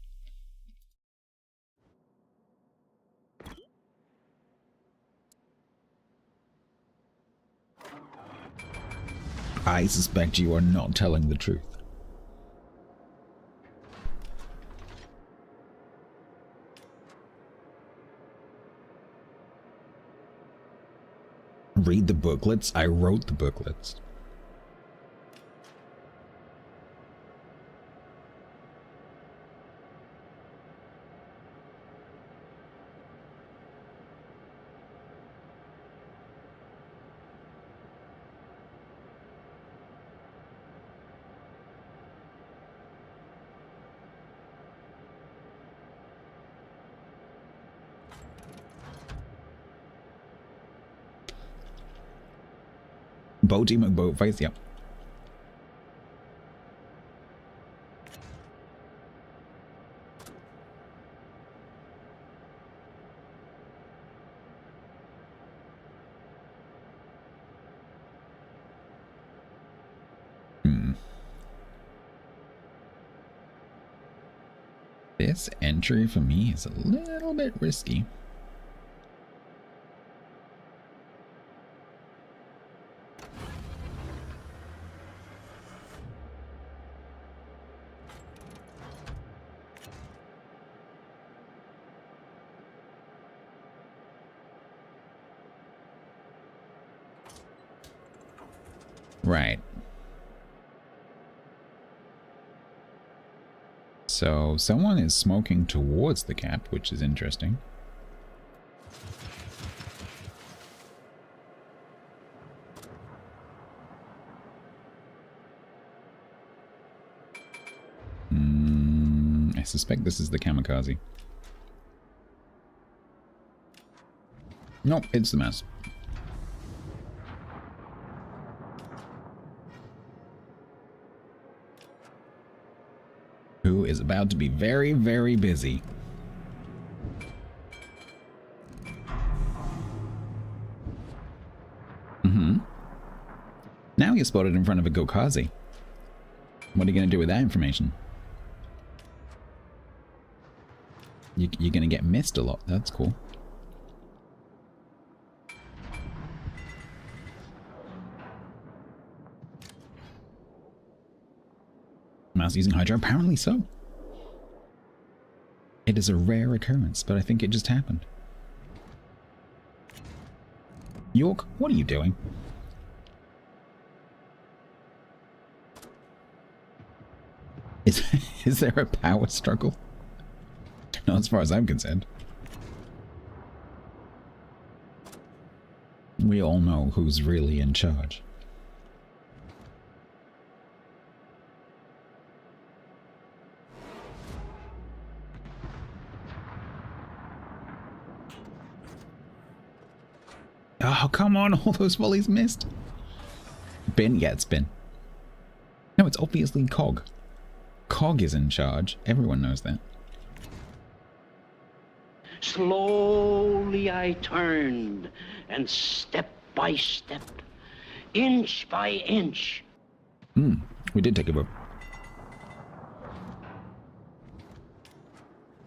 I suspect you are not telling the truth. Read the booklets? I wrote the booklets. Boaty McBoatface, yep. This entry for me is a little bit risky. Right. So someone is smoking towards the cap, which is interesting. I suspect this is the kamikaze. Nope, it's the mouse. Who is about to be very, very busy. Now you're spotted in front of a Gokazi. What are you going to do with that information? You're going to get missed a lot. That's cool. Mouse using Hydra? Apparently so. It is a rare occurrence, but I think it just happened. York, what are you doing? Is there a power struggle? Not as far as I'm concerned. We all know who's really in charge. Oh, come on, all those volleys missed. Bin? Yeah, it's Bin. No, it's obviously Cog. Cog is in charge. Everyone knows that. Slowly I turned, and step by step, inch by inch. We did take a vote.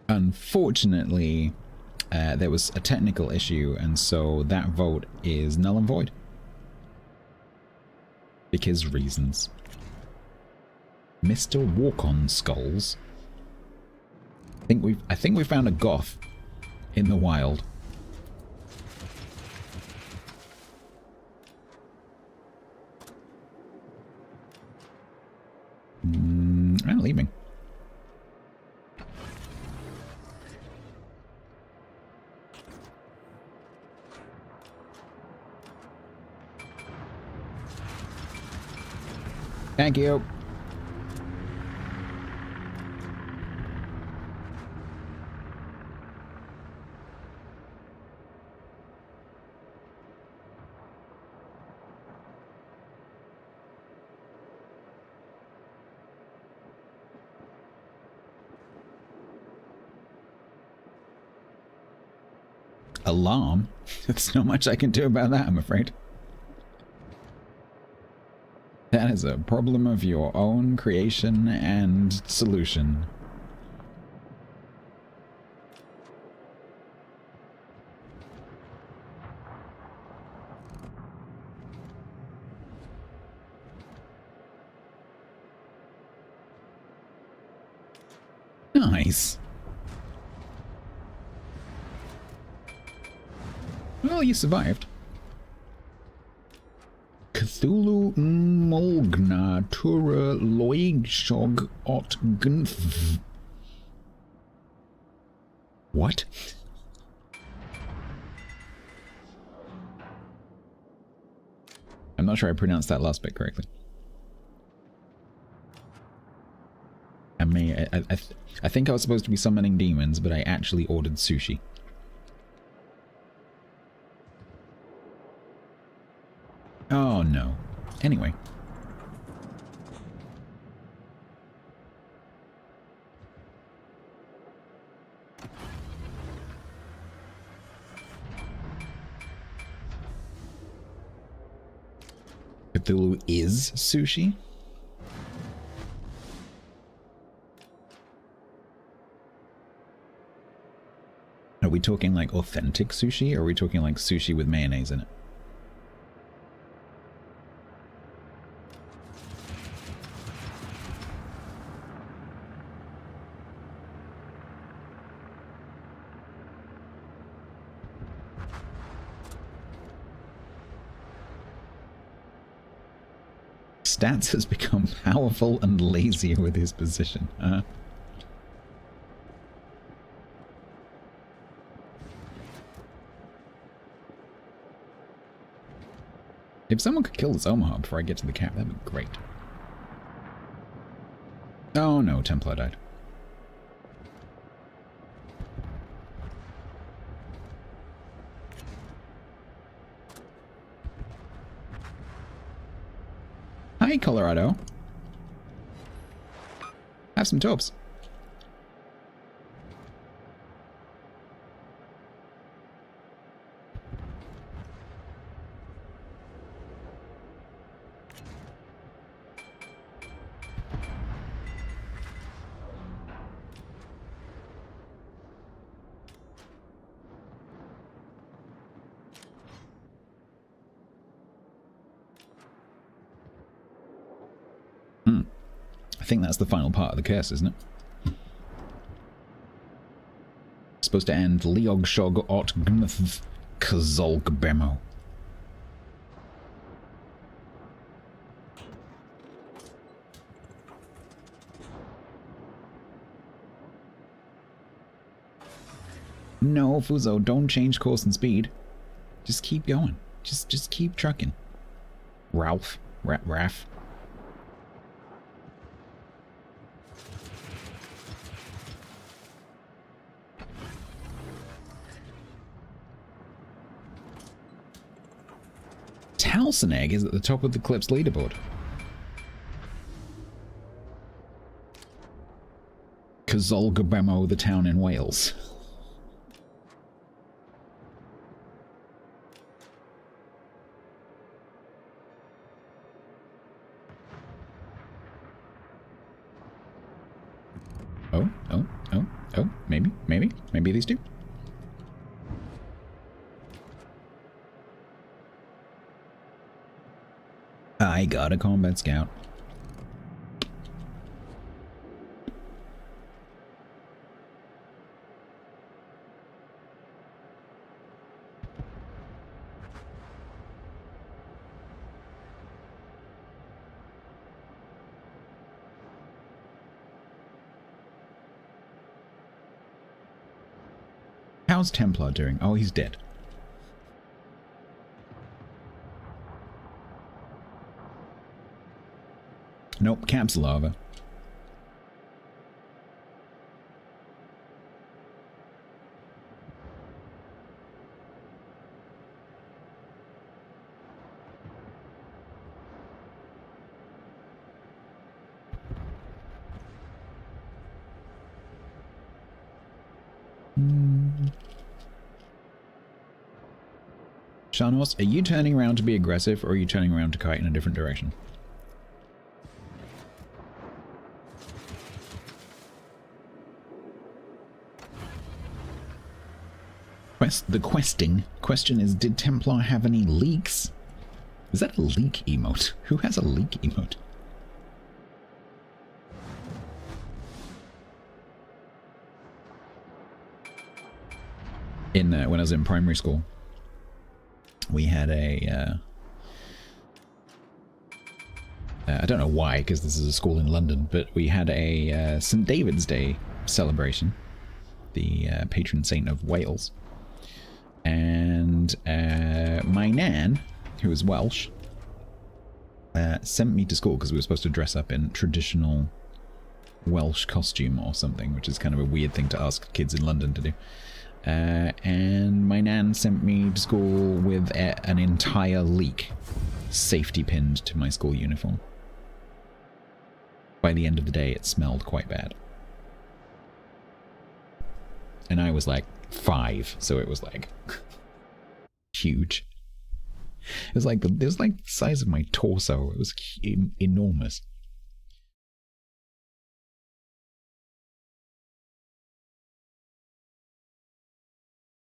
Unfortunately, there was a technical issue, and so that vote is null and void. Because reasons. Mr. Walk-on Skulls. I think we found a goth in the wild. I'm leaving. Thank you. Alarm? There's not much I can do about that, I'm afraid. That is a problem of your own creation and solution. Nice. Well, you survived. Cthulhu Molgna Tura Loigshog Ot Gnf. What? I'm not sure I pronounced that last bit correctly. I think I was supposed to be summoning demons, but I actually ordered sushi. Oh no. Anyway. Cthulhu is sushi? Are we talking like authentic sushi, or are we talking like sushi with mayonnaise in it? Stats has become powerful and lazier with his position. If someone could kill this Omaha before I get to the cap, that'd be great. Oh no, Templar died. Hi, Colorado. Have some taubes. I think that's the final part of the curse, isn't it? Supposed to end Leog Shog Ot Gnth Kazolg Bemo. No, Fuzo, don't change course and speed. Just keep going. Just keep trucking. Ralph. Raph. Talsenegg is at the top of the Clips leaderboard. Kazolgabemo, the town in Wales. Oh, maybe these two. I got a combat scout. How's Templar doing? Oh, he's dead. Nope, Cap's lava. Shanos, are you turning around to be aggressive, or are you turning around to kite in a different direction? The question is, did Templar have any leaks? Is that a leak emote? Who has a leak emote? When I was in primary school, we had a I don't know why, because this is a school in London, but we had a St. David's Day celebration, the patron saint of Wales. And my nan, who is Welsh, sent me to school because we were supposed to dress up in traditional Welsh costume or something, which is kind of a weird thing to ask kids in London to do. And my nan sent me to school with an entire leek safety pinned to my school uniform. By the end of the day, it smelled quite bad. And I was like 5, so it was like huge. It was like the size of my torso. It was enormous.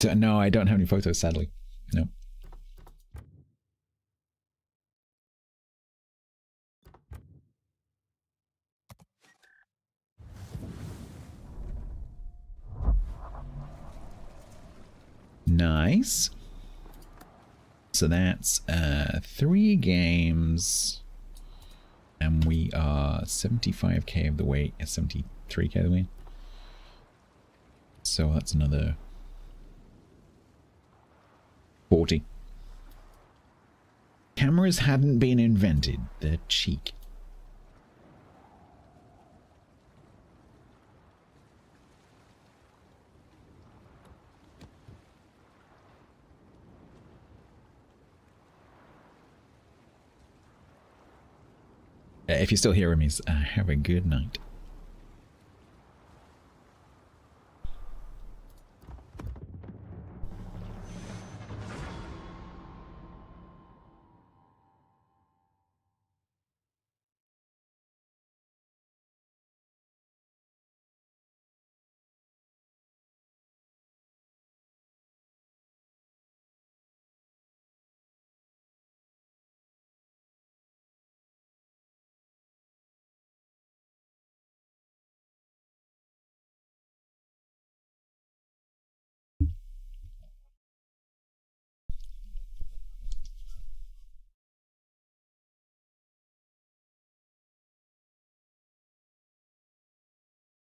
So, no, I don't have any photos, sadly. No. Nice. So that's 3 games, and we are 75k of the way, 73k of the way. So that's another 40. Cameras hadn't been invented. The cheek. If you're still hearing me, have a good night.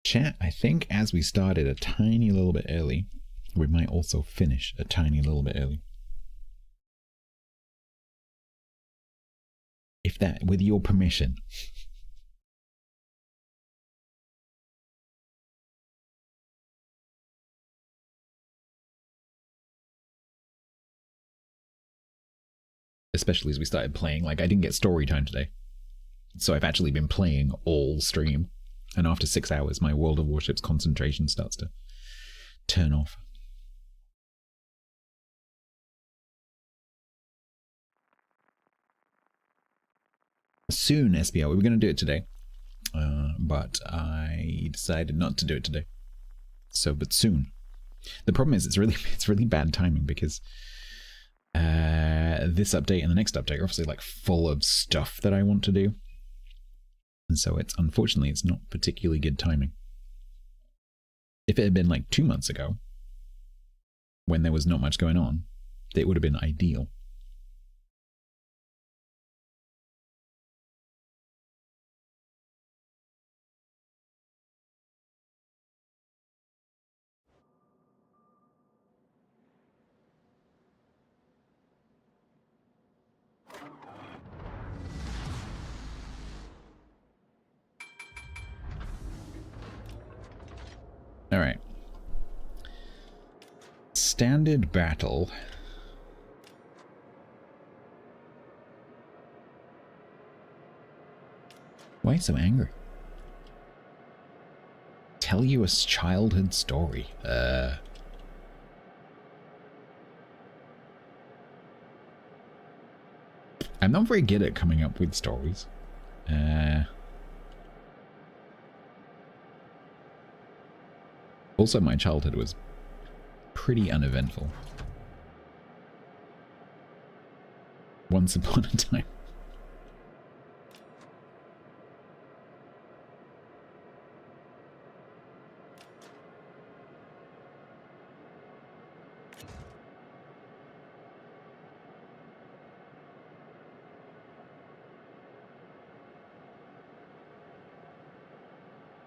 Chat, I think as we started a tiny little bit early, we might also finish a tiny little bit early. If that, with your permission. Especially as we started playing, like I didn't get story time today. So I've actually been playing all stream. And after 6 hours, my World of Warships concentration starts to turn off. Soon, SBL. We were going to do it today. But I decided not to do it today. So, but soon. The problem is it's really bad timing because this update and the next update are obviously like full of stuff that I want to do. And so it's unfortunately it's not particularly good timing. If it had been like 2 months ago, when there was not much going on, it would have been ideal. All right. Standard battle. Why so angry? Tell you a childhood story. I'm not very good at coming up with stories. Also, my childhood was pretty uneventful. Once upon a time.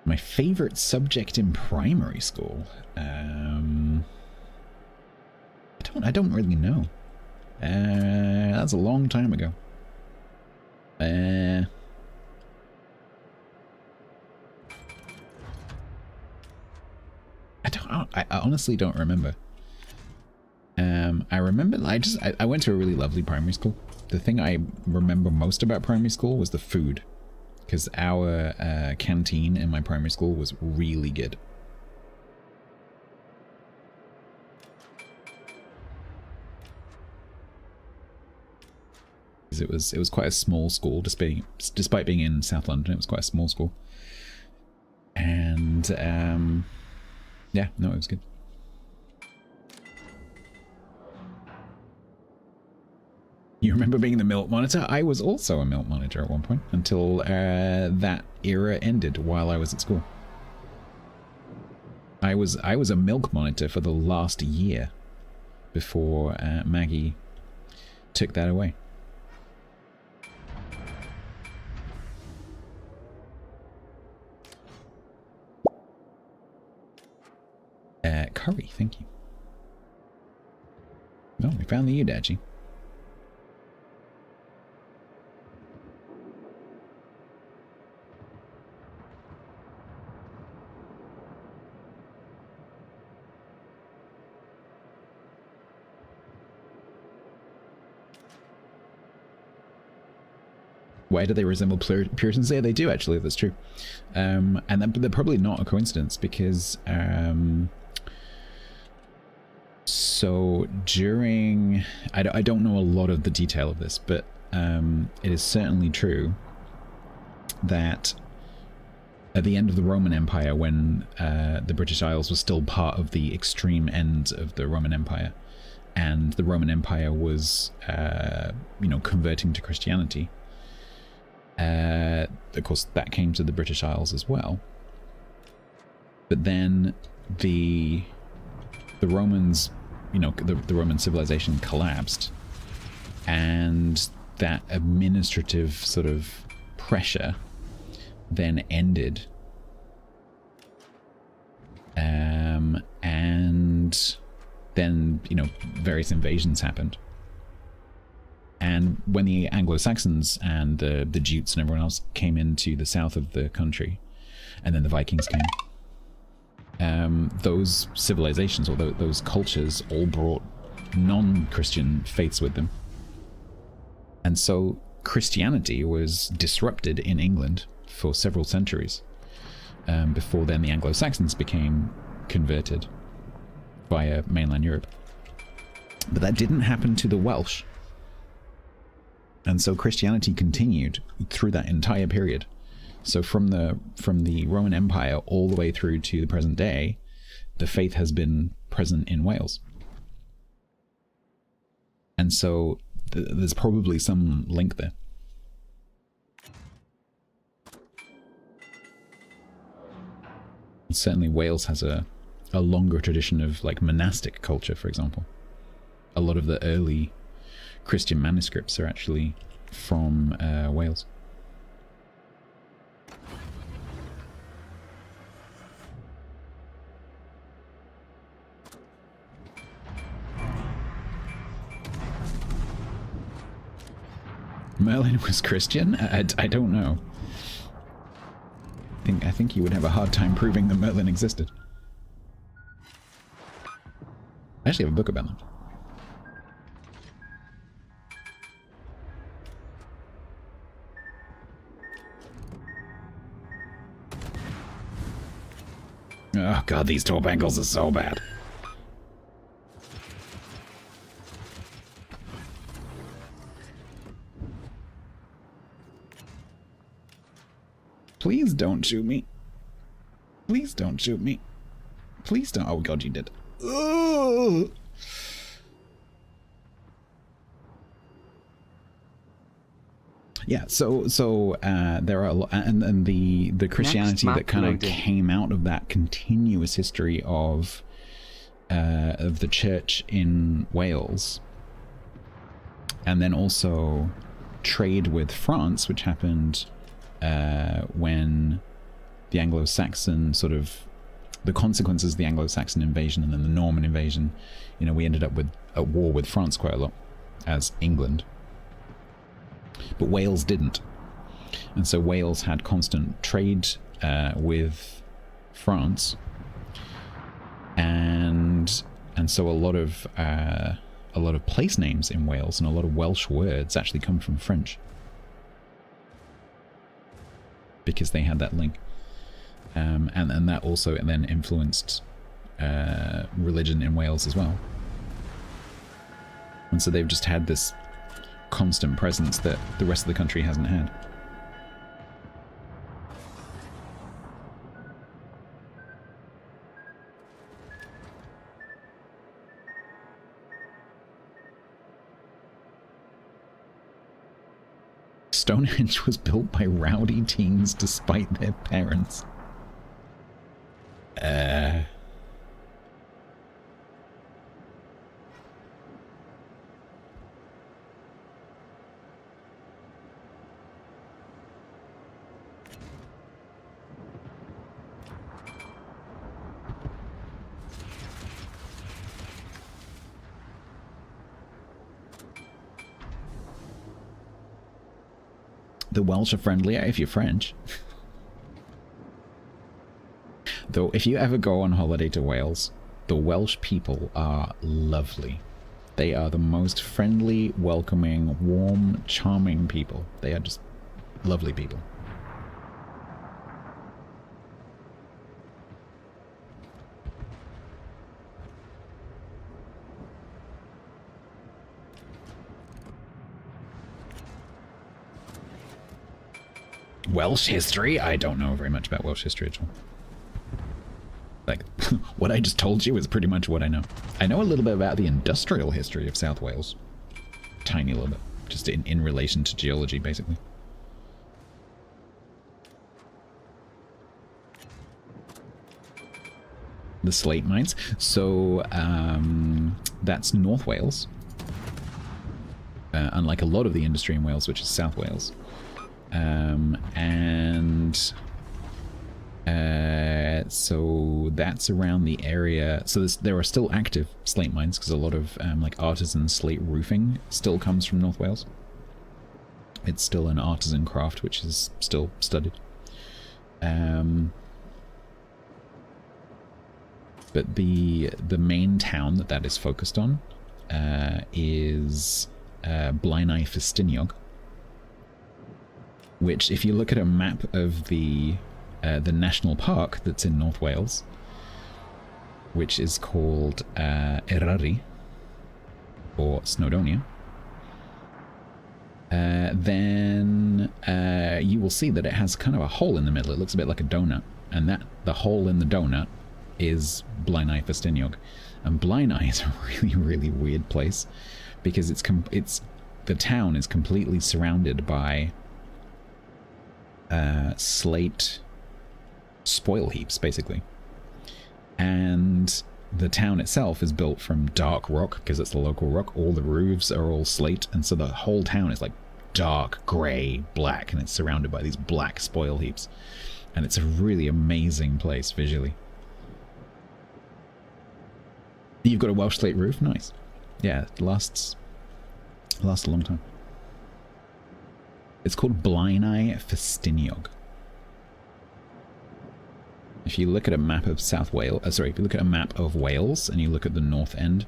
My favorite subject in primary school? I don't really know. That's a long time ago. I honestly don't remember. I remember, I went to a really lovely primary school. The thing I remember most about primary school was the food, because our canteen in my primary school was really good. It was quite a small school, despite being in South London. It was quite a small school, and yeah, no, it was good. You remember being the milk monitor? I was also a milk monitor at one point until that era ended while I was at school. I was a milk monitor for the last year before Maggie took that away. Curry, thank you. No, we found the Udachi. Why do they resemble Puritans? Yeah, they do actually, that's true. And they're probably not a coincidence because so during, I don't know a lot of the detail of this, but it is certainly true that at the end of the Roman Empire, when the British Isles was still part of the extreme end of the Roman Empire, and the Roman Empire was, you know, converting to Christianity, of course that came to the British Isles as well. But then the Romans, you know, the Roman civilization collapsed, and that administrative sort of pressure then ended, and then, you know, various invasions happened. And when the Anglo-Saxons and the Jutes and everyone else came into the south of the country, and then the Vikings came, those civilizations, or those cultures, all brought non-Christian faiths with them. And so Christianity was disrupted in England for several centuries, before then the Anglo-Saxons became converted via mainland Europe. But that didn't happen to the Welsh. And so Christianity continued through that entire period. So from the Roman Empire all the way through to the present day, the faith has been present in Wales. And so there's probably some link there. Certainly Wales has a longer tradition of like monastic culture, for example. A lot of the early Christian manuscripts are actually from Wales. Merlin was Christian? I don't know. I think you would have a hard time proving that Merlin existed. I actually have a book about them. Oh god, these top angles are so bad. Please don't shoot me. Please don't shoot me. Please don't. Oh god, you did. Ugh. Yeah, so there are a lot, and the Christianity that kind of came out of that continuous history of the church in Wales, and then also trade with France, which happened when the Anglo-Saxon sort of, the consequences of the Anglo-Saxon invasion and then the Norman invasion, you know, we ended up at war with France quite a lot as England. But Wales didn't. And so Wales had constant trade with France. And so a lot of a lot of place names in Wales and a lot of Welsh words actually come from French. Because they had that link. And that also then influenced religion in Wales as well. And so they've just had this constant presence that the rest of the country hasn't had. Stonehenge was built by rowdy teens despite their parents. The Welsh are friendlier if you're French. Though, if you ever go on holiday to Wales, the Welsh people are lovely. They are the most friendly, welcoming, warm, charming people. They are just lovely people. Welsh history? I don't know very much about Welsh history at all. Like, what I just told you is pretty much what I know. I know a little bit about the industrial history of South Wales. Tiny little bit. Just in relation to geology, basically. The slate mines. So, that's North Wales. Unlike a lot of the industry in Wales, which is South Wales. So that's around the area. So there are still active slate mines because a lot of like artisan slate roofing still comes from North Wales. It's still an artisan craft which is still studied. But the main town that is focused on is Blaenau Festiniog. Which, if you look at a map of the national park that's in North Wales, which is called Eryri, or Snowdonia, then you will see that it has kind of a hole in the middle. It looks a bit like a donut, and the hole in the donut is Blaenau Festiniog. And Blaenau is a really, really weird place because the town is completely surrounded by slate spoil heaps, basically. And the town itself is built from dark rock, because it's the local rock. All the roofs are all slate, and so the whole town is like dark, grey, black, and it's surrounded by these black spoil heaps. And it's a really amazing place visually. You've got a Welsh slate roof? Nice. Yeah, it lasts a long time. It's called Blaenau Festiniog. If you look at a map of South Wales, if you look at a map of Wales and you look at the north end,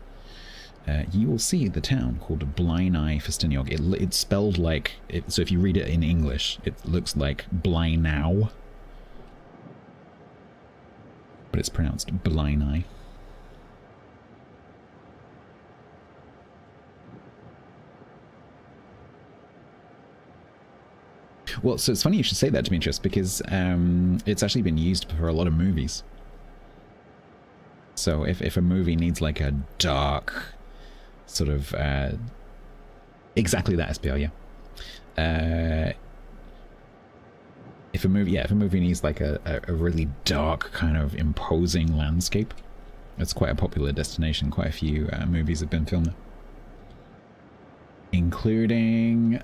you will see the town called Blaenau Festiniog. It's spelled like, so if you read it in English, it looks like Blaenau, but it's pronounced Blaenau. Well, so it's funny you should say that, Demetrius, because it's actually been used for a lot of movies. So if a movie needs like a dark sort of exactly that SPL, yeah. If a movie needs like a really dark kind of imposing landscape, it's quite a popular destination. Quite a few movies have been filmed there, including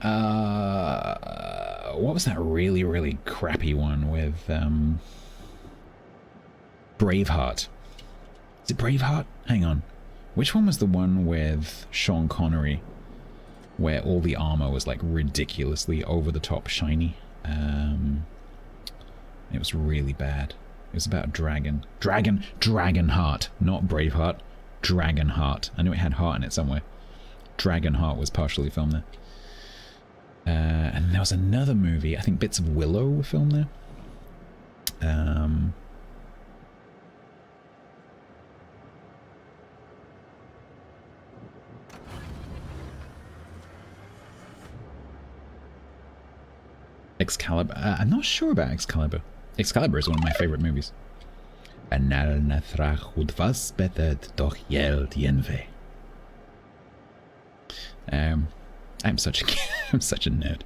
what was that really, really crappy one with Braveheart? Is it Braveheart? Hang on. Which one was the one with Sean Connery where all the armor was like ridiculously over the top shiny? It was really bad. It was about Dragonheart, not Braveheart. Dragonheart. I knew it had heart in it somewhere. Dragonheart was partially filmed there. And there was another movie, I think Bits of Willow were filmed there. Excalibur. I'm not sure about Excalibur. Excalibur is one of my favorite movies. I'm such a I'm such a nerd.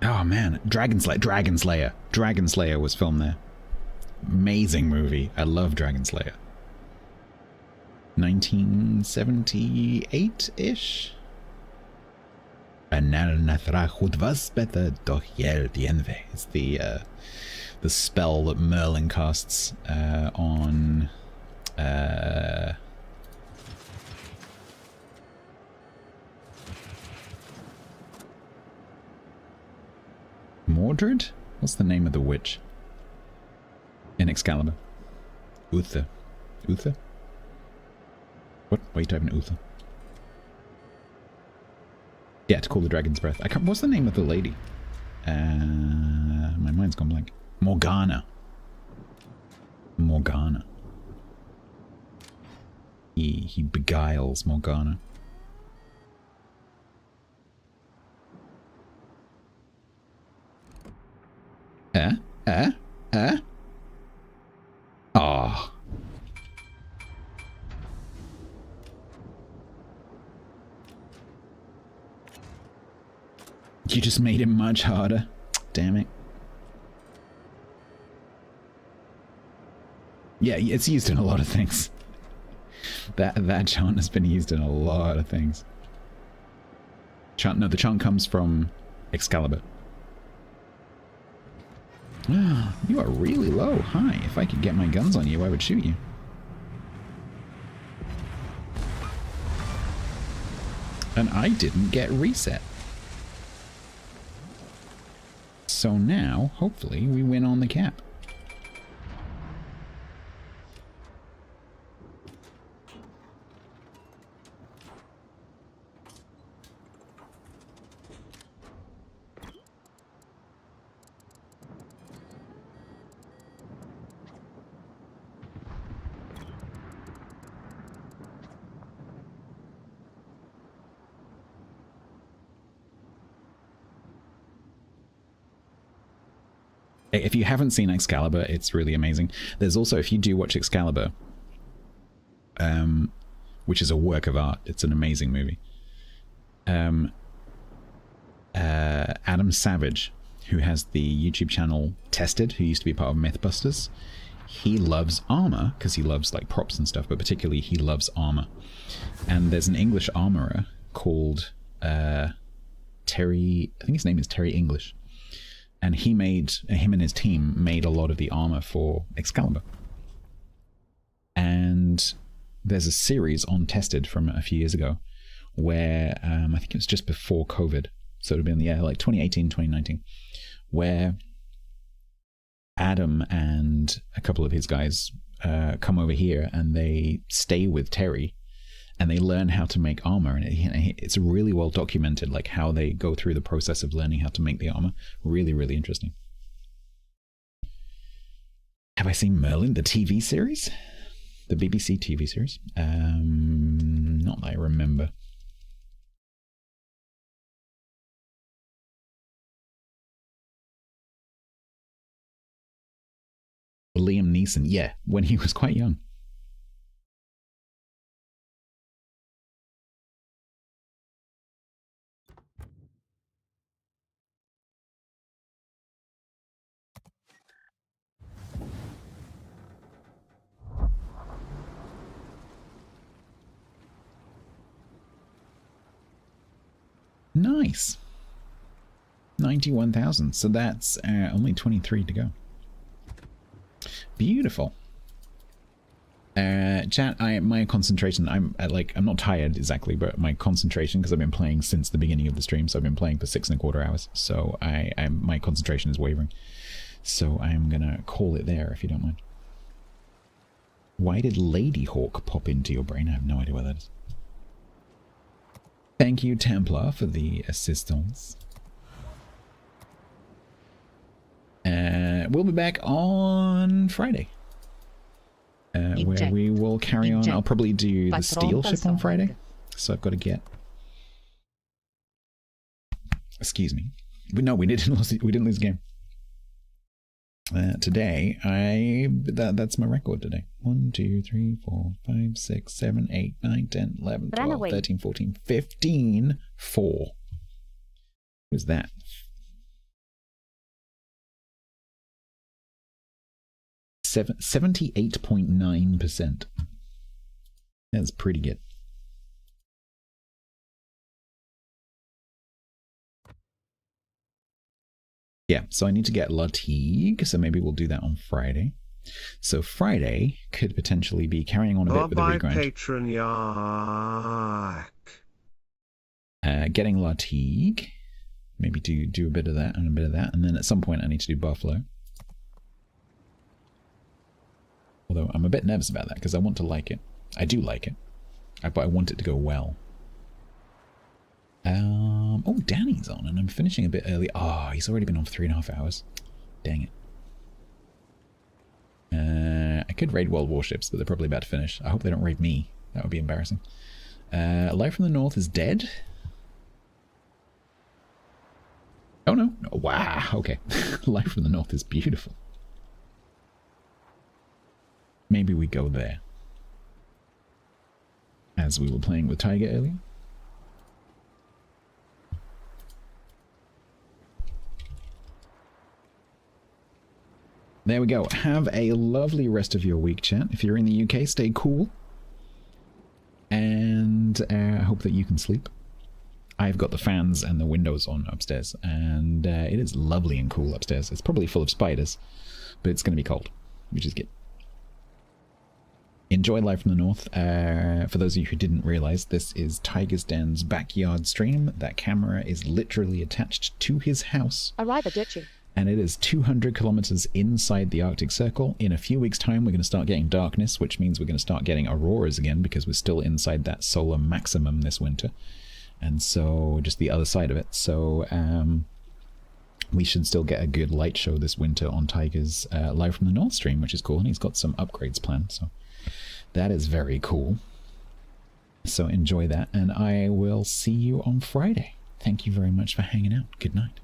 Oh man, Dragon Slayer was filmed there. Amazing movie. I love Dragon Slayer. 1978-ish. It's the spell that Merlin casts on Mordred? What's the name of the witch in Excalibur? Uther. Uther? What? Why are you typing Uther? Yeah, to call the dragon's breath. I can't. What's the name of the lady? My mind's gone blank. Morgana. Morgana. He beguiles Morgana. Oh. You just made it much harder. Damn it. Yeah, it's used in a lot of things. That chant has been used in a lot of things. The chant comes from Excalibur. You are really low. Hi. If I could get my guns on you, I would shoot you. And I didn't get reset. So now, hopefully, we win on the cap. If you haven't seen Excalibur, it's really amazing. There's also, if you do watch Excalibur, which is a work of art, it's an amazing movie. Adam Savage, who has the YouTube channel Tested, who used to be part of Mythbusters, he loves armor because he loves like props and stuff, but particularly he loves armor. And there's an English armorer called Terry, I think his name is Terry English. And him and his team made a lot of the armor for Excalibur. And there's a series on Tested from a few years ago where, I think it was just before COVID, so it would have been, like 2018, 2019, where Adam and a couple of his guys come over here and they stay with Terry and they learn how to make armor, and it's really well documented, like how they go through the process of learning how to make the armor. Really, really interesting. Have I seen Merlin, the TV series? The BBC TV series? Not that I remember. Liam Neeson, yeah, when he was quite young. Nice. 91,000. So that's only 23 to go. Beautiful. Chat, my concentration, I'm not tired exactly, but my concentration, because I've been playing since the beginning of the stream, so I've been playing for 6¼ hours, so my concentration is wavering. So I'm going to call it there, if you don't mind. Why did Lady Hawk pop into your brain? I have no idea what that is. Thank you, Templar, for the assistance. We'll be back on Friday. Where we will carry on. I'll probably do the steel ship on Friday. So I've got to get... Excuse me. But no, we didn't lose the game. Today, that's my record today. 1, 2, 3, 4, 5, 6, 7, 8, 9, 10, 11, 12, 13, 14, 15, 4. Who's that? 78.9%. That's pretty good. Yeah, so I need to get Latigue, so maybe we'll do that on Friday. So Friday could potentially be carrying on a bit with the regrind. Getting Latigue, maybe do a bit of that and a bit of that, and then at some point I need to do Buffalo. Although I'm a bit nervous about that because I want to like it. I do like it, but I want it to go well. Oh, Danny's on, and I'm finishing a bit early. Oh, he's already been on for 3.5 hours. Dang it. I could raid World Warships, but they're probably about to finish. I hope they don't raid me. That would be embarrassing. Light from the North is dead. Oh, no. Oh, wow. Okay. Light from the North is beautiful. Maybe we go there. As we were playing with Tiger earlier. There we go. Have a lovely rest of your week, chat. If you're in the UK, stay cool. And I hope that you can sleep. I've got the fans and the windows on upstairs, and it is lovely and cool upstairs. It's probably full of spiders, but it's going to be cold, which is good. Enjoy Live from the North. For those of you who didn't realize, this is Tiger's Den's backyard stream. That camera is literally attached to his house. Arriva, did you? And it is 200 kilometers inside the Arctic Circle. In a few weeks' time, we're going to start getting darkness, which means we're going to start getting auroras again because we're still inside that solar maximum this winter. And so, just the other side of it. So, we should still get a good light show this winter on Tiger's Live from the North stream, which is cool. And he's got some upgrades planned, so that is very cool. So enjoy that, and I will see you on Friday. Thank you very much for hanging out. Good night.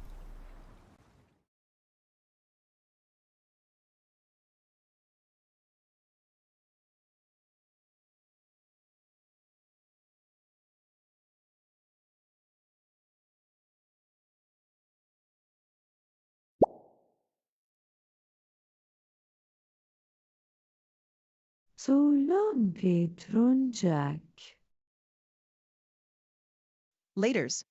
So long, Patron Jack. Laters.